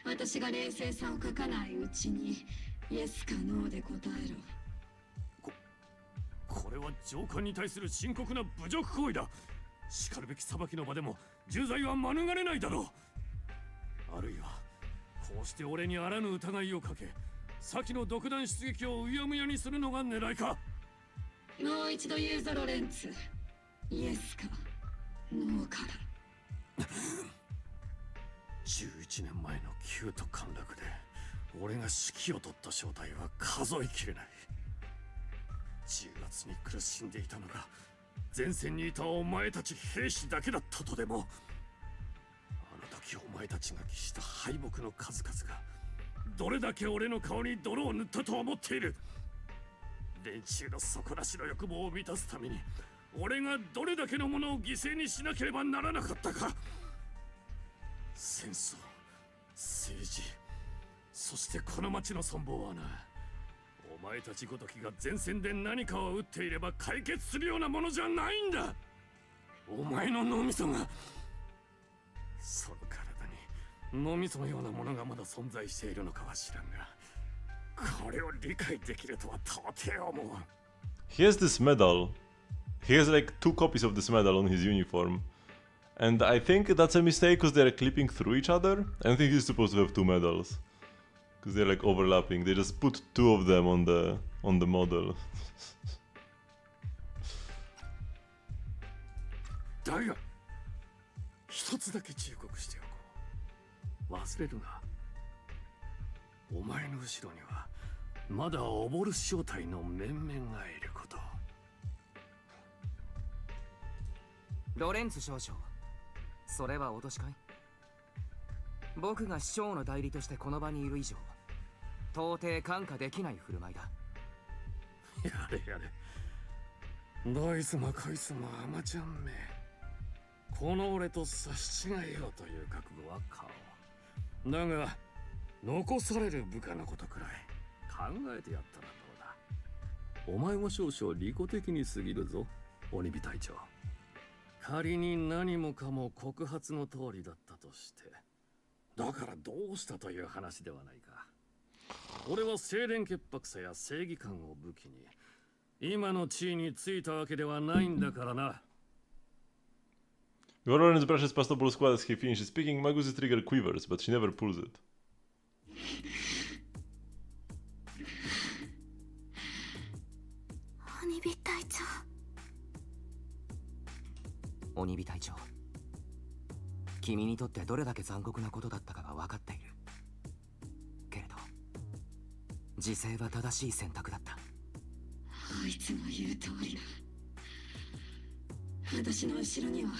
私が冷静さを書かないうちにイエスかノーで答えろ。これは上官に対する深刻な侮辱行為だ。しかるべき裁きの場でも重罪は免れないだろう。あるいはこうして俺にあらぬ疑いをかけ、先の独断出撃をうやむやにするのが狙いか？もう一度言うぞロレンツ、イエスかノーかだ。11年前の旧都陥落で俺が指揮を取った正体は数えきれない。重圧に苦しんでいたのが前線にいたお前たち兵士だけだったとでも。あの時お前たちが喫した敗北の数々がどれだけ俺の顔に泥を塗ったと思っている。連中の底なしの欲望を満たすために俺がどれだけのものを犠牲にしなければならなかったか。戦争、政治、そしてこの町の存亡はな、お前たちごときが前線で何かを打っていれば解決するようなものじゃないんだ。お前の脳みそが、その体に脳みそのようなものがまだ存在しているのかは知らんが、これを理解できるとは到底思う。He has this medal. He has like 2 copies of this medal on his uniform. And I think that's a mistake because they're clipping through each other. I don't think he's supposed to have 2 medals. Because they're like overlapping. They just put 2 of them on the model. だが、一つだけ忠告しておこう。忘れるな。お前の後ろにはまだオボル正体の面々がいること。ロレンツ少将、それは脅しかい？僕が市長の代理としてこの場にいる以上、到底看過できない振る舞いだ。やれやれ。どいつもこいつも甘ちゃんめ。この俺と差し違えようという覚悟は顔。だが、残される部下のことくらい考えてやったらどうだ。お前も少々利己的に過ぎるぞ、鬼火隊長。仮に何もかも告発の通りだったとして、だからどうしたという話ではないか。俺は清廉潔白さや正義感を武器に今の地位についたわけではないんだからな。Your orange brushes past the bull squad as he finishes speaking. Magusa's trigger quivers, but she never pulls it. 鬼火隊長。鬼火隊長、君にとってどれだけ残酷なことだったかが分かっている。けれど、自制は正しい選択だった。あいつの言う通りだ。私の後ろには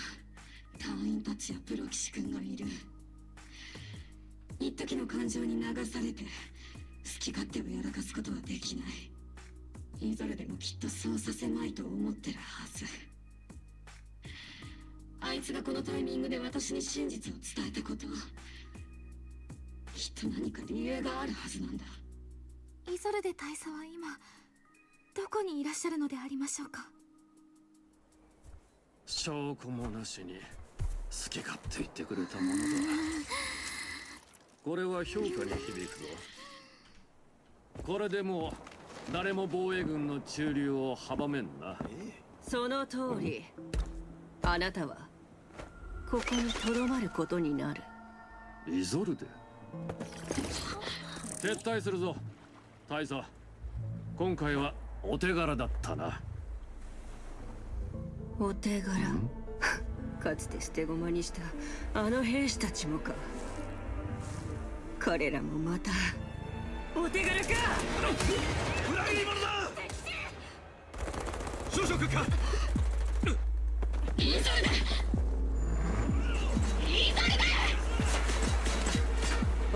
隊員たちやプロ騎士君がいる。一時の感情に流されて好き勝手をやらかすことはできない。イゾルでもきっとそうさせまいと思ってるはず。あいつがこのタイミングで私に真実を伝えたこと、きっと何か理由があるはずなんだ。イゾルデ大佐は今どこにいらっしゃるのでありましょうか？証拠もなしに好き勝手言ってくれたものだ。これは評価に響くぞ。これでもう誰も防衛軍の駐留を阻めんな。その通り。あなたはここにとどまることになる。イゾルデ、撤退するぞ大佐。今回はお手柄だったな。お手柄かつて捨て駒にしたあの兵士たちもか。彼らもまたお手柄か。裏切り者だ。少々閣下。イゾルデ、イゾルデ。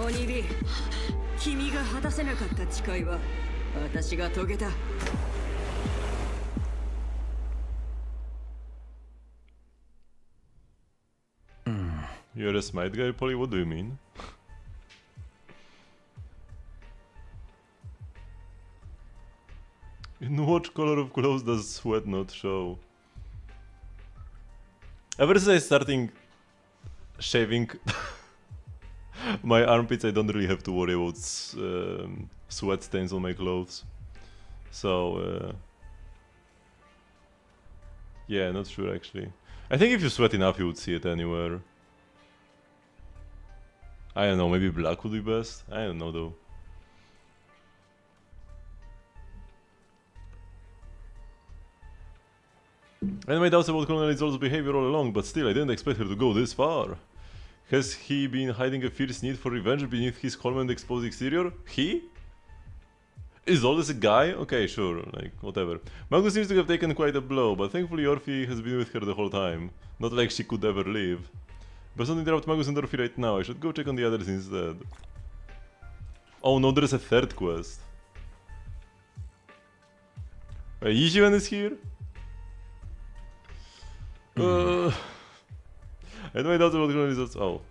鬼火、君が果たせなかった誓いは私が遂げた。You're a smite guy, Polly? What do you mean? In what color of clothes does sweat not show? Ever since I started shaving my armpits, I don't really have to worry about sweat stains on my clothes. So, yeah, not sure actually. I think if you sweat enough, you would see it anywhere. I don't know, maybe black would be best? I don't know though. I had my doubts about Colonel Izol's behavior all along, but still I didn't expect her to go this far. Has he been hiding a fierce need for revenge beneath his calm and exposed exterior? He? Is all this a guy? Okay, sure, like, whatever. Magus seems to have taken quite a blow, but thankfully Orphe has been with her the whole time. Not like she could ever leave. But don't interrupt Magus and Orphe right now, I should go check on the others instead. Oh no, there's a third quest. Wait, Yishivan is here? I know I doubt about results. Oh.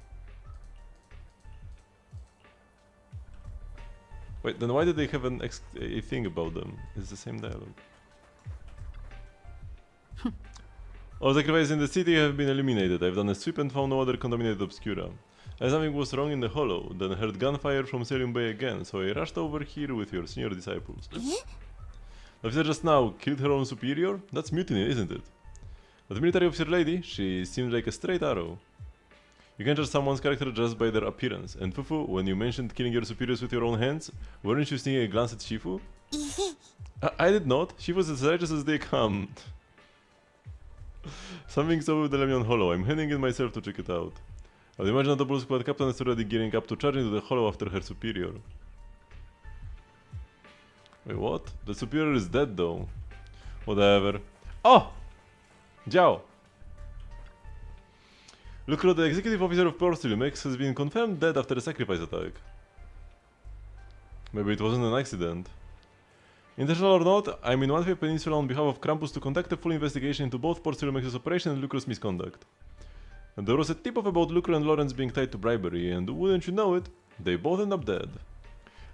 Wait, then why did they have a thing about them? It's the same dialogue. All sacrifices in the city have been eliminated. I've done a sweep and found no other contaminated obscura. As something was wrong in the hollow, then heard gunfire from Selium Bay again, so I rushed over here with your senior disciples. The officer just now killed her own superior? That's mutiny, isn't it? But the military officer lady, she seemed like a straight arrow. You can judge someone's character just by their appearance. And Fufu, when you mentioned killing your superiors with your own hands, weren't you sneaking a glance at Shifu? I did not. Shifu's as righteous as they come. Something's over with the Lemion Hollow. I'm heading in myself to check it out. I would imagine the double squad captain is already gearing up to charge into the hollow after her superior. Wait, what? The superior is dead though. Whatever. Oh! Jiao! Look, the executive officer of Porcelain has been confirmed dead after a sacrifice attack. Maybe it wasn't an accident. Intentional or not, I'm in One Peninsula on behalf of Krampus to conduct a full investigation into both Porcelain's operation and Lucro's misconduct. And there was a tip-off about Lucro and Lawrence being tied to bribery, and wouldn't you know it, they both end up dead.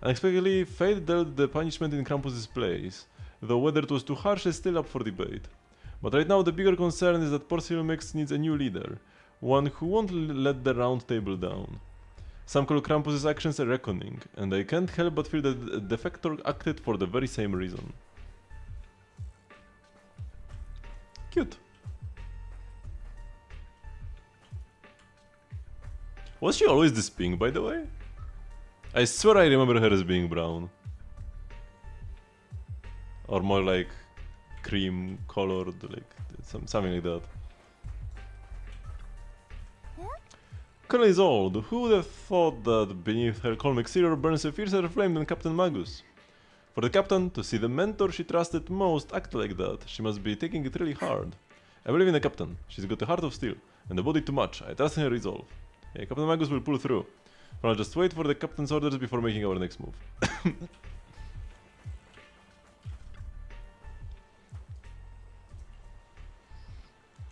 Unexpectedly, fate dealt the punishment in Krampus's place, though whether it was too harsh is still up for debate. But right now the bigger concern is that Porcelain needs a new leader, one who won't let the round table down. Some call Krampus's actions a reckoning, and I can't help but feel that the Defector acted for the very same reason. Cute. Was she always this pink, by the way? I swear I remember her as being brown. Or more like cream colored, like something like that. Colonel is old. Who would have thought that beneath her calm exterior burns a fiercer flame than Captain Magus? For the captain to see the mentor she trusted most act like that, she must be taking it really hard. I believe in the captain. She's got a heart of steel, and a body too much. I trust in her resolve. Yeah, Captain Magus will pull through. But I'll just wait for the captain's orders before making our next move.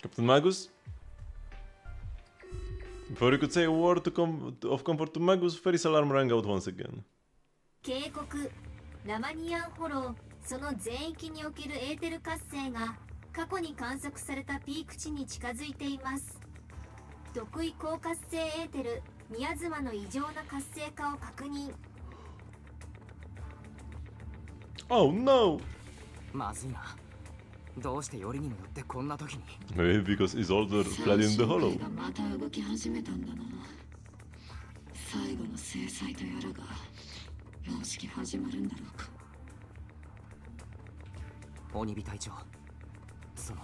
Captain Magus? Before you could say a word of comfort to Magus, Ferry's alarm rang out once again. 警告ラマニアンホローその全域におけるエーテル活性が過去に観測されたピーク値に近づいています。特異高活性エーテル宮妻の異常な活性化を確認。Oh no! まずいな。どうしてよりにもよってこんな時に Maybe because Isolde fled in the hollow. また動き始めたんだな。最後の制裁とやらがもうじき始まるんだろうか。鬼火隊長、その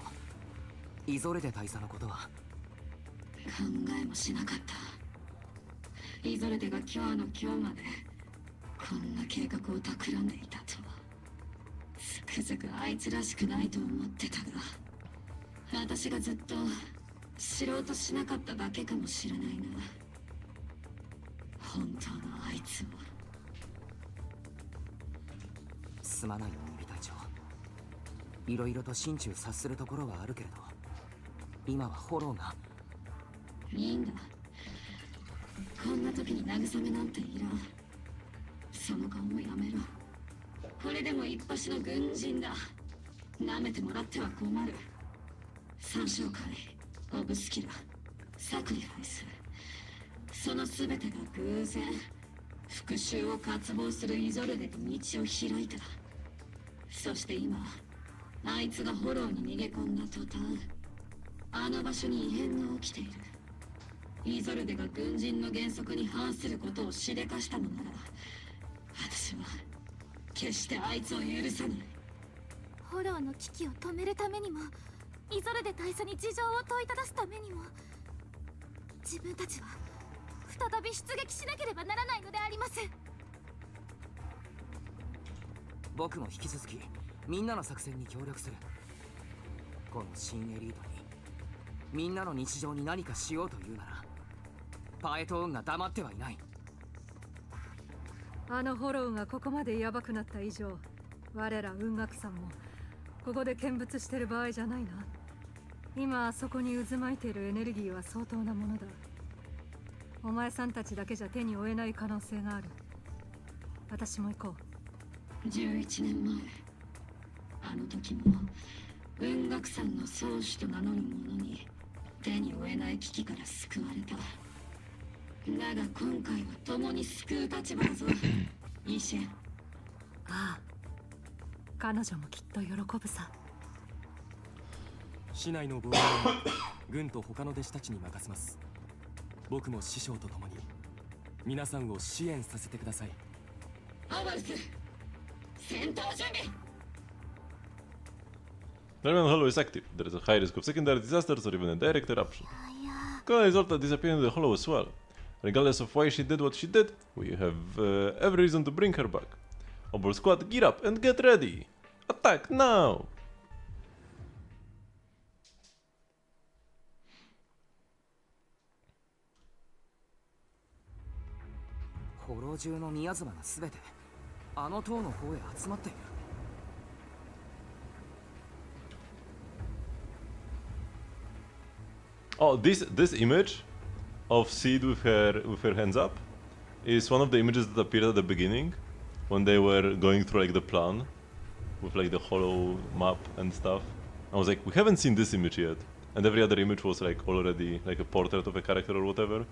イゾレデ大佐のことは考えもしなかった。イゾレデが今日の今日までこんな計画を企んでいたとは。つくづくあいつらしくないと思ってたが、私がずっと知ろうとしなかっただけかもしれないな。本当のあいつを。すまない鬼火隊長。いろいろと心中察するところはあるけれど、今はフォローが。いいんだ。こんな時に慰めなんていらん。その顔もやめろ。これでも一発の軍人だ。舐めてもらっては困る。三章会、オブスキラ、サクリファイス。その全てが偶然、復讐を渇望するイゾルデに道を開いた。そして今、あいつがホローに逃げ込んだ途端、あの場所に異変が起きている。イゾルデが軍人の原則に反することをしでかしたのなら、私は決してあいつを許さない。ホローの危機を止めるためにも、イゾルデ大佐に事情を問いただすためにも、自分たちは再び出撃しなければならないのであります。僕も引き続きみんなの作戦に協力する。この新エリートにみんなの日常に何かしようというならパエトーンが黙ってはいない。あのフォローがここまでヤバくなった以上、我ら雲岳さんもここで見物してる場合じゃないな。今そこに渦巻いているエネルギーは相当なものだ。お前さんたちだけじゃ手に負えない可能性がある。私も行こう。11年前、あの時も雲岳さんの宗主と名乗る者に手に負えない危機から救われた。だが今回は共に救う立場だぞ、イシェン。ああ、彼女もきっと喜ぶさ。市内の防衛は軍と他の弟子たちに任せます。僕も師匠と共に皆さんを支援させてください。アバルス、戦闘準備。 The Roman Hollow is active. There is a high risk of secondary disasters or even a direct eruption. Kana is also disappearing in the hollow as well. Regardless of why she did what she did, we have every reason to bring her back. Obor squad, gear up and get ready! Attack now! ホロー中の宮妻が全てあの塔の方へ集まっている。Oh, this image of Seed with her hands up is one of the images that appeared at the beginning when they were going through like the plan with like the hollow map and stuff. I was like, we haven't seen this image yet, and every other image was like already like a portrait of a character or whatever,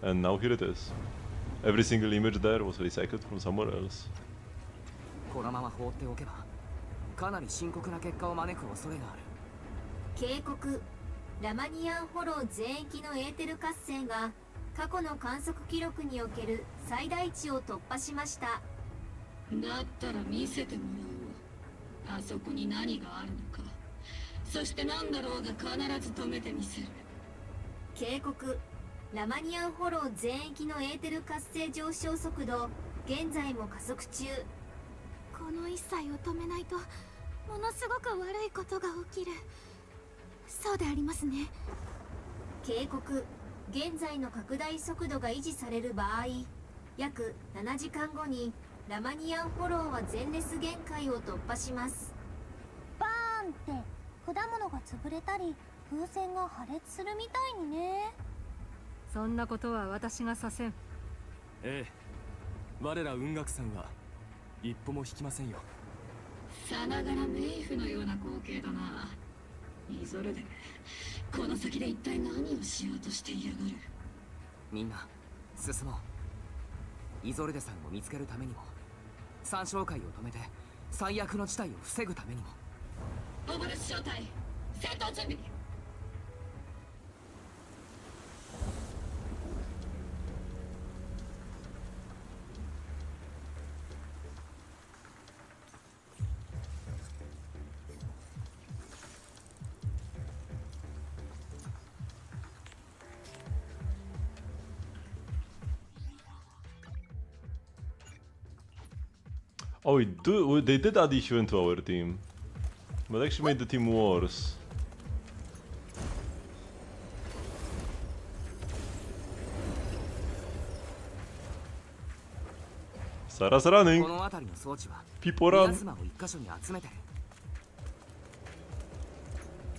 and now here it is. Every single image there was recycled from somewhere else. このまま放っておけばかなり深刻な結果を招く恐れがある。警告、ラマニアンホロー全域のエーテル活性が過去の観測記録における最大値を突破しました。だったら見せてもらおう。あそこに何があるのか。そして何だろうが必ず止めてみせる。警告、ラマニアンホロー全域のエーテル活性上昇速度現在も加速中。この一切を止めないとものすごく悪いことが起きる。そうでありますね。警告、現在の拡大速度が維持される場合、約7時間後にラマニアンフォローは全レス限界を突破します。バーンって果物が潰れたり風船が破裂するみたいにね。そんなことは私がさせん。ええ、我ら雲岳さんは一歩も引きませんよ。さながら冥府のような光景だな。イゾルデ、この先で一体何をしようとしていやがる。みんな進もう。イゾルデさんを見つけるためにも三小会を止めて最悪の事態を防ぐためにも。オブルス小隊、戦闘準備。Oh, they did add issue into our team, but actually made the team worse. Sarah's running. People run.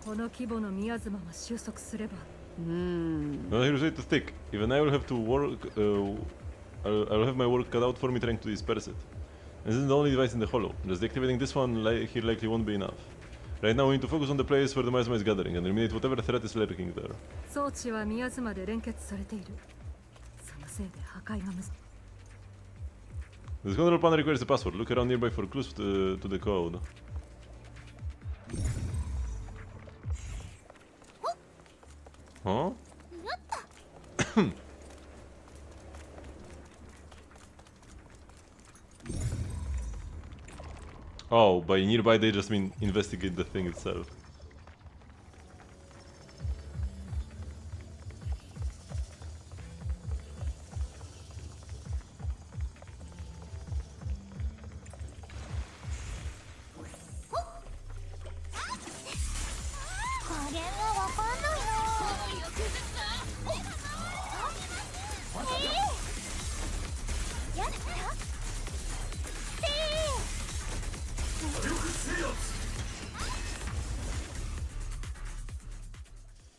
この規模の宮妻が収束すれば。Not here to stick. Even I will have to work. I'll have my work cut out for me trying to disperse it. This isn't the only device in the hollow. Just deactivating this one here likely won't be enough. Right now we need to focus on the place where the miasma is gathering and eliminate whatever threat is lurking there. 装置は宮妻で連結されている。そのせいで破壊が難しい。This control panel requires a password. Look around nearby for clues to the code. Huh? Oh, by nearby they just mean investigate the thing itself.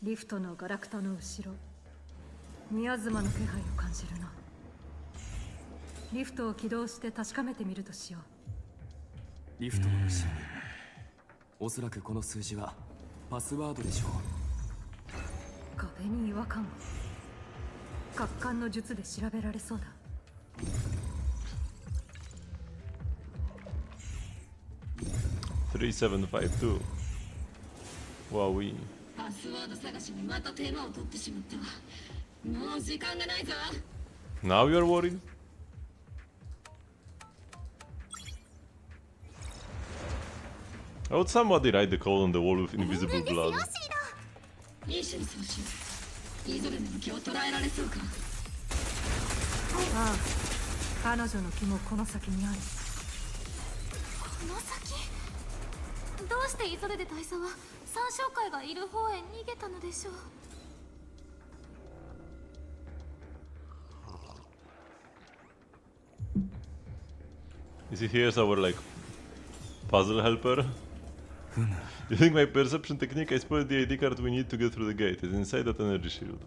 リフトのガラクタの後ろ、宮妻の気配を感じるな。リフトを起動して確かめてみるとしよう。リフトの後ろに、おそらくこの数字はパスワードでしょう。壁に違和感が。角感の術で調べられそうだ。3752 Wowie。パスワード探しにまた手間を取ってしまった。もう時間がないぞ。 Now you're worried? How would somebody write the code on the wall with invisible blood? いい趣味そうしよう。イゾレの気を捉えられそうか。ああ、彼女の気もこの先にある。この先どうしてイゾレデ大佐は三将会がいる方へ逃げたのでしょう。Is he here as our like puzzle helper? You think my perception technique? I spotted the ID card we need to get through the gate. It's inside that energy shield.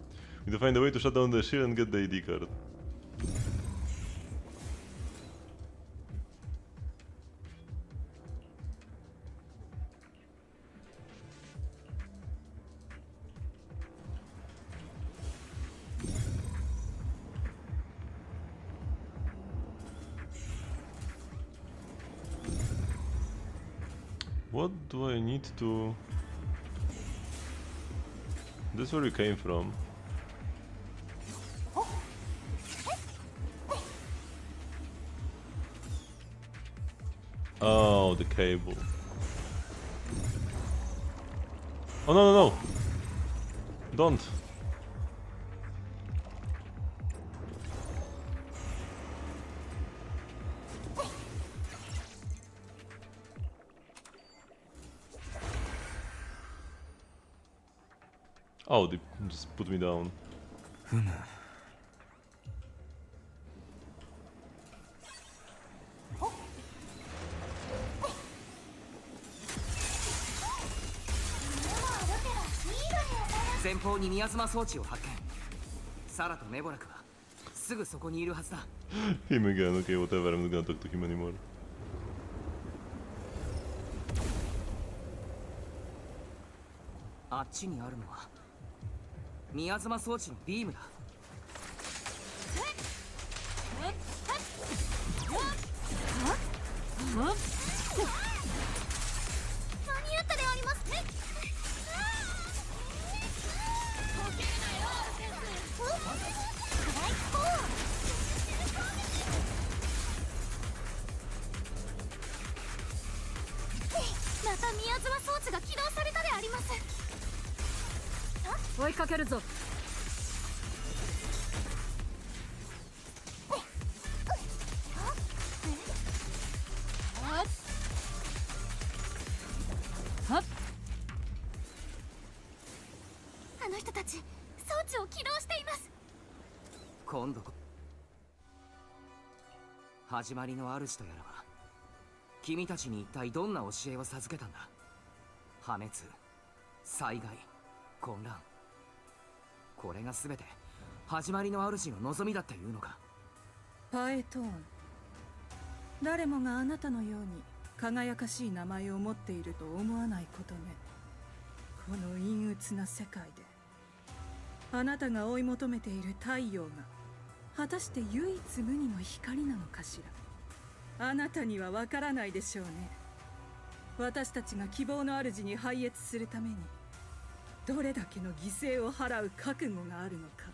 We need to find a way to shut down the shield and get the ID card. What do I need to... This is where we came from. Oh, the cable. Oh, no, no, no! Don't! Oh, they just put me down.前方に宮妻装置を発見。サラとメボラクはすぐそこにいるはずだ。Him again, okay, whatever, I'm not gonna talk to him anymore. あっちにあるのは宮妻装置のビームだ。間に合ったでありますね。また宮妻装置が起動されたであります。追いかけるぞ。あの人たち装置を起動しています。今度始まりの主とやらは君たちに一体どんな教えを授けたんだ。破滅、災害、混乱、これが全て始まりの主の望みだっていうのか。パエトーン、誰もがあなたのように輝かしい名前を持っていると思わないことね。この陰鬱な世界であなたが追い求めている太陽が果たして唯一無二の光なのかしら。あなたにはわからないでしょうね。私たちが希望の主に拝謁するためにどれだけの犠牲を払う覚悟があるのか。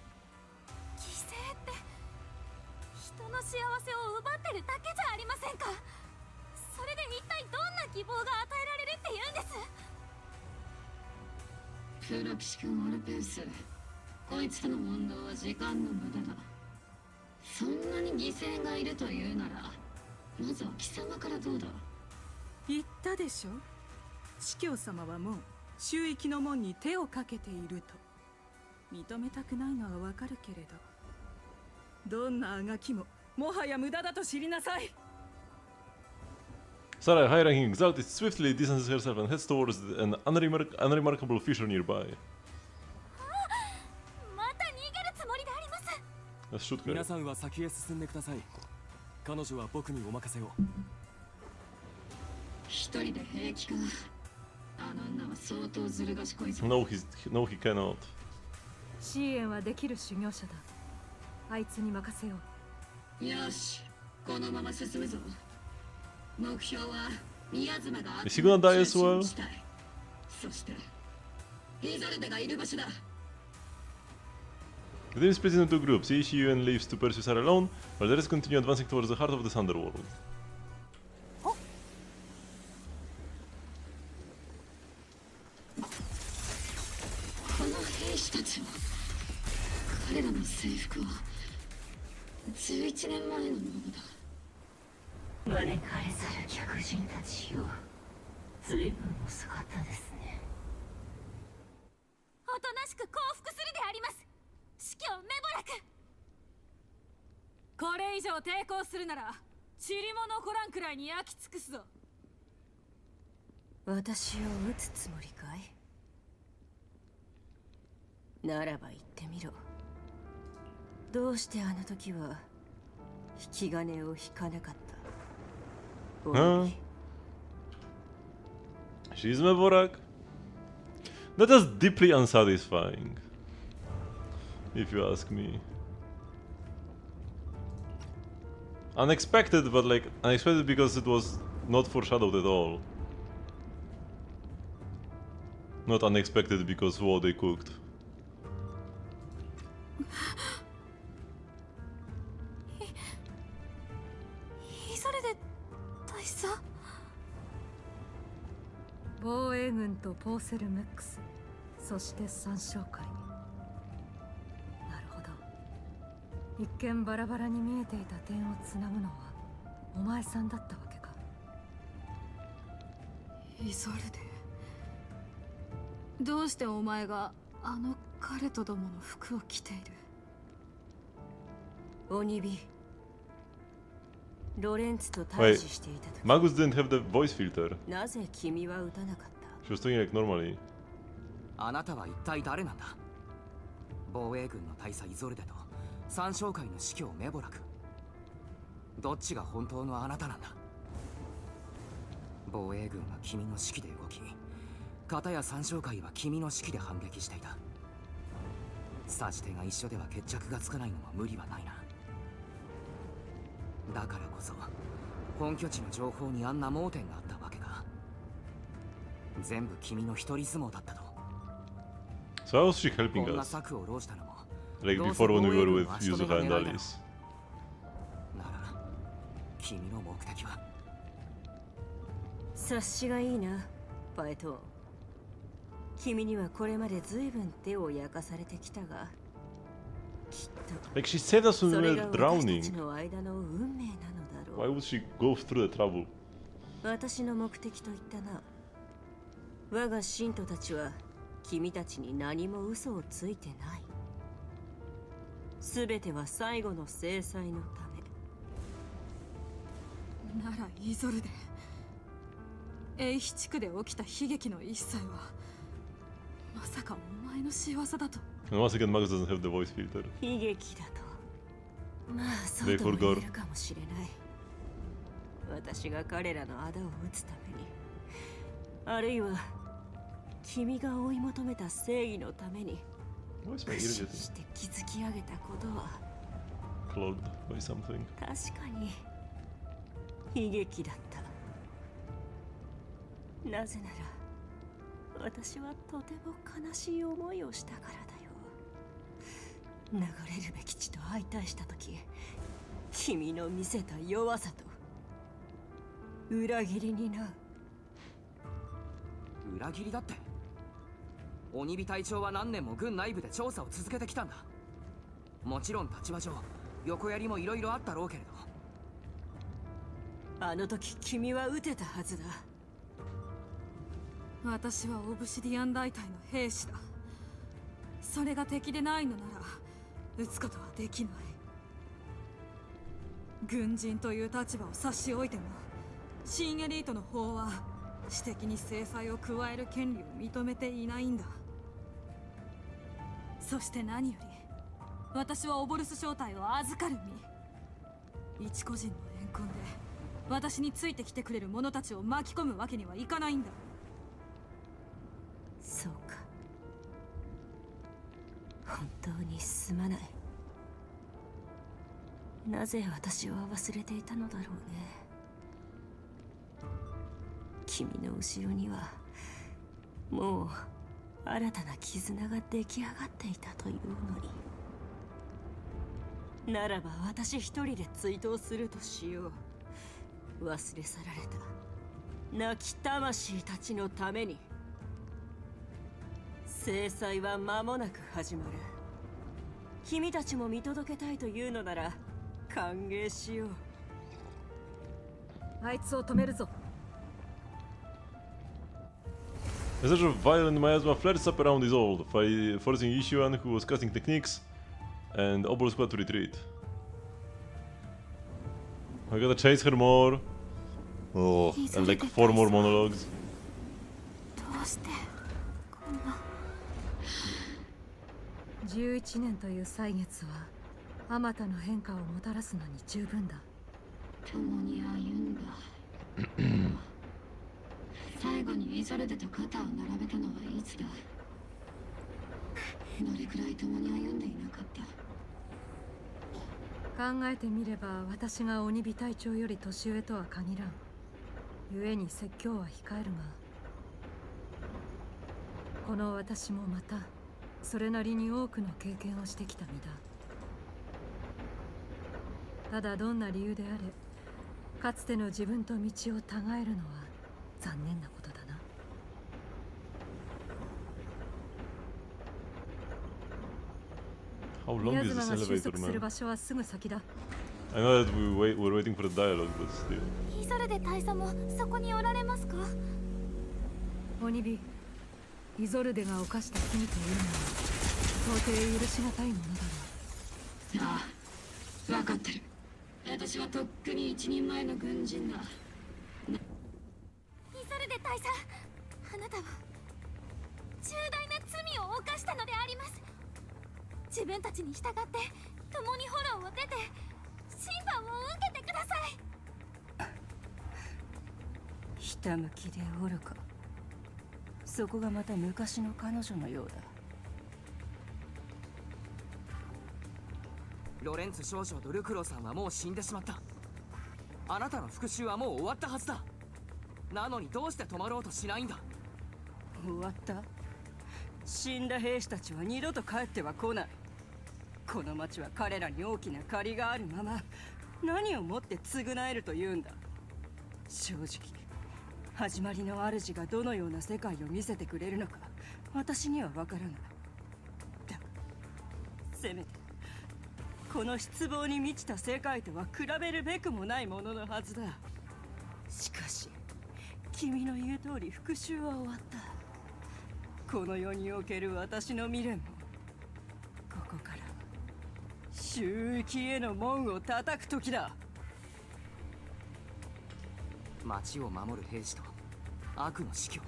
犠牲って人の幸せを奪ってるだけじゃありませんか。それで一体どんな希望が与えられるって言うんです。プロ騎士君オルペウス、こいつとの問答は時間の無駄だ。そんなに犠牲がいるというならまずは貴様からどうだ。言ったでしょ。司教様はもう周域の門に手をかけていると。認めたくないのはわかるけれど、どんなあがきももはや無駄だと知りなさい。Sarah, high-ranking exaltist, swiftly distances herself and heads towards an unremarkable fissure nearby. shoot her. 皆さんは先へ進んでください。彼女は僕にお任せを。一人で平気か。あの女は相当ずる賢いぞ。No, he cannot. 支援はできる修行者だ。あいつに任せよう。よし、このまま進むぞ。目標は宮妻が Is he gonna die as well? そしてイゾルデがいる場所だ。The team is split into two groups. Each UN leaves to pursue Sarah alone, while the rest continue advancing towards the heart of the Thunderworld. この兵士たちは、彼らの制服は11年前のものだ。招かれざる客人たちよ、随分遅かったですね。おとなしく降伏するであります。司教メボラク。これ以上抵抗するなら塵も残らんくらいに焼き尽くすぞ。私を撃つつもりかい？ならば言ってみろ。どうしてあの時は引き金を引かなかった？ Huh? She's Mevorak? That is deeply unsatisfying, if you ask me. Unexpected, but like unexpected because it was not foreshadowed at all. Not unexpected because what they cooked. それで大佐。防衛軍とポーセルメックス、そして三将会。なるほど。一見バラバラに見えていた点をつなぐのはお前さんだったわけか。イゾルデ、どうしてお前があの彼とどもの服を着ている？鬼火、ロレンツと対 Wait, 峙していた時、 Magus didn't have the voice filter. なぜ君は撃たなかった？ She was talking like normally. あなたは一体誰なんだ？防衛軍の大佐イゾルデと三将会の司教メボラク。どっちが本当のあなたなんだ？防衛軍は君の指揮で動き、片や三将会は君の指揮で反撃していた。差し手が一緒では決着がつかないのも無理はないな。だからこそ本拠地の情報にあんな盲点があったわけか。全部君の一人相撲だったと。So how was she helping こんな us? 策を浪したのも Like どうせ before when we 防衛 were 軍 with の足止 Yuzuha めが and 狙いだろ Alice. なら君の目的は？察しがいいな、パエトン。君にはこれまで随分手を焼かされてきたが、きっと Like she saved us when そ we れ were が私た drowning. ちの間の運命なのだろ Why う。 would she go through the trouble? 私の目的と言ったな。我が信徒たちは君たちに何も嘘をついてない。すべては最後の制裁のため。ならイゾルデ、エイヒ地区で起きた悲劇の一切はまさかお前の仕業だと。 And once again, Magus doesn't have the voice filter. 悲劇だと。まあそうとも言えるかもしれない。私が彼らの仇を討つために、あるいは君が追い求めた正義のために苦心して築き上げたことは Clogged by something. 確かに悲劇だった。なぜなら私はとても悲しい思いをしたからだよ。流れるべき地と相対した時、君の見せた弱さと裏切りにな。裏切りだって？鬼火隊長は何年も軍内部で調査を続けてきたんだ。もちろん立場上横やりもいろいろあったろうけれど、あの時君は撃てたはずだ。私はオブシディアン大隊の兵士だ。それが敵でないのなら撃つことはできない。軍人という立場を差し置いても、新エリートの方は私的に制裁を加える権利を認めていないんだ。そして何より私はオボルス正体を預かる身。一個人の怨恨で私についてきてくれる者たちを巻き込むわけにはいかないんだ。そうか。本当にすまない。なぜ私は忘れていたのだろうね。君の後ろにはもう新たな絆が出来上がっていたというのに。ならば私一人で追悼するとしよう。忘れ去られた亡き魂たちのために。制裁は間もなく始まる。君たちも見届けたいというのなら歓迎しよう。あいつを止めるぞ。A surge of violent miasma flares up around Isolde, forcing Ishuan, who was casting techniques, and the Obol squad to retreat. I gotta chase her more. Oh, and like 4 more monologues. どうしてこんな。11年という歳月はあまたの変化をもたらすのに十分だ。共に歩んだ最後にイゾルデと肩を並べたのはいつだ。どれくらい共に歩んでいなかった。考えてみれば私が鬼火隊長より年上とは限らん。故に説教は控えるが、この私もまたそれなりに多くの経験をしてきた身だ。ただどんな理由であれ、かつての自分と道をたがえるのは残念なことだな。宮妻が収束する場所はすぐ先だ。I know that we're waiting for the dialogue, but still. イゾルデ大佐もそこにおられますか？鬼火、イゾルデが犯した罪というのは到底許しがたいものだろう。ああ、分かってる。私はとっくに一人前の軍人だ。イゾルデ大佐、あなたは重大な罪を犯したのであります。自分たちに従って共にフォローを出て審判を受けてください。ひたむきで愚か。そこがまた昔の彼女のようだ。ロレンツ少将とルクロさんはもう死んでしまった。あなたの復讐はもう終わったはずだ。なのにどうして止まろうとしないんだ。終わった。死んだ兵士たちは二度と帰っては来ない。この町は彼らに大きな借りがあるまま何をもって償えるというんだ。正直始まりの主がどのような世界を見せてくれるのか私には分からない。だがせめてこの失望に満ちた世界とは比べるべくもないもののはずだ。しかし君の言う通り復讐は終わった。この世における私の未練もここから周域への門を叩く時だ。町を守る兵士と悪の司教。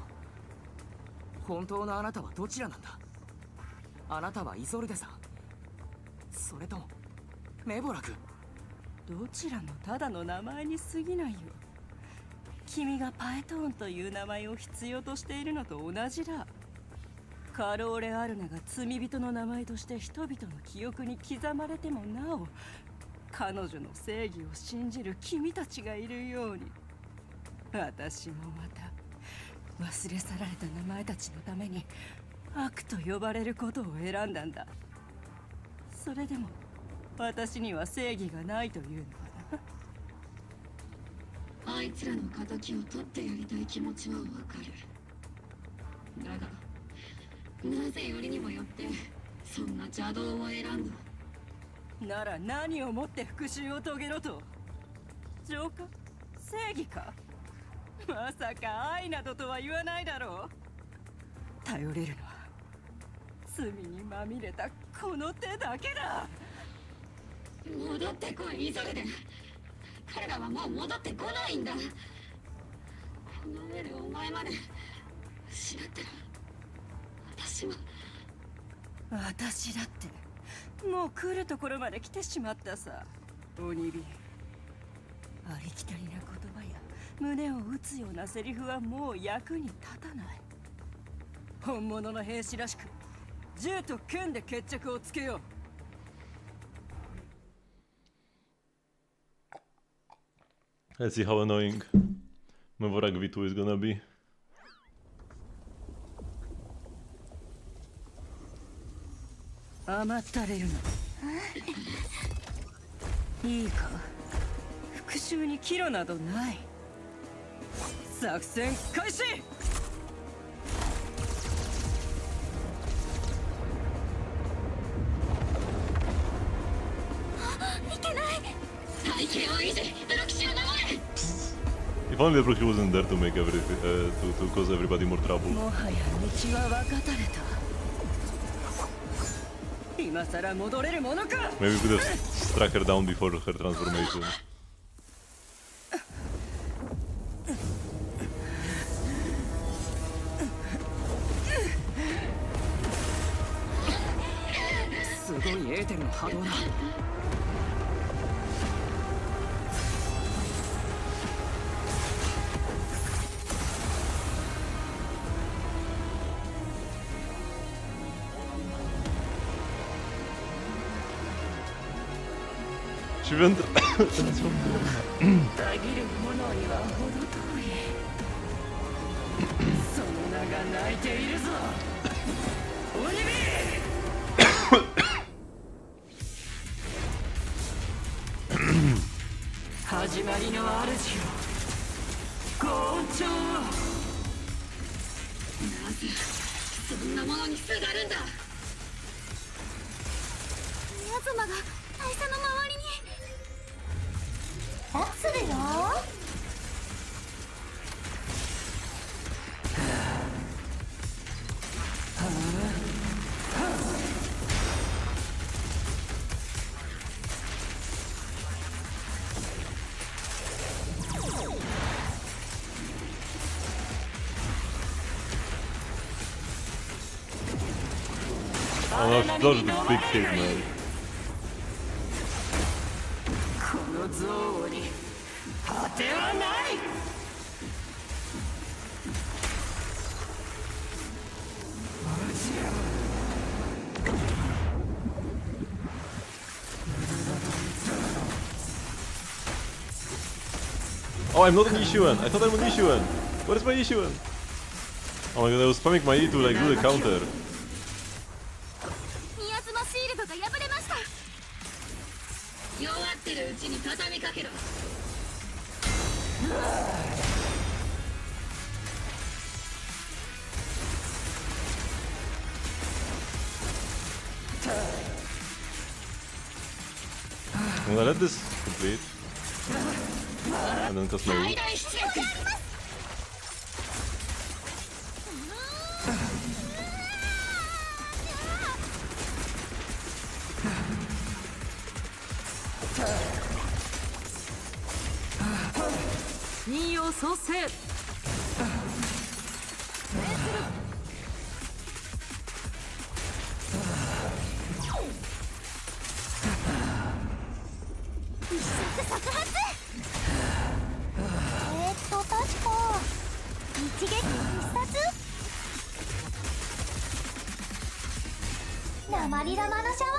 本当のあなたはどちらなんだ。あなたはイゾルデさん、それともメボラ君。どちらもただの名前に過ぎないよ。君がパエトーンという名前を必要としているのと同じだ。カローレ・アルナが罪人の名前として人々の記憶に刻まれてもなお彼女の正義を信じる君たちがいるように、私もまた忘れ去られた名前たちのために悪と呼ばれることを選んだんだ。それでも私には正義がないというのだな。あいつらの敵を取ってやりたい気持ちはわかる。だがなぜよりにもよってそんな邪道を選んだ。なら何をもって復讐を遂げろと。浄化？正義か？まさか愛などとは言わないだろう。頼れるのは罪にまみれたこの手だけだ。戻ってこいイゾルデ。彼らはもう戻ってこないんだ。この上でお前まで失ったら私は。私だってもう来るところまで来てしまったさ。鬼火、ありきたりな言葉や胸を打つようなセリフはもう役に立たない。本物の兵士らしく銃と剣で決着をつけよう。Let's see how annoying Mvorag V2 is gonna be. 甘ったれるの。いいか、復讐に岐路などない。作戦開始。いけない。体型を維持、プロ騎士を守れ。 If only the Proxy wasn't there to make everything, to cause everybody more trouble. もはや道は分かたれた。今さら戻れるものか。 Maybe we could have struck her down before her transformation. すごいエーテルの波動だ。She went. たぎるものには程遠い。その名が泣いているぞ。鬼火。始まりの主を校長。なぜそんなものにすがるんだ。宮妻が大佐の周りに。するよ。Oh no, she dodged the big hit, man. この憎悪に果てはない。 Oh, I'm not an Ishuan. I thought I'm an Ishuan. What is my Ishuan? Oh my god, I was spamming my E to like do the counter. 宮妻シールドが破れました。弱ってるうちに畳みかけろ。I'm gonna let this complete. And then cast my ult. 任用創生。一触即発。確か一撃必殺。鉛玉のシャワ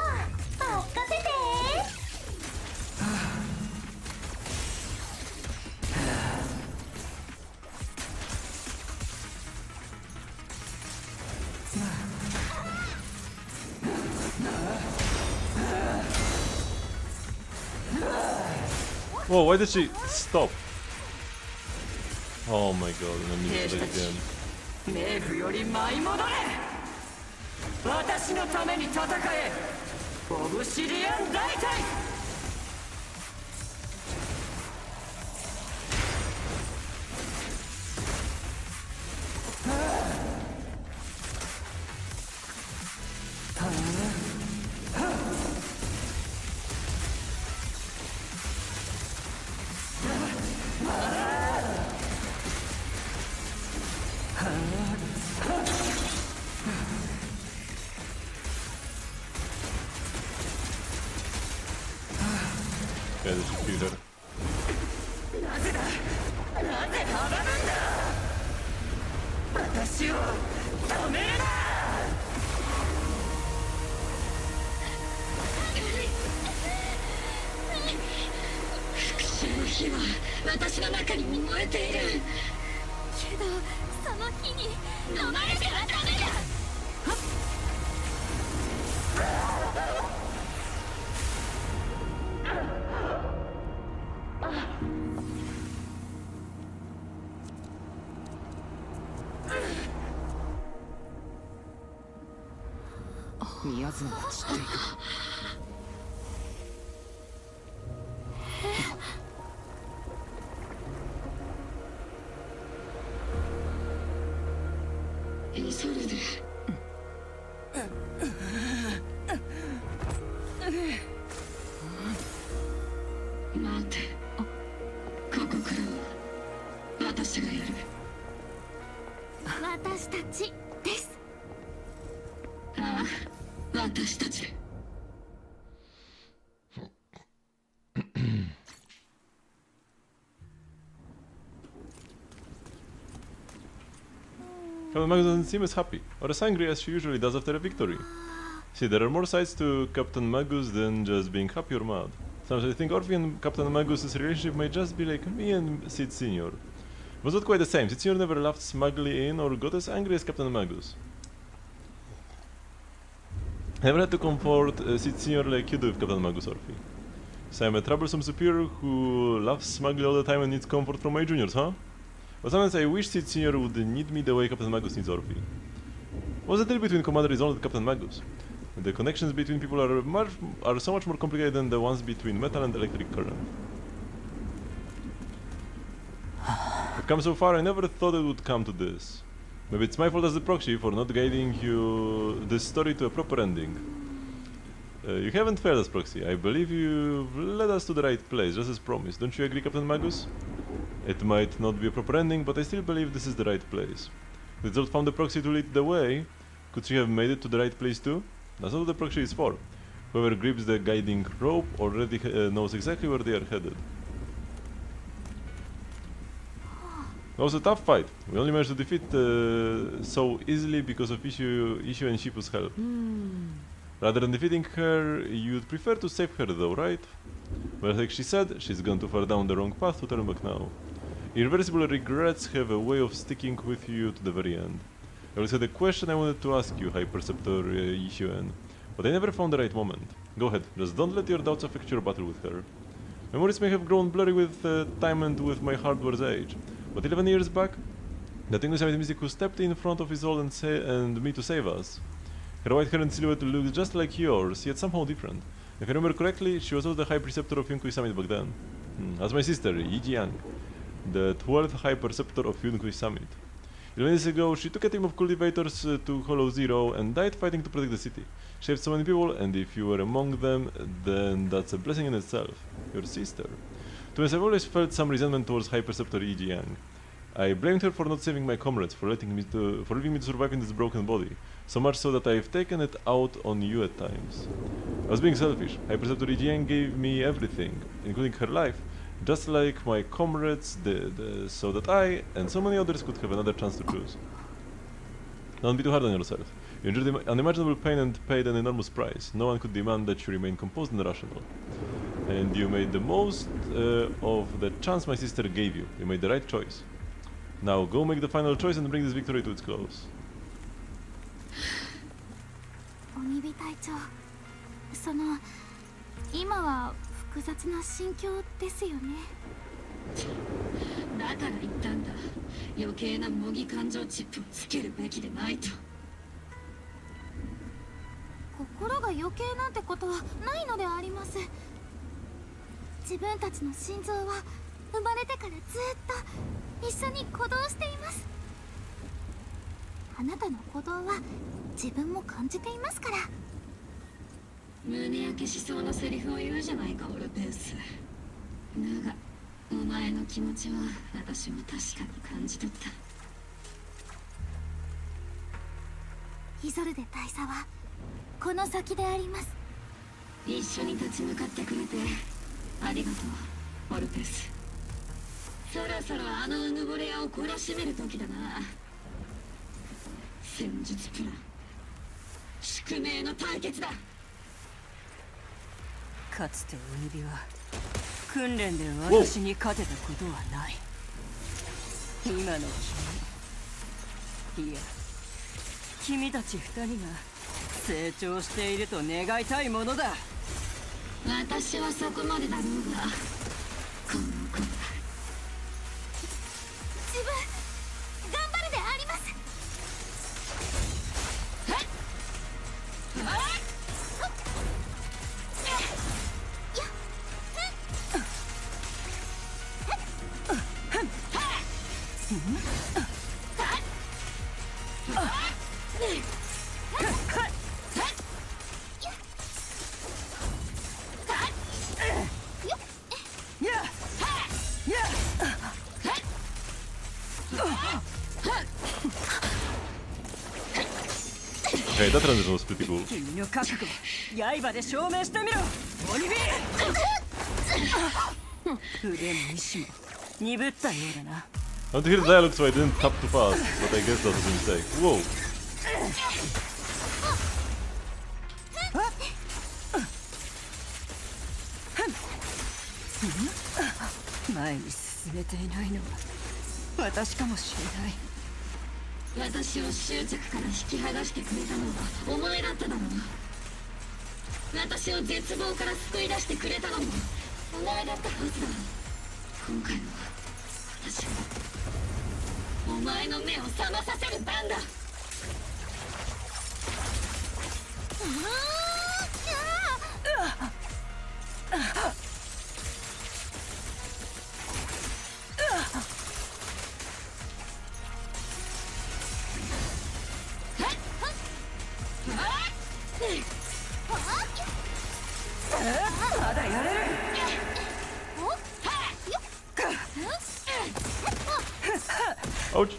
ー任せて。Whoa, why did she stop? Oh my god, and then music again. 冥府より舞い戻れ。私のために戦え。オブシディアン大隊。Yeah, they should kill her. なぜだ、なぜ阻むんだ。私を止めるな。復讐の火は私の中に燃えている。けどその火に飲まれてはダメだ。宮妻が散っていく。イソルデ。待て、ここからは私がやる。私たちです。ああ、私たち。Captain Magus doesn't seem as happy, or as angry as she usually does after a victory. See, there are more sides to Captain Magus than just being happy or mad. Sometimes I think Orphe and Captain Magus' relationship might just be like me and Sid Senior. It was not quite the same. Sid Senior never laughed smugly in or got as angry as Captain Magus. I never had to comfort Sid Senior like you do with Captain Magus, Orphe. So I'm a troublesome superior who laughs smugly all the time and needs comfort from my juniors, huh? But sometimes I wish Sid Senior would need me the way Captain Magus needs Orphe. What's the deal between Commander Isolde and Captain Magus? The connections between people are so much more complicated than the ones between metal and electric current. I've come so far, I never thought it would come to this. Maybe it's my fault as the proxy for not guiding you this story to a proper ending. You haven't failed us, proxy. I believe you've led us to the right place, just as promised. Don't you agree, Captain Magus? It might not be a proper ending, but I still believe this is the right place. If Isolde found the proxy to lead the way, could she have made it to the right place too? That's not what the proxy is for. Whoever grips the guiding rope already knows exactly where they are headed. It was a tough fight. We only managed to defeat so easily because of Issue and Shipu's help. Rather than defeating her, you'd prefer to save her though, right? Well, like she said, she's gone too far down the wrong path to turn back now. Irreversible regrets have a way of sticking with you to the very end. I always had a question I wanted to ask you, High Preceptor Yishuen, but I never found the right moment. Go ahead, just don't let your doubts affect your battle with her. Memories may have grown blurry with time and with my hardware's age, but 11 years back, the English mystic who stepped in front of Isolde and me to save us. Her white-haired silhouette looked just like yours, yet somehow different. If I remember correctly, she was also the High Preceptor of Yunkui Summit back then. As my sister, Yi Jiang, the 12th High Preceptor of Yunkui Summit. 11 years ago, she took a team of cultivators to Hollow Zero and died fighting to protect the city. She saved so many people, and if you were among them, then that's a blessing in itself. Your sister. To us, I've always felt some resentment towards High Preceptor Yi Jiang. I blamed her for not saving my comrades, for leaving me to survive in this broken body, so much so that I've taken it out on you at times. I was being selfish. High Preceptor Yi Jiang gave me everything, including her life, just like my comrades did, so that I and so many others could have another chance to choose. Don't be too hard on yourself. You endured unimaginable pain and paid an enormous price. No one could demand that you remain composed and rational. And you made the most of the chance my sister gave you. You made the right choice. Now go make the final choice and bring this victory to its close. 鬼火隊長、その今は複雑な心境ですよね。だから言ったんだ。余計な模擬感情チップをつけるべきでないと。心が余計なんてことはないのであります。自分たちの心臓は生まれてからずっと一緒に鼓動しています。あなたの鼓動は自分も感じていますから。胸焼けしそうなセリフを言うじゃないか、オルペウス。だがお前の気持ちは私も確かに感じ取った。イゾルデ大佐はこの先であります。一緒に立ち向かってくれてありがとうオルペス。そろそろあのうぬぼれ屋を懲らしめる時だな。戦術プラン宿命の対決だ。かつてウニビは訓練で私に勝てたことはない。今の君、いや君たち二人が成長していると願いたいものだ。私はそこまでだろうが、この子自分頑張るであります。Okay, that transition was pretty cool. 君の覚悟、刃で証明してみろ、オニビー。腕も意志も鈍ったようだな。I want to hear the dialogue so I didn't tap too fast, but I guess that was a mistake. Whoa! 前に進めていないのは私かもしれない。私を執着から引き剥がしてくれたのはお前だっただろう。私を絶望から救い出してくれたのもお前だったはずだ。今回は私がお前の目を覚まさせる番だ。まだやれる。Ouch!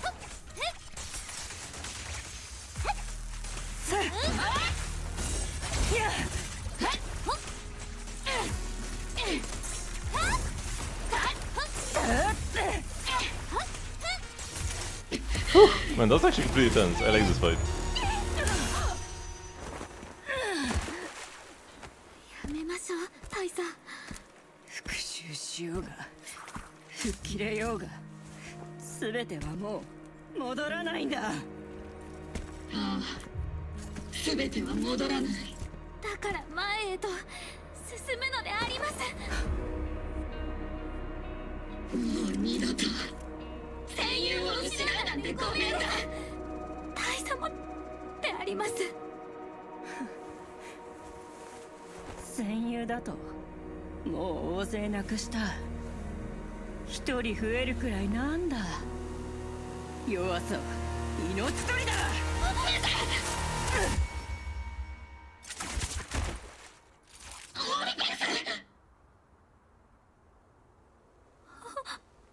Man, that's actually pretty tense. I like this fight. やめましょう大佐。復讐しようが吹っ切れようが全てはもう戻らないんだ。ああ、全ては戻らない。だから前へと進むのであります。もう二度と戦友を失うなんてごめんだ。大佐もであります。戦友だともう大勢なくした。一人増えるくらいなんだ。弱さは命取りだ。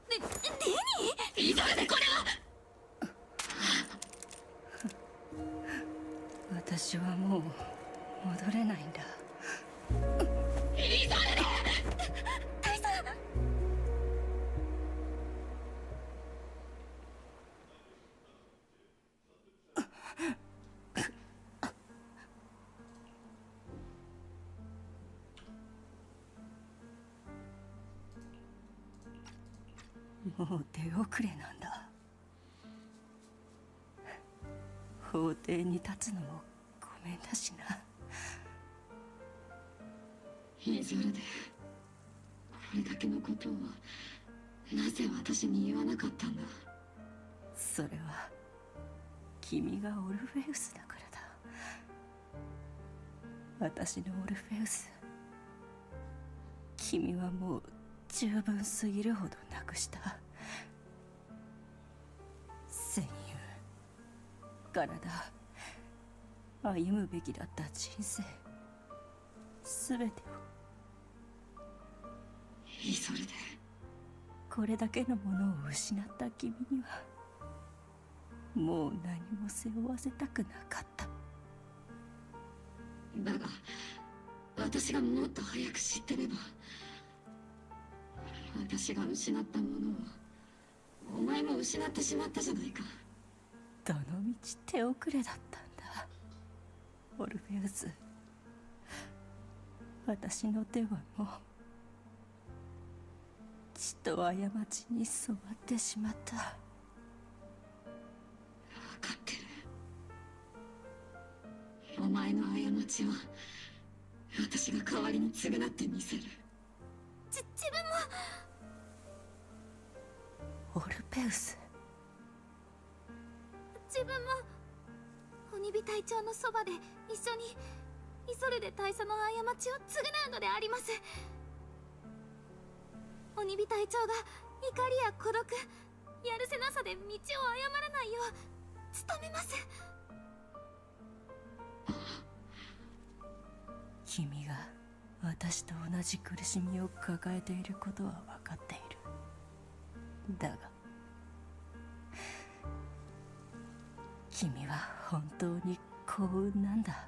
デニー、急いでこれは。私はもう戻れないんだ。急いで大佐。もう手遅れなんだ。法廷に立つのもごめんだしな。イゾルデ、これだけのことをなぜ私に言わなかったんだ。それは君がオルフェウスだからだ。私のオルフェウス、君はもう十分すぎるほどなくした。戦友、体、歩むべきだった人生、すべてを。イゾルデ、これだけのものを失った君にはもう何も背負わせたくなかった。だが私がもっと早く知ってれば私が失ったものをお前も失ってしまったじゃないか。どのみち手遅れだったんだ、オルフェウス。私の手はもう血と過ちに染まってしまった。分かってる。お前の過ちは私が代わりに償ってみせる。自分も。オルペウス。自分も鬼火隊長のそばで一緒にイソルデ大佐の過ちを償うのであります。鬼火隊長が怒りや孤独、やるせなさで道を誤らないよう努めます。君が私と同じ苦しみを抱えていることは分かっている。だが君は本当に幸運なんだ。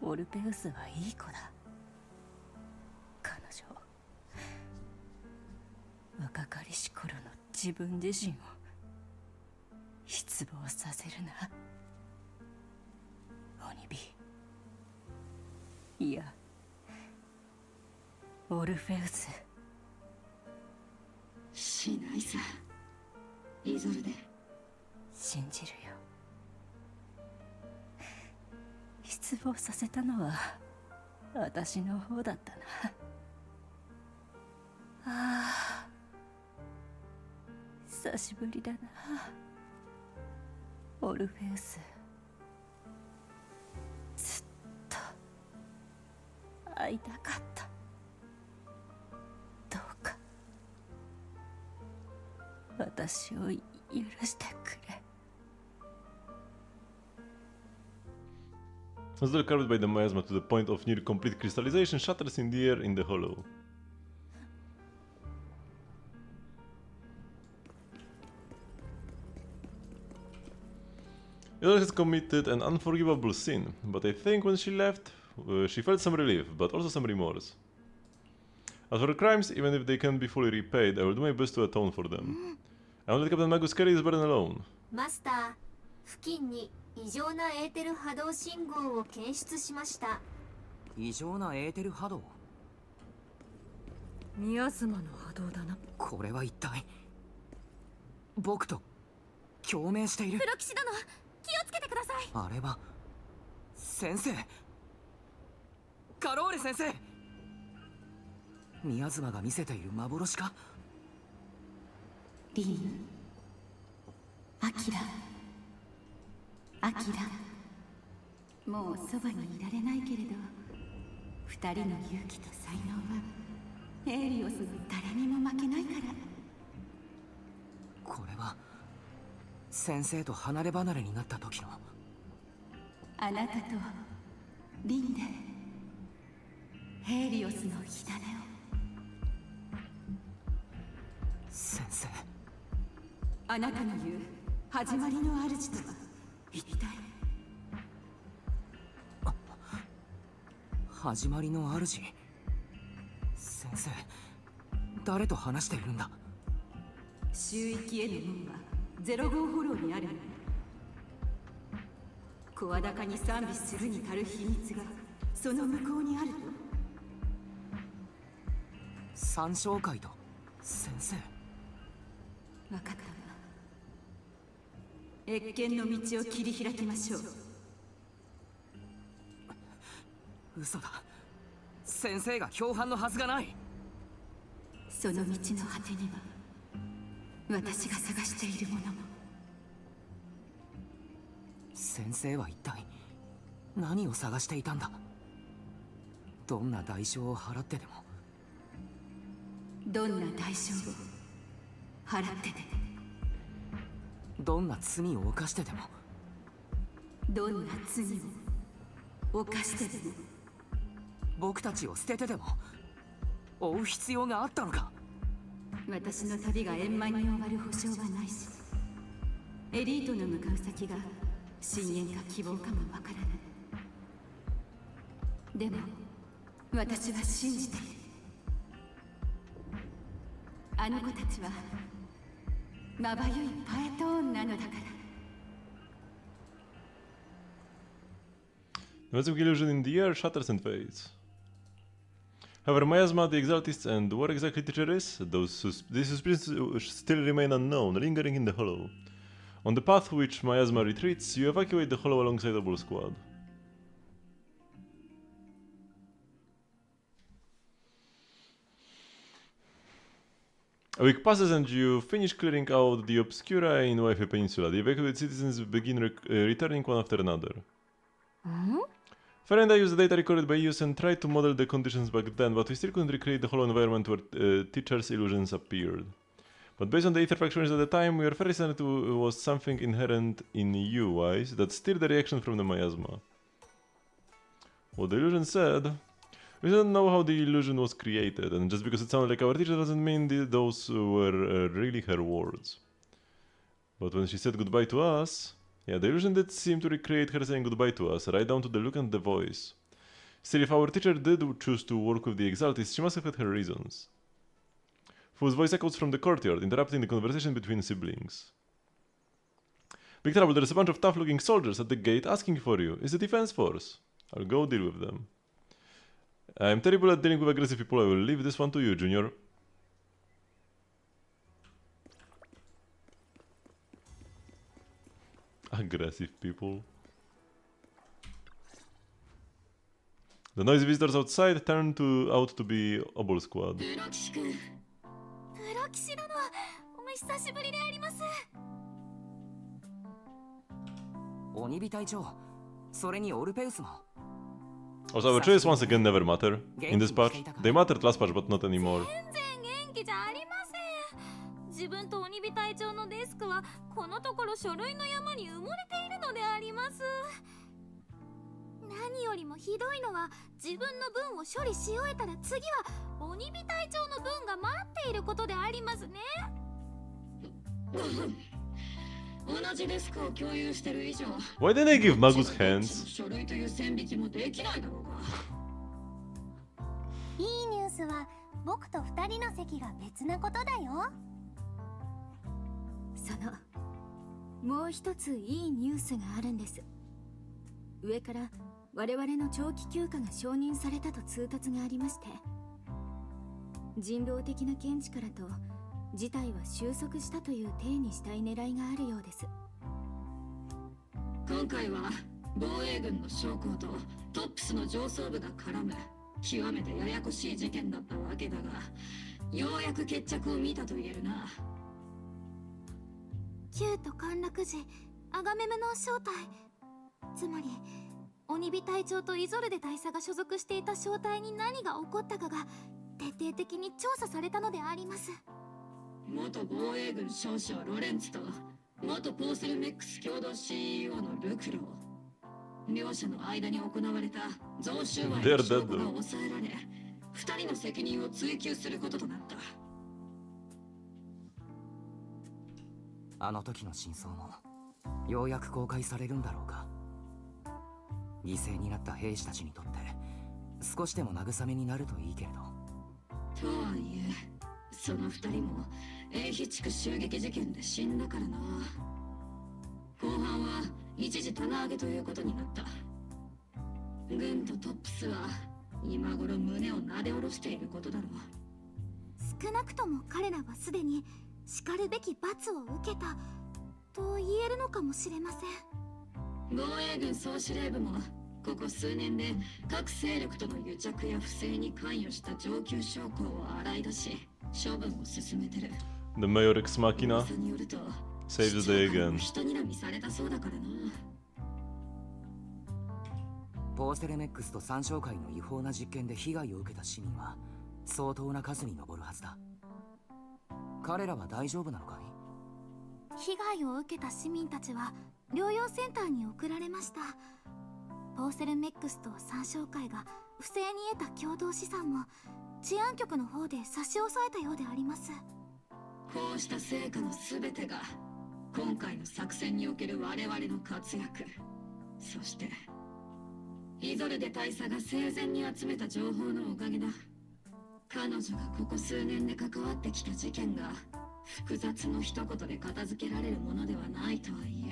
オルペウスはいい子だ。彼女若かりし頃の自分自身を失望させるな、鬼火。いや、オルフェウス。しないさ、イゾルデ。信じるよ。失望させたのは私の方だったな。ああ、久しぶりだな、オルフェウス。ずっと会いたかった。どうか私を許してくれ。As though carved by the miasma to the point of near complete crystallization, shatters in the air in the hollow. Ella has committed an unforgivable sin, but I think when she left, she felt some relief, but also some remorse. As for her crimes, even if they can't be fully repaid, I will do my best to atone for them. I won't let Captain Magus carry his burden alone. マスター、付近に異常なエーテル波動信号を検出しました。異常なエーテル波動？ミアズマの波動だな。これは一体僕と共鳴している。プロ騎士殿、気をつけてください。あれは先生、カローレ先生。宮妻が見せている幻か？リーン、アキラ、もうそばにいられないけれど、二人の勇気と才能はエーリオスの誰にも負けないから。これは先生と離れ離れになった時の。あなたとリンでエーリオスの火種を。先生、あなたの言う始まりの主とは一体。始まりの主？先生、誰と話しているんだ？周域への門は0号フォローにあるの。声高に賛美するに足る秘密がその向こうにあると。三将会と先生。分かったわ。謁見の道を切り開きましょう。嘘だ。先生が共犯のはずがない。その道の果てには私が探しているものも。先生は一体何を探していたんだ？どんな代償を払ってでも。どんな代償を払ってでも。どんな罪を犯してでも。どんな罪を犯してでも。僕たちを捨ててでも追う必要があったのか？私の旅が円満に終わる保証はないし、エリートの向かう先が深淵か希望かもわからない。でも私は信じている。あの子たちはまばゆいパエトーンなのだから。The magic illusion in the air shatters and fades. However, Miasma, the Exaltists, and what exactly teacher is, these suspicions still remain unknown, lingering in the hollow. On the path which Miasma retreats, you evacuate the hollow alongside the bull squad. A week passes and you finish clearing out the obscura in Wi-Fi Peninsula. The evacuated citizens begin returning one after another. Farenda used the data recorded by us and tried to model the conditions back then, but we still couldn't recreate the hollow environment where teacher's illusions appeared. But based on the ether fluctuations at the time, we were fairly certain it was something inherent in you, Wise, that stirred the reaction from the miasma. What the illusion said... We don't know how the illusion was created, and just because it sounded like our teacher doesn't mean those were really her words. But when she said goodbye to us... Yeah, the illusion did seem to recreate her saying goodbye to us, right down to the look and the voice. Still, if our teacher did choose to work with the Exaltists, she must have had her reasons. Whose voice echoes from the courtyard, interrupting the conversation between siblings. Big trouble, there's a bunch of tough-looking soldiers at the gate asking for you. It's the defense force. I'll go deal with them. I'm terrible at dealing with aggressive people. I will leave this one to you, Junior. Aggressive people. The noisy visitors outside turned out to be Obol Squad. プロ騎士殿、お久しぶりであります。鬼火隊長、それにオルペウスも。Also, our choice once again never matter. In this patch, they mattered last patch, but not anymore. 全然元気じゃありません。自分と鬼火隊長のデスクはこのところ書類の山に埋もれているのであります。何よりもひどいのは、自分の分を処理し終えたら次は鬼火隊長の分が待っていることでありますね。同じデスクを共有してる以上、 Why didn't they give Magus hands? 書類という線引きもできないだろうが。いいニュースは僕と2人の席が別なことだよ。そのもう一ついいニュースがあるんです。上から我々の長期休暇が承認されたと通達がありまして、人道的な見地からと事態は収束したという体にしたい狙いがあるようです。今回は防衛軍の将校とトップスの上層部が絡む極めてややこしい事件だったわけだが、ようやく決着を見たと言えるな。旧都陥落時、アガメムの正体、つまり鬼火隊長とイゾルデ大佐が所属していた正体に何が起こったかが徹底的に調査されたのであります。元防衛軍少将ロレンツと元ポーセルメックス共同 CEO のルクロー、両者の間に行われた贈収賄の証拠が抑えられ、2人の責任を追及することとなった。あの時の真相もようやく公開されるんだろうか。犠牲になった兵士たちにとって少しでも慰めになるといいけれど。とはいえ、その2人も英比地区襲撃事件で死んだからな。後半は一時棚上げということになった。軍とトップスは今頃胸をなで下ろしていることだろう。少なくとも彼らはすでにしかるべき罰を受けたと言えるのかもしれません。防衛軍総司令部もここ数年で各勢力との癒着や不正に関与した上級将校を洗い出し処分を進めてる。 The Mayor Ex Machina によると saves the day again. 人睨みされたそうだからな。ポーセレメックスと三商会の違法な実験で被害を受けた市民は相当な数に上るはずだ。彼らは大丈夫なのかい？被害を受けた市民たちは療養センターに送られました。ポーセルメックスと三商会が不正に得た共同資産も治安局の方で差し押さえたようであります。こうした成果の全てが今回の作戦における我々の活躍、そしてイゾルデ大佐が生前に集めた情報のおかげだ。彼女がここ数年で関わってきた事件が複雑の一言で片付けられるものではないとはい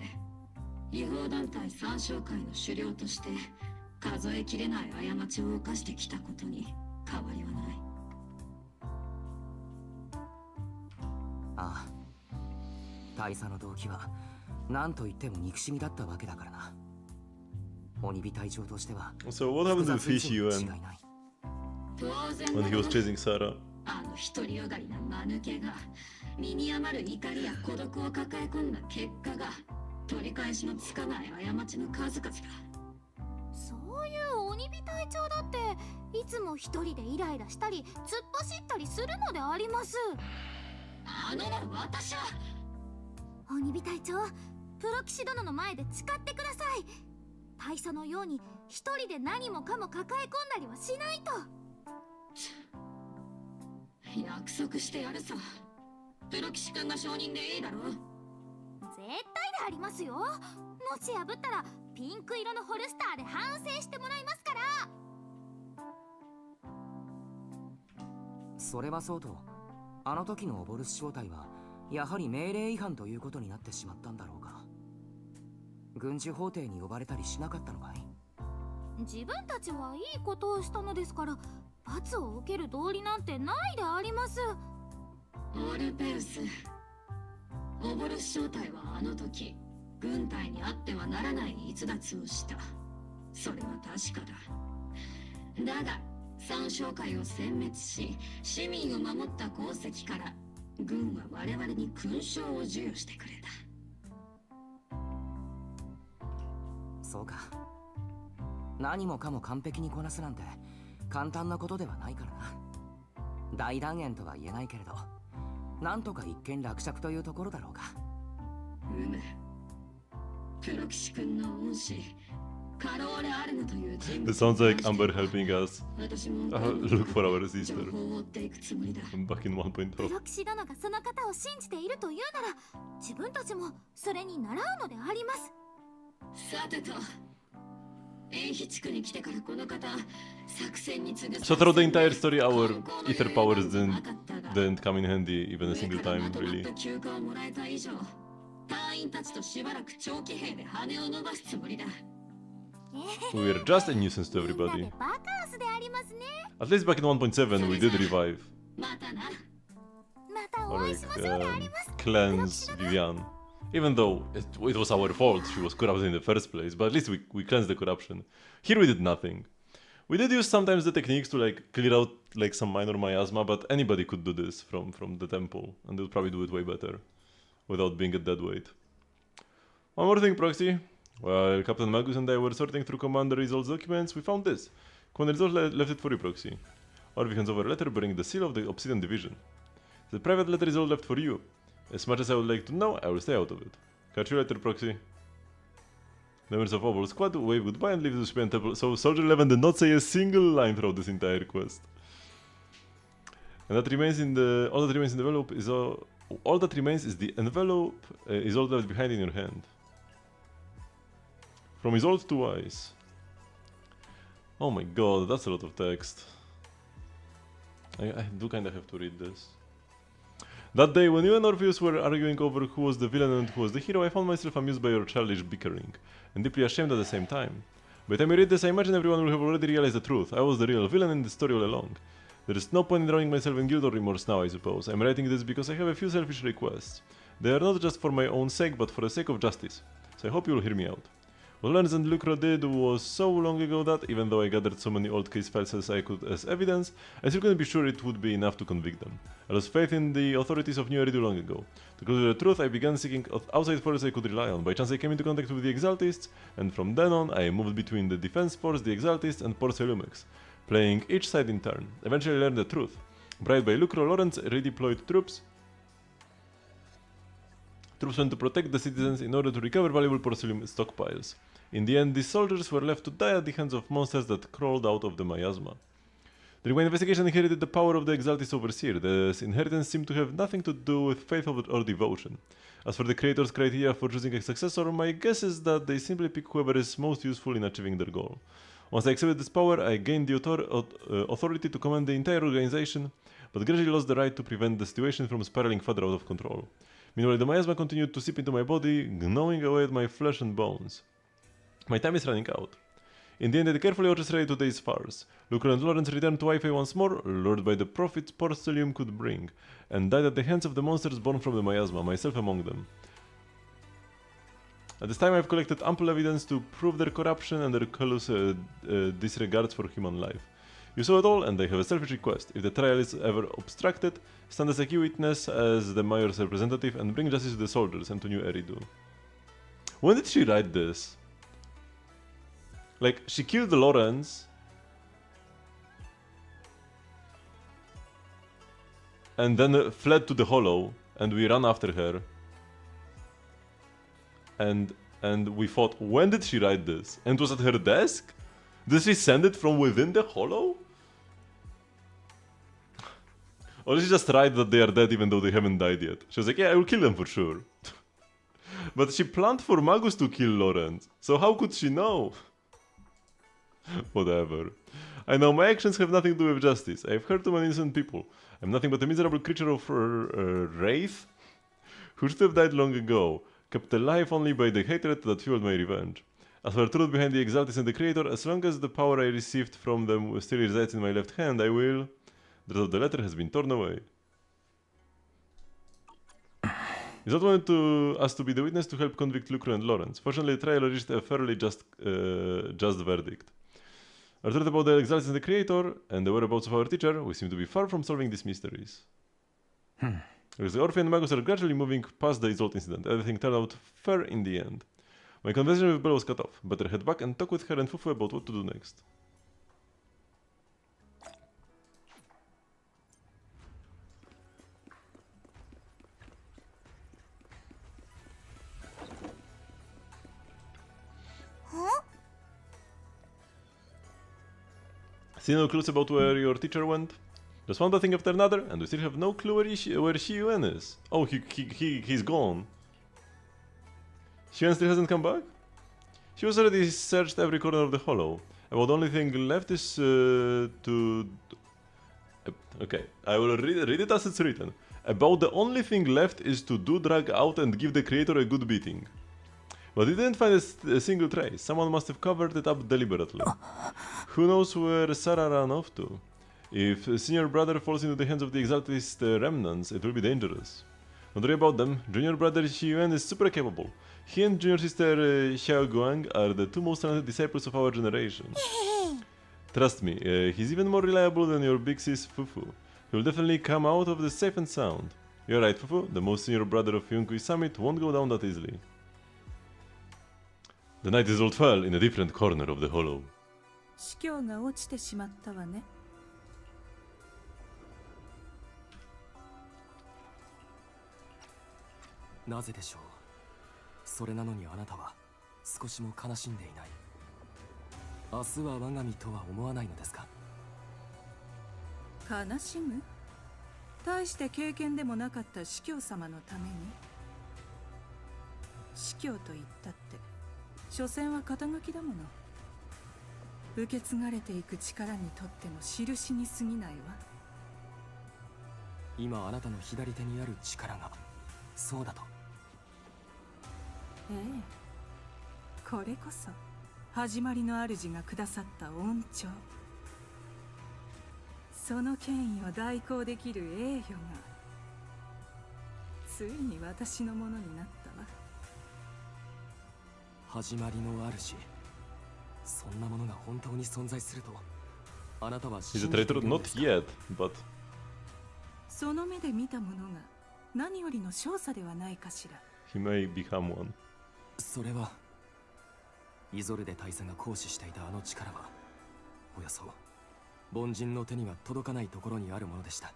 え、違法団体三商会の首領として数えきれない過ちを犯してきたことに変わりはない。ああ、大佐の動機は何と言っても憎しみだったわけだからな。鬼火隊長としては So what happened to Fishy when he was chasing Sarah? あの独りよがりな間抜けが身に余る怒りや孤独を抱え込んだ結果が取り返しのつかない過ちの数々だ。そういう鬼火隊長だっていつも一人でイライラしたり突っ走ったりするのであります。私は鬼火隊長、プロ騎士殿の前で誓ってください。大佐のように一人で何もかも抱え込んだりはしないと。約束してやるさ。プロ騎士君が承認でいいだろ。絶対でありますよ。もし破ったらピンク色のホルスターで反省してもらいますから。それはそうと、あの時のオボルス正体はやはり命令違反ということになってしまったんだろうか。軍事法廷に呼ばれたりしなかったのかい？自分たちはいいことをしたのですから、罰を受ける道理なんてないであります。オルペウス、オボルス正体はあの時軍隊にあってはならない逸脱をした。それは確かだ。だが三商会を殲滅し市民を守った功績から軍は我々に勲章を授与してくれた。そうか。何もかも完璧にこなすなんて簡単なことではないからな。大断言とは言えないけれど、なんとか一件落着というところだろうか。プロ騎士君の恩師カローレ・アルヌという人 This sounds like Amber helping us look for our sister. 情報を追っていくつもりだ。 Back in 1.0. プロ騎士殿がその方を信じているというなら、自分たちもそれに習うのであります。さてと、円比地区に来てからこの方、作戦に次ぐ So throughout the entire story, our ether powers didn't come in handy even a single time, really. 休暇をもらえた以上、隊員たちとしばらく長期兵で羽を伸ばすつもりだ。We were just a nuisance to everybody. バカンスでありますね。 At least back in 1.7 we did revive. また Or お会いしましょうであります。 cleanse Vivian. Even though it was our fault, she was corrupted in the first place, but at least we cleansed the corruption. Here we did nothing. We did use sometimes the techniques to like clear out like some minor miasma, but anybody could do this from the temple, and they would probably do it way better, without being a dead weight. One more thing, Proxy. While Captain Magus and I were sorting through Commander Isolde's documents, we found this. Commander Isolde left it for you, Proxy. Orvi hands over a letter bearing the seal of the Obsidian Division. The private letter Isolde left for you. As much as I would like to know, I will stay out of it. Catch you later, Proxy. The members of Oval Squad wave goodbye and leave the Suspian Temple. So Soldier 11 did not say a single line throughout this entire quest. And that remains in the... all that remains in the envelope is all that remains is the envelope is all left behind in your hand. From Isolde to Ice. Oh my god, that's a lot of text. I do kinda have to read this. That day, when you and Orpheus were arguing over who was the villain and who was the hero, I found myself amused by your childish bickering, and deeply ashamed at the same time. By the time you read this, I imagine everyone will have already realized the truth. I was the real villain in the story all along. There is no point in drowning myself in guilt or remorse now, I suppose. I'm writing this because I have a few selfish requests. They are not just for my own sake, but for the sake of justice. So I hope you will hear me out. What Lance and Lucro did was so long ago that, even though I gathered so many old case files as I could as evidence, I still couldn't be sure it would be enough to convict them. I lost faith in the authorities of New Eridu long ago. To tell you the truth, I began seeking outside forces I could rely on. By chance I came into contact with the Exaltists, and from then on I moved between the Defense Force, the Exaltists, and Porce Lumex, playing each side in turn. Eventually I learned the truth. Bribed by Lucro, Lawrence redeployed troops went to protect the citizens in order to recover valuable porcelain stockpiles. In the end, these soldiers were left to die at the hands of monsters that crawled out of the miasma. During my investigation, I inherited the power of the Exaltist Overseer. This inheritance seemed to have nothing to do with faith or devotion. As for the creator's criteria for choosing a successor, my guess is that they simply pick whoever is most useful in achieving their goal. Once I accepted this power, I gained the authority to command the entire organization, but gradually lost the right to prevent the situation from spiraling further out of control. Meanwhile, the miasma continued to seep into my body, gnawing away at my flesh and bones. My time is running out. In the end, I carefully orchestrated today's farce. Lucre and Lawrence returned to Wi-Fi once more, lured by the profits Porcelium could bring, and died at the hands of the monsters born from the miasma, myself among them. At this time, I have collected ample evidence to prove their corruption and their callous disregards for human life. You saw it all, and I have a selfish request. If the trial is ever obstructed, stand as a key witness as the mayor's representative and bring justice to the soldiers and to New Eridu. When did she write this? Like, she killed Lawrence, and then fled to the Hollow, and we ran after her. And we thought, when did she write this? And it was at her desk? Did she send it from within the Hollow? Or did she just write that they are dead even though they haven't died yet? She was like, yeah, I will kill them for sure. But she planned for Magus to kill Lawrence, so how could she know? Whatever. I know my actions have nothing to do with justice. I have hurt too many innocent people. I'm nothing but a miserable creature of wraith who should have died long ago, kept alive only by the hatred that fueled my revenge. As for the truth behind the exaltists and the creator, as long as the power I received from them still resides in my left hand, I will... The rest of the letter has been torn away. Isolde wanted us to be the witness to help convict Lucre and Lawrence. Fortunately, the trial reached a fairly just verdict. Our truth about the exaltists and the creator, and the whereabouts of our teacher, we seem to be far from solving these mysteries. Because the Orpheus and Magus are gradually moving past the Isolde incident, everything turned out fair in the end. My conversation with Belle was cut off. Better head back and talk with her and Fufu about what to do next. Huh? See no clues about where your teacher went? Just one bad thing after another, and we still have no clue where Xiyuan is. Oh, he's gone. Xiyuan still hasn't come back? She was already searched every corner of the Hollow. About the only thing left is to... Okay, I will read it as it's written. About the only thing left is to drag out and give the creator a good beating. But he didn't find a single trace. Someone must have covered it up deliberately. Who knows where Sarah ran off to? If senior brother falls into the hands of the exaltist remnants, it will be dangerous. Don't worry about them. Junior brother Xiyuan is super capable. He and junior sister Xiaoguang are the two most talented disciples of our generation. Trust me, he's even more reliable than your big sis Fufu. He will definitely come out of this safe and sound. You're right, Fufu. The most senior brother of Yunkui Summit won't go down that easily. The night Isolde fell in a different corner of the Hollow. 司教が落ちてしまったわね。なぜでしょう。それなのにあなたは少しも悲しんでいない。明日は我が身とは思わないのですか？悲しむ？大して経験でもなかった司教様のために。司教と言ったって所詮は肩書きだもの。受け継がれていく力にとっての印に過ぎないわ。今あなたの左手にある力がそうだと。ええ、これこそ始まりの主がくださった恩寵。その権威を代行できる栄誉がついに私のものになったわ。始まりの主、そんなものが本当に存在するとあなたは He's a traitor? Not yet, but... その目で見たものが何よりの勝者ではないかしら。 He may become one. それはイゾルデ大佐が行使していたあの力はおよそ凡人の手には届かないところにあるものでした。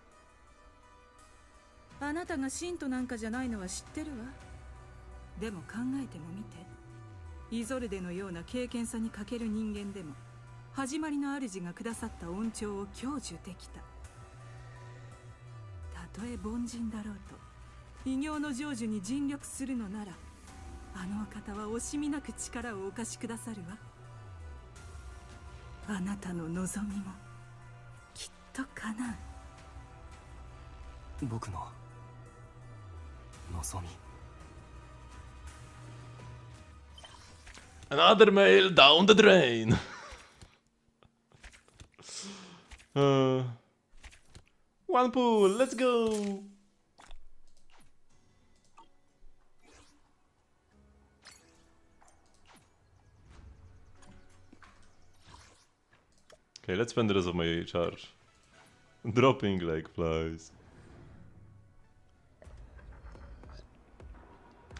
あなたが信徒なんかじゃないのは知ってるわ。でも考えてもみて。イゾルデのような経験さに欠ける人間でも始まりの主がくださった恩寵を享受できた。たとえ凡人だろうと偉業の成就に尽力するのなら、あのお方は惜しみなく力をお貸しくださるわ。あなたの望みもきっと叶う。僕の望み。 Another mail down the drain. One pool, let's go. Okay, let's spend the rest of my charge. Dropping like flies.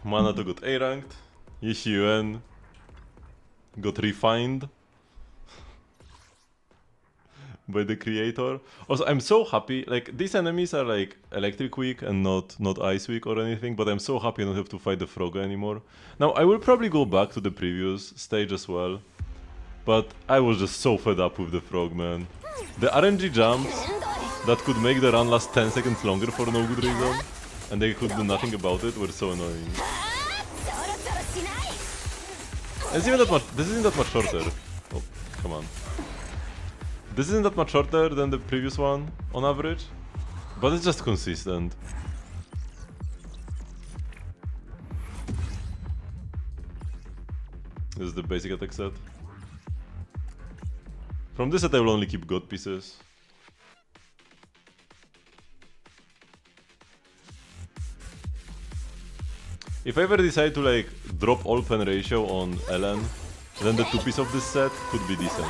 Mana to got A ranked. Yun got refined by the creator. Also, I'm so happy. Like, these enemies are like electric weak and not ice weak or anything, but I'm so happy I don't have to fight the frog anymore. Now, I will probably go back to the previous stage as well, but I was just so fed up with the frog, man. The RNG jumps that could make the run last 10 seconds longer for no good reason, and they could do nothing about it, were so annoying. This isn't that much shorter. Oh, come on. This isn't that much shorter than the previous one, on average, but it's just consistent. This is the basic attack set. From this set I will only keep god pieces. If I ever decide to like drop all pen ratio on Ellen, then the 2 piece of this set could be decent.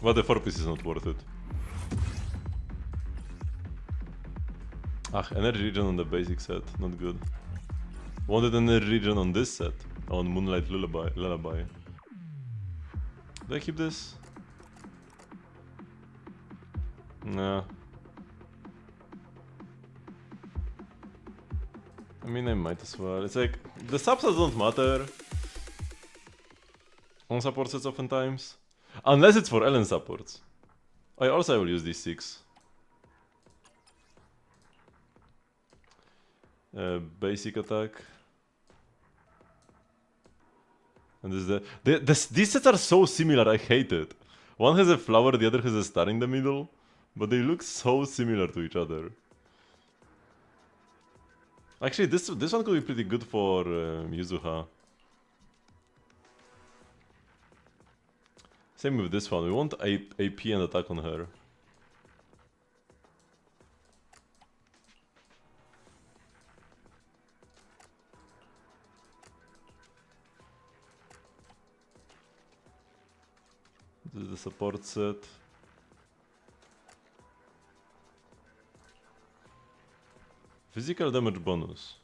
But the 4 piece is not worth it. Ah, energy regen on the basic set, not good. Wanted energy regen on this set, on Moonlight Lullaby. Do I keep this? Nah. I mean, I might as well. It's like, the subsets don't matter on support sets oftentimes. Unless it's for Ellen supports. I also will use these 6. Basic attack. And this is the... These sets are so similar, I hate it. One has a flower, the other has a star in the middle. But they look so similar to each other. Actually, this one could be pretty good for Yuzuha. Same with this one, we want AP and attack on her. This is the support set. Physical damage bonus.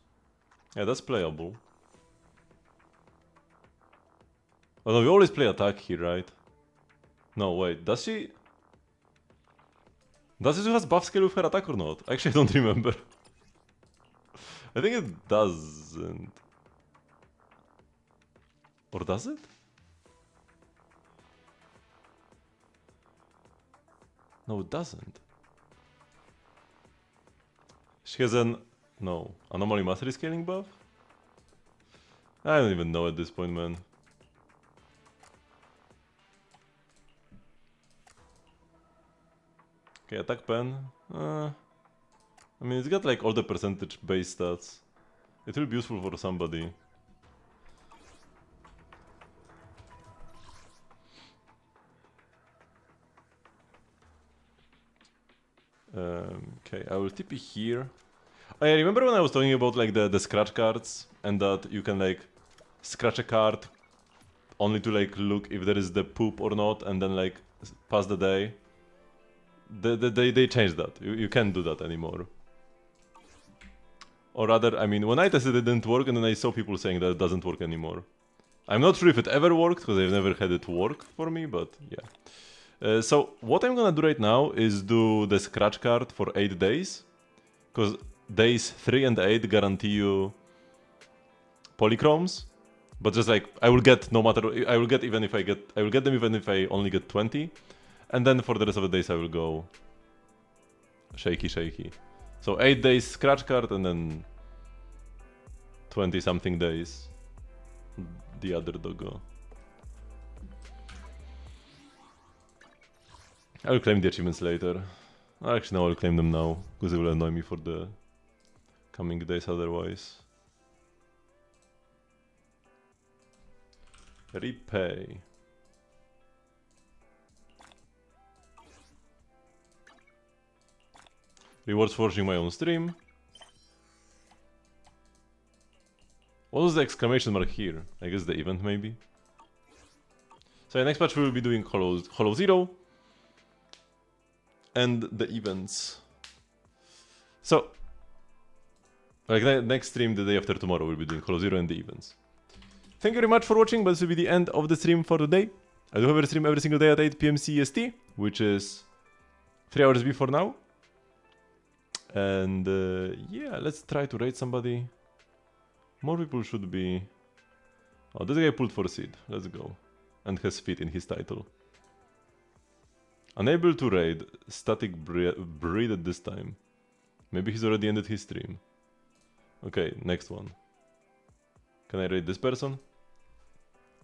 Yeah, that's playable. Oh no, we always play attack here, right? No, wait, does she... Does it have buff scale with her attack or not? Actually, I don't remember. I think it doesn't. Or does it? No, it doesn't. She has an... No. Anomaly mastery scaling buff? I don't even know at this point, man. Okay, attack pen. I mean, it's got like all the percentage base stats. It will be useful for somebody. Okay, I will TP here. I remember when I was talking about like the scratch cards and that you can like scratch a card only to like look if there is the poop or not and then like pass the day. They changed that. You can't do that anymore. Or rather, I mean, when I tested it didn't work and then I saw people saying that it doesn't work anymore. I'm not sure if it ever worked because I've never had it work for me, but yeah. So what I'm gonna do right now is do the scratch card for 8 days. Because days 3 and 8 guarantee you polychromes. But just like, I will get no matter, I will get even if I will get them even if I only get 20. And then for the rest of the days I will go shaky. So 8 days scratch card and then 20 something days the other doggo. I will claim the achievements later. Actually, no, I'll claim them now, because it will annoy me for the coming days otherwise. Repay. Rewards for watching my own stream. What was the exclamation mark here? I guess the event maybe? So next patch we will be doing Hollow Zero. And the events. So, like next stream, the day after tomorrow, we'll be doing Hollow Zero and the events. Thank you very much for watching, but this will be the end of the stream for today. I do have a stream every single day at 8 PM CEST, which is 3 hours before now. And yeah, let's try to raid somebody. More people should be... Oh, this guy pulled for seed. Let's go. And has feet in his title. Unable to raid, static breed at this time. Maybe he's already ended his stream. Okay, next one. Can I raid this person?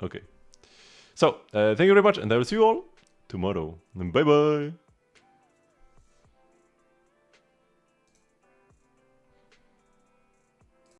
Okay. So, thank you very much, and I will see you all tomorrow. Bye bye!